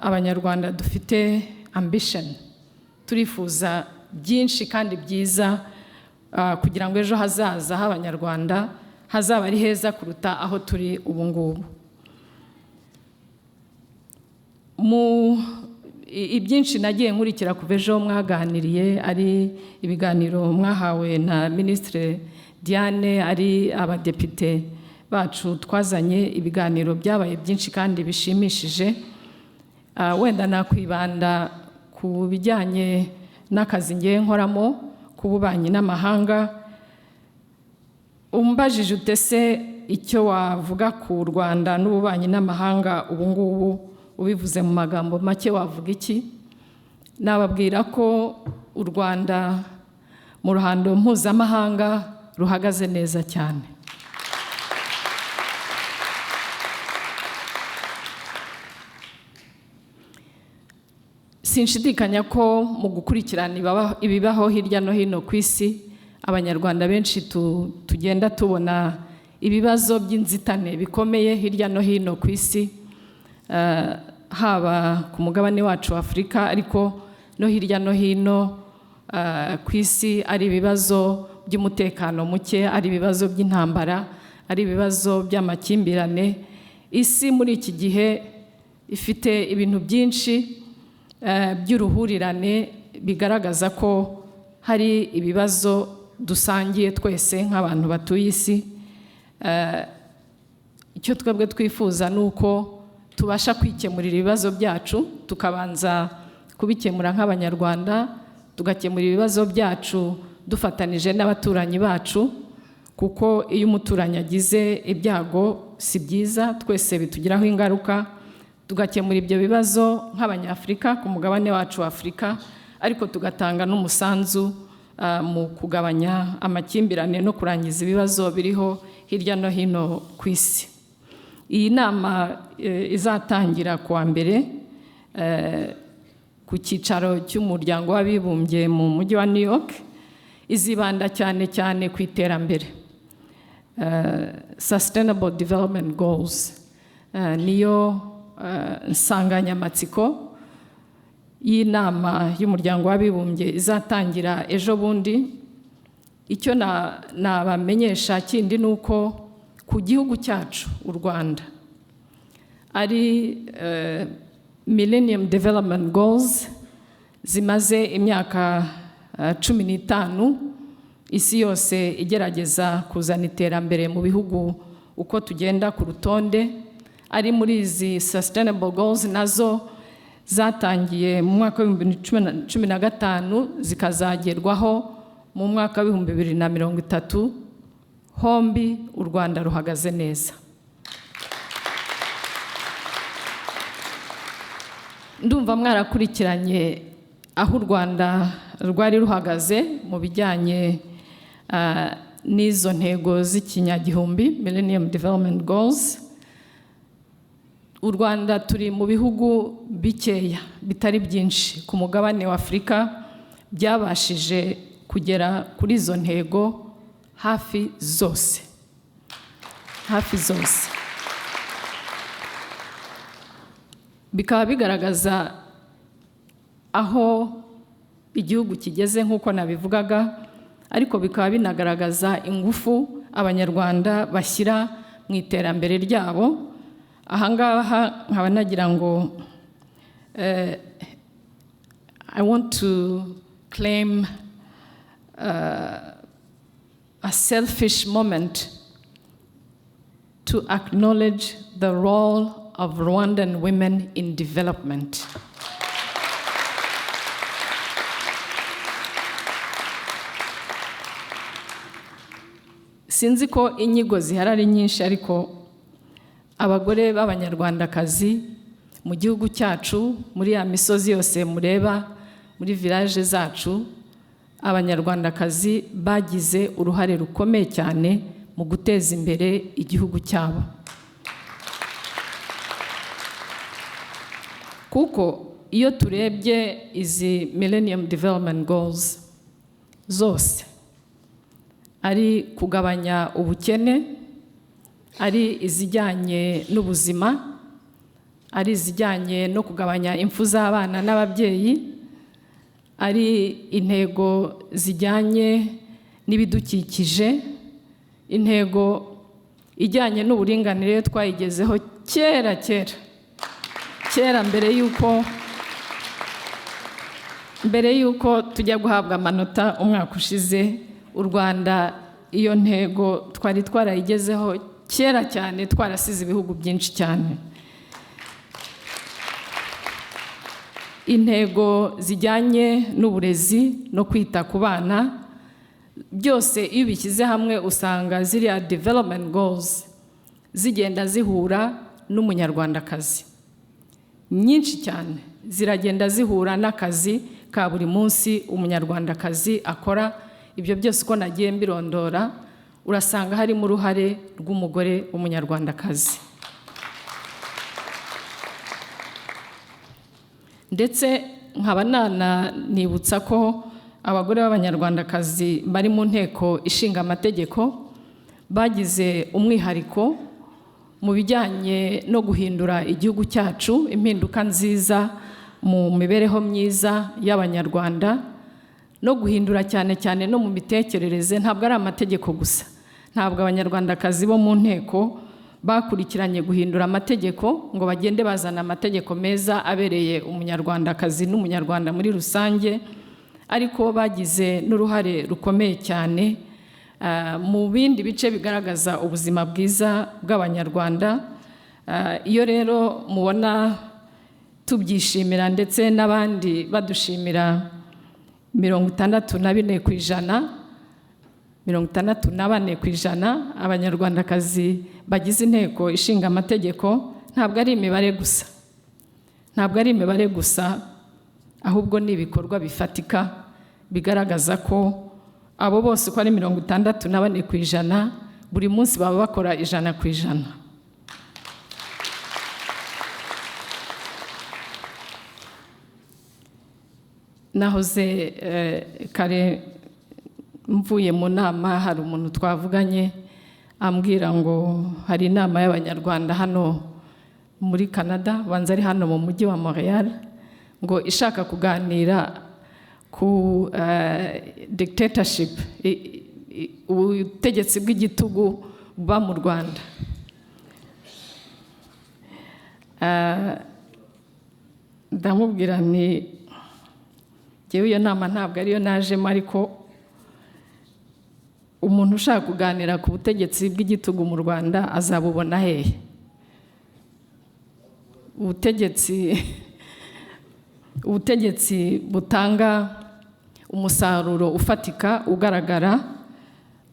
abanyarwanda dufite ambition, turifuza byinshi kandi byiza kugira ngo ejo hazaza h'abanyarwanda hazaba ari heza kuruta aho turi ubu ngubu. Ibyinshi nagiye nkurikira kuva ejo mwaganiriye, ari ibiganiro mwahawe na Ministre Diane, ari abadepite bacu twazanye, ibiganiro byabaye byinshi kandi bishimishije. Wenda nakwibanda ku bijyanye n'akazi ngiye nkoramo k'ububanyi n'amahanga. Umbajije utese icyo wavuga ku Rwanda n'ububanyi n'amahanga ubu ngubu, ubivuze mu magambo make wavuga iki? Nababwira ko u Rwanda mu ruhando mpuzamahanga ruhagaze neza cyane. Sinshidikanya ko mu gukurikirana ibibaho hirya no hino ku isi, abanyarwanda benshi tugenda tubona ibibazo by'inzitane bikomeye hirya no hino ku isi, haba ku mugabane wacu wa Afurika, ariko no hirya no hino ku isi, ari ibibazo by'umutekano muke, ari ibibazo by'intambara, ari ibibazo by'amakimbirane. Isi muri iki gihe ifite ibintu byinshi by'uruhurirane bigaragaza ko hari ibibazo dusangiye twese nk'abantu batuye isi. Icyo twebwe twifuza ni uko tubasha kwikemurira ibibazo byacu, tukabanza kubikemura nk'abanyarwanda, tugakemura ibibazo byacu dufatanije n'abaturanyi bacu, kuko iyo umuturanyi agize ibyago si byiza, twese bitugiraho ingaruka. Tugakemura ibyo bibazo nk'abanyafurika ku mugabane wacu wa Afurika, ariko tugatanga n'umusanzu mu kugabanya amakimbirane no kurangiza ibibazo biriho hirya no hino ku isi. Iyi nama izatangira kuwa mbere ku cyicaro cy'umuryango w'abibumbye mu mujyi wa New York, izibanda cyane cyane ku iterambere, Sustainable Development Goals. Niyo insanganyamatsiko y'inama y'umuryango w'abibumbye izatangira ejo bundi. Icyo nabamenyesha kindi ni uko ku gihugu cyacu u Rwanda ari Millennium Development Goals zimaze imyaka 15 isi yose igerageza kuzana iterambere mu bihugu uko tugenda ku rutonde. Ari muri izi Sustainable Goals nazo zatangiye mu mwaka wa 2015 zikazagerwaho mu mwaka wa 2030. Hombi u Rwanda ruhagaze neza. Ndumva mwarakurikiranye aho u Rwanda rwari ruhagaze mu bijyanye n'izo ntego z'ikinyagihumbi Millennium Development Goals. U Rwanda turi mu bihugu bikeya bitari byinshi ku mugabane wa Afurika byabashije kugera kuri izo ntego hafi zose. Bikaba bigaragaza aho igihugu kigeze nk'uko nabivugaga, ariko bikaba binagaragaza ingufu abanyarwanda bashyira mu iterambere ryabo. Ahangaha nkaba nagira ngo I want to claim a selfish moment to acknowledge the role of Rwandan women in development. Sinzi ko inyigo ziharari nyinshi, ariko abagore b'abanyarwandakazi mu gihugu cyacu, muri ya misozi yose mureba, muri village zacu, abanyarwandakazi bagize uruhare rukomeye cyane mu guteza imbere igihugu cyabo. Kuko iyo turebye izi Millennium Development Goals zose, ari kugabanya ubukene, ari izijyanye n'ubuzima, ari izijyanye no kugabanya impfu z'abana n'ababyeyi, ari intego zijyanye n'ibidukikije, intego ijyanye n'uburinganire twayigezeho kera mbere yuko tujya guhabwa amanota umwaka ushize. U Rwanda iyo ntego twari twarayigezeho kera cyane, twarasize ibihugu byinshi cyane. Intego zijyanye n'uburezi no kwita ku bana, byose iyo bishyize hamwe usanga ziriya development goals zigenda zihura n'umunyarwandakazi. Nyinshi cyane ziragenda zihura n'akazi ka buri munsi umunyarwandakazi akora. Ibyo byose uko nagiye mbirondora, urasanga harimo uruhare rw'umugore w'umunyarwandakazi. Ndetse nkaba nibutsa ko abagore b'abanyarwandakazi bari mu nteko ishinga amategeko bagize umwihariko mu bijyanye no guhindura igihugu cyacu, impinduka nziza mu mibereho myiza y'abanyarwanda, no guhindura cyane no mu mitekerereze. Ntabwo ari amategeko gusa, ntabwo abanyarwandakazi bo mu nteko bakurikiranye guhindura amategeko ngo bagende bazana amategeko meza abereye umunyarwandakazi n'umunyarwanda muri rusange, ariko bagize n'uruhare rukomeye cyane mu bindi bice bigaragaza ubuzima bwiza bw'abanyarwanda. Iyo rero mubona tubyishimira ndetse n'abandi badushimira 64% abanyarwandakazi bagize inteko ishinga amategeko, ntabwo ari imibare gusa, ahubwo ni ibikorwa bifatika bigaragaza ko abo bose uko ari 64% buri munsi baba bakora 100%. Nahoze kare mvuye mu nama, hari umuntu twavuganye ambwira ngo hari inama y'abanyarwanda hano muri Canada, banza ari hano mu mujyi wa Montreal, ngo ishaka kuganira ku dictatorship, ubutegetsi bw'igitugu buba mu Rwanda. Ndamubwira nti jewe iyo nama ntabwo ariyo najemo, ariko umuntu ushaka kuganira ku butegetsi bw'igitugu mu Rwanda azabubona hehe? Ubutegetsi butanga umusaruro ufatika ugaragara,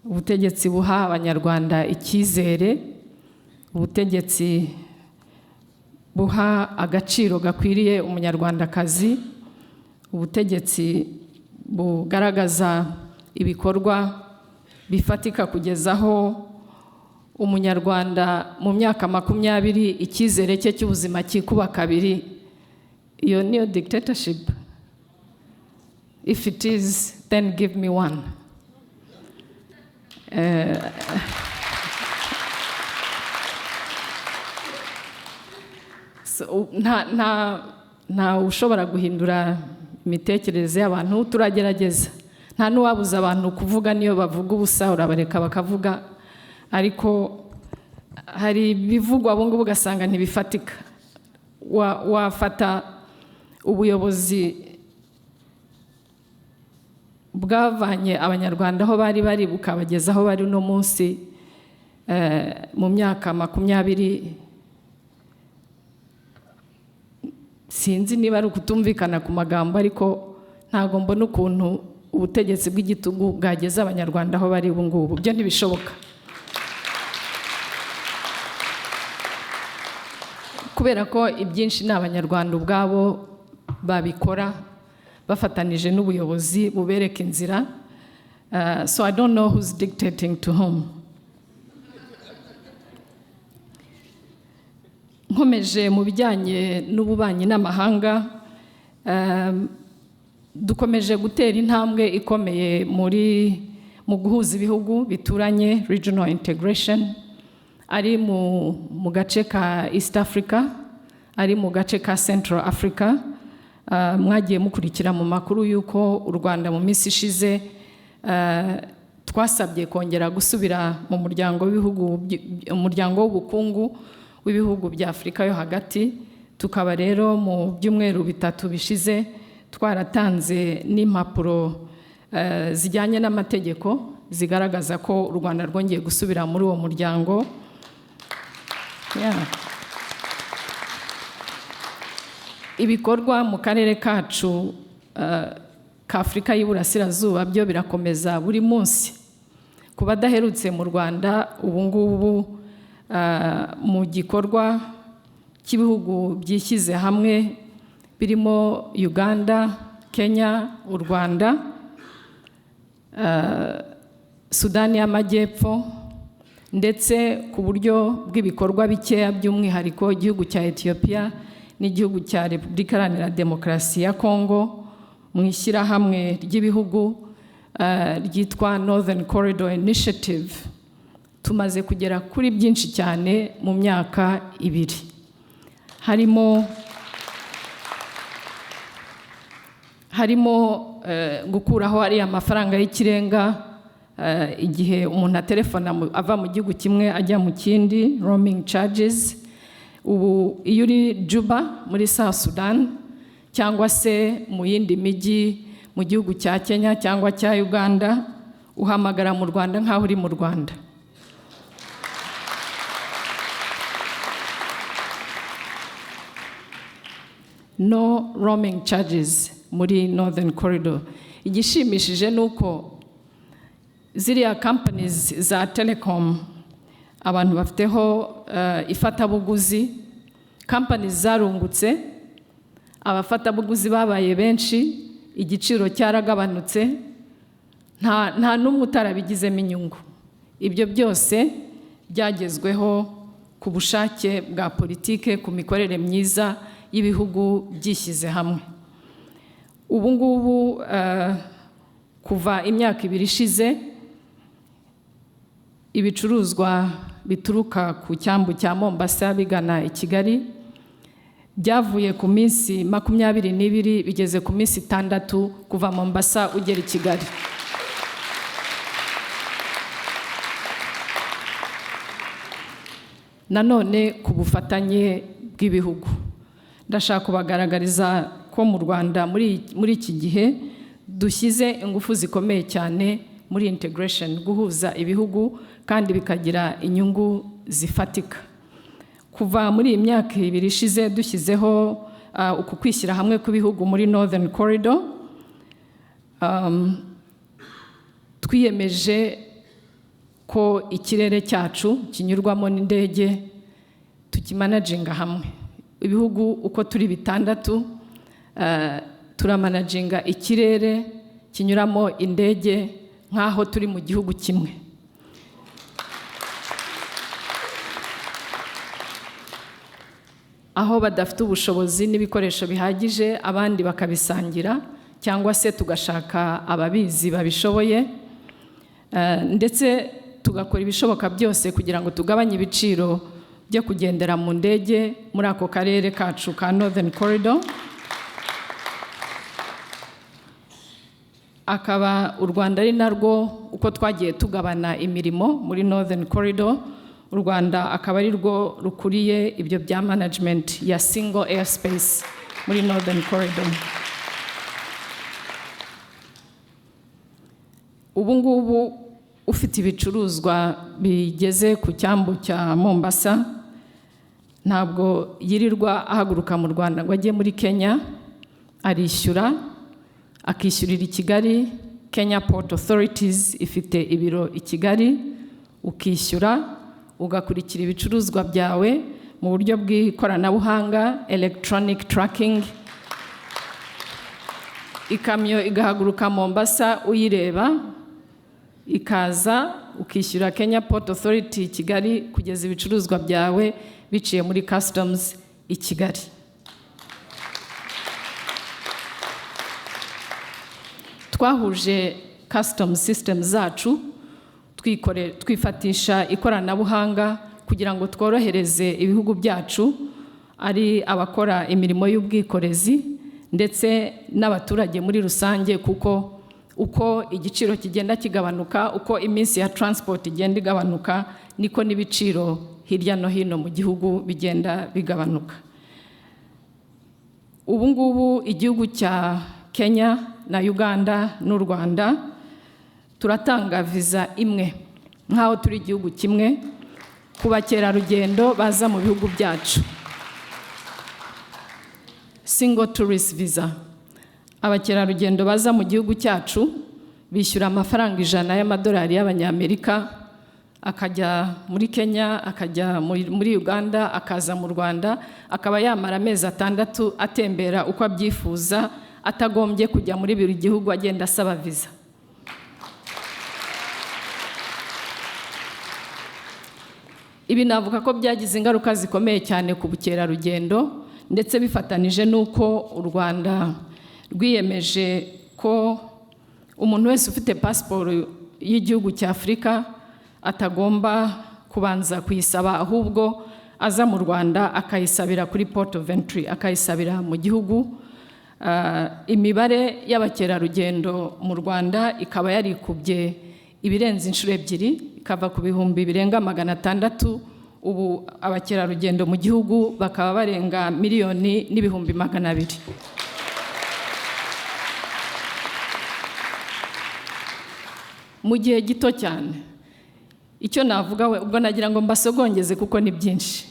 ubutegetsi buha abanyarwanda icyizere, ubutegetsi buha agaciro gakwiriye umunyarwandakazi, ubutegetsi bugaragaza ibikorwa bifatika kugezaho umunyarwanda mu myaka 20 icyizere cye cy'ubuzima kikuba kabiri. Iyo niyo dictatorship? If it is, then give me one. So, nta ushobora guhindura imitekerereze y'abantu, turagerageza. Nta n'uwabuza abantu kuvuga, niyo bavuga ubusa urabareka bakavuga, ariko hari bivugwa abo ngabo ugasanga ntibifatika. Wafata ubuyobozi bwavanye abanyarwanda aho bari bukabageza aho bari no munsi mu myaka 20, sinzi niba ari ukutumvikana ku magambo, ariko ntago mbona ukuntu ubutegetsi bw'igitugu bwageza abanyarwanda aho bari ubu ngubu. Byo ntibishoboka, kubera ko ibyinshi ni abanyarwanda ubwabo babikora bafatanije n'ubuyobozi bubereka inzira. So I don't know who's dictating to whom. Nkomeje mu bijyanye n'ububanyi n'amahanga, dukomeje gutera intambwe ikomeye mu guhuza ibihugu bituranye, regional integration, ari mu gace ka East Africa, ari mu gace ka Central Africa. Mwagiye mukurikira mu makuru yuko u Rwanda mu minsi ishize twasabye kongera gusubira mu muryango w'ubukungu w'ibihugu bya Afurika yo hagati. Tukaba rero mu byumweru 3 bishize twaratanze n'impapuro zijyanye n'amategeko zigaragaza ko u Rwanda rwongeye gusubira muri uwo muryango. Ibikorwa mu karere kacu ka Afurika y'Iburasirazuba byo birakomeza buri munsi. Ku badaherutse mu Rwanda ubu ngubu mu gikorwa cy'ibihugu byishyize hamwe birimo Uganda, Kenya, u Rwanda, Sudani y'Amajyepfo, ndetse ku buryo bw'ibikorwa bikeya by'umwihariko igihugu cya Ethiopia n'igihugu cya Repubulika Iharanira Demokarasi ya Congo mu ishyirahamwe ry'ibihugu ryitwa Northern Corridor Initiative. Tumaze kugera kuri byinshi cyane mu myaka 2. Harimo gukuraho ari amafaranga y'ikirenga igihe umuntu atelefona ava mu gihugu kimwe ajya mu kindi, roaming charges. Ubu iyo uri Juba muri South Sudan cyangwa se mu yindi mijyi mu gihugu cya Kenya cyangwa cya Uganda, uhamagara mu Rwanda nk'aho uri mu Rwanda. No roaming charges muri Northern Corridor. Igishimishije nuko ziriya companies za telecom abantu bafiteho ifatabuguzi, companies zarungutse, abafatabuguzi babaye benshi, igiciro cyaragabanutse, nta n'umwe utarabigizemo inyungu. Ibyo byose byagezweho ku bushake bwa politike, ku mikorere myiza y'ibihugu byishyize hamwe. Ubu ngubu kuva imyaka 2 ishize, ibicuruzwa bituruka ku cyambu cya Mombasa bigana i Kigali byavuye ku minsi 22 bigeze ku minsi 6 kuva Mombasa ugera i Kigali. Nanone ku bufatanye bw'ibihugu, ndashaka kubagaragariza ko mu Rwanda muri iki gihe dushyize ingufu zikomeye cyane muri integration, guhuza ibihugu kandi bikagira inyungu zifatika. Kuva muri iyi myaka 2 ishize dushyizeho uku kwishyira hamwe kw'ibihugu muri Northern Corridor, twiyemeje ko ikirere cyacu kinyurwamo n'indege tukimanaginga hamwe. Ibihugu uko turi 6 turamanaginga ikirere kinyuramo indege nk'aho turi mu gihugu kimwe. Aho badafite ubushobozi n'ibikoresho bihagije abandi bakabisangira cyangwa se tugashaka ababizi babishoboye, ndetse tugakora ibishoboka byose kugira ngo tugabanye ibiciro byo kugendera mu ndege muri ako karere kacu ka Northern Corridor. Akaba u Rwanda ari narwo uko twagiye tugabana imirimo muri Northern Corridor, u Rwanda akaba ari rwo rukuriye ibyo bya management ya single airspace muri Northern Corridor. Ubu ngubu ufite ibicuruzwa bigeze ku cyambu cya Mombasa ntabwo yirirwa ahaguruka mu Rwanda ngo ajye muri Kenya, arishyura akishyurira i Kigali. Kenya Port Authorities ifite ibiro i Kigali, ukishyura ugakurikira ibicuruzwa byawe mu buryo bw'ikoranabuhanga, electronic tracking. Ikamyo igahaguruka Mombasa uyireba, ikaza ukishyura Kenya Port Authority Kigali kugeza ibicuruzwa byawe biciye muri customs i Kigali. Twahuje custom system zacu, twifatisha ikoranabuhanga kugira ngo tworohereze ibihugu byacu, ari abakora imirimo y'ubwikorezi ndetse n'abaturage muri rusange, kuko uko igiciro kigenda kigabanuka, uko iminsi ya transport igenda igabanuka, niko n'ibiciro hirya no hino mu gihugu bigenda bigabanuka. Ubu ngubu igihugu cya Kenya na Uganda n'u Rwanda turatanga visa imwe nk'aho turi igihugu kimwe ku bakerarugendo baza mu bihugu byacu. Single tourist visa. Abakerarugendo baza mu gihugu cyacu bishyura amafaranga $100 y'Abanyamerika, akajya muri Kenya, akajya muri Uganda, akaza mu Rwanda, akaba yamara amezi 6 atembera uko abyifuza, atagombye kujya muri buri gihugu agenda asaba visa. Ibi navuga ko byagize ingaruka zikomeye cyane ku bukerarugendo, ndetse bifatanije n'uko u Rwanda rwiyemeje ko umuntu wese ufite pasiporo y'igihugu cya Afurika atagomba kubanza kuyisaba, ahubwo aza mu Rwanda akayisabira kuri port of entry, akayisabira mu gihugu. Imibare y'abakerarugendo mu Rwanda ikaba yarikubye ibirenze inshuro 2, ikava ku bihumbi birenga 600. Ubu abakerarugendo mu gihugu bakaba barenga 1,200,000. Mu gihe gito cyane. Icyo navuga we ubwo nagira ngo mbasogongeze kuko ni byinshi.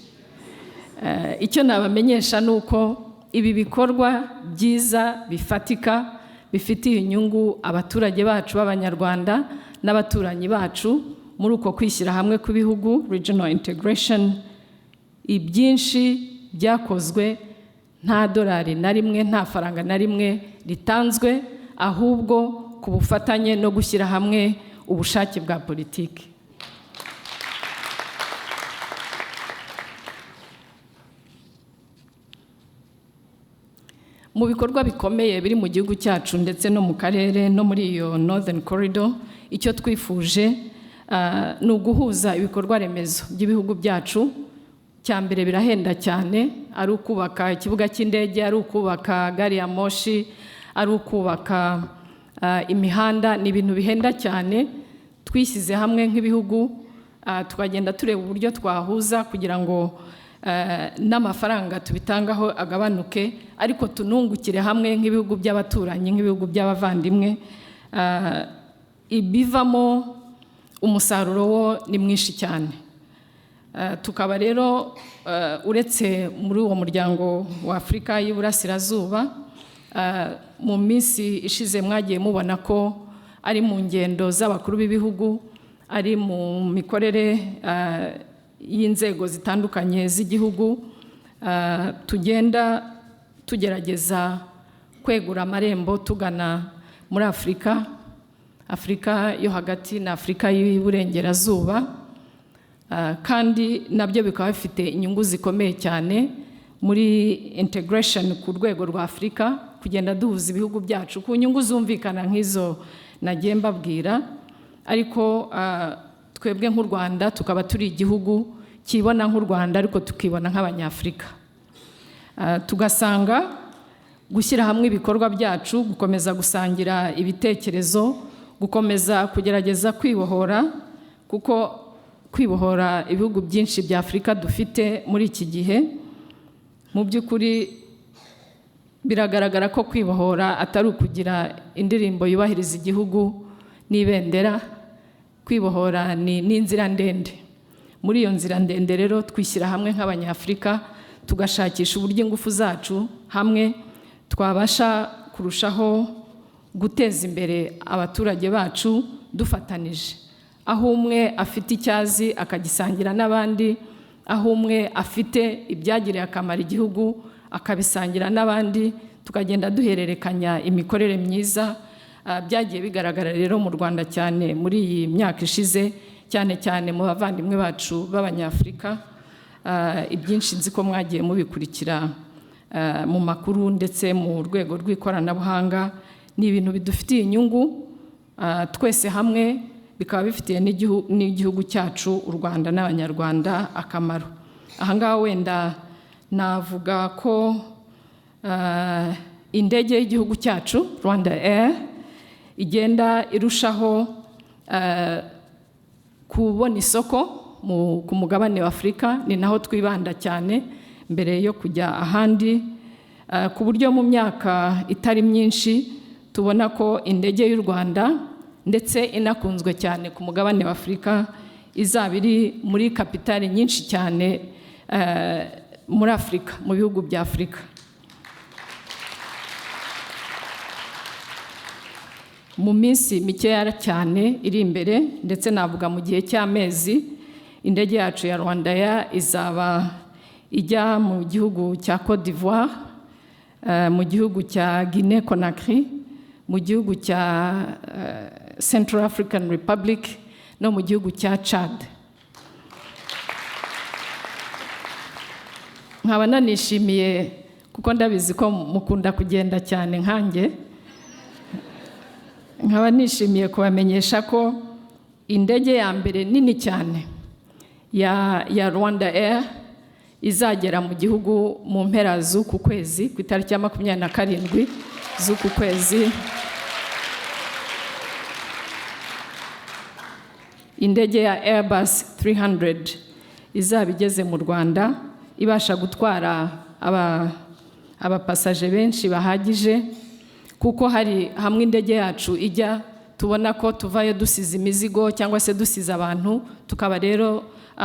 Icyo nabamenyesha nuko ibi bikorwa byiza bifatika bifitiye inyungu abaturage bacu b'Abanyarwanda n'abaturanyi bacu muri uko kwishyira hamwe kw'ibihugu, regional integration. Ibyinshi byakozwe nta dolari na rimwe, nta faranga na rimwe ritanzwe, ahubwo ku bufatanye no gushyira hamwe ubushake bwa politiki. Mu bikorwa bikomeye biri mu gihugu cyacu ndetse no mu karere no muri iyo Northern Corridor, icyo twifuje ni uguhuza ibikorwa remezo by'ibihugu byacu. Cyambere birahenda cyane, ari ukubaka ikibuga cy'indege, ari ukubaka gari ya moshi, ari ukubaka imihanda. Ni ibintu bihenda cyane. Twishyize hamwe nk'ibihugu tukagenda tureba uburyo twahuza kugira ngo n'amafaranga tubitangaho agabanuke, ariko tunungukire hamwe nk'ibihugu by'abaturanyi, nk'ibihugu by'abavandimwe. Ibivamo umusaruro wo ni mwinshi cyane. Tukaba rero uretse muri uwo muryango wa Afurika y'Iburasirazuba, mu minsi ishize mwagiye mubona ko ari mu ngendo z'abakuru b'ibihugu, ari mu mikorere y'inzego zitandukanye z'igihugu, tugenda tugerageza kwegura amarembo tugana muri Afurika yo hagati na Afurika y'Iburengerazuba, kandi nabyo bikaba bifite inyungu zikomeye cyane muri integration ku rwego rwa Afurika, kugenda duhuza ibihugu byacu ku nyungu zumvikana nk'izo nagiye mbabwira. Ariko twebwe nk'u Rwanda tukaba turi igihugu kibona nk'u Rwanda ariko tukibona nk'Abanyafurika. Tugasanga gushyira hamwe ibikorwa byacu, gukomeza gusangira ibitekerezo, gukomeza kugerageza kwibohora, kuko kwibohora ibihugu byinshi bya Afurika dufite muri iki gihe, mu by'ukuri biragaragara ko kwibohora atari ukugira indirimbo yubahiriza igihugu n'ibendera. Kwibohora ni inzira ndende. Muri iyo nzira ndende rero twishyira hamwe nk'Abanyafurika, tugashakisha uburyo ingufu zacu hamwe twabasha kurushaho guteza imbere abaturage bacu dufatanije. Aho umwe afite icyazi akagisangira n'abandi, aho umwe afite ibyagiriye akamaro igihugu akabisangira n'abandi, tukagenda duhererekanya imikorere myiza. Byagiye bigaragara rero mu Rwanda cyane muri iyi myaka ishize, cyane cyane mu bavandimwe bacu b'Abanyafurika. Ibyinshi nzi ko mwagiye mubikurikira mu makuru ndetse mu rwego rw'ikoranabuhanga. Ni ibintu bidufitiye inyungu twese hamwe, bikaba bifitiye n'igihugu cyacu u Rwanda n'Abanyarwanda akamaro. Ahangaha wenda navuga ko indege y'igihugu cyacu Rwanda Air igenda irushaho kubona isoko ku mugabane wa Afurika. Ni naho twibanda cyane mbere yo kujya ahandi, ku buryo mu myaka itari myinshi tubona ko indege y'u Rwanda ndetse inakunzwe cyane ku mugabane wa Afurika izaba iri muri kapitali nyinshi cyane muri Afurika, mu bihugu bya Afurika. Mu minsi mikeya cyane iri imbere, ndetse navuga mu gihe cy'amezi, indege yacu ya Rwanda Air izaba ijya mu gihugu cya Côte d'Ivoire, mu gihugu cya Guinée Conakry, mu gihugu cya Central African Republic no mu gihugu cya Chad. Nkaba nanishimiye kuko ndabizi ko mukunda kugenda cyane nkanjye, nkaba nishimiye kubamenyesha ko indege ya mbere nini cyane ya Rwanda Air izagera mu gihugu mu mpera z'uku kwezi, ku itariki ya 27 z'uku kwezi. Indege ya Airbus 300 izaba igeze mu Rwanda, ibasha gutwara abapasaje benshi bahagije, kuko hari hamwe indege yacu ijya tubona ko tuvayo dusize imizigo cyangwa se dusize abantu, tukaba rero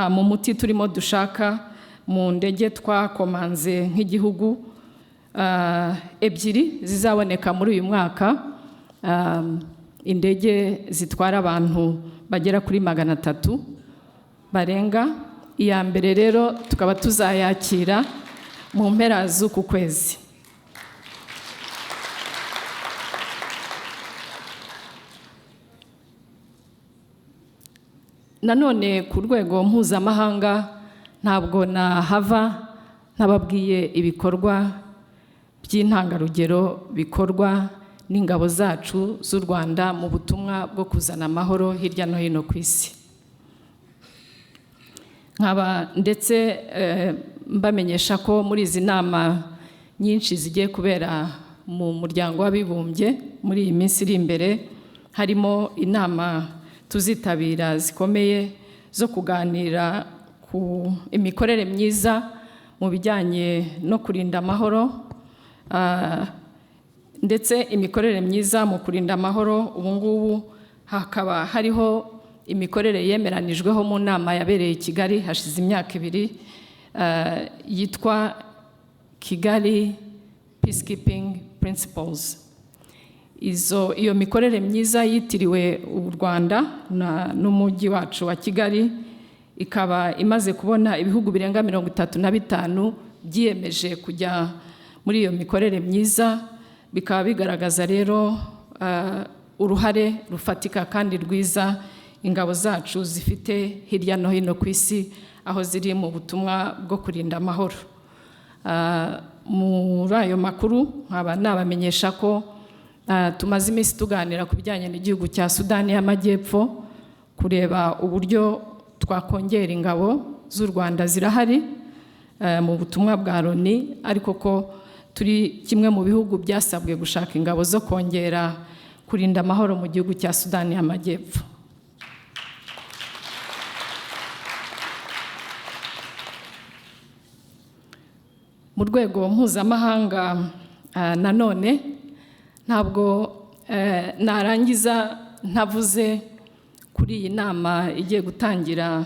mu muti turimo dushaka mu ndege twakomanze nk'igihugu ebyiri zizaboneka muri uyu mwaka, indege zitwara abantu bagera kuri 300 barenga. Iya mbere rero tukaba tuzayakira mu mpera z'uku kwezi. Nanone ku rwego mpuzamahanga ntabwo nahava ntababwiye ibikorwa by'intangarugero bikorwa n'ingabo zacu z'u Rwanda mu butumwa bwo kuzana amahoro hirya no hino ku isi. Nkaba ndetse mbamenyesha ko muri izi nama nyinshi zigiye kubera mu muryango w'abibumbye muri iyi minsi iri imbere, harimo inama tuzitabira zikomeye zo kuganira ku imikorere myiza mu bijyanye no kurinda amahoro, ndetse imikorere myiza mu kurinda amahoro. Ubu ngubu hakaba hariho imikorere yemeranijweho mu nama yabereye i Kigali hashize imyaka 2, yitwa Kigali Peacekeeping Principles. Iyo mikorere myiza yitiriwe u Rwanda n'umujyi wacu wa Kigali, ikaba imaze kubona ibihugu birenga 35 byiyemeje kujya muri iyo mikorere myiza, bikaba bigaragaza rero uruhare rufatika kandi rwiza ingabo zacu zifite hirya no hino ku isi aho ziri mu butumwa bwo kurinda amahoro. Muri ayo makuru nkaba nabamenyesha ko tumaze iminsi tuganira ku bijyanye n'igihugu cya Sudani y'Amajyepfo kureba uburyo twakongera ingabo z'u Rwanda zirahari mu butumwa bwa Loni, ariko ko turi kimwe mu bihugu byasabwe gushaka ingabo zo kongera kurinda amahoro mu gihugu cya Sudani y'Amajyepfo. Mu rwego mpuzamahanga nanone ntabwo narangiza ntavuze kuri iyi nama igiye gutangira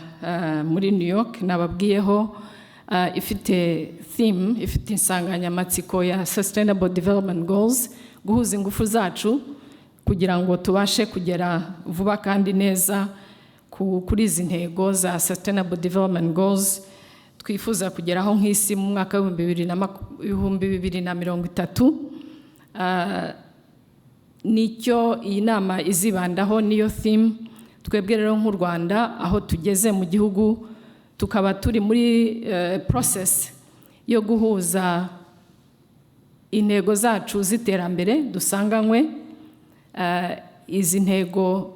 muri New York nababwiyeho, ifite theme, ifite insanganyamatsiko ya Sustainable Development Goals, guhuza ingufu zacu kugira ngo tubashe kugera vuba kandi neza kuri izi ntego za Sustainable Development Goals twifuza kugeraho nk'isi mu mwaka wa 2030. Nicyo iyi nama izibandaho, niyo theme. Twebwe rero nk'u Rwanda aho tugeze mu gihugu tukaba turi muri process yo guhuza intego zacu z'iterambere dusanganywe, izi ntego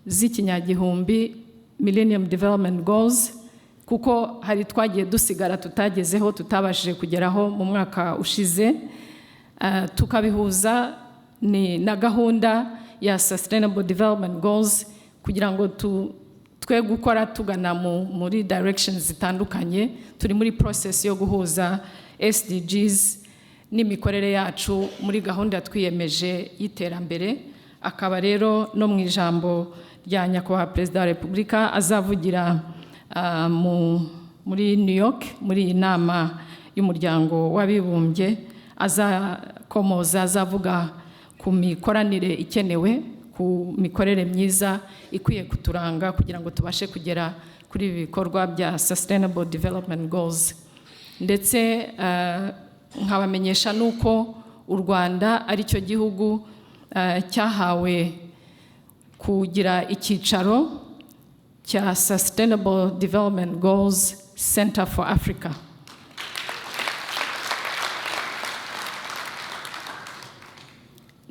z'ikinyagihumbi Millennium Development Goals, kuko hari twagiye dusigara tutagezeho tutabashije kugeraho mu mwaka ushize, tukabihuza na gahunda ya Sustainable Development Goals kugira ngo twe gukora tugana muri directions zitandukanye. Turi muri process yo guhuza SDGs n'imikorere yacu muri gahunda twiyemeje y'iterambere. Akaba rero no mu ijambo rya Nyakubahwa Perezida wa Repubulika azavugira muri New York muri iyi nama y'umuryango w'abibumbye, azakomoza, azavuga ku mikoranire ikenewe, ku mikorere myiza ikwiye kuturanga kugira ngo tubashe kugera kuri ibi bikorwa bya Sustainable Development Goals. Ndetse nkabamenyesha nuko u Rwanda ari cyo gihugu cyahawe kugira icyicaro cya Sustainable Development Goals Center for Africa.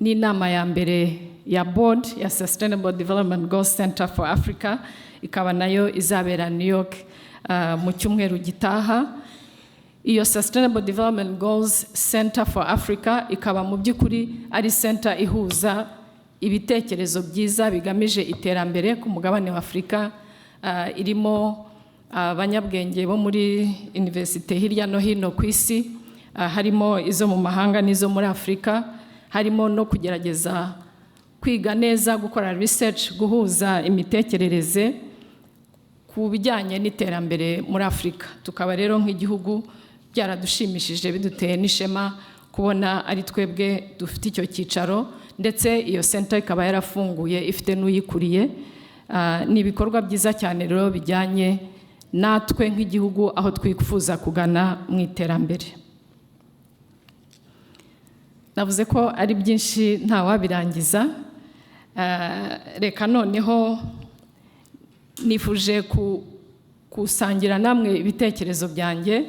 Ni inama ya mbere ya board ya Sustainable Development Goals Center for Africa, ikaba nayo izabera New York mu cyumweru gitaha. Iyo Sustainable Development Goals Center for Africa ikaba mu by'ukuri ari center ihuza ibitekerezo byiza bigamije iterambere ku mugabane wa Afurika, irimo abanyabwenge bo muri universite hirya no hino ku isi, harimo izo mu mahanga n'izo muri Afurika, harimo no kugerageza kwiga neza, gukora research, guhuza imitekerereze ku bijyanye n'iterambere muri Afurika. Tukaba rero nk'igihugu byaradushimishije, biduteye n'ishema kubona ari twebwe dufite icyo cyicaro, ndetse iyo center ikaba yarafunguye ifite n'uyikuriye. Ni ibikorwa byiza cyane rero bijyanye natwe nk'igihugu aho twifuza kugana mu iterambere. Navuze ko ari byinshi ntawabirangiza, reka noneho nifuje kusangira namwe ibitekerezo byanjye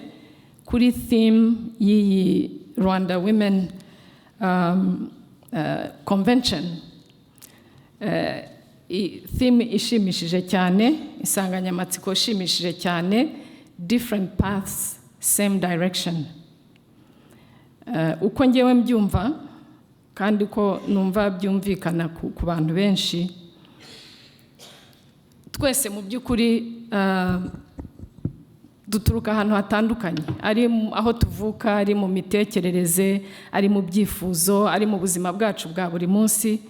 kuri theme y'iyi Rwanda Women Convention. Theme ishimishije cyane, insanganyamatsiko ishimishije cyane, different paths, same direction. Uko ngewe mbyumva kandi ko numva byumvikana ku bantu benshi, twese mu by'ukuri duturuka ahantu hatandukanye, ari aho tuvuka, ari mu mitekerereze, ari mu byifuzo, ari mu buzima bwacu bwa buri munsi.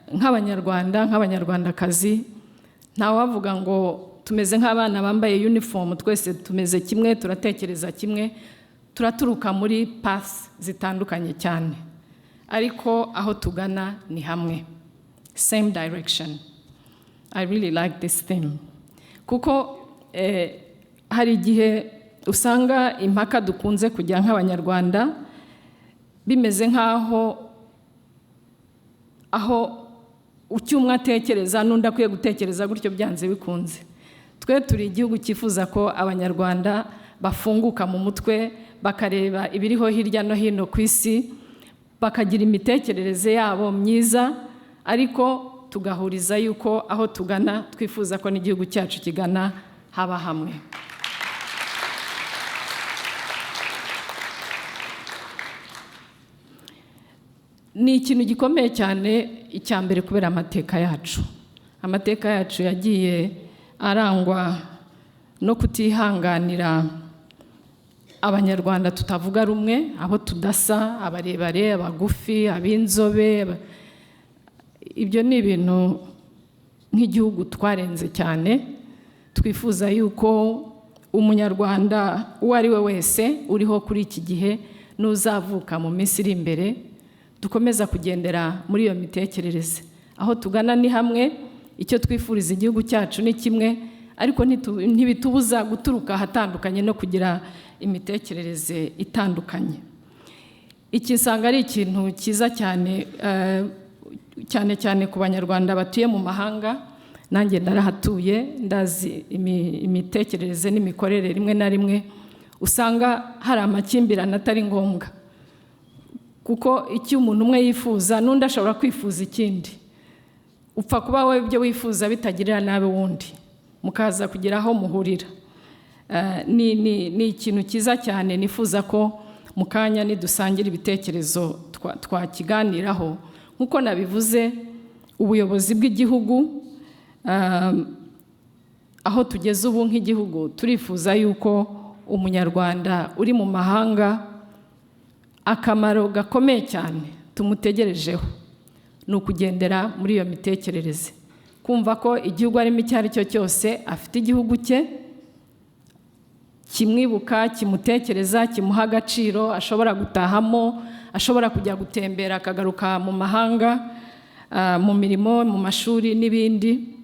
Nk'abanyarwanda, nk'abanyarwandakazi, ntawavuga ngo tumeze nk'abana bambaye uniform, twese tumeze kimwe, turatekereza kimwe. Turaturuka muri paths zitandukanye cyane, ariko aho tugana ni hamwe, same direction. I really like this theme, kuko hari igihe usanga impaka dukunze kujya nk'abanyarwanda bimeze nk'aho icyo umwe atekereza n'undi akwiye gutekereza gutyo byanze bikunze. Twe turi igihugu cyifuza ko abanyarwanda bafunguka mu mutwe bakareba ibiriho hirya no hino ku isi, bakagira imitekerereze yabo myiza, ariko tugahuriza yuko aho tugana twifuza ko n'igihugu cyacu kigana haba hamwe. Ni ikintu gikomeye cyane icya mbere kubera amateka yacu. Amateka yacu yagiye arangwa no kutihanganira abanyarwanda tutavuga rumwe, abo tudasa, abarebare, abagufi, ab'inzobe. Ibyo ni ibintu nk'igihugu twarenze cyane. Twifuza yuko umunyarwanda uwo ari we wese uriho kuri iki gihe n'uzavuka mu minsi iri imbere dukomeza kugendera muri iyo mitekerereze. Aho tugana ni hamwe, icyo twifuriza igihugu cyacu ni kimwe, ariko ntibitubuza guturuka ahatandukanye no kugira imitekerereze itandukanye. Iki nsanga ari ikintu cyiza cyane, cyane cyane ku banyarwanda batuye mu mahanga. Nanjye narahatuye, ndazi imitekerereze n'imikorere rimwe na rimwe usanga hari amakimbirane atari ngombwa, kuko icyo umuntu umwe yifuza n'undi ashobora kwifuza ikindi. Upfa kuba wowe ibyo wifuza bitagirira nabi wundi, mukaza kugira aho muhurira. Ni ikintu cyiza cyane, nifuza ko mu kanya nidusangira ibitekerezo twakiganiraho. Nk'uko nabivuze, ubuyobozi bw'igihugu aho tugeze ubu nk'igihugu, turifuza yuko umunyarwanda uri mu mahanga akamaro gakomeye cyane tumutegerejeho ni ukugendera muri iyo mitekerereze, kumva ko igihugu arimo icyo ari cyo cyose afite igihugu cye, kimwibuka, kimutekereza, kimuha agaciro, ashobora gutahamo, ashobora kujya gutembera akagaruka mu mahanga, mu mirimo, mu mashuri n'ibindi.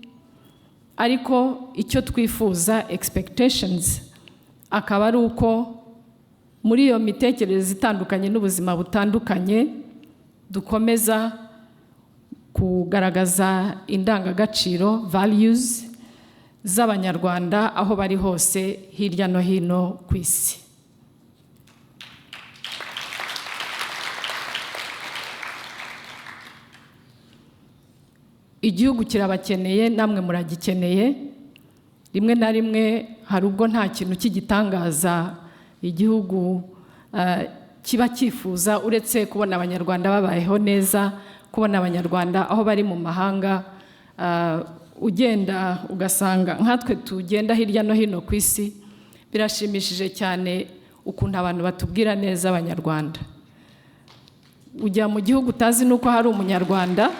Ariko icyo twifuza, expectations, akaba ari uko muri iyo mitekerereze itandukanye n'ubuzima butandukanye dukomeza kugaragaza indangagaciro, values z'abanyarwanda aho bari hose hirya no hino ku isi. Igihugu kirabakeneye, namwe muragikeneye. Rimwe na rimwe hari ubwo nta kintu cy'igitangaza igihugu kiba cyifuza uretse kubona abanyarwanda babayeho neza, kubona abanyarwanda aho bari mu mahanga. Ugenda ugasanga nkatwe tugenda hirya no hino ku isi, birashimishije cyane ukuntu abantu batubwira neza abanyarwanda. Ujya mu gihugu utazi nuko hari umunyarwanda,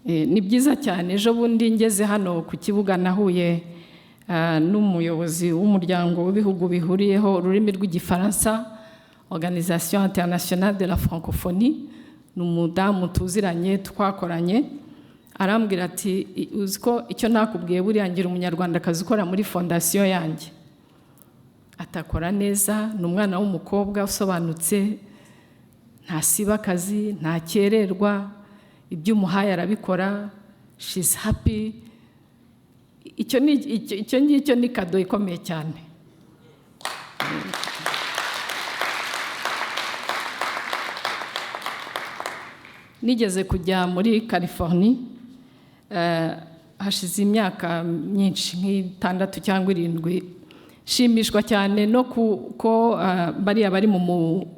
ni byiza cyane. Ejo bundi ngeze hano ku kibuga nahuye n'umuyobozi w'umuryango w'ibihugu bihuriyeho ururimi rw'igifaransa, Organisation Internationale de la Francophonie. Ni umudamu tuziranye, twakoranye. Arambwira ati, uzi ko icyo nakubwiye buriya ngira umunyarwandakazi ukora muri fondasiyo yanjye, atakora neza, ni umwana w'umukobwa usobanutse, ntasiba akazi, ntakererwa, ibyo umuhaye arabikora, she's happy. Icyo ngicyo ni kado ikomeye cyane. Nigeze kujya muri California hashize imyaka myinshi nk'itandatu cyangwa 7, shimishwa cyane no ko bariya bari mu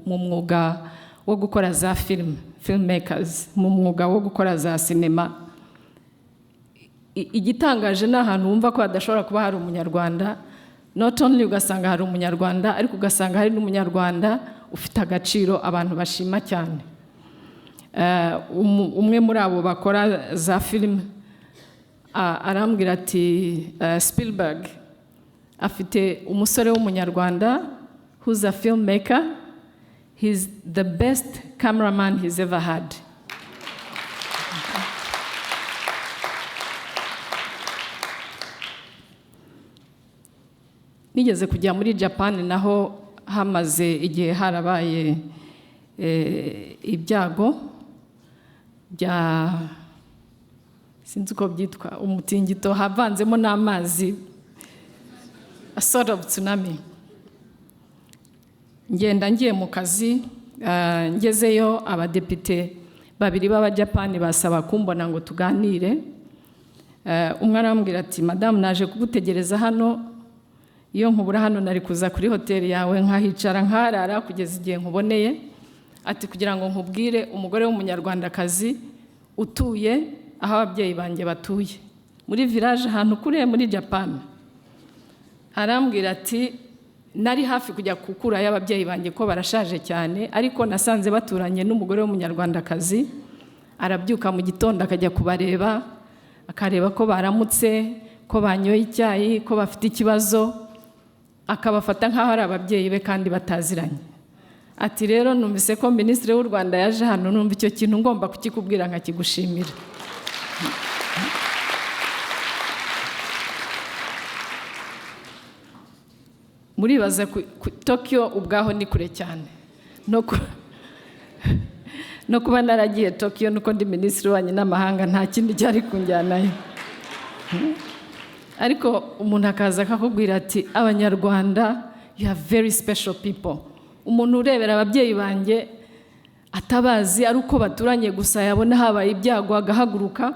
mwuga wo gukora za filmmakers, mu mwuga wo gukora za sinema. Igitangaje ni ahantu wumva ko hadashobora kuba hari umunyarwanda, not only ugasanga hari umunyarwanda, ariko ugasanga hari n'umunyarwanda ufite agaciro abantu bashima cyane. Umwe muri abo bakora za film arambwira ati, Spielberg afite umusore w'umunyarwanda who's a filmmaker, he's the best cameraman he's ever had. Nigeze kujya muri Japan naho hamaze igihe harabaye ibyago bya sinzi uko byitwa umutingito havanzemo n'amazi, a sort of tsunami. Ngenda ngiye mu kazi, ngezeyo abadepite babiri b'Abajapani basaba kumbona ngo tuganire. Umwe arambwira ati madamu naje kugutegereza hano, iyo nkubura hano nari kuza kuri hoteli yawe nkahicara nkarara kugeza igihe nkuboneye, ati kugira ngo nkubwire umugore w'umunyarwandakazi utuye aho ababyeyi banjye batuye muri village ahantu kure muri Japan. Arambwira ati nari hafi kujya kukura y'ababyeyi banjye ko barashaje cyane, ariko nasanze baturanye n'umugore w'umunyarwandakazi. Arabyuka mu gitondo akajya kubareba, akareba ko baramutse, ko banyoye icyayi, ko bafite ikibazo, akabafata nk'aho ari ababyeyi be kandi bataziranye. Ati rero numvise ko Minisitiri w'u Rwanda yaje hano, numva icyo kintu ngomba kukikubwira nkakigushimira. Muribaza Tokyo ubwaho ni kure cyane, no kuba naragiye Tokyo nuko ndi Minisitiri w'Ububanyi n'Amahanga nta kindi cyari kunjyanayo. Ariko umuntu akaza akakubwira ati Abanyarwanda, you are very special people. Umuntu urebera ababyeyi banjye atabazi ari uko baturanye gusa, yabona habaye ibyago agahaguruka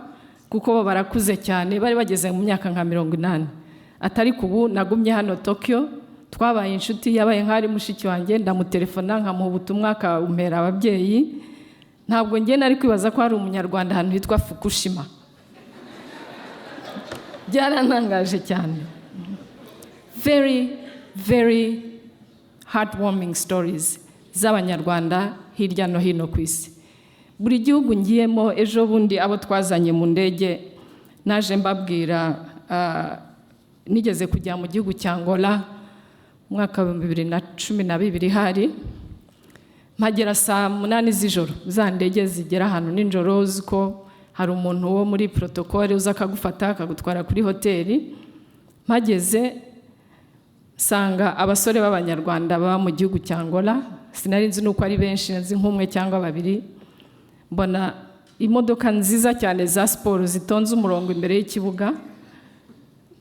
kuko bo barakuze cyane, bari bageze mu myaka nka 80. Atari kubu nagumye hano Tokyo, twabaye inshuti, yabaye nk'ari mushiki wanjye, ndamutelefona nkamuha ubutumwa akabumpera ababyeyi. Ntabwo ngiye nari kwibaza ko hari umunyarwanda ahantu hitwa Fukushima. Byarantangaje cyane. Very, very heartwarming stories z'Abanyarwanda hirya no hino ku isi. Buri gihugu ngiyemo, ejo bundi abo twazanye mu ndege naje mbabwira, nigeze kujya mu gihugu cya Angola mwaka wa 2012 hari, mpagera saa 8 z'ijoro, za ndege zigera hano ninjoro, uziko hari umuntu wo muri protocole uza akagufata akagutwara kuri hoteli. Mpageze sanga abasore b'Abanyarwanda baba mu gihugu cya Angola, sinari nzi nuko ari benshi, nzi nk'umwe cyangwa babiri. Mbona imodoka nziza cyane za siporo zitonze umurongo imbere y'ikibuga,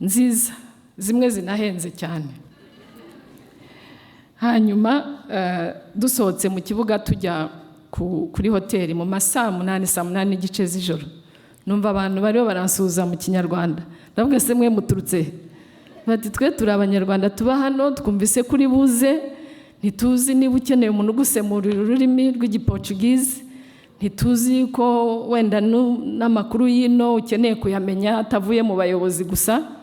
nziza, zimwe zinahenze cyane. Hanyuma dusohotse mu kibuga tujya kuri hoteli mu masaa 8 n'igice z'ijoro, numva abantu bariho baransuhuza mu Kinyarwanda. Ndavuga se mwe muturutse? Bati twe turi Abanyarwanda tuba hano, twumvise kuri buze, ntituzi niba ukeneye umuntu ugusemurira ururimi rw'Igiportugize, ntituzi ko wenda n'amakuru y'ino ukeneye kuyamenya atavuye mu bayobozi gusa.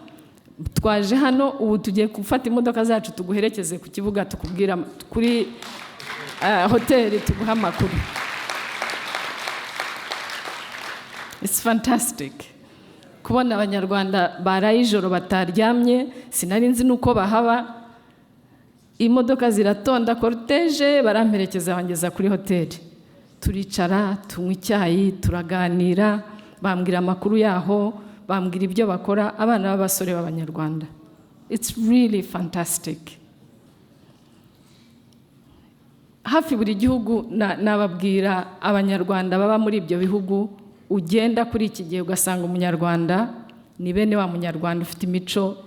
Twaje hano ubu tugiye gufata imodoka zacu tuguherekeze ku kibuga, tukubwira kuri hoteli tuguha amakuru. It's fantastic kubona Abanyarwanda baraye ijoro bataryamye, sinari nzi nuko bahaba. Imodoka ziratonda cortege, baramperekeza bangeza kuri hoteli, turicara tunywa icyayi, turaganira, bambwira amakuru yaho, bambwira ibyo bakora, abana b'abasore b'Abanyarwanda. It's really fantastic. Hafi buri gihugu nababwira Abanyarwanda baba muri ibyo bihugu, ugenda kuri iki gihe ugasanga Umunyarwanda ni bene wa Munyarwanda ufite imico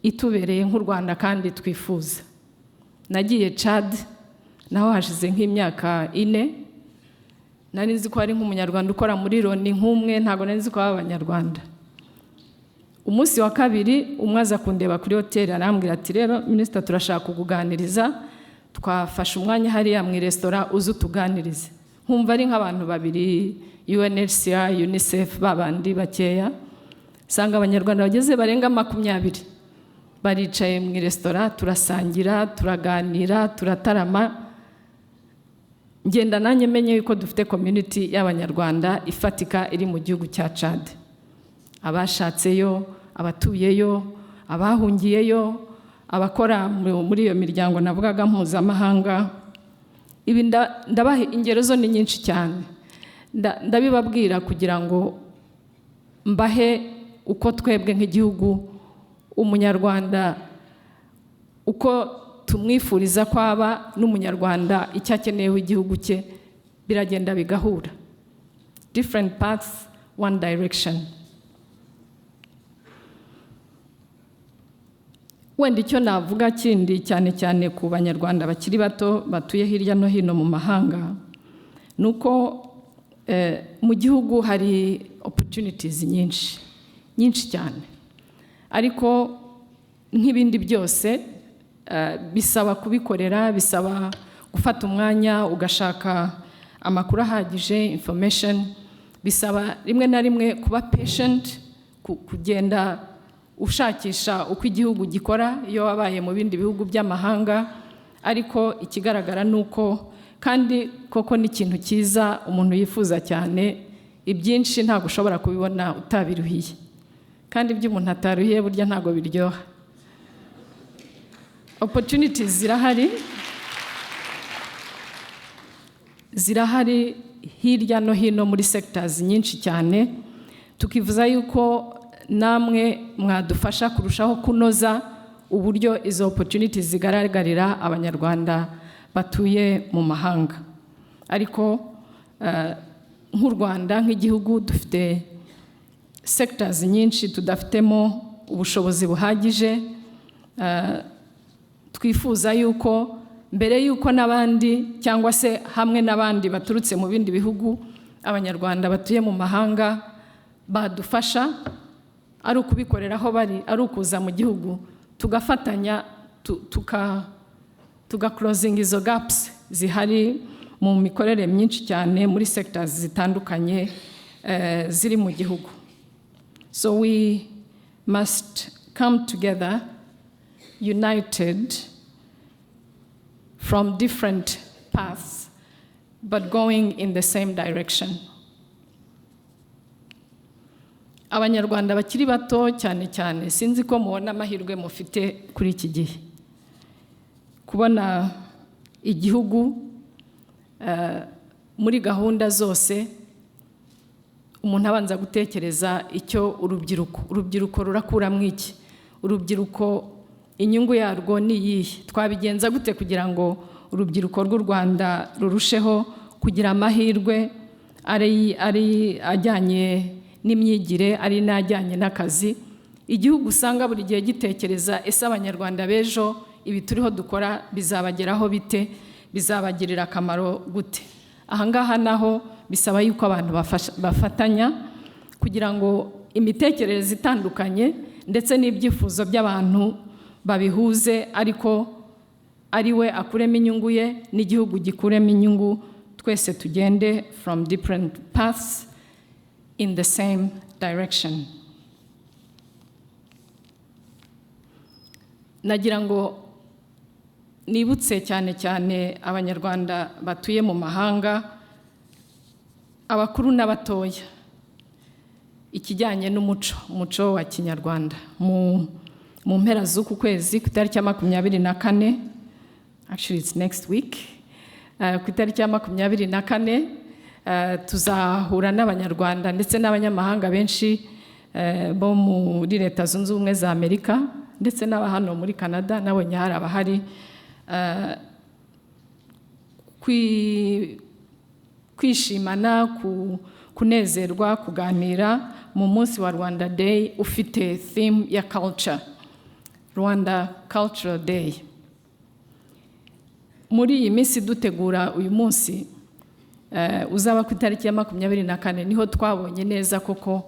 itubereye nk'u Rwanda kandi twifuza. Nagiye Chad, naho hashize nk'imyaka 4. Nari nzi ko ari nk'Umunyarwanda ukora muri Loni nk'umwe, ntago nari nzi ko aba Abanyarwanda. Umunsi wa kabiri umwe aza kundeba kuri hoteli, arambwira ati rero Minisita turashaka kukuganiriza, twafashe umwanya hariya mu restaurant uzu tuganirize. Nkumva ari nk'abantu babiri, UNHCR, UNICEF, babandi bakeya. Sanga Abanyarwanda bageze barenga 20 baricaye mu restaurant, turasangira, turaganira, turatarama. Ngenda nanjye menye yuko dufite community y'Abanyarwanda ifatika iri mu gihugu cya Chad. Abashatseyo, abatuyeyo, abahungiyeyo, abakora muri iyo miryango navugaga mpuzamahanga. Ibi ndabaha ingero zo ni nyinshi cyane. Ndabibabwira kugira ngo mbahe uko twebwe nk'igihugu Umunyarwanda uko tumwifuriza kwaba n'umunyarwanda icyo akeneyeho igihugu cye biragenda bigahura. Different paths, one direction. Wenda icyo navuga kindi cyane cyane ku banyarwanda bakiri bato batuye hirya no hino mu mahanga nuko mu gihugu hari opportunities nyinshi cyane, ariko nk'ibindi byose bisaba kubikorera, bisaba gufata umwanya ugashaka amakuru ahagije, information, bisaba rimwe na rimwe kuba patient, kugenda ushakisha uko igihugu gikora iyo wabaye mu bindi bihugu by'amahanga, ariko ikigaragara nuko kandi koko ni ikintu cyiza umuntu yifuza cyane, ibyinshi ntabwo ushobora kubibona utabiruhiye, kandi ibyo umuntu ataruhiye burya ntabwo biryoha. Opportunities zirahari hirya no hino muri sectors nyinshi cyane, tukivuza yuko namwe mwadufasha kurushaho kunoza uburyo izo opportunities zigaragarira abanyarwanda batuye mu mahanga. Ariko nk'u Rwanda nk'igihugu dufite sectors nyinshi tudafitemo ubushobozi buhagije, twifuza yuko mbere yuko n'abandi cyangwa se hamwe n'abandi baturutse mu bindi bihugu abanyarwanda batuye mu mahanga badufasha, ari ukubikorera aho bari, ari ukuza mu gihugu tugafatanya closing izo gaps zihari mu mikorere myinshi cyane muri sectors zitandukanye ziri mu gihugu. So we must come together united from different paths but going in the same direction. Abanyarwanda bakiri bato cyane cyane sinzi ko mubona amahirwe mufite kuri iki gihe, kubona igihugu muri gahunda zose umuntu abanza gutekereza icyo urubyiruko rurakuramo iki, urubyiruko inyungu yarwo ni iyihe, twabigenza gute kugira ngo urubyiruko rw'u Rwanda rurusheho kugira amahirwe ari ajyanye n'imyigire, ari n'ajyanye n'akazi. Igihugu usanga buri gihe gitekereza ese abanyarwanda b'ejo ibi turiho dukora bizabageraho bite, bizabagirira akamaro gute. Ahangaha naho bisaba yuko abantu bafatanya kugira ngo imitekerereze itandukanye ndetse n'ibyifuzo by'abantu babihuze, ariko ari we akuremo inyungu ye n'igihugu gikuremo inyungu, twese tugende from different paths in the same direction. Nagira ngo nibutse cyane cyane abanyarwanda batuye mu mahanga, abakuru n'abatoya, ikijyanye umuco wa Kinyarwanda. Mu mpera z'uku kwezi ku itariki ya 24, actually it's next week, ku itariki ya 24 tuzahura n'abanyarwanda ndetse n'abanyamahanga benshi bo muri Leta Zunze Ubumwe za Amerika ndetse n'aba hano muri Canada, nabonye hari abahari, kwishimana, kunezerwa, kuganira mu munsi wa Rwanda Day ufite theme ya culture, Rwanda Cultural Day. Muri iyi minsi dutegura uyu munsi uzaba ku itariki ya 24 niho twabonye neza koko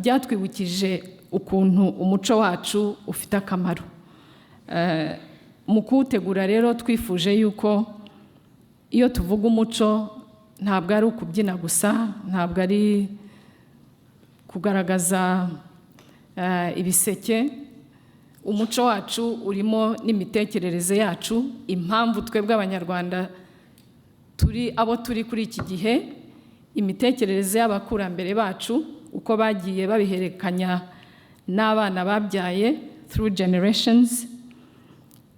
byatwibukije ukuntu umuco wacu ufite akamaro. Mu kuwutegura rero twifuje yuko iyo tuvuga umuco ntabwo ari ukubyina gusa, ntabwo ari kugaragaza ibiseke. Umuco wacu urimo n'imitekerereze yacu, impamvu twebwe abanyarwanda turi abo turi kuri iki gihe, imitekerereze y'abakurambere bacu uko bagiye babiherekanya n'abana babyaye through generations,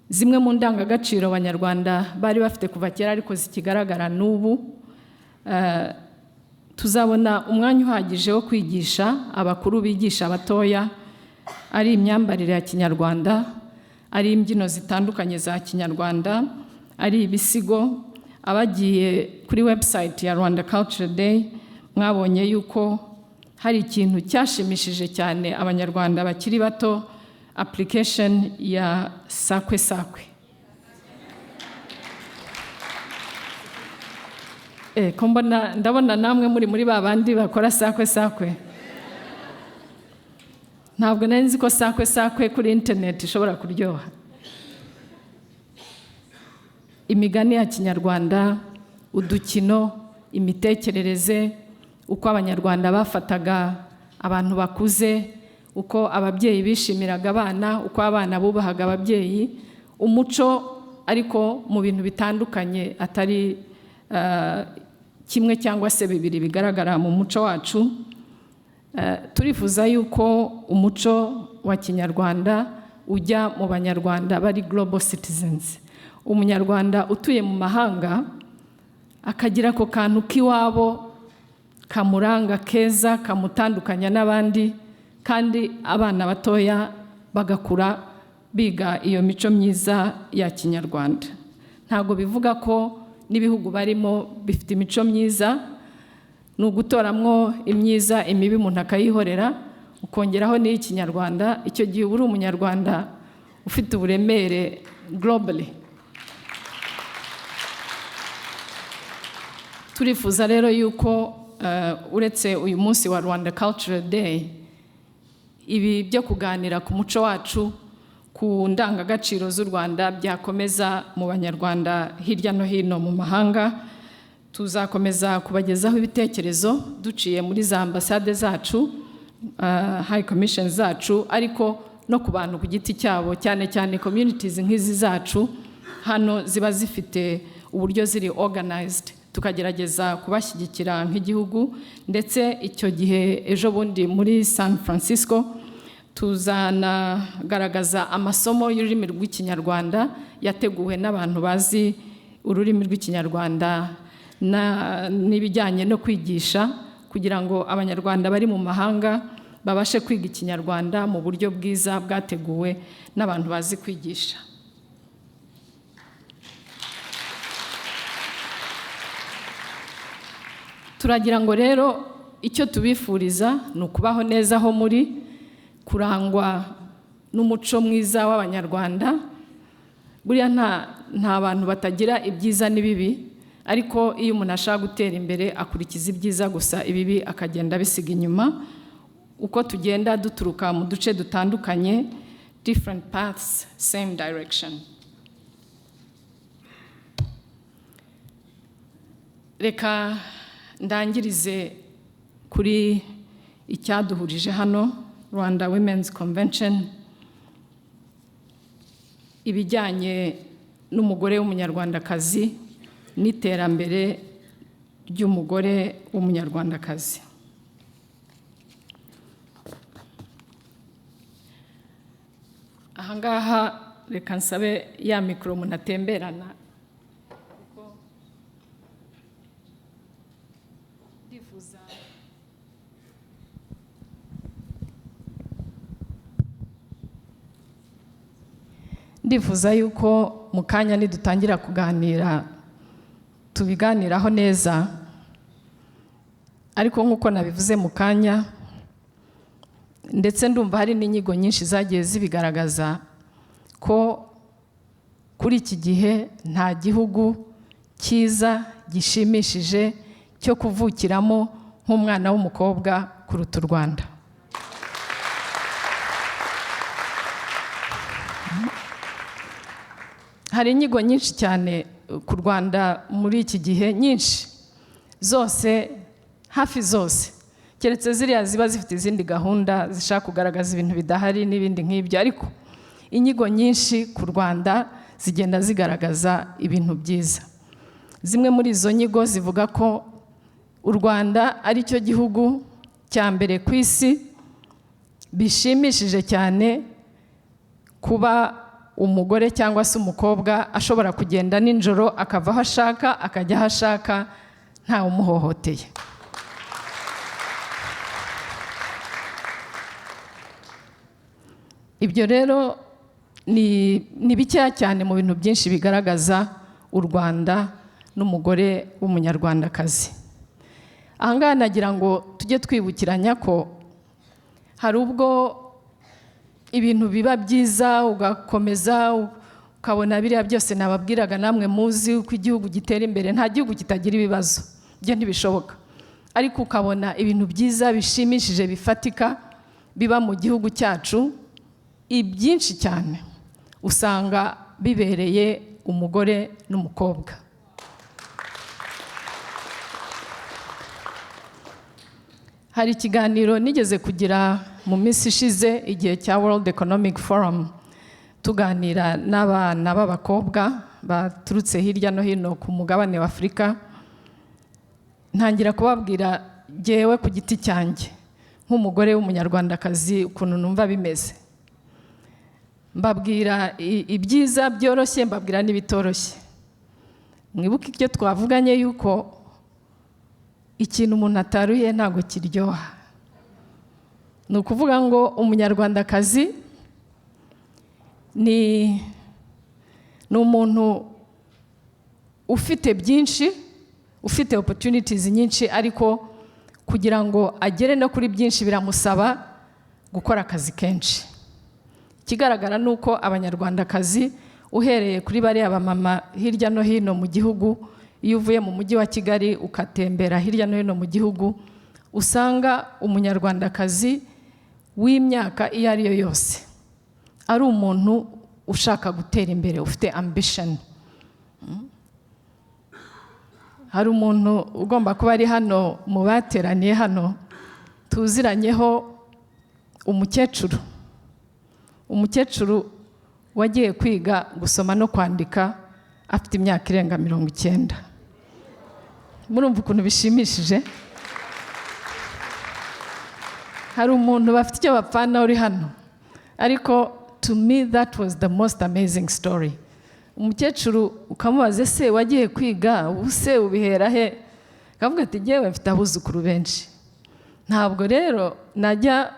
zimwe mu ndangagaciro abanyarwanda bari bafite kuva kera ariko zikigaragara n'ubu. Tuzabona umwanya uhagije wo kwigisha abakuru bigisha abatoya, ari imyambarire ya Kinyarwanda, ari imbyino zitandukanye za kinyarwanda, ari ibisigo. Abagiye kuri website ya Rwanda Culture Day mwabonye yuko hari ikintu cyashimishije cyane abanyarwanda bakiri bato, application ya sakwe sakwe. Ndabona namwe muri babandi bakora sakwe sakwe. Ntabwo nari nzi ko sakwe sakwe kuri internet ishobora kuryoha. Imigani ya kinyarwanda, udukino, imitekerereze, uko abanyarwanda bafataga abantu bakuze, uko ababyeyi bishimiraga abana, uko abana bubahaga ababyeyi, umuco ariko mu bintu bitandukanye atari kimwe cyangwa se bibiri bigaragara mu muco wacu. Turifuza yuko umuco wa kinyarwanda ujya mu banyarwanda bari global citizens. Umunyarwanda utuye mu mahanga akagira ko kantu k'iwabo kamuranga keza, kamutandukanya n'abandi, kandi abana batoya bagakura biga iyo mico myiza ya kinyarwanda. Ntago bivuga ko n'ibihugu barimo bifite imico myiza, ni ugutoramwo imyiza, imibi umuntu akayihorera, ukongeraho n'iy'ikinyarwanda. Icyo gihe uri umunyarwanda ufite uburemere globally. Turifuza rero yuko uretse uyu munsi wa Rwanda Cultural Day, ibi byo kuganira ku muco wacu, ku ndangagaciro z'u Rwanda byakomeza mu banyarwanda hirya no hino mu mahanga. Tuzakomeza kubagezaho ibitekerezo duciye muri za ambasade zacu, High Commission zacu, ariko no ku bantu ku giti cyabo, cyane cyane communities nk'izi zacu hano ziba zifite uburyo ziri organized, tukagerageza kubashyigikira nk'igihugu. Ndetse icyo gihe ejo bundi muri San Francisco tuzanagaragaza amasomo y'ururimi rw'ikinyarwanda yateguwe n'abantu bazi ururimi rw'ikinyarwanda n'ibijyanye no kwigisha, kugira ngo abanyarwanda bari mu mahanga babashe kwiga ikinyarwanda mu buryo bwiza bwateguwe n'abantu bazi kwigisha. Turagira ngo rero icyo tubifuriza ni ukubaho neza aho muri, kurangwa n'umuco mwiza w'abanyarwanda. Buriya nta bantu batagira ibyiza n'ibibi, ariko iyo umuntu ashaka gutera imbere akurikiza ibyiza gusa, ibibi akagenda bisiga inyuma. Uko tugenda duturuka mu duce dutandukanye, different paths, same direction. Reka ndangirize kuri icyaduhurije hano, Rwanda Women's Convention, ibijyanye n'umugore w'umunyarwandakazi n'iterambere ry'umugore w'umunyarwandakazi. Ahangaha reka nsabe ya mikoro umuntu atemberana. Ndifuza yuko mu kanya nidutangira kuganira tubiganiraho neza, ariko nk'uko nabivuze mu kanya, ndetse ndumva hari n'inyigo nyinshi zagiye zibigaragaza ko kuri iki gihe nta gihugu cyiza gishimishije cyo kuvukiramo nk'umwana w'umukobwa kuruta u Rwanda. Hari inyigo nyinshi cyane ku Rwanda muri iki gihe, nyinshi zose, hafi zose, keretse ziriya ziba zifite izindi gahunda zishaka kugaragaza ibintu bidahari n'ibindi nk'ibyo, ariko inyigo nyinshi ku Rwanda zigenda zigaragaza ibintu byiza. Zimwe muri izo nyigo zivuga ko u Rwanda ari cyo gihugu cya mbere ku isi bishimishije cyane kuba umugore cyangwa se umukobwa ashobora kugenda nijoro akava aho ashaka akajya aho ashaka ntawe umuhohoteye. Ibyo rero ni bikeya cyane mu bintu byinshi bigaragaza u Rwanda n'umugore w'umunyarwandakazi. Ahangaha nagira ngo tujye twibukiranya ko hari ubwo ibintu biba byiza ugakomeza ukabona biriya byose nababwiraga namwe muzi uko igihugu gitera imbere. Nta gihugu kitagira ibibazo, byo ntibishoboka, ariko ukabona ibintu byiza bishimishije bifatika biba mu gihugu cyacu, ibyinshi cyane usanga bibereye umugore n'umukobwa. Hari ikiganiro nigeze kugira mu minsi ishize igihe cya World Economic Forum, tuganira n'abana b'abakobwa baturutse hirya no hino ku mugabane wa Afurika. Ntangira kubabwira jyewe ku giti cyanjye nk'umugore w'umunyarwandakazi ukuntu numva bimeze. Mbabwira ibyiza byoroshye, mbabwira n'ibitoroshye. Mwibuke icyo twavuganye yuko ikintu umuntu ataruye ntabwo kiryoha. Ni ukuvuga ngo umunyarwandakazi ni umuntu ufite byinshi, ufite opportunities nyinshi, ariko kugira ngo agere no kuri byinshi biramusaba gukora akazi kenshi. Ikigaragara ni uko abanyarwandakazi uhereye kuri bariya bamama hirya no hino mu gihugu, iyo uvuye mu mujyi wa Kigali ukatembera hirya no hino mu gihugu, usanga umunyarwandakazi w'imyaka iyo ari yo yose ari umuntu ushaka gutera imbere, ufite ambition. Hari umuntu ugomba kuba ari hano mu bateraniye hano tuziranyeho, umukecuru wagiye kwiga gusoma no kwandika afite imyaka irenga 90. Murumva ukuntu bishimishije? Hari umuntu bafite icyo bapfana uri hano, ariko to me that was the most amazing story. Umukecuru ukamubaze se wagiye kwiga ubuse ubihera he? Akavuga ati jyewe mfite abuzukuru benshi, ntabwo rero najya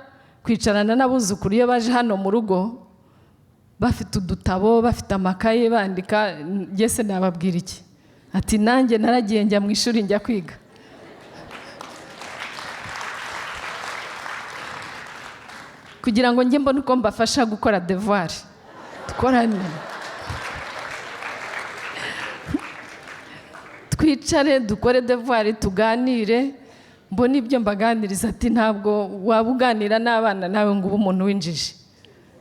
kwicarana n'abuzukuru iyo baje hano mu rugo bafite udutabo, bafite amakaye bandika, yese nababwira iki? Ati nanjye naragiye njya mu ishuri njya kwiga. Kugira ngo njye mbone uko mbafasha gukora devoir, dukorane, twicare dukore devoir, tuganire, mbone ibyo mbaganiriza. Ati ntabwo waba uganira n'abana nawe ngo ube umuntu w'injiji.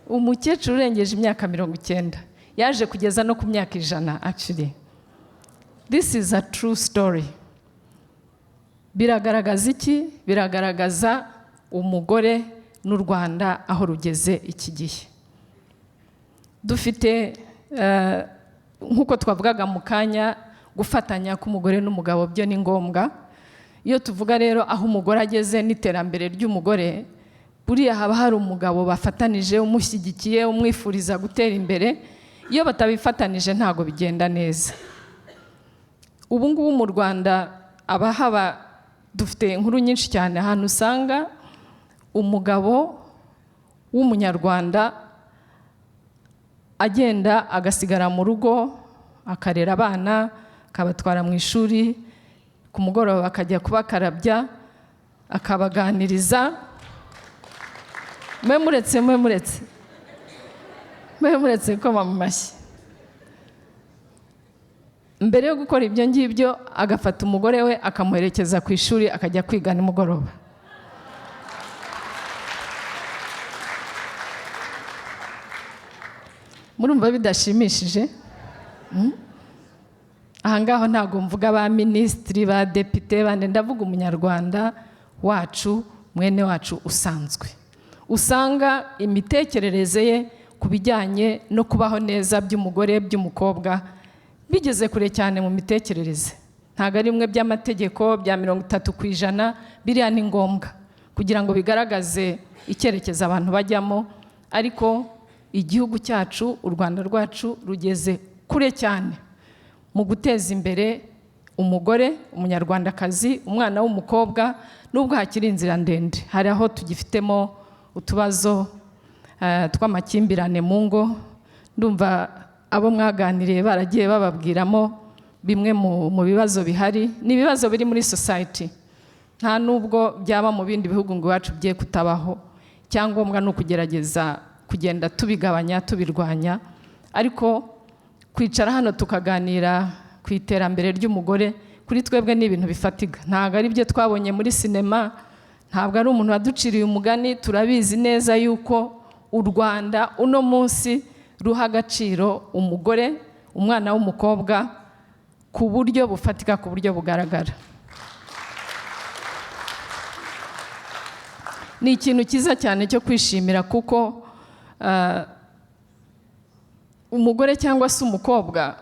Umukecuru urengeje imyaka 90 yaje kugeza no ku myaka 100. Actually this is a true story. Biragaragaza iki? Biragaragaza umugore n'u Rwanda aho rugeze iki gihe. Dufite nk'uko twavugaga mu kanya, gufatanya k'umugore n'umugabo byo ni ngombwa. Iyo tuvuga rero aho umugore ageze n'iterambere ry'umugore, buriya haba hari umugabo bafatanije, umushyigikiye, umwifuriza gutera imbere. Iyo batabifatanije ntago bigenda neza. Ubu ngubu mu Rwanda abahaba dufite inkuru nyinshi cyane, ahantu usanga umugabo w'umunyarwanda agenda agasigara mu rugo, akarera abana, akabatwara mu ishuri, ku mugoroba akajya kubakarabya, akabaganiriza. Muretse ko mu mashyi. Mbere yo gukora ibyo ngibyo agafata umugore we akamuherekeza ku ishuri akajya kwiga nimugoroba. Murumva bidashimishije? Ahangaho ntago mvuga ba ministri, ba depite, bande, ndavuga umunyarwanda wacu, mwene wacu usanzwe. Usanga imitekerereze ye ku bijyanye no kubaho neza by'umugore by'umukobwa bigeze kure cyane mu mitekerereze. Ntago ari bimwe by'amategeko bya 30%, biriya ni ngombwa kugira ngo bigaragaze icyerekezo abantu bajyamo, ariko igihugu cyacu, u Rwanda rwacu rugeze kure cyane mu guteza imbere umugore, umunyarwandakazi, umwana w'umukobwa. Nubwo hakiri inzira ndende, hari aho tugifitemo utubazo tw'amakimbirane mu ngo, ndumva abo mwaganiriye baragiye bababwiramo bimwe mu bibazo bihari, n'ibibazo biri muri society, nta nubwo byaba mu bindi bihugu ngo iwacu bye kutabaho. Cyangombwa no kugerageza kugenda tubigabanya tubirwanya, ariko kwicara hano tukaganira ku iterambere ry'umugore kuri twebwe ni ibintu bifatika, ntabwo ari byo twabonye muri sinema, ntabwo ari umuntu waduciriye umugani. Turabizi neza yuko u Rwanda uno munsi ruha agaciro umugore, umwana w'umukobwa ku buryo bufatika, ku buryo bugaragara. Ni ikintu cyiza cyane cyo kwishimira, kuko umugore cyangwa se umukobwa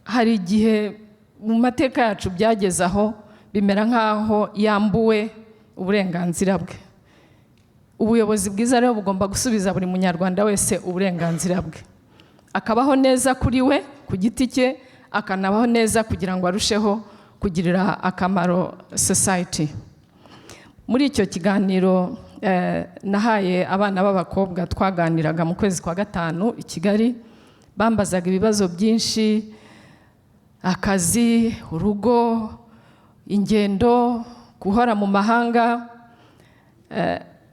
hari igihe mu mateka yacu byageze aho bimera nk'aho yambuwe uburenganzira bwe. Ubuyobozi bwiza rero bugomba gusubiza buri munyarwanda wese uburenganzira bwe, akabaho neza kuri we ku giti cye, akanabaho neza kugira ngo arusheho kugirira akamaro society. Muri icyo kiganiro nahaye abana b'abakobwa twaganiraga mu kwezi kwa gatanu i Kigali, bambazaga ibibazo byinshi: akazi, urugo, ingendo, guhora mu mahanga.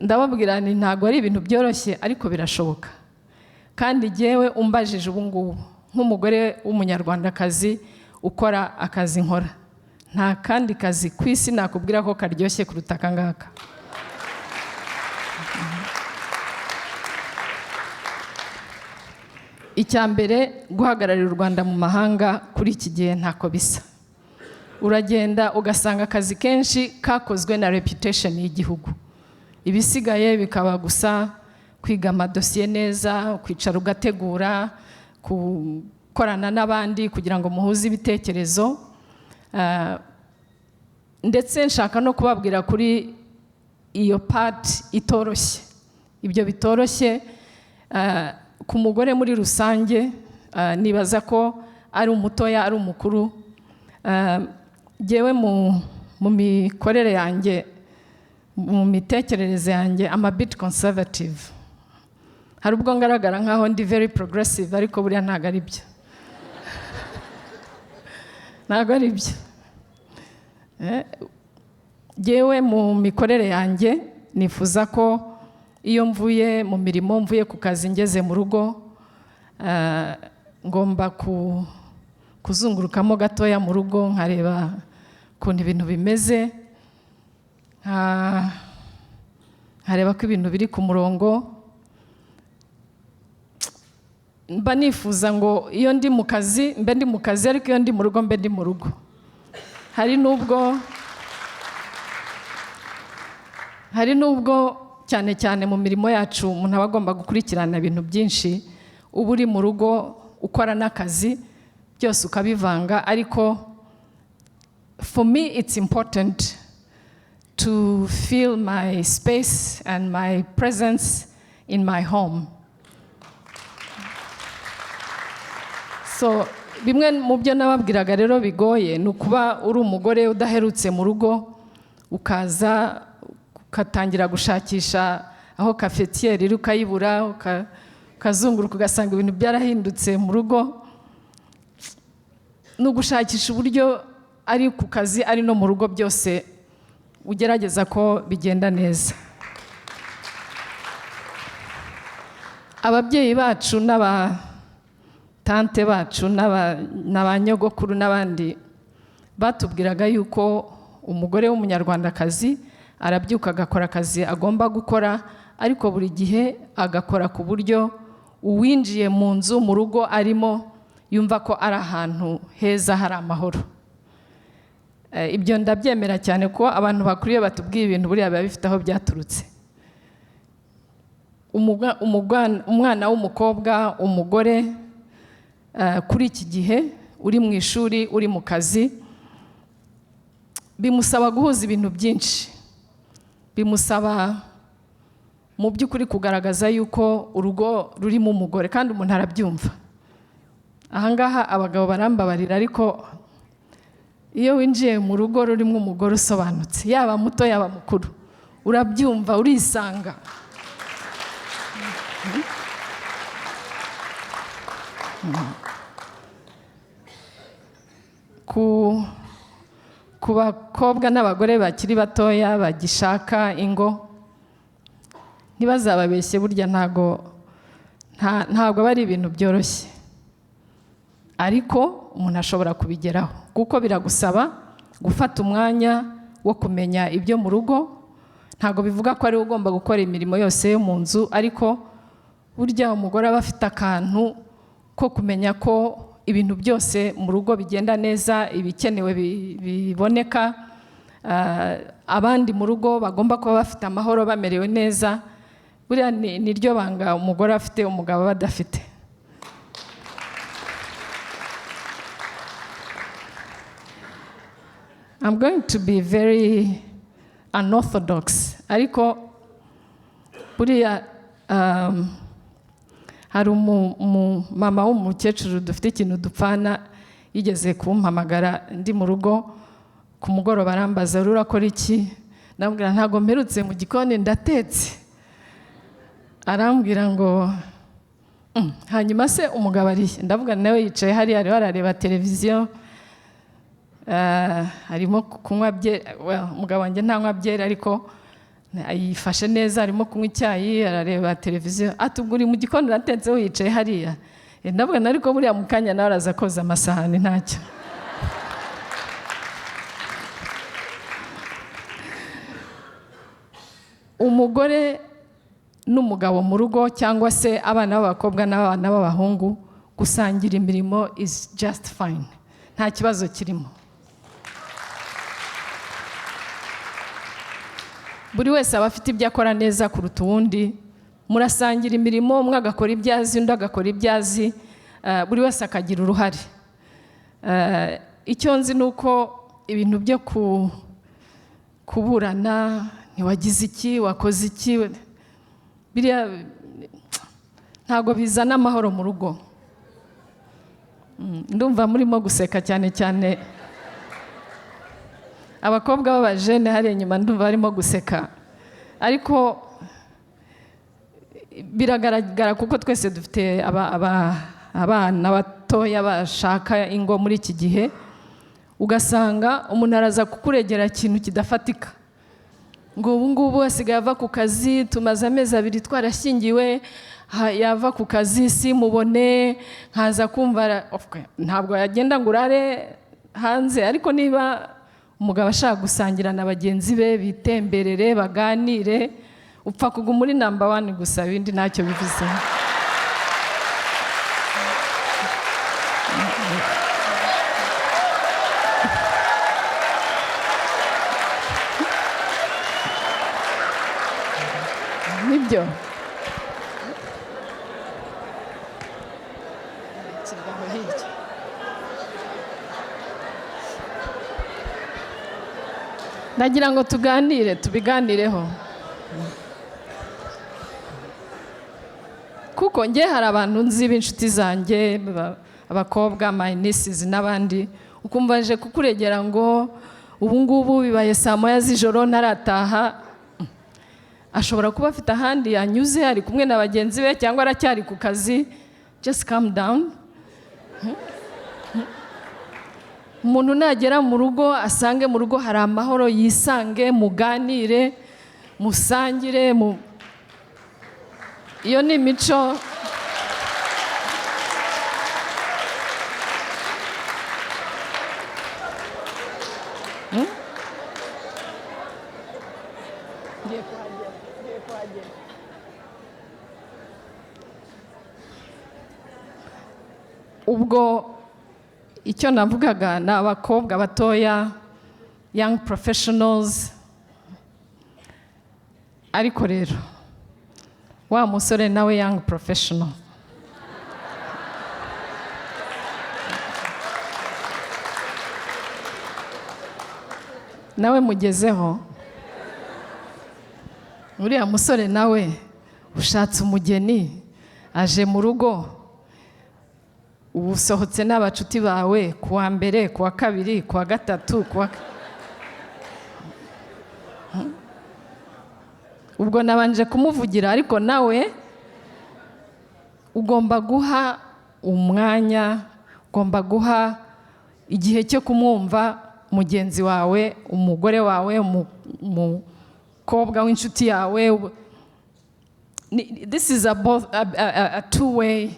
Ndababwira nti ntabwo ari ibintu byoroshye, ariko birashoboka. Kandi jyewe umbajije ubu ngubu nk'umugore w'umunyarwandakazi ukora akazi nkora, nta kandi kazi ku isi nakubwira ko karyoshye kuruta aka ngaka. Icya mbere, guhagararira u Rwanda mu mahanga kuri iki gihe ntako bisa. Uragenda ugasanga akazi kenshi kakozwe na reputation y'igihugu, ibisigaye bikaba gusa kwiga amadosiye neza, kwicara ugategura, gukorana n'abandi kugira ngo muhuze ibitekerezo. Ndetse nshaka no kubabwira kuri iyo part itoroshye, ibyo bitoroshye ku mugore muri rusange. Nibaza ko ari umutoya ari umukuru. Jyewe mu mikorere yanjye, mu mitekerereze yanjye, I'm a bit conservative. Hari ubwo ngaragara nkaho ndi very progressive, ariko buriya ntabwo ari byo. Ntabwo ari byo. Jyewe mu mikorere yanjye nifuza ko iyo mvuye mu mirimo, mvuye ku kazi, ngeze mu rugo, ngomba kuzungurukamo gatoya mu rugo, nkareba ukuntu ibintu bimeze, nkareba ko ibintu biri ku murongo. Mba nifuza ngo iyo ndi mu kazi mbe ndi mu kazi, ariko iyo ndi mu rugo mbe ndi mu rugo. Hari nubwo cyane cyane mu mirimo yacu umuntu aba agomba gukurikirana ibintu byinshi, uba uri mu rugo ukora n'akazi, byose ukabivanga. Ariko for me it's important to feel my space and my presence in my home. So bimwe mu byo nababwiraga rero bigoye ni ukuba uri umugore udaherutse mu rugo, ukaza ukatangira gushakisha aho cafetiere iri ukayibura, ukazunguruka ugasanga ibintu byarahindutse mu rugo. Ni ugushakisha uburyo ari ku kazi ari no mu rugo byose ugerageza ko bigenda neza. Ababyeyi bacu n'abatante bacu n'abanyogokuru n'abandi batubwiraga yuko umugore w'umunyarwandakazi arabyuka agakora akazi agomba gukora, ariko buri gihe agakora ku buryo uwinjiye mu nzu mu rugo arimo yumva ko ari ahantu heza hari amahoro. Ibyo ndabyemera cyane ko abantu bakuriye batubwiye ibintu buriya biba bifite aho byaturutse. Umwana w'umukobwa, umugore kuri iki gihe uri mu ishuri, uri mu kazi, bimusaba guhuza ibintu byinshi. Bimusaba mu by'ukuri kugaragaza yuko urugo rurimo umugore, kandi umuntu arabyumva. Ahangaha abagabo barambabarira, ariko iyo winjiye mu rugo rurimo umugore usobanutse, yaba muto yaba mukuru, urabyumva, urisanga. ku bakobwa n'abagore bakiri batoya bagishaka ingo, ntibazababeshye, burya ntabwo ari ibintu byoroshye, ariko umuntu ashobora kubigeraho kuko biragusaba gufata umwanya wo kumenya ibyo mu rugo. Ntabwo bivuga ko ari ugomba gukora imirimo yose yo mu nzu, ariko burya umugore aba afite akantu ko kumenya ko ibintu byose mu rugo bigenda neza, ibikenewe biboneka, abandi mu rugo bagomba kuba bafite amahoro, bamerewe neza. Buriya ni ryo banga umugore afite umugabo aba adafite. I'm going to be very unorthodox, ariko buriya hari umumama w'umukecuru dufite ikintu dupfana, yigeze kumpamagara ndi mu rugo ku mugoroba, arambaza urakora iki? Ndamubwira ntabwo mperutse mu gikoni, ndatetse. Arambwira ngo hanyuma se umugabo arihe? Ndavuga nawe yicaye hariya ariho arareba televiziyo, arimo kunywa byeri. Umugabo wanjye ntanywa byeri, ariko yifashe neza, arimo kunywa icyayi, arareba televiziyo. Ati ubwo uri mu gikoni uratetse, we yicaye hariya? Ndavuga ariko buriya mu kanya nawe araza koza amasahani, ntacyo. Umugore n'umugabo mu rugo, cyangwa se abana b'abakobwa n'abana b'abahungu, gusangira imirimo is just fine, nta kibazo kirimo. Buri wese aba afite ibyo akora neza kuruta uwundi, murasangira imirimo, umwe agakora ibyo azi, undi agakora ibyo azi, buri wese akagira uruhare. Icyo nzi ni uko ibintu byo kuburana, ntiwagize iki, wakoze iki, biriya ntabwo bizana amahoro mu rugo. Ndumva murimo guseka cyane cyane abakobwa b'abajene hariya inyuma, ndumva barimo guseka, ariko biragaragara kuko twese dufite abana batoya bashaka ingo muri iki gihe, ugasanga umuntu araza kukuregera ikintu kidafatika, ngo ubu ngubu asigaye ava ku kazi, tumaze amezi 2 twarashyingiwe, yava ku kazi simubone, nkaza kumva ntabwo yagenda ngo urare hanze. Ariko niba umugabo ashaka gusangira na bagenzi be, bitemberere, baganire, upfa kuguma muri number 1 gusa, ibindi ntacyo bivuze. Nibyo. Ndagira ngo tubiganireho, kuko nge hari abantu nzi b'inshuti zanjye, abakobwa, my nieces n'abandi, ukumva aje kukuregera ngo ubu ngubu bibaye saa 9 z'ijoro ntarataha. Ashobora kuba afite ahandi yanyuze, ari kumwe na bagenzi be, cyangwa aracyari ku kazi. Just calm down. Umuntu nagera mu rugo, asange mu rugo hari amahoro, yisange, muganire, musangire. Iyo ni imico. Ubwo icyo navugaga ni abakobwa batoya, young professionals. Ariko rero wa musore nawe young professional, nawe mugezeho. Uriya musore nawe ushatse umugeni, aje mu rugo, usohotse n'abacuti bawe kuwa mbere, kuwa kabiri, kuwa gatatu, ubwo nabanje kumuvugira, ariko nawe ugomba guha umwanya, ugomba guha igihe cyo kumwumva mugenzi wawe, umugore wawe, umukobwa w'inshuti yawe. This is a two-way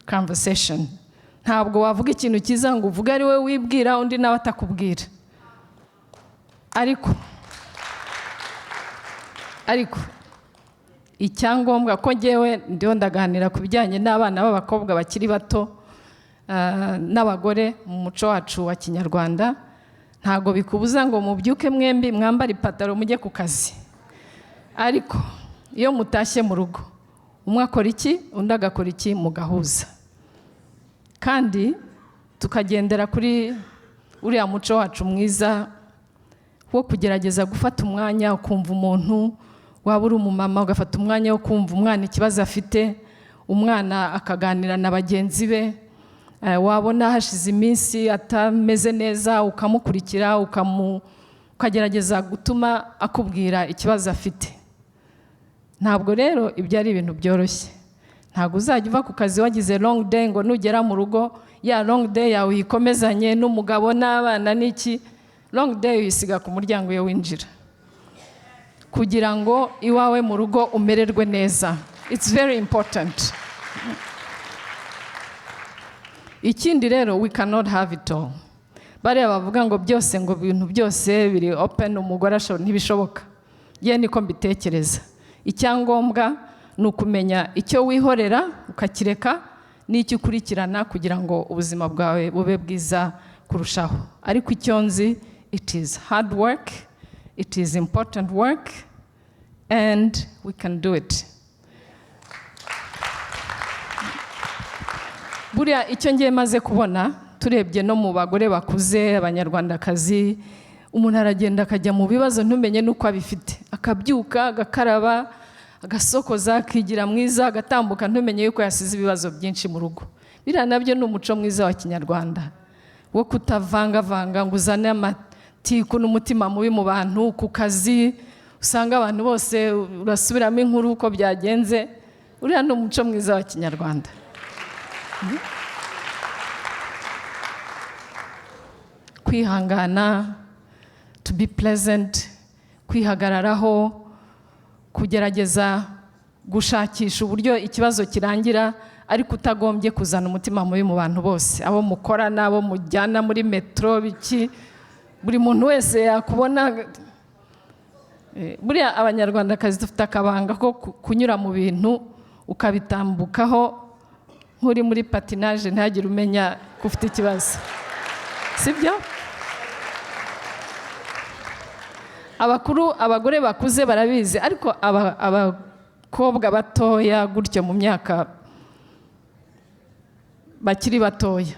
conversation. Ntabwo wavuga ikintu cyiza ngo uvuge ari we wibwira undi nawe atakubwira. Ariko icyangombwa ko ngewe ndiho ndaganira ku bijyanye n'abana b'abakobwa bakiri bato n'abagore mu muco wacu wa Kinyarwanda, ntago bikubuza ngo mubyuke mwembi mwambare ipataro mujye ku kazi. Ariko iyo mutashye mu rugo, umwe akora iki undi agakora iki, mugahuza. Kandi tukagendera kuri uriya muco wacu mwiza wo kugerageza gufata umwanya ukumva umuntu, waba uri umumama ugafata umwanya wo kumva umwana ikibazo afite, umwana akaganira na bagenzi be, wabona hashize iminsi atameze neza ukamukurikira ukagerageza gutuma akubwira ikibazo afite. Ntabwo rero ibyo ari ibintu byoroshye. Ntabwo uzajya uva ku kazi wagize long day ngo nugera mu rugo ya long day yawe uyikomezanye n'umugabo n'abana n'iki. Long day uyisiga ku muryango iyo winjira, kugira ngo iwawe mu rugo umererwe neza. It's very important. Ikindi rero, we cannot have it all. Bariya bavuga ngo byose, ngo ibintu byose biri open, umugore ntibishoboka. Ye niko mbitekereza. Icyangombwa ni ukumenya icyo wihorera ukakireka n'icyo ukurikirana kugira ngo ubuzima bwawe bube bwiza kurushaho. Ariko icyo nzi, it is hard work, it is important work, and we can do it. Buriya icyo ngiye maze kubona, turebye no mu bagore bakuze, abanyarwandakazi, umuntu aragenda akajya mu bibazo ntumenye n'uko abifite. Akabyuka, agakaraba, agasokoza, akigira mwiza, agatambuka ntumenye yuko yasize ibibazo byinshi mu rugo. Biriya nabyo ni umuco mwiza wa Kinyarwanda wo kutavangavanga ngo uzane amatiku n'umutima mubi mu bantu. Ku kazi usanga abantu bose urasubiramo inkuru uko byagenze. Uriya ni umuco mwiza wa Kinyarwanda. Kwihangana, to be pleasant, kwihagararaho, kugerageza gushakisha uburyo ikibazo kirangira, ariko utagombye kuzana umutima mubi mu bantu bose, abo mukorana, abo mujyana muri metro, biki, buri muntu wese yakubona. Buriya abanyarwandakazi dufite akabanga ko kunyura mu bintu ukabitambukaho nk'uri muri patinage, ntagire umenya ko ufite ikibazo, sibyo? Abagore bakuze barabizi, ariko abakobwa batoya gutyo mu myaka bakiri batoya,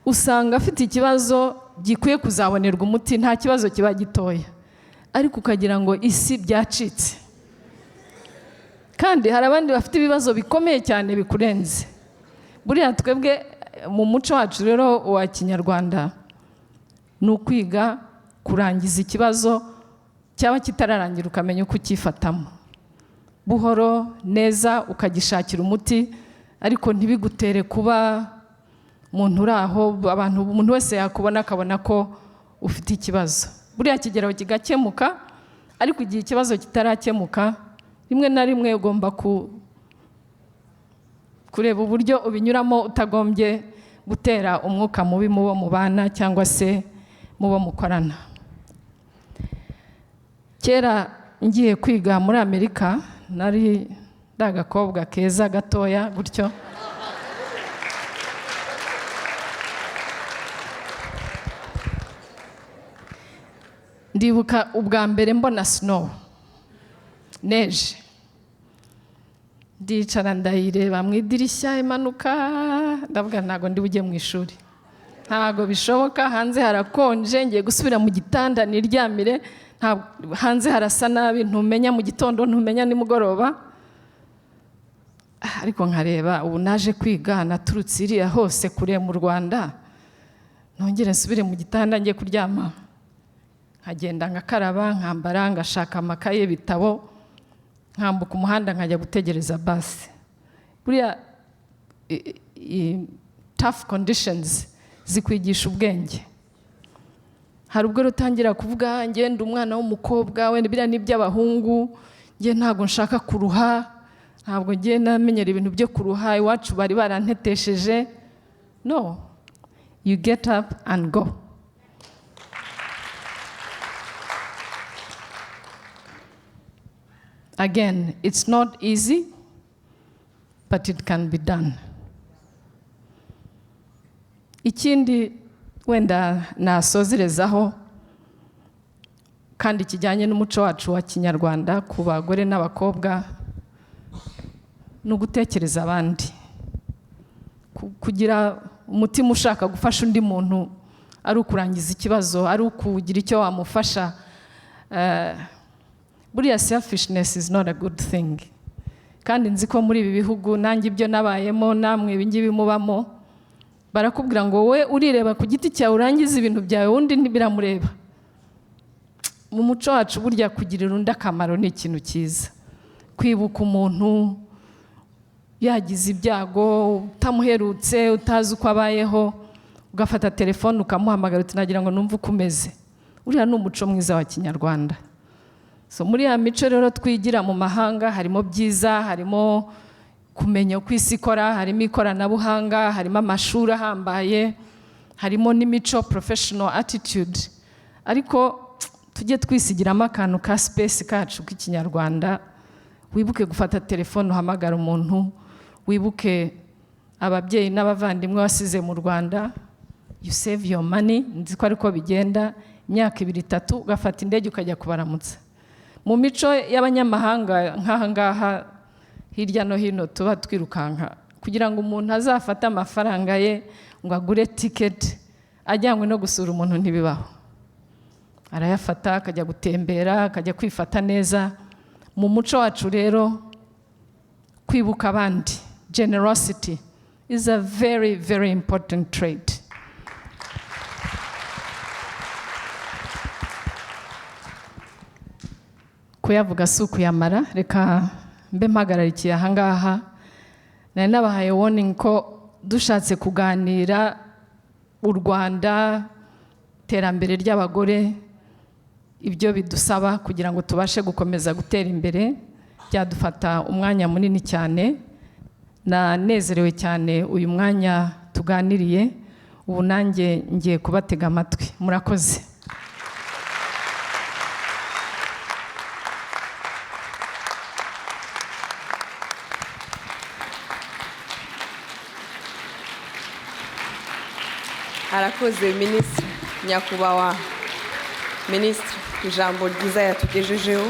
usanga afite ikibazo gikwiye kuzabonerwa umuti. Nta kibazo kiba gitoya, ariko ukagira ngo isi byacitse. Kandi hari abandi bafite ibibazo bikomeye cyane bikurenze. Buriya twebwe mu muco wacu rero wa Kinyarwanda ni ukwiga kurangiza ikibazo cyaba kitararangira, ukamenya uko ukifatamo buhoro neza, ukagishakira umuti, ariko ntibigutere kuba umuntu uri aho umuntu wese yakubona akabona ko ufite ikibazo. Buriya kigeraho kigakemuka, ariko igihe ikibazo kitarakemuka, rimwe na rimwe ugomba kureba uburyo ubinyuramo utagombye gutera umwuka mubi mu bo mubana cyangwa se mu bo mukorana. Kera ngiye kwiga muri Amerika, nari agakobwa keza gatoya gutyo. Ndibuka ubwa mbere mbona snow, neje. Ndicara ndayireba mu idirishya imanuka, ndavuga ntago ndi bujye mu ishuri, ntago bishoboka, hanze harakonje, ngiye gusubira mu gitanda niryamire, hanze harasa nabi, ntumenya mu gitondo, ntumenya nimugoroba. Ariko nkareba ubu naje kwiga, naturutse iriya hose kure mu Rwanda, nongere nsubire mu gitanda ngiye kuryama, nkagenda ngakaraba, nkambara, ngashaka amakaye, bitabo, nkambuka umuhanda nkajya gutegereza basi. Buriya tough conditions zikwigisha ubwenge. Hari ubwo rutangira kuvuga njye ndi umwana w'umukobwa wenda biriya n'iby'abahungu, njye ntabwo nshaka kuruha, ntabwo njye namenyera ibintu byo kuruha, iwacu bari barantetesheje. No, you get up and go. Again, it's not easy, but it can be done. Ikindi wenda nasozerezaho kandi kijyanye n'umuco wacu wa Kinyarwanda ku bagore n'abakobwa, no gutekereza abandi, kugira umutima ushaka gufasha undi muntu, ari ukurangiza ikibazo, ari ukugira icyo wamufasha. Buriya selfishness is not a good thing. Kandi nzi ko muri ibi bihugu nanjye ibyo nabayemo namwe ibingibi mubamo, barakubwira ngo we urireba ku giti cyawe urangiza ibintu byawe, undi ntibiramureba. Mu muco wacu burya kugirira undi akamaro ni ikintu cyiza. Kwibuka umuntu yagize ibyago, utamuherutse, utazi uko abayeho, ugafata telefone ukamuhamagara uti nagira ngo numve uko umeze. Uriya ni umuco mwiza wa Kinyarwanda. So muri ya mico rero twigira mu mahanga harimo byiza, harimo kumenya uko isi ikora, harimo ikoranabuhanga, harimo amashuri ahambaye, harimo n'imico professional attitude. Ariko tujye twisigiramo akantu ka space kacu k'Ikinyarwanda. Wibuke gufata telefone uhamagara umuntu, wibuke ababyeyi n'abavandimwe wasize mu Rwanda. You save your money, nzi ko ariko bigenda, imyaka 2-3 ugafata indege ukajya kubaramutsa. Mu mico y'abanyamahanga nk'aha ngaha hirya no hino tuba twirukanka kugira ngo umuntu azafate amafaranga ye ngo agure ticket ajyanywe no gusura umuntu ntibibaho. Arayafata akajya gutembera, akajya kwifata neza. Mu muco wacu rero kwibuka abandi, generosity is a very, very important trait. Kuyavuga si ukuyamara, reka mbe mpagararikiye aha ngaha. Nari nabahaye warning ko dushatse kuganira u Rwanda, iterambere ry'abagore, ibyo bidusaba kugira ngo tubashe gukomeza gutera imbere, byadufata umwanya munini cyane. Nanezerewe cyane uyu mwanya tuganiriye, ubu nanjye ngiye kubatega amatwi. Murakoze. Arakoze Minisitiri, Nyakubahwa Minisitiri, ijambo ryiza yatugejejeho.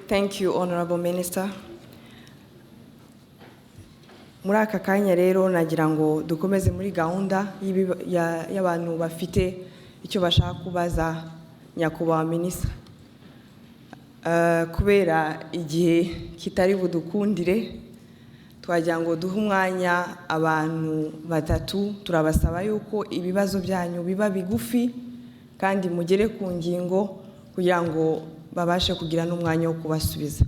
Thank you, Honorable Minister. Muri aka kanya rero nagira ngo dukomeze muri gahunda y'abantu bafite icyo bashaka kubaza Nyakubahwa Minisitiri. Kubera igihe kitari budukundire, twagira ngo duhe umwanya abantu 3, turabasaba yuko ibibazo byanyu biba bigufi kandi mugere ku ngingo kugira ngo babashe kugira n'umwanya wo kubasubiza.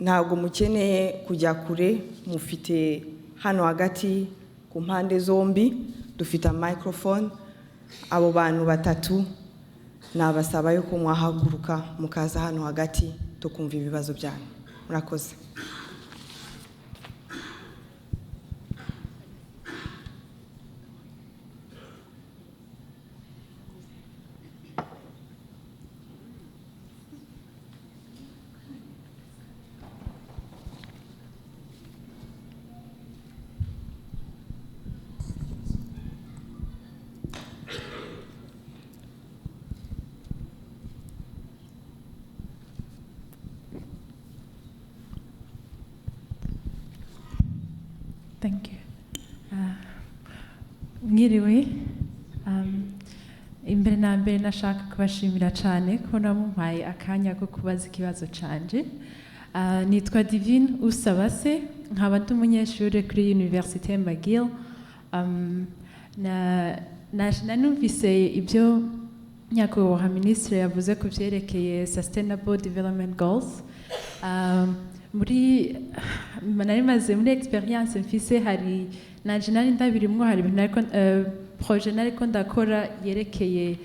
Ntabwo mukeneye kujya kure, mufite hano hagati ku mpande zombi dufite microphone. Abo bantu 3 nabasaba yuko mwahaguruka mukaza hano hagati tukumva ibibazo byanyu. Murakoze. Thank you. Mwiriwe. Imbere na mbere nashaka kubashimira cyane ko namumpaye akanya ko kubaza ikibazo canje. Nitwa Divine Usabase, nkaba ndi umunyeshuri kuri Université McGill. Nanumvise ibyo Nyakubahwa Minisitiri yavuze ku byerekeye Sustainable Development Goals. muri nari maze muri experience mfise hari nanje nari ndabirimwo hari ibintu ariko projet nariko ndakora yerekeye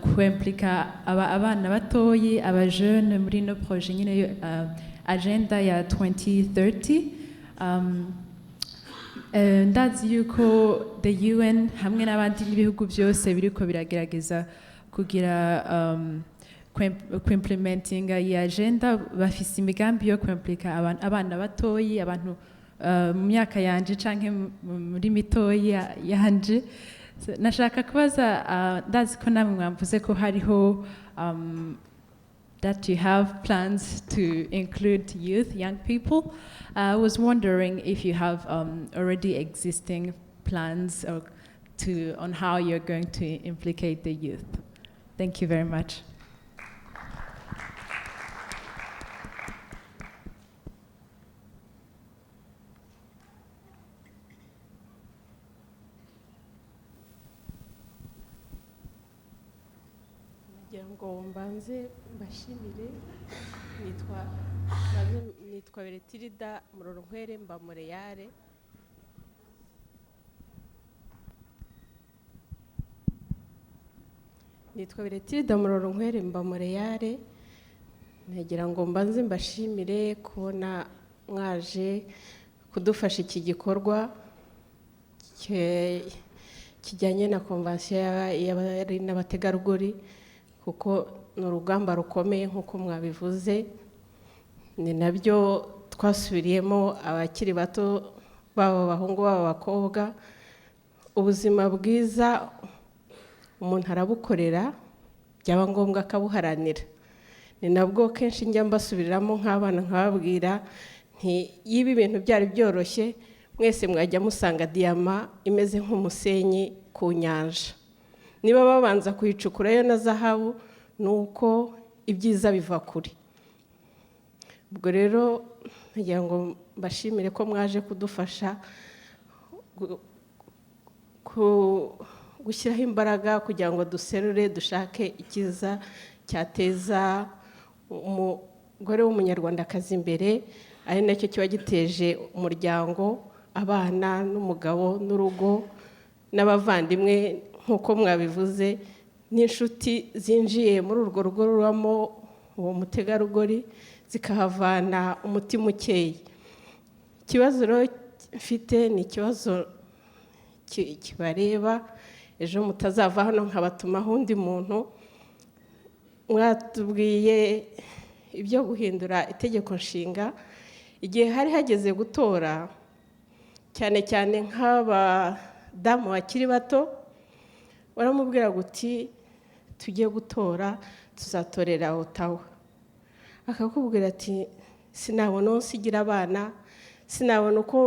kwimplika abana batoyi abajeune muri no projet nyine agenda ya 2030 ndazi yuko the UN hamwe n'abandi n'ibihugu byose biriko biragerageza kugira implementing iyi agenda bafise imigambi yo kwimplika abana batoyi abantu mu myaka yanje canke muri mitoyi yanje nashaka kubaza ndazi ko namwe mwamvuze ko hariho that you have plans to include youth, young people. I was wondering if you have already existing plans on how you're going to implicate the youth. Thank you very much. ngo mbanze mbashimire nitwa Beretirida Muroronkwere mba Montreal nagira ngo mbanze mbashimire kubona mwaje kudufasha iki gikorwa kijyanye na convention y'abari n'abategarugori kuko ni urugamba rukomeye nk'uko mwabivuze ni nabyo twasubiriyemo abakiri bato baba abahungu baba abakobwa ubuzima bwiza umuntu arabukorera byaba ngombwa akabuharanira ni nabwo kenshi njya mbasubiriramo nk'abana nkababwira nti yiba ibintu byari byoroshye mwese mwajya musanga diyama imeze nk'umusenyi ku nyanja niba babanza kuyicukurayo na zahabu nuko ibyiza biva kure ubwo rero ngira ngo mbashimire ko mwaje kudufasha gushyiraho imbaraga kugira ngo duserure dushake ikiza cyateza umugore w'umunyarwandakazi imbere ari nacyo kiba giteje umuryango abana n'umugabo n'urugo n'abavandimwe nk'uko mwabivuze n'inshuti zinjiye muri urwo rugo ruramo uwo mutegarugori zikahavana umutima ukeye ikibazo rero mfite ni ikibazo kibareba ejo mutazava hano nkabatumaho undi muntu mwatubwiye ibyo guhindura itegeko nshinga igihe hari hageze gutora cyane cyane nk'abadamu bakiri bato baramubwira guti tugiye gutora tuzatorera Ottawa akakubwira ati sinabona uwo nsigira abana sinabona uko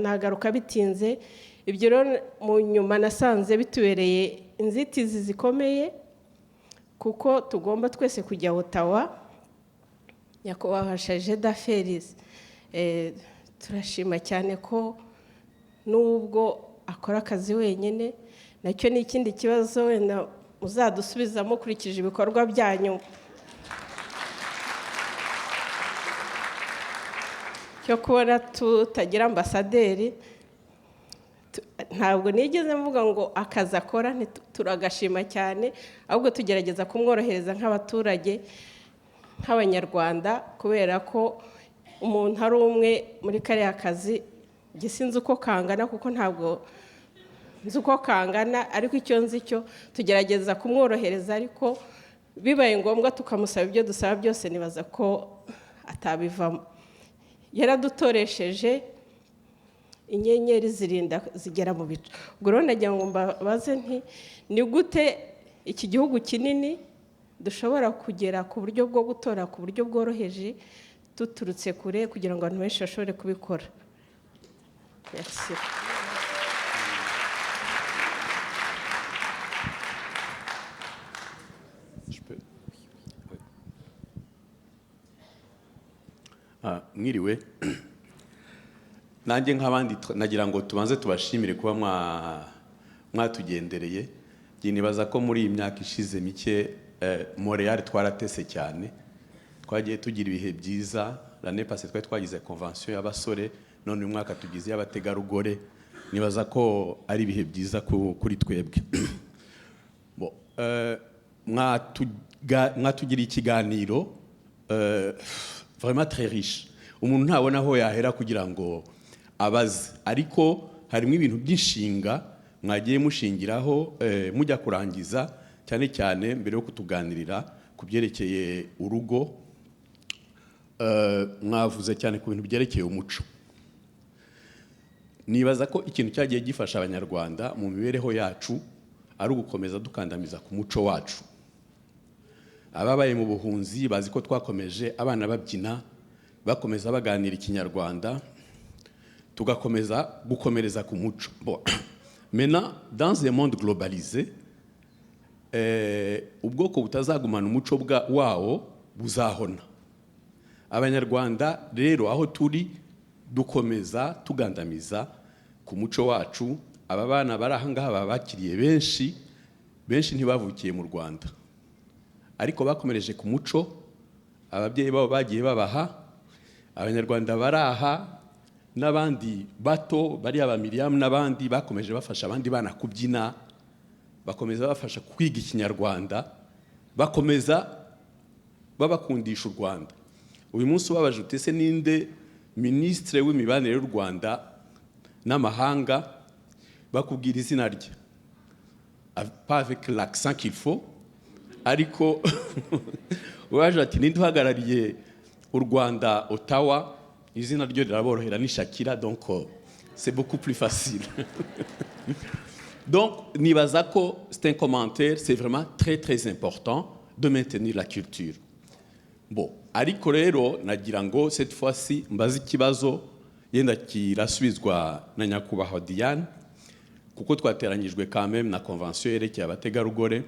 nagaruka bitinze ibyo rero mu nyuma nasanze bitubereye inzitizi zikomeye kuko tugomba twese kujya Ottawa nyakubahwa charge d'affaires turashima cyane ko nubwo akora akazi wenyine nacyo ni ikindi kibazo wenda muzadusubiza mukurikije ibikorwa byanyu cyo kubona tutagira ambasaderi ntabwo nigeze mvuga ngo akazi akora turagashima cyane ahubwo tugerageza kumworohereza nk'abaturage nk'abanyarwanda kubera ko umuntu ari umwe muri kariya kazi gisinzi uko kangana kuko ntabwo nzi uko kangana ariko icyo nzi cyo tugerageza kumworohereza ariko bibaye ngombwa tukamusaba ibyo dusaba byose nibaza ko atabivamo yaradutoresheje inyenyeri zirinda zigera mu bicu ubwo rero nagira ngo mbabaze nti ni gute iki gihugu kinini dushobora kugera ku buryo bwo gutora ku buryo bworoheje tuturutse kure kugira ngo abantu benshi bashobore kubikora merci. Mwiriwe nanjye nk'abandi nagira ngo tubanze tubashimire kuba mwatugendereye nibaza ko muri iyi myaka ishize mike Montreal twaratese cyane twagiye tugira ibihe byiza l'année passée twari twagize convention y'abasore none uyu mwaka tugize y'abategarugori nibaza ko ari ibihe byiza kuri twebwe. Bon, mwatugira ikiganiro vraiment très riche. Umuntu ntabona aho yahera kugira ngo abaze, ariko harimo ibintu by'inshinga mwagiye mushingiraho mujya kurangiza, cyane cyane mbere yo kutuganirira ku byerekeye urugo. Mwavuze cyane ku bintu byerekeye umuco. Nibaza ko ikintu cyagiye gifasha abanyarwanda mu mibereho yacu ari ugukomeza dukandamiza ku muco wacu. Ababaye mu buhunzi bazi ko twakomeje abana babyina, bakomeza baganira ikinyarwanda, tugakomeza gukomereza ku muco. Bon. Maintenant, dans un monde globalisé, ubwoko butazagumana umuco wawo buzahona. Abanyarwanda rero aho turi dukomeza tugandamiza ku muco wacu. Aba bana bari aha ngaha babakiriye benshi ntibavukiye mu Rwanda, ariko bakomereje ku muco ababyeyi babo bagiye babaha. Abanyarwanda bari aha n'abandi bato bari aba Miriam n'abandi bakomeje bafasha abandi bana kubyina, bakomeza bafasha kwiga ikinyarwanda, bakomeza babakundisha u Rwanda. Uyu munsi ubabaje utese ninde ministre w'imibanire y'u Rwanda n'amahanga bakubwira izina rye, pas avec l'accent qu'il faut, ariko ubaje ati ninde uhagarariye u Rwanda Ottawa, izina ryo riraborohera ni Shakira, donc c'est beaucoup plus facile. Donc nibaza ko c'est un commentaire, c'est vraiment très très important de maintenir la culture. Bon, ariko rero nagira ngo cette fois-ci mbaze ikibazo yenda kirasubizwa na nyakubahwa Diane, kuko twateranyijwe quand même na convention yerekeye abategarugori.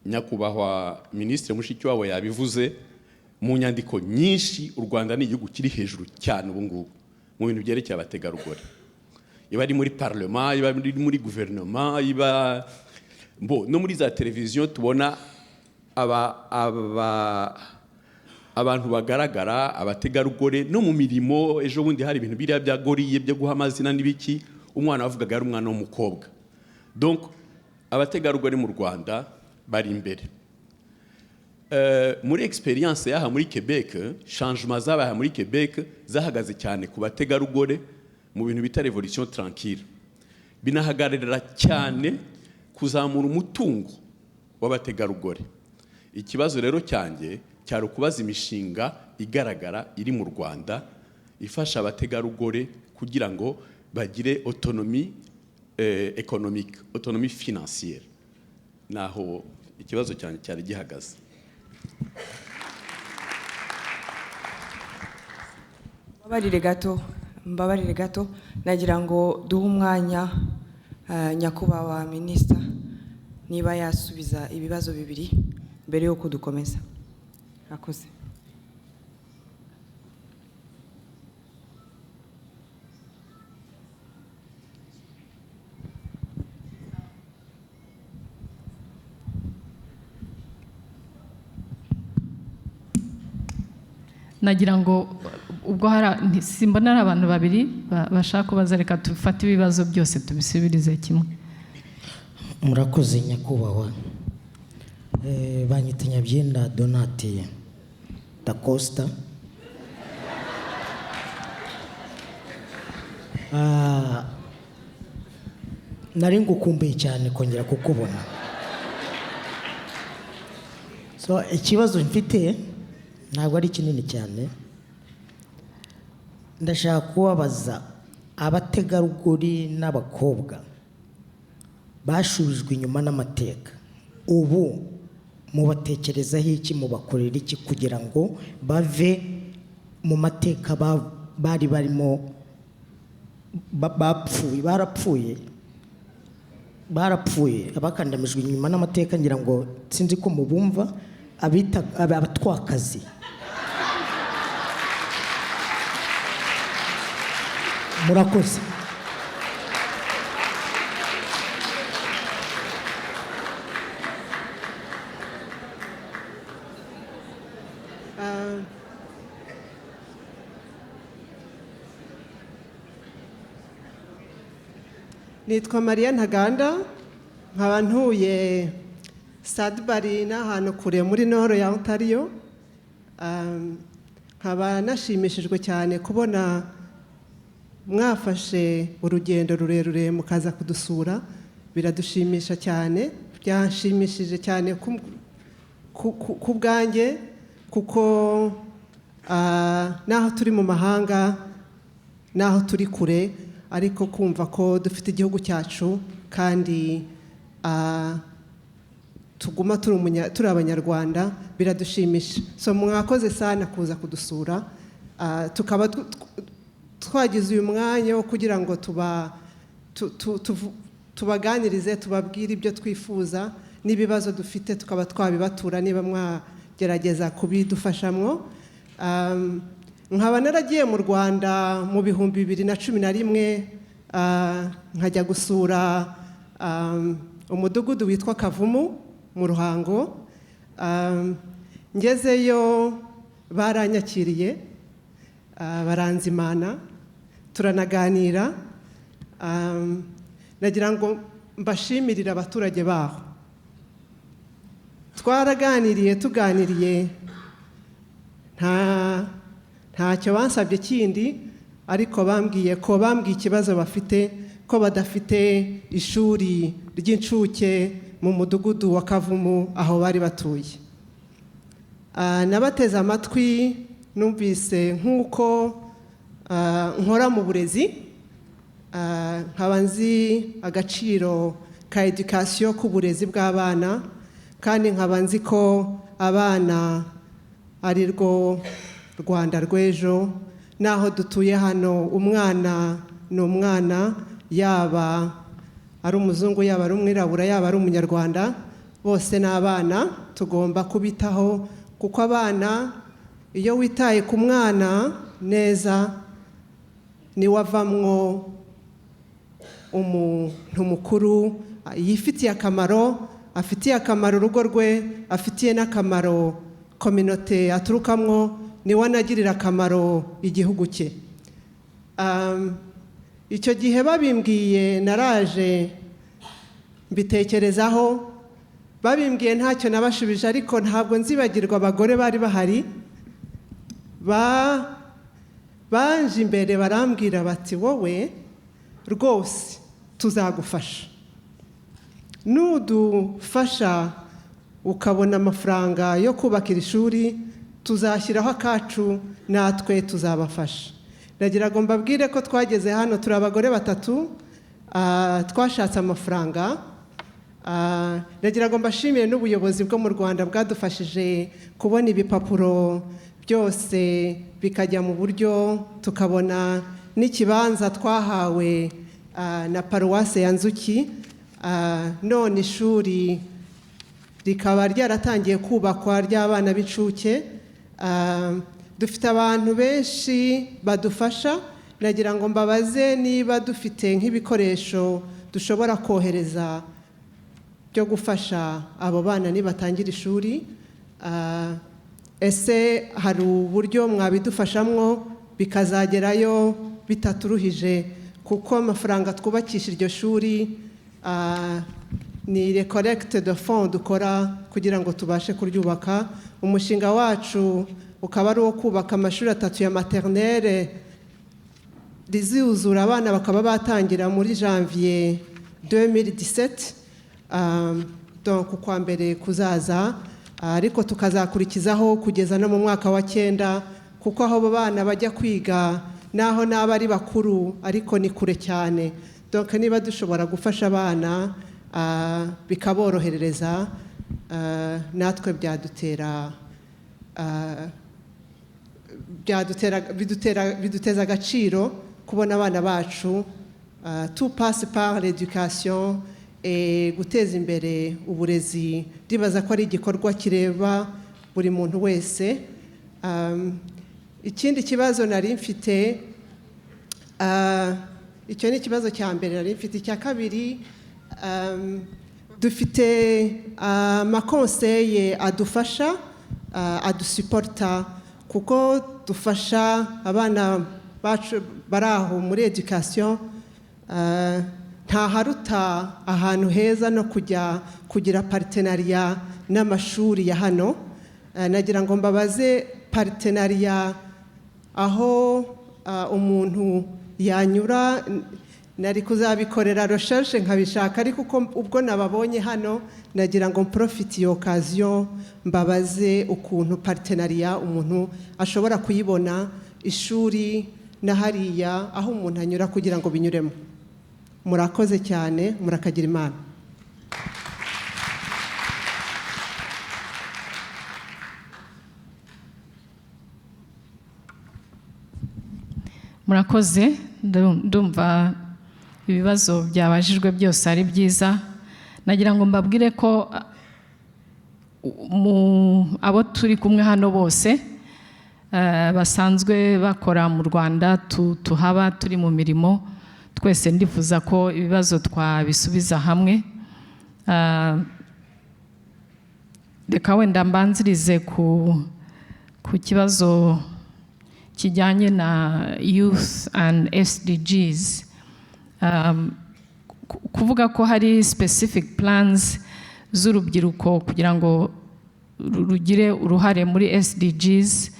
Nyakubahwa ministre Mushikiwabo yabivuze mu nyandiko nyinshi, u Rwanda ni igihugu kiri hejuru cyane ubu ngubu mu bintu byerekeye abategarugori. Iba ari muri parlement, iba ari muri gouvernement, iba no muri za televiziyo tubona abantu bagaragara abategarugori no mu mirimo. Ejo bundi hari ibintu biriya byagoriye byo guha amazina n'ibiki, umwana wavugaga ari umwana w'umukobwa. Donc abategarugori mu Rwanda bari imbere. Muri experience yaha muri Quebec, changement zabaha muri Quebec zahagaze cyane ku bategarugori mu bintu bita revolution tranquille. Binahagararira cyane kuzamura umutungo w'abategarugori. Ikibazo rero cyanjye cyari ukubaza imishinga igaragara iri mu Rwanda ifasha abategarugori kugira ngo bagire autonomie économique, autonomie financière. Naho ikibazo cyanjye cyari gihagaze. Mbabarire gato nagira ngo duhe umwanya nyakubahwa minisita niba yasubiza ibibazo bibiri mbere yo kudukomeza. Akoze. nagira ngo ubwo simbona ari abantu babiri bashaka kubaza, reka tufate ibibazo byose tubisubirize kimwe. Murakoze nyakubahwa. Banyita Nyabyenda Donate da Costa. Nari ngukumbuye cyane kongera kukubona. So ikibazo mfite ntabwo ari kinini cyane. Ndashaka kubabaza abategarugori n'abakobwa bashubijwe inyuma n'amateka, ubu mubatekerezaho iki, mubakorera iki kugira ngo bave mu mateka bari barimo barapfuye abakandamijwe inyuma n'amateka. Ngira ngo sinzi ko mubumva abatwakazi. Murakoze. nitwa Maria Ntaganda nkaba ntuye Sudbury n'ahantu kure muri Nord ya Ontario. Nkaba nashimishijwe cyane kubona mwafashe urugendo rurerure mukaza kudusura, biradushimisha cyane, byanshimishije cyane ku bwanjye kuko naho turi mu mahanga naho turi kure ariko kumva ko dufite igihugu cyacu kandi tuguma turi abanyarwanda biradushimisha. So mwakoze sana kuza kudusura, tukaba twagize uyu mwanya wo kugira ngo tubaganirize, tubabwire ibyo twifuza n'ibibazo dufite, tukaba twabibatura niba mwagerageza kubidufashamwo. Nkaba naragiye mu Rwanda mu 2011 nkajya gusura umudugudu witwa Kavumu mu Ruhango. Ngezeyo baranyakiriye, baranzimana, turanaganira. Nagira ngo mbashimirire abaturage baho. Tuganiriye ntacyo bansabye kindi, ariko bambwiye ikibazo bafite, ko badafite ishuri ry'incuke mu mudugudu wa Kavumu aho bari batuye. Nabateze amatwi, numvise nk'uko nkora mu burezi, nkaba nzi agaciro ka education k'uburezi bw'abana, kandi nkaba nzi ko abana ari rwo Rwanda rw'ejo. Naho dutuye hano, umwana ni umwana, yaba ari umuzungu, yaba ari umwirabura, yaba ari umunyarwanda, bose ni abana, tugomba kubitaho kuko abana iyo witaye ku mwana neza niwe avamwo umuntu mukuru yifitiye akamaro, afitiye akamaro urugo rwe, afitiye n'akamaro community aturukamwo, niwe anagirira akamaro igihugu cye. Icyo gihe babimbwiye naraje mbitekerezaho, babimbwiye ntacyo nabashubije, ariko ntabwo nzibagirwa abagore bari bahari banje imbere barambwira bati wowe rwose tuzagufasha, nudufasha ukabona amafaranga yo kubakira ishuri tuzashyiraho akacu, natwe tuzabafasha. Nagira ngo mbabwire ko twageze hano turi abagore 3 twashatse amafaranga. Nagira ngo mbashimire n'ubuyobozi bwo mu Rwanda bwadufashije kubona ibipapuro byose bikajya mu buryo, tukabona n'ikibanza twahawe na paruwase ya Nzuki. None ishuri rikaba ryaratangiye kubakwa ry'abana b'incuke. Dufite abantu benshi badufasha. Nagira ngo mbabaze niba dufite nk'ibikoresho dushobora kohereza byo gufasha abo bana nibatangira ishuri. Ese hari uburyo mwabidufashamwo bikazagerayo bitaturuhije, kuko amafaranga twubakisha iryo shuri ni recollecte de fonds dukora kugira ngo tubashe kuryubaka. Umushinga wacu ukaba ari uwo kubaka amashuri 3 ya maternelle, rizuzura abana bakaba batangira muri janvier 2017, donc kwa mbere kuzaza, ariko tukazakurikizaho kugeza no mu mwaka wa 9, kuko aho bana bajya kwiga naho naba ari bakuru ariko ni kure cyane. Donc niba dushobora gufasha abana bikaborohereza, natwe biduteza agaciro kubona abana bacu. Tout passe par l'éducation, guteza imbere uburezi ribaza ko ari igikorwa kireba buri muntu wese. Ikindi kibazo nari mfite, icyo ni ikibazo cya mbere nari mfite. Icya kabiri, dufite amakonseye adufasha adusuporta kuko dufasha abana bacu bari aho muri education. Nta haruta ahantu heza no kujya kugira partenariat n'amashuri ya hano. Nagira ngo mbabaze partenariat aho umuntu yanyura, nari kuzabikorera recherche nkabishaka, ariko ubwo nababonye hano nagira ngo profite iyo occasion mbabaze ukuntu partenariat umuntu ashobora kuyibona ishuri na hariya aho umuntu anyura kugira ngo binyuremo. Murakoze cyane, murakagira Imana. Murakoze, ndumva ibibazo byabajijwe byose ari byiza. Nagira ngo mbabwire ko abo turi kumwe hano bose basanzwe bakora mu Rwanda, tuhaba turi mu mirimo, twese ndifuza ko ibibazo twabisubiza hamwe. Reka wenda mbanzirize ku kibazo kijyanye na youth and SDGs. Kuvuga ko hari specific plans z'urubyiruko kugira ngo rugire uruhare muri SDGs,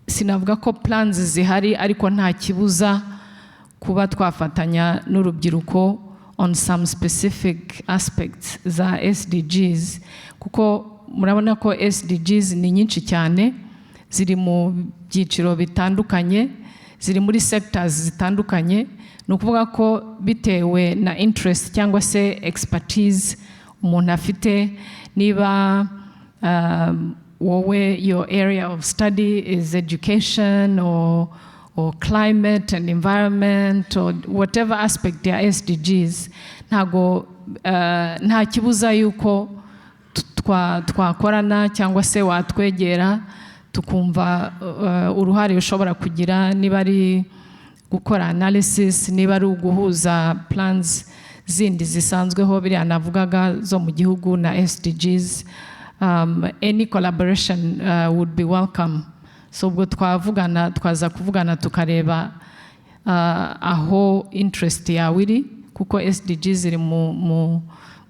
sinavuga ko plans zihari, ariko nta kibuza kuba twafatanya n'urubyiruko on some specific aspects za SDGs, kuko murabona ko SDGs ni nyinshi cyane, ziri mu byiciro bitandukanye, ziri muri sectors zitandukanye. Ni ukuvuga ko bitewe na interest cyangwa se expertise umuntu afite, niba wowe your area of study is education or climate and environment or whatever aspect ya SDGs, nta kibuza yuko twakorana cyangwa se watwegera tukumva uruhare ushobora kugira, niba ari gukora analysis, niba ari uguhuza plans zindi zisanzweho biriya navugaga zo mu gihugu na SDGs. Any collaboration would be welcome. So ubwo twaza kuvugana tukareba aho interest yawe iri, kuko SDGs ziri mu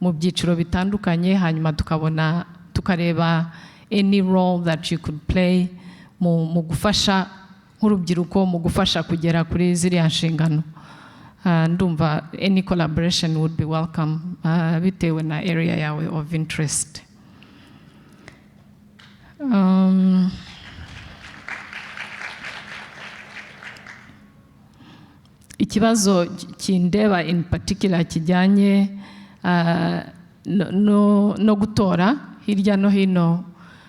byiciro bitandukanye, hanyuma tukareba any role that you could play mu gufasha nk'urubyiruko mu gufasha kugera kuri ziriya nshingano. Ndumva any collaboration would be welcome bitewe na area yawe of interest. Ikibazo kindeba in particular kijyanye no gutora hirya no hino,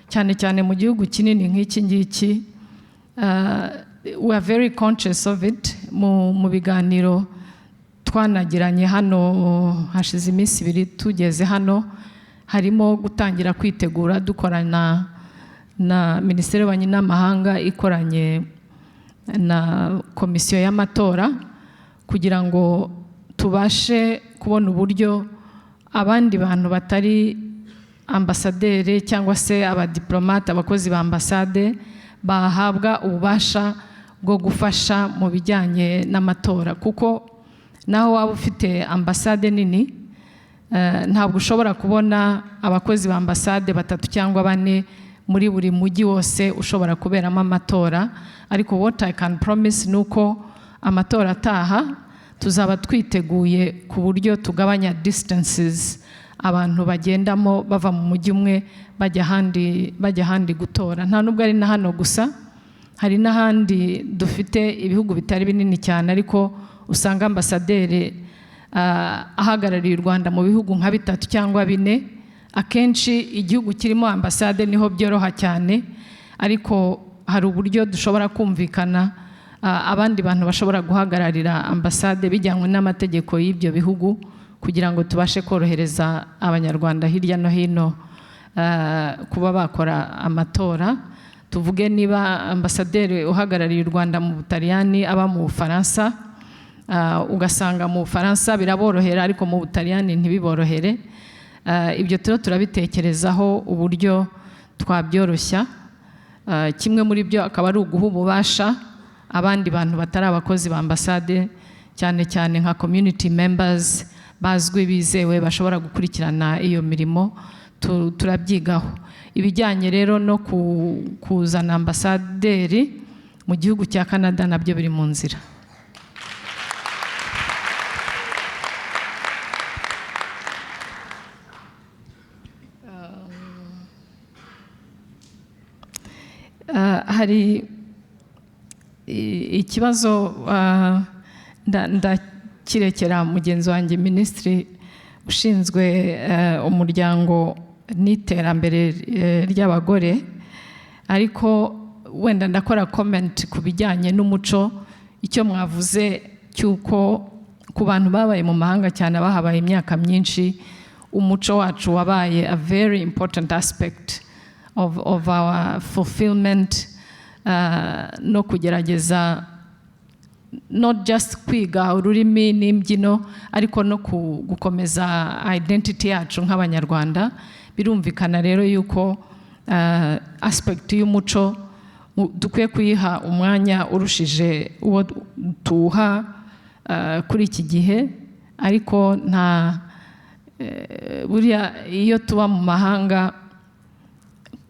cyane cyane mu gihugu kinini nk'iki ngiki. We are very conscious of it. Mu biganiro twanagiranye hano hashize iminsi 2 tugeze hano, harimo gutangira kwitegura dukorana na Minisiteri y'Ububanyi n'Amahanga ikoranye na komisiyo y'amatora, kugira ngo tubashe kubona uburyo abandi bantu batari ambasaderi cyangwa se abadiplomate, abakozi ba ambasade bahabwa ububasha bwo gufasha mu bijyanye n'amatora. Kuko naho waba ufite ambasade nini, ntabwo ushobora kubona abakozi ba ambasade 3 cyangwa 4 muri buri mujyi wose ushobora kuberamo amatora. Ariko what I can promise nuko amatora ataha tuzaba twiteguye ku buryo tugabanya distances abantu bagendamo bava mu mujyi umwe bajya handi gutora. Nta nubwo ari na hano gusa, hari n'ahandi dufite ibihugu bitari binini cyane, ariko usanga ambasaderi ahagarariye u Rwanda mu bihugu nka 3 cyangwa 4. Akenshi igihugu kirimo ambasade niho byoroha cyane, ariko hari uburyo dushobora kumvikana abandi bantu bashobora guhagararira ambasade bijyanywe n'amategeko y'ibyo bihugu, kugira ngo tubashe korohereza abanyarwanda hirya no hino kuba bakora amatora. Tuvuge niba ambasaderi uhagarariye u Rwanda mu Butaliyani aba mu Bufaransa, ugasanga mu Bufaransa biraborohera ariko mu Butaliyani ntibiborohere. ibyo turabitekerezaho uburyo twabyoroshya. Kimwe muri byo akaba ari uguha ububasha abandi bantu batari abakozi ba ambasade, cyane cyane nka community members bazwi bizewe bashobora gukurikirana iyo mirimo. Turabyigaho. Ibijyanye rero no kuzana ambasaderi mu gihugu cya Canada nabyo biri mu nzira. Hari ikibazo ndakirekera mugenzi wanjye minisitiri ushinzwe umuryango n'iterambere ry'abagore, ariko wenda ndakora comment ku bijyanye n'umuco. Icyo mwavuze cy'uko ku bantu babaye mu mahanga cyane bahabaye imyaka myinshi, umuco wacu wabaye a very important aspect of our fulfillment, no kugerageza not just kwiga ururimi n'imbyino, ariko no gukomeza identity yacu nk'abanyarwanda. Birumvikana rero yuko aspect y'umuco dukwiye kuyiha umwanya urushije uwo tuha kuri iki gihe, ariko nta buriya iyo tuba mu mahanga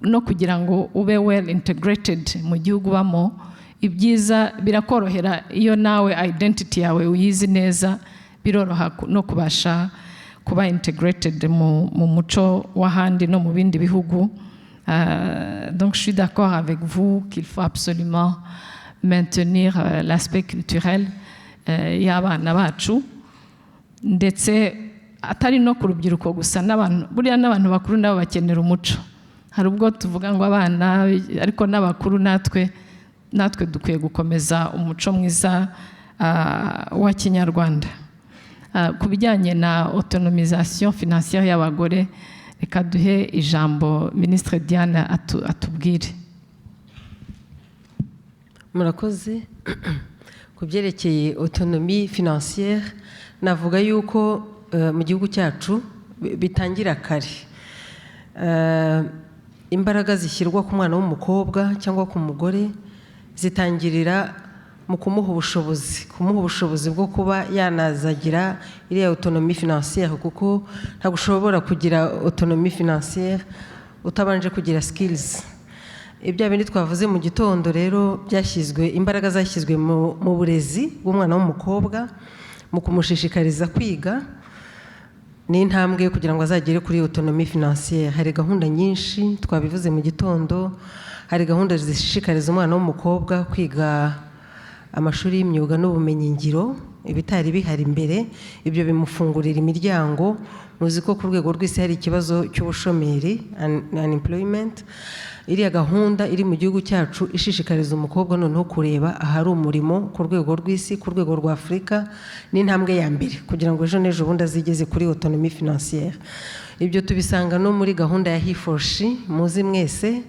no kugira ngo ube well integrated mu gihugu bamo, ibyiza birakorohera iyo nawe identity yawe uyizi neza, biroroha no kubasha kuba integrated mu muco w'ahandi no mu bindi bihugu. Donc je suis d'accord avec vous qu'il faut absolument maintenir l'aspect culturel y'abana bacu, ndetse atari no ku rubyiruko gusa, n'abantu buriya n'abantu bakuru nabo bakenera umuco. Hari ubwo tuvuga ngo abana, ariko n'abakuru natwe dukwiye gukomeza umuco mwiza wa Kinyarwanda. Ku bijyanye na autonomisation financière y'abagore, reka duhe ijambo Ministre Diane atubwire. Murakoze. Ku byerekeye autonomie financière, navuga yuko mu gihugu cyacu bitangira kare. Imbaraga zishyirwa ku mwana w'umukobwa cyangwa ku mugore zitangirira mu kumuha ubushobozi bwo kuba yanazagira iriya autonomie financière, kuko ntabwo ushobora kugira autonomie financière utabanje kugira skills. Ibyo bindi twavuze mu gitondo rero imbaraga zashyizwe mu burezi bw'umwana w'umukobwa, mu kumushishikariza kwiga, ni intambwe kugira ngo azagere kuri autonomie financière. Hari gahunda nyinshi twabivuze mu gitondo. Hari gahunda zishishikariza umwana w'umukobwa kwiga amashuri y'imyuga n'ubumenyingiro, ibitari bihari imbere. Ibyo bimufungurira imiryango. Muzi ko ku rwego rw'isi hari ikibazo cy'ubushomeri, unemployment. Iriya gahunda iri mu gihugu cyacu ishishikariza umukobwa noneho kureba ahari umurimo ku rwego rw'isi, ku rwego rwa Afurika, n'intambwe ya mbere kugira ngo ejo n'ejo bundi azigeze kuri autonomie financière. Ibyo tubisanga no muri gahunda ya He4She. Muzi mwese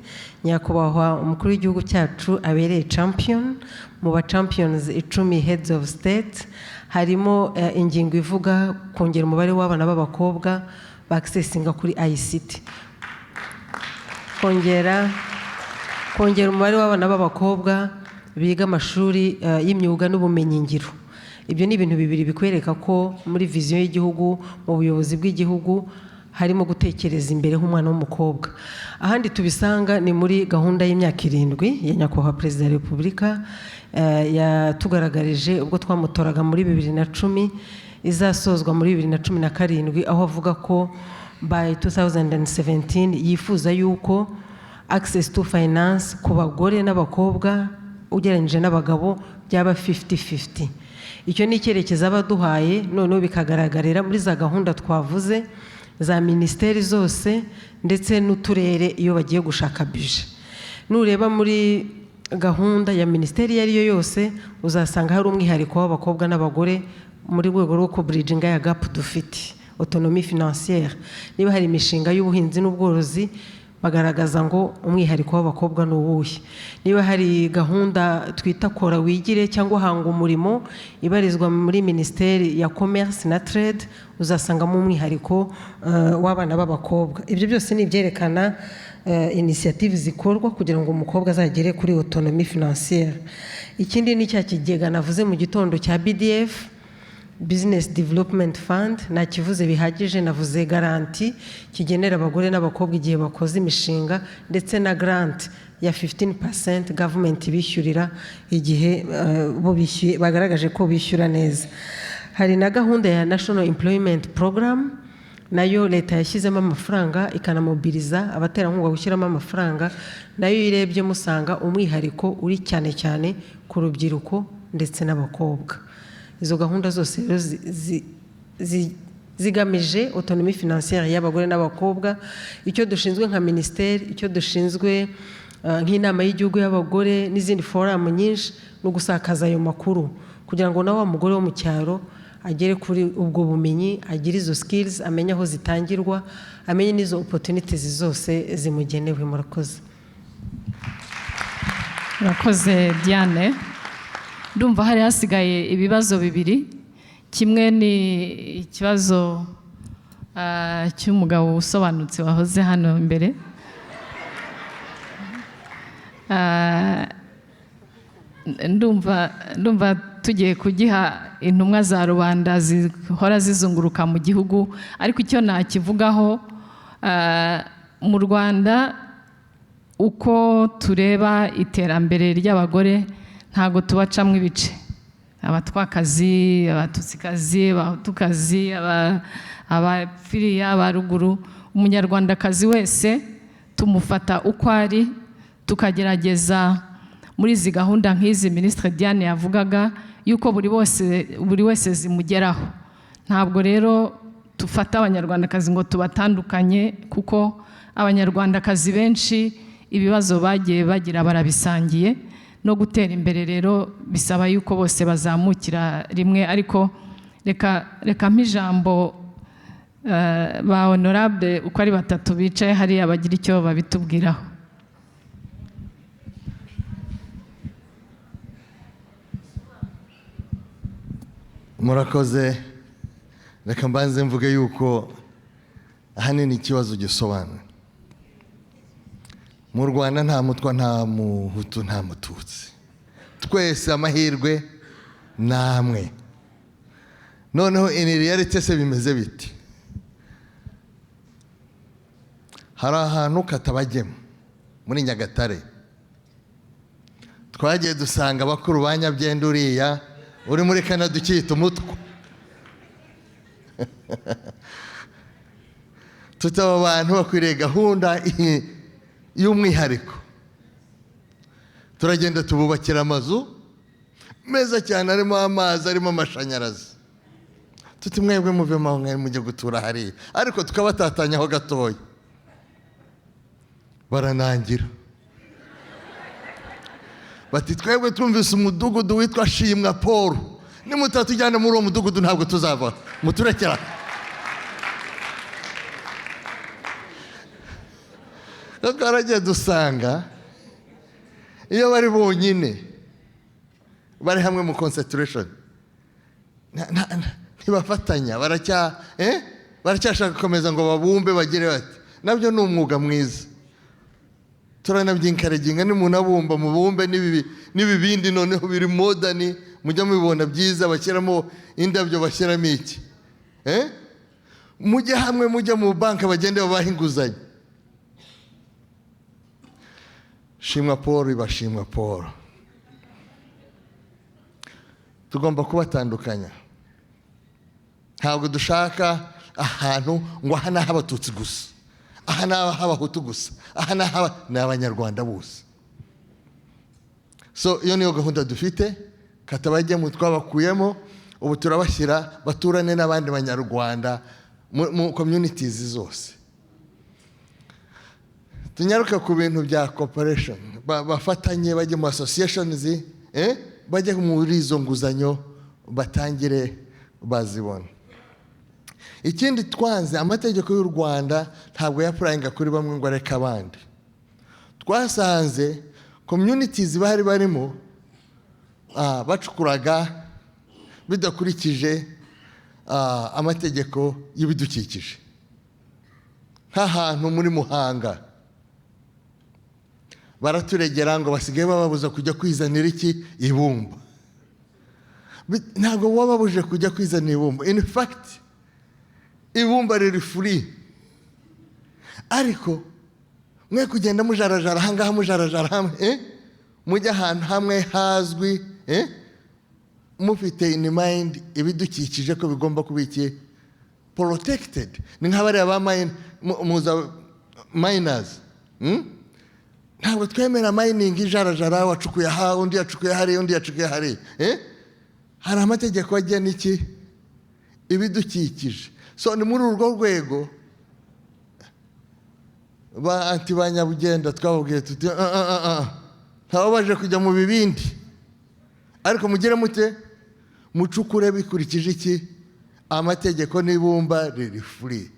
nyakubahwa umukuru w'igihugu cyacu abereye champion mu ba champions 10 heads of state. Harimo ingingo ivuga kongera umubare w'abana b'abakobwa baccessinga kuri ICT, kongera umubare w'abana b'abakobwa biga amashuri y'imyuga n'ubumenyingiro. Ibyo ni ibintu bibiri bikwereka ko muri vision y'igihugu, mu buyobozi bw'igihugu, harimo gutekereza imbere nk'umwana w'umukobwa. Ahandi tubisanga ni muri gahunda y'imyaka 7 ya nyakubahwa Perezida wa Repubulika yatugaragarije ubwo twamutoraga muri 2010, izasozwa muri 2017, aho avuga ko by 2017 yifuza yuko access to finance ku bagore n'abakobwa ugereranyije n'abagabo byaba 50-50. Icyo ni icyerekezo abaduhaye, noneho bikagaragarira muri za gahunda twavuze za ministeri zose ndetse n'uturere iyo bagiye gushaka budget. Nureba muri gahunda ya ministeri iyo ariyo yose, uzasanga hari umwihariko w'abakobwa n'abagore muri rwego rwo kubridginga ya gap dufite autonomie financière. Niba hari imishinga y'ubuhinzi n'ubworozi bagaragaza ngo umwihariko w'abakobwa ni uwuhe. Niba hari gahunda twita kora wigire cyangwa hanga umurimo ibarizwa muri Minisiteri ya Commerce na Trade, uzasangamo umwihariko w'abana b'abakobwa. Ibyo byose ni ibyerekana initiative zikorwa kugira ngo umukobwa azagere kuri autonomie financière. Ikindi ni cya kigega navuze mu gitondo cya BDF, Business Development Fund, nakivuze bihagije, navuze garanti kigenera abagore n'abakobwa igihe bakoze imishinga, ndetse na grant ya 15% government bishyurira igihe bo bishyuye bagaragaje ko bishyura neza. Hari na gahunda ya National Employment Program, nayo leta yashyizemo amafaranga ikanamobiliza abaterankunga gushyiramo amafaranga, nayo irebye musanga umwihariko uri cyane cyane ku rubyiruko ndetse n'abakobwa. Izo gahunda zose rero zigamije autonomie financière y'abagore n'abakobwa. Icyo dushinzwe nka ministeri, icyo dushinzwe nk'inama y'igihugu y'abagore n'izindi forum nyinshi, no gusakaza ayo makuru kugira ngo nawe umugore wo mu cyaro agere kuri ubwo bumenyi, agire izo skills, amenye aho zitangirwa, amenye n'izo opportunities zose zimugenewe. Murakoze. Murakoze Diane. Ndumva hari hasigaye ibibazo bibiri. Kimwe ni ikibazo cy'umugabo usobanutse wahoze hano imbere. Ndumva tugiye kugiha intumwa za rubanda zihora zizunguruka mu gihugu, ariko icyo nakivugaho mu Rwanda uko tureba iterambere ry'abagore ntago tubacamwe ibice. Abatwakazi, abatutsikazi, abahutukazi, abafiriya, abaruguru, umunyarwandakazi wese tumufata uko ari, tukagerageza muri izi gahunda nk'izi Ministre Diane yavugaga yuko buri wese zimugeraho. Ntabwo rero tufata abanyarwandakazi ngo tubatandukanye, kuko abanyarwandakazi benshi ibibazo bagiye bagira barabisangiye. No gutera imbere rero bisaba yuko bose bazamukira rimwe. Ariko reka mpijambo ba honorable uko ari batatu bicaye hariya bagira icyo babitubwiraho. Murakoze. Reka mbanze mvuge yuko ahanini ikibazo gisobanura. Mu Rwanda nta mutwa, nta muhutu, nta mututsi, twese amahirwe namwe. Noneho in reality se bimeze biti? Hari ahantu katabagemo muri Nyagatare, twagiye dusanga abakuru ba Nyabyenda uriya uri muri Canada ukita umutwe. Tutaba abantu bakwiriye gahunda y'umwihariko. Turagenda tububakira amazu meza cyane, arimo amazi, arimo amashanyarazi. Tuti mwebwe muvemo aho mwari mujye gutura hariya, ariko tukabatatanyaho gatoya. Baranangira bati twebwe twumvise umudugudu witwa Shimwa Paul, nimutatujyana muri uwo mudugudu ntabwo tuzava, muturekera. Twaragiye dusanga iyo bari bonyine bari hamwe mu concentration ntibafatanya, baracyashaka gukomeza ngo babumbe bagire bati. Nabyo ni umwuga mwiza, turanabyinkareginga, nimuntu abumba mubumbe n'ibibindi noneho biri modern, mujya mubibona byiza, bashyiramo indabyo, bashyiramo iki, mujye hamwe, mujya mu banki bagende babaha inguzanyo. Shimwa Paul ibashimwa Paul. Tugomba kubatandukanya. Ntabwo dushaka ahantu ngo aha naho abatutsi gusa, aha naho abahutu gusa, aha naho ni abanyarwanda bose. So iyo niyo gahunda dufite, katabajyemo twabakuyemo, ubu turabashyira baturane n'abandi banyarwanda mu communities zose. Tunyaruka ku bintu bya cooperation, bafatanye bajye mu associations, bajye muri izo nguzanyo batangire bazibona. ikindi twanze amategeko y'u Rwanda ntabwo yapurayinga kuri bamwe ngo areke abandi. Twasanze communities bari barimo bacukuraga bidakurikije amategeko y'ibidukikije, nk'ahantu muri Muhanga baraturegera ngo basigaye bababuza kujya kwizanira ibumba. Ntabwo wababuje kujya kwizanira ibumba. In fact ibumba riri free, ariko mwe kugenda mujarajara ahangaha mujarajara hamwe mujya ahantu hamwe hazwi mufite in mind ibidukikije ko bigomba kuba protected. Ni nk'abariya ba miners. Ntabwo twemera mining ijarajara, wacukuye aha undi yacukuye hari undi yacukuye hari. Hari amategeko agena ibidukikije. So ni muri urwo rwego ba antibanyabugenda twababwiye tuti ntababaje kujya mu bibindi, ariko mugire mute mucukure bikurikije amategeko n'ibumba riri free.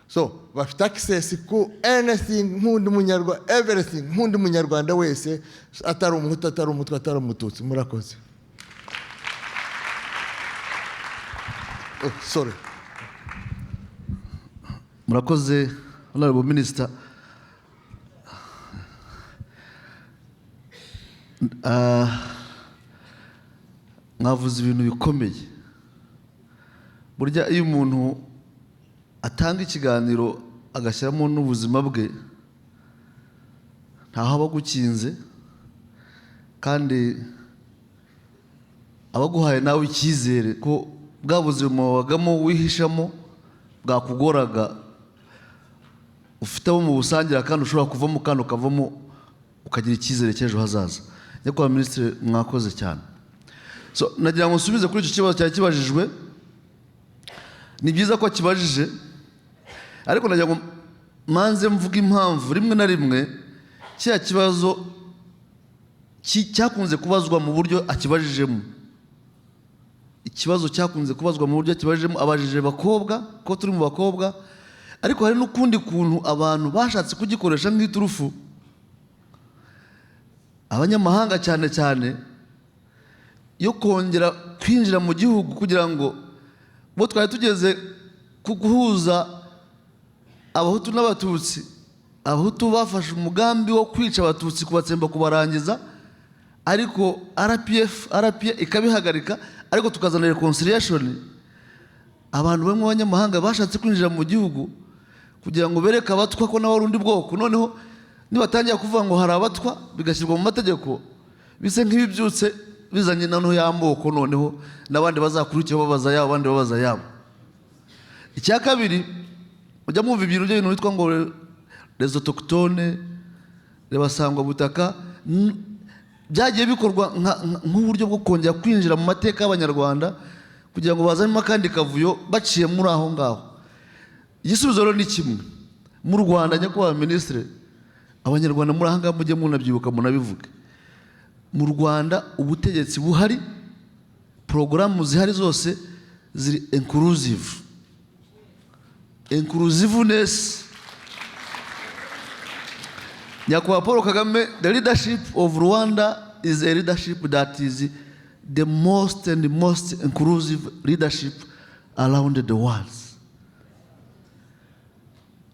So bafite access ku anything nk'undi munyarwanda, everything nk'undi munyarwanda wese, atari umuhutu atari umutwe atari umututsi. Murakoze. Sorry. Murakoze Honorable Minister. Mwavuze ibintu bikomeye. Burya iyo umuntu atanga ikiganiro agashyiramo n'ubuzima bwe, ntaho aba agukinze, kandi abaguhaye nawe icyizere ko bwa buzima wabagamo wihishamo bwakugoraga ufitemo mu busangira, kandi ushobora kuvamo kandi ukavamo ukagira icyizere cy'ejo hazaza. Nyakubahwa Minisitiri, mwakoze cyane. So nagira ngo nsubize kuri icyo kibazo cyari kibajijwe. Ni byiza ko kibajije, ariko nagira ngo manze mvuga impamvu rimwe na rimwe cya kibazo cyakunze kubazwa mu buryo akibajijemo. Ikibazo cyakunze kubazwa mu buryo akibajijemo, abajije bakobwa ko turi mu bakobwa, ariko hari n'ukundi kuntu abantu bashatse kugikoresha nk'iturufu. Abanyamahanga cyane cyane yo kongera kwinjira mu gihugu kugira ngo bo twari tugeze ku guhuza abahutu n'abatutsi. Abahutu bafashe umugambi wo kwica abatutsi, kubatsemba, kubarangiza, ariko RPA ikabihagarika, ariko tukazana reconciliation. Abantu bamwe b'abanyamahanga bashatse kwinjira mu gihugu kugira ngo bereke abatwa ko nawe ari undi bwoko. Noneho nibatangira kuvuga ngo hari abatwa bigashyirwa mu mategeko, bise nk'ibibyutse bizanye noneho y'amoko, noneho n'abandi bazakurikiyeho babaza yabo, abandi babaza yabo. Icya kabiri, ujya mwumva ibintu by'ibintu bitwa ngo les autochtones, basangwa butaka, byagiye bikorwa nk'uburyo bwo kongera kwinjira mu mateka y'Abanyarwanda kugira ngo bazanemo akandi kavuyo baciye muri aho ngaho. Igisubizo rero ni kimwe. Mu Rwanda, Nyakubahwa Minisitiri, Abanyarwanda muri aha ngaha mujye munabyibuka munabivuge. Mu Rwanda ubutegetsi buhari, porogaramu zihari zose ziri inclusive. Inclusiveness. Nyakubahwa Paul Kagame, the leadership of Rwanda is a leadership that is the most and most inclusive leadership around the world.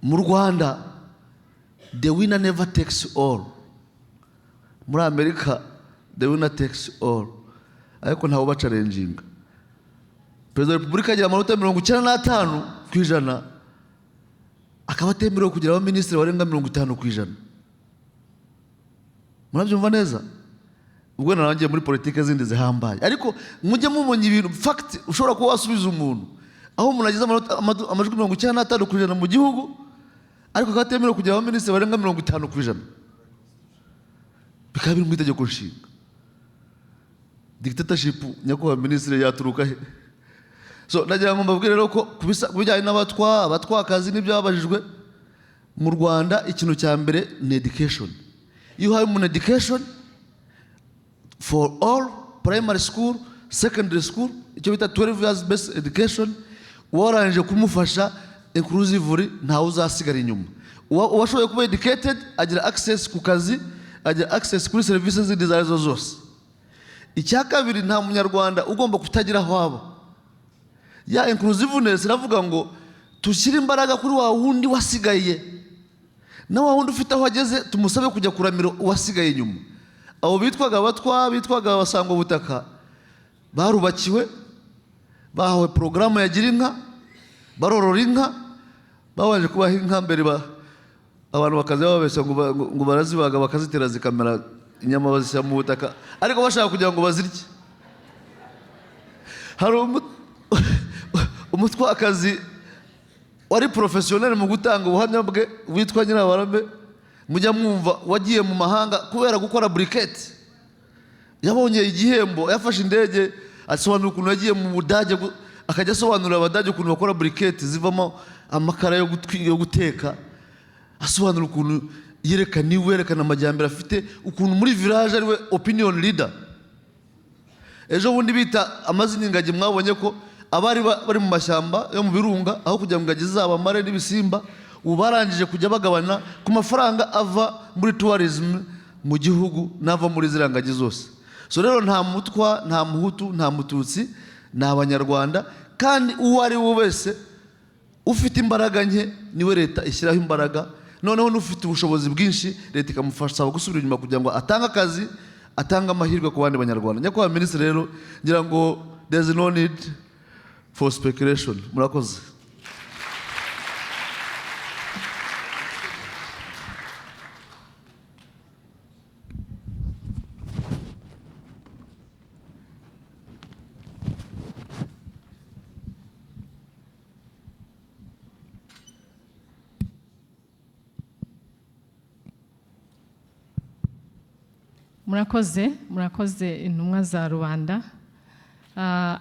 Mu Rwanda, the winner never takes all. Muri Amerika, the winner takes all. Ariko ntawe bacalenjinga. Perezida wa Repubulika agira amanota 95%, akaba atemerewe kugira abaminisitiri barenga 50%. Murabyumva neza? Ubwo narangiye muri politike zindi zihambaye, ariko mujye mubonye ibintu fact ushobora kuba wasubiza umuntu aho umuntu agize amajwi 95% mu gihugu, ariko akatemerewe kugira abaminisitiri barenga 50%. Bikaba biri mu itegeko nshinga. Dictatorship, Nyakubahwa Minisitiri, yaturuka he? So nagira ngo mbabwire rero ko kubijyanye abatwakazi n'ibyo babajijwe mu Rwanda, ikintu cya mbere ni education. You have an education for all, primary school, secondary school, icyo bita 12 years based education. uwarangije kumufasha inclusively ntawe uzasigara inyuma. Uwashoboye kuba educated agira access ku kazi, agira access kuri services zindi izo arizo zose. Icya kabiri, nta munyarwanda ugomba kutagira aho aba. Ya inclusiveness iravuga ngo tushyire imbaraga kuri wa wundi wasigaye, na wa wundi ufite aho ageze tumusabe kujya kuramira uwasigaye inyuma. Abo bitwaga abatwa, bitwaga abasangwa butaka, barubakiwe, bahawe porogaramu ya gira inka, barorora inka, babanje kubaha inka mbere abantu bakaza babeshya ngo barazibaga bakazitera zikamera inyama bazishyira mu butaka, ariko bashaka kugira ngo bazirye. Hari umutwakazi wari professionnel mu gutanga ubuhamya bwe witwa Nyirabarame, mujya mwumva, wagiye mu mahanga kubera gukora briquette, yabonye igihembo, yafashe indege asobanura ukuntu yagiye mu Budage, akajya asobanurira Abadage ukuntu bakora briquette zivamo amakara yo guteka, asobanura ukuntu yerekana amajyambere afite, ukuntu muri village ariwe opinion leader. Ejo bundi bita amazina ingagi, mwabonye ko abari bari mu mashyamba yo mu birunga, aho kugira ngo ingagi zabamare n'ibisimba, ubu barangije kujya bagabana ku mafaranga ava muri tourism mu gihugu n'ava muri zirangagi zose. So rero nta mutwa, nta muhutu, nta mututsi, ni Abanyarwanda, kandi uwo ari we wese ufite imbaraga nke niwe leta ishyiraho imbaraga, noneho n'ufite ubushobozi bwinshi leta ikamufasha gusubira inyuma kugira ngo atange akazi, atange amahirwe ku bandi Banyarwanda. Nyakubahwa Minisitiri, rero ngira ngo there is no need for speculation. Murakoze. murakoze intumwa za rubanda.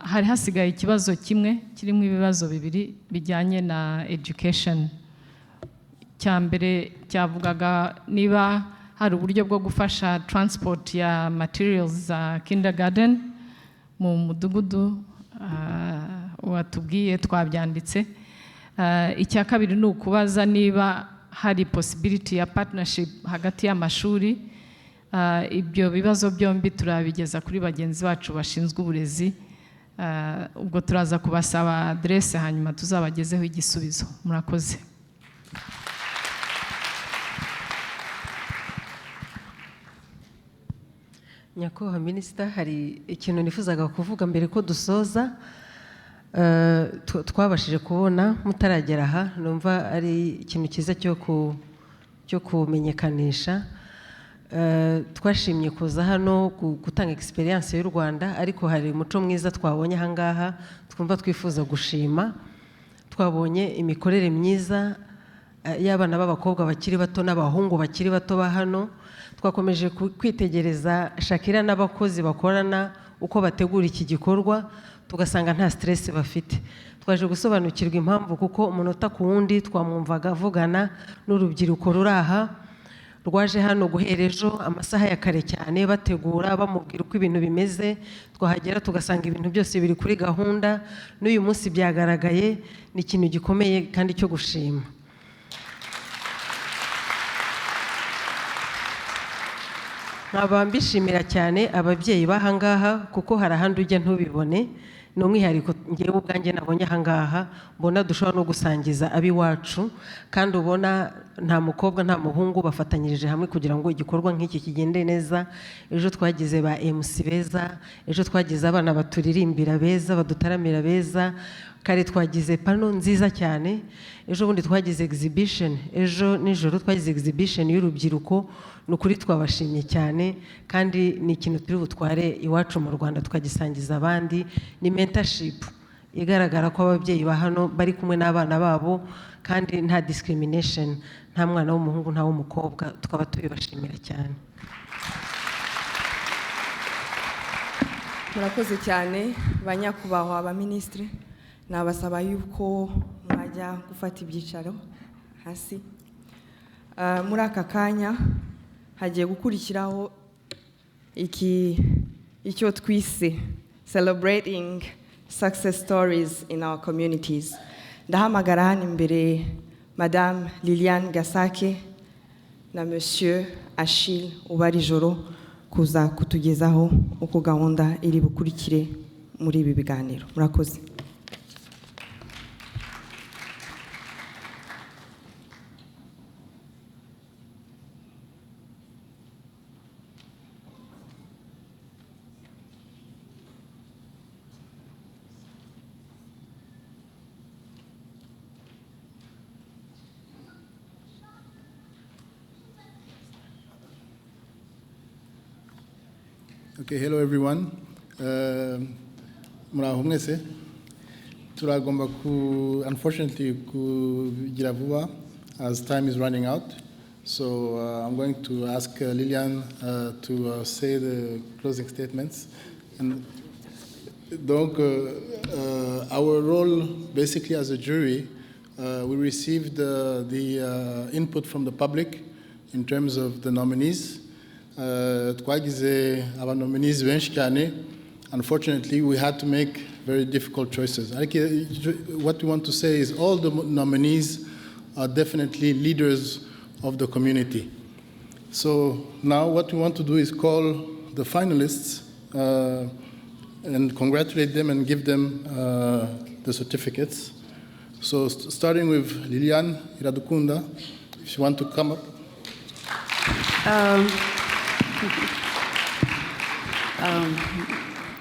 Hari hasigaye ikibazo kimwe kirimo ibibazo bibiri bijyanye na education. Cyambere cyavugaga niba hari uburyo bwo gufasha transport ya materials za kindergarten mu mudugudu, watubwiye twabyanditse. Icya kabiri ni ukubaza niba hari possibility ya partnership hagati y'amashuri. Ibyo bibazo byombi turabigeza kuri bagenzi bacu bashinzwe uburezi, ubwo turaza kubasaba adresse hanyuma tuzabagezeho igisubizo. Murakoze. Nyakubahwa Minisita, hari ikintu nifuzaga kuvuga mbere ko dusoza. Twabashije kubona mutaragera aha, numva ari ikintu cyiza cyo kumenyekanisha. Twashimye kuza hano gutanga experience y'u Rwanda, ariko hari umuco mwiza twabonye aha ngaha twumva twifuza gushima. Twabonye imikorere myiza y'abana b'abakobwa bakiri bato n'abahungu bakiri bato ba hano. Twakomeje kwitegereza Shakira n'abakozi bakorana uko bategura iki gikorwa, tugasanga nta stress bafite. Twaje gusobanukirwa impamvu, kuko umunota ku wundi twamwumvaga avugana n'urubyiruko ruri aha, rwaje hano guhera ejo amasaha ya kare cyane bategura, bamubwira uko ibintu bimeze. Twahagera tugasanga ibintu byose biri kuri gahunda, n'uyu munsi byagaragaye. Ni ikintu gikomeye kandi cyo gushima. Nkaba mbishimira cyane ababyeyi b'aha ngaha, kuko hari ahandi ujya ntubibone. Ni umwihariko ngewe ubwanjye nabonye aha ngaha, mbona dushobora no gusangiza ab'iwacu, kandi ubona nta mukobwa nta muhungu bafatanyirije hamwe kugira ngo igikorwa nk'iki kigende neza. Ejo twagize ba MC beza, ejo twagize abana baturirimbira beza, badutaramira beza, kare twagize pano nziza cyane, ejo bundi twagize exhibition, ejo nijoro twagize exhibition y'urubyiruko. Nukuri twabashimye cyane, kandi ni ikintu turi butware iwacu mu Rwanda tukagisangiza abandi. Ni mentorship igaragara ko ababyeyi ba hano bari kumwe n'abana babo, kandi nta discrimination, nta mwana w'umuhungu nta w'umukobwa. Tukaba tubibashimira cyane. Murakoze cyane banyakubahwa abaminisitiri. Nabasaba yuko mwajya gufata ibyicaro hasi. Muri aka kanya hagiye gukurikiraho icyo twise celebrating success stories in our communities. Ndahamagara hano imbere Madame Liliane Gasake na Monsieur Achille Ubarijoro kuza kutugezaho uko gahunda iri bukurikire muri ibi biganiro. Murakoze. Okay, hello everyone. Muraho mwese. Turagomba unfortunately kugira vuba as time is running out. So I'm going to ask Liliane to say the closing statements. And donc, our role basically as a jury, we received the input from the public in terms of the nominees. Twagize aba nominees benshi cyane. Unfortunately, we had to make very difficult choices. What we want to say is all the nominees are definitely leaders of the community. So now what we want to do is call the finalists and congratulate them and give them the certificates. So starting with Liliane Iradukunda, if you want to come up.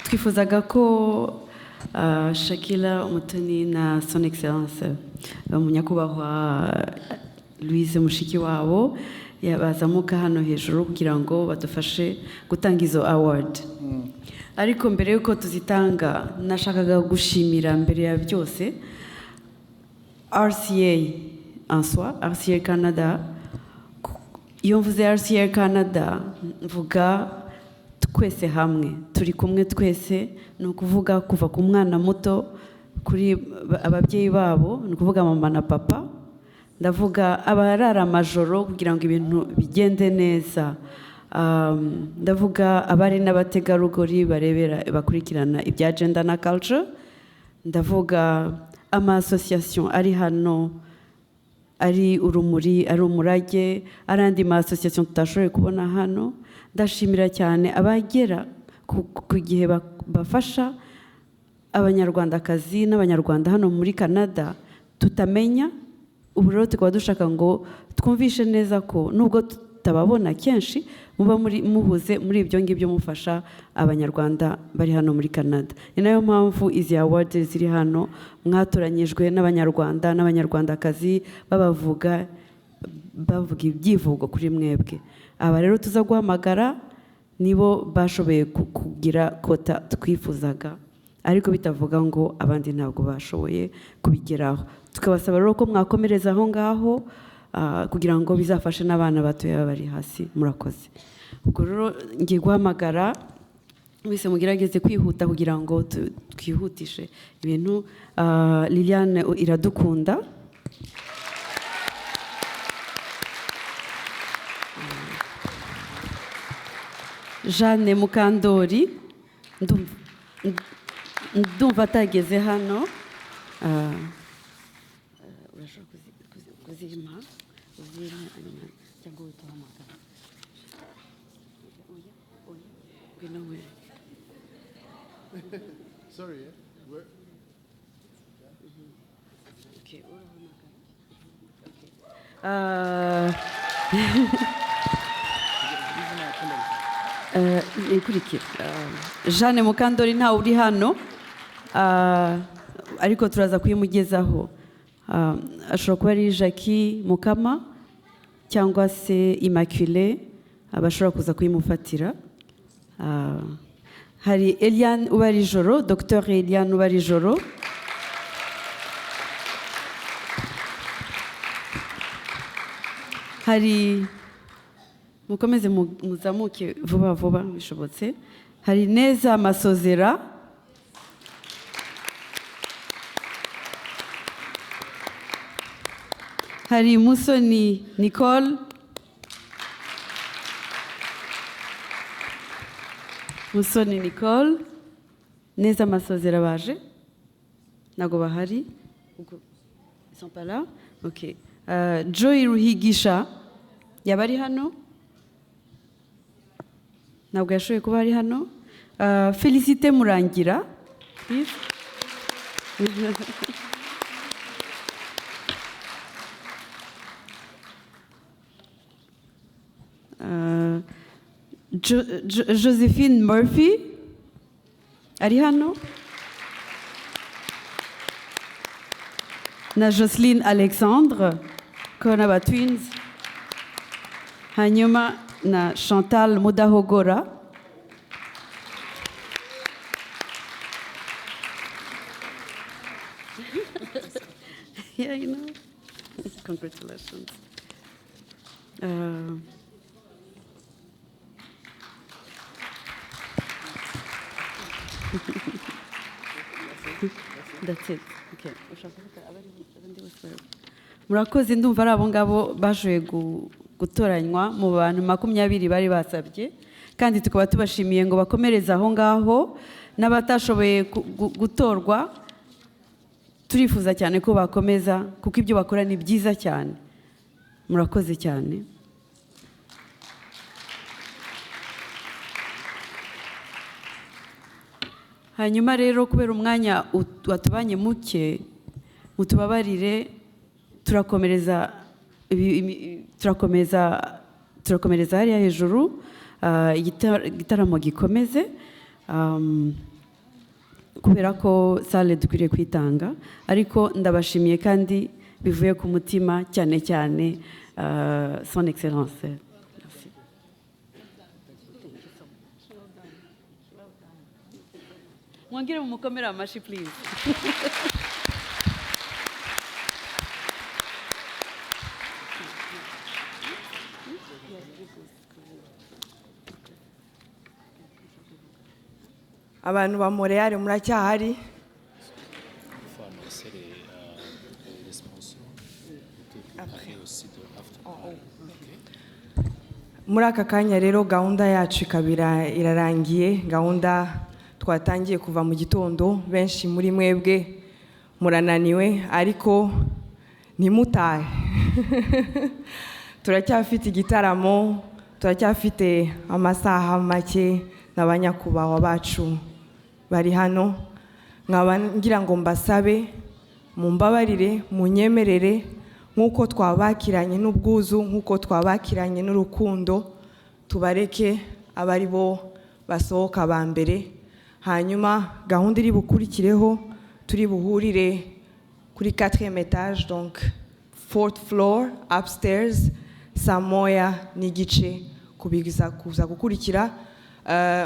Twifuzaga ko Shakila Umutoni na Son Excellence Munyakubahwa Louise mushiki wabo yabazamuka hano hejuru kugira ngo badufashe gutanga izo award. Ariko mbere yuko tuzitanga nashakaga gushimira mbere ya byose RCA en soi, RCA Canada. Iyo mvuze RCA Canada mvuga twese hamwe, turi kumwe twese, ni ukuvuga kuva ku mwana muto kuri ababyeyi babo, ni ukuvuga mama na papa, ndavuga abarara amajoro kugira ngo ibintu bigende neza, ndavuga abari n'abategarugori barebera bakurikirana ibya gender na culture, ndavuga ama association ari hano, ari urumuri, ari umurage, arandi ma association tutashoboye kubona hano. Ndashimira cyane abagera ku gihe bafasha abanyarwandakazi n'abanyarwanda hano muri Canada tutamenya. Ubu rero tukaba dushaka ngo twumvishe neza ko nubwo tutababona kenshi muba muhuze muri ibyo ngibyo mufasha abanyarwanda bari hano muri Canada. Ni nayo mpamvu izi awards ziri hano, mwatoranyijwe n'abanyarwanda n'abanyarwandakazi bavuga ibyivugo kuri mwebwe. Aba rero tuza guhamagara nibo bashoboye kugira kota twifuzaga, ariko bitavuga ngo abandi ntabwo bashoboye kubigeraho. Tukabasaba rero ko mwakomereza aho ngaho kugira ngo bizafashe n'abana batoya bari hasi. Murakoze. Ubwo rero ngiye guhamagara wese mugerageze kwihuta kugira ngo twihutishe ibintu. Liliane Iradukunda, Jeanne Mukandori, ndumva atageze hano. Sorry, where? Jeanne Mukandori ntawe uri hano, ariko turaza kuyimugezaho. Ashobora kuba ari Jackie Mukama cyangwa se Immaculée abashobora kuza kuyimufatira. Hari Eliane Ubarijoro, Dr Eliane Ubarijoro. Hari mukomeze muzamuke vuba vuba bishobotse. Hari Neza Masozera. Hari Musoni Nicole. Musoni Nicole. Neza Masozera baje. ntago bahari. Ils sont pas là? Ok. Joy Ruhigisha yaba ari hano? Ntabwo yashoboye kuba ari hano. Félicité Murangira, please. Josephine Murphy ari hano? Na Jocelyn Alexandre ko n'aba twins. Hanyuma na Chantal Mudahogora. Yeah, you know. Congratulations. That's it. Okay. Murakoze, ndumva ari abo ngabo bashoboye gutoranywa mu bantu 20 bari basabye, kandi tukaba tubashimiye ngo bakomereze aho ngaho. N'abatashoboye gutorwa turifuza cyane ko bakomeza, kuko ibyo bakora ni byiza cyane. Murakoze cyane. Hanyuma rero kubera umwanya watubanye muke, mutubabarire, turakomereza hariya hejuru, igitaramo gikomeze, kubera ko sale dukwiriye kwitanga, ariko ndabashimiye kandi bivuye ku mutima cyane cyane son excellence. Mwongere mumukomere amashi please. Abantu ba Montreal muracyahari? Muri aka kanya rero gahunda yacu ikabira irarangiye. Gahunda twatangiye kuva mu gitondo, benshi muri mwebwe murananiwe, ariko ntimutahe. Turacyafite igitaramo, turacyafite amasaha make n'abanyakubahwa bacu bari hano. Nkaba ngira ngo mbasabe mumbabarire, munyemerere, nk'uko twabakiranye n'ubwuzu, nk'uko twabakiranye n'urukundo, tubareke abari bo basohoka ba mbere. Hanyuma gahunda iri bukurikireho, turi buhurire kuri 4e étage, donc 4th floor upstairs, saa moya n'igice kuza gukurikira.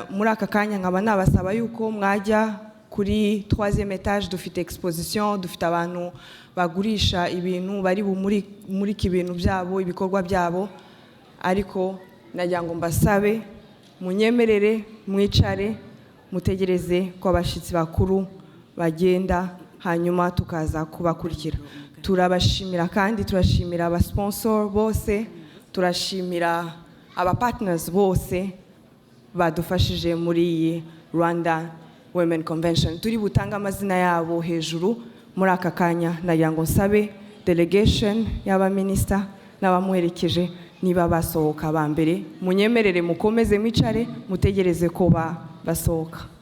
Muri aka kanya nkaba nabasaba yuko mwajya kuri 3e étage, dufite exposition, dufite abantu bagurisha ibintu, bari bumurika ibintu byabo, ibikorwa byabo, ariko nagira ngo mbasabe munyemerere mwicare mutegereze ko abashitsi bakuru bagenda, hanyuma tukaza kubakurikira. Turabashimira kandi turashimira aba sponsor bose, turashimira aba partners bose badufashije muri iyi Rwandan Women Convention. Turi butanga amazina yabo hejuru muri aka kanya. Nagira ngo nsabe delegation y'aba minister n'abamuherekeje niba basohoka ba mbere, munyemerere mukomeze mwicare mutegereze ko basohoka.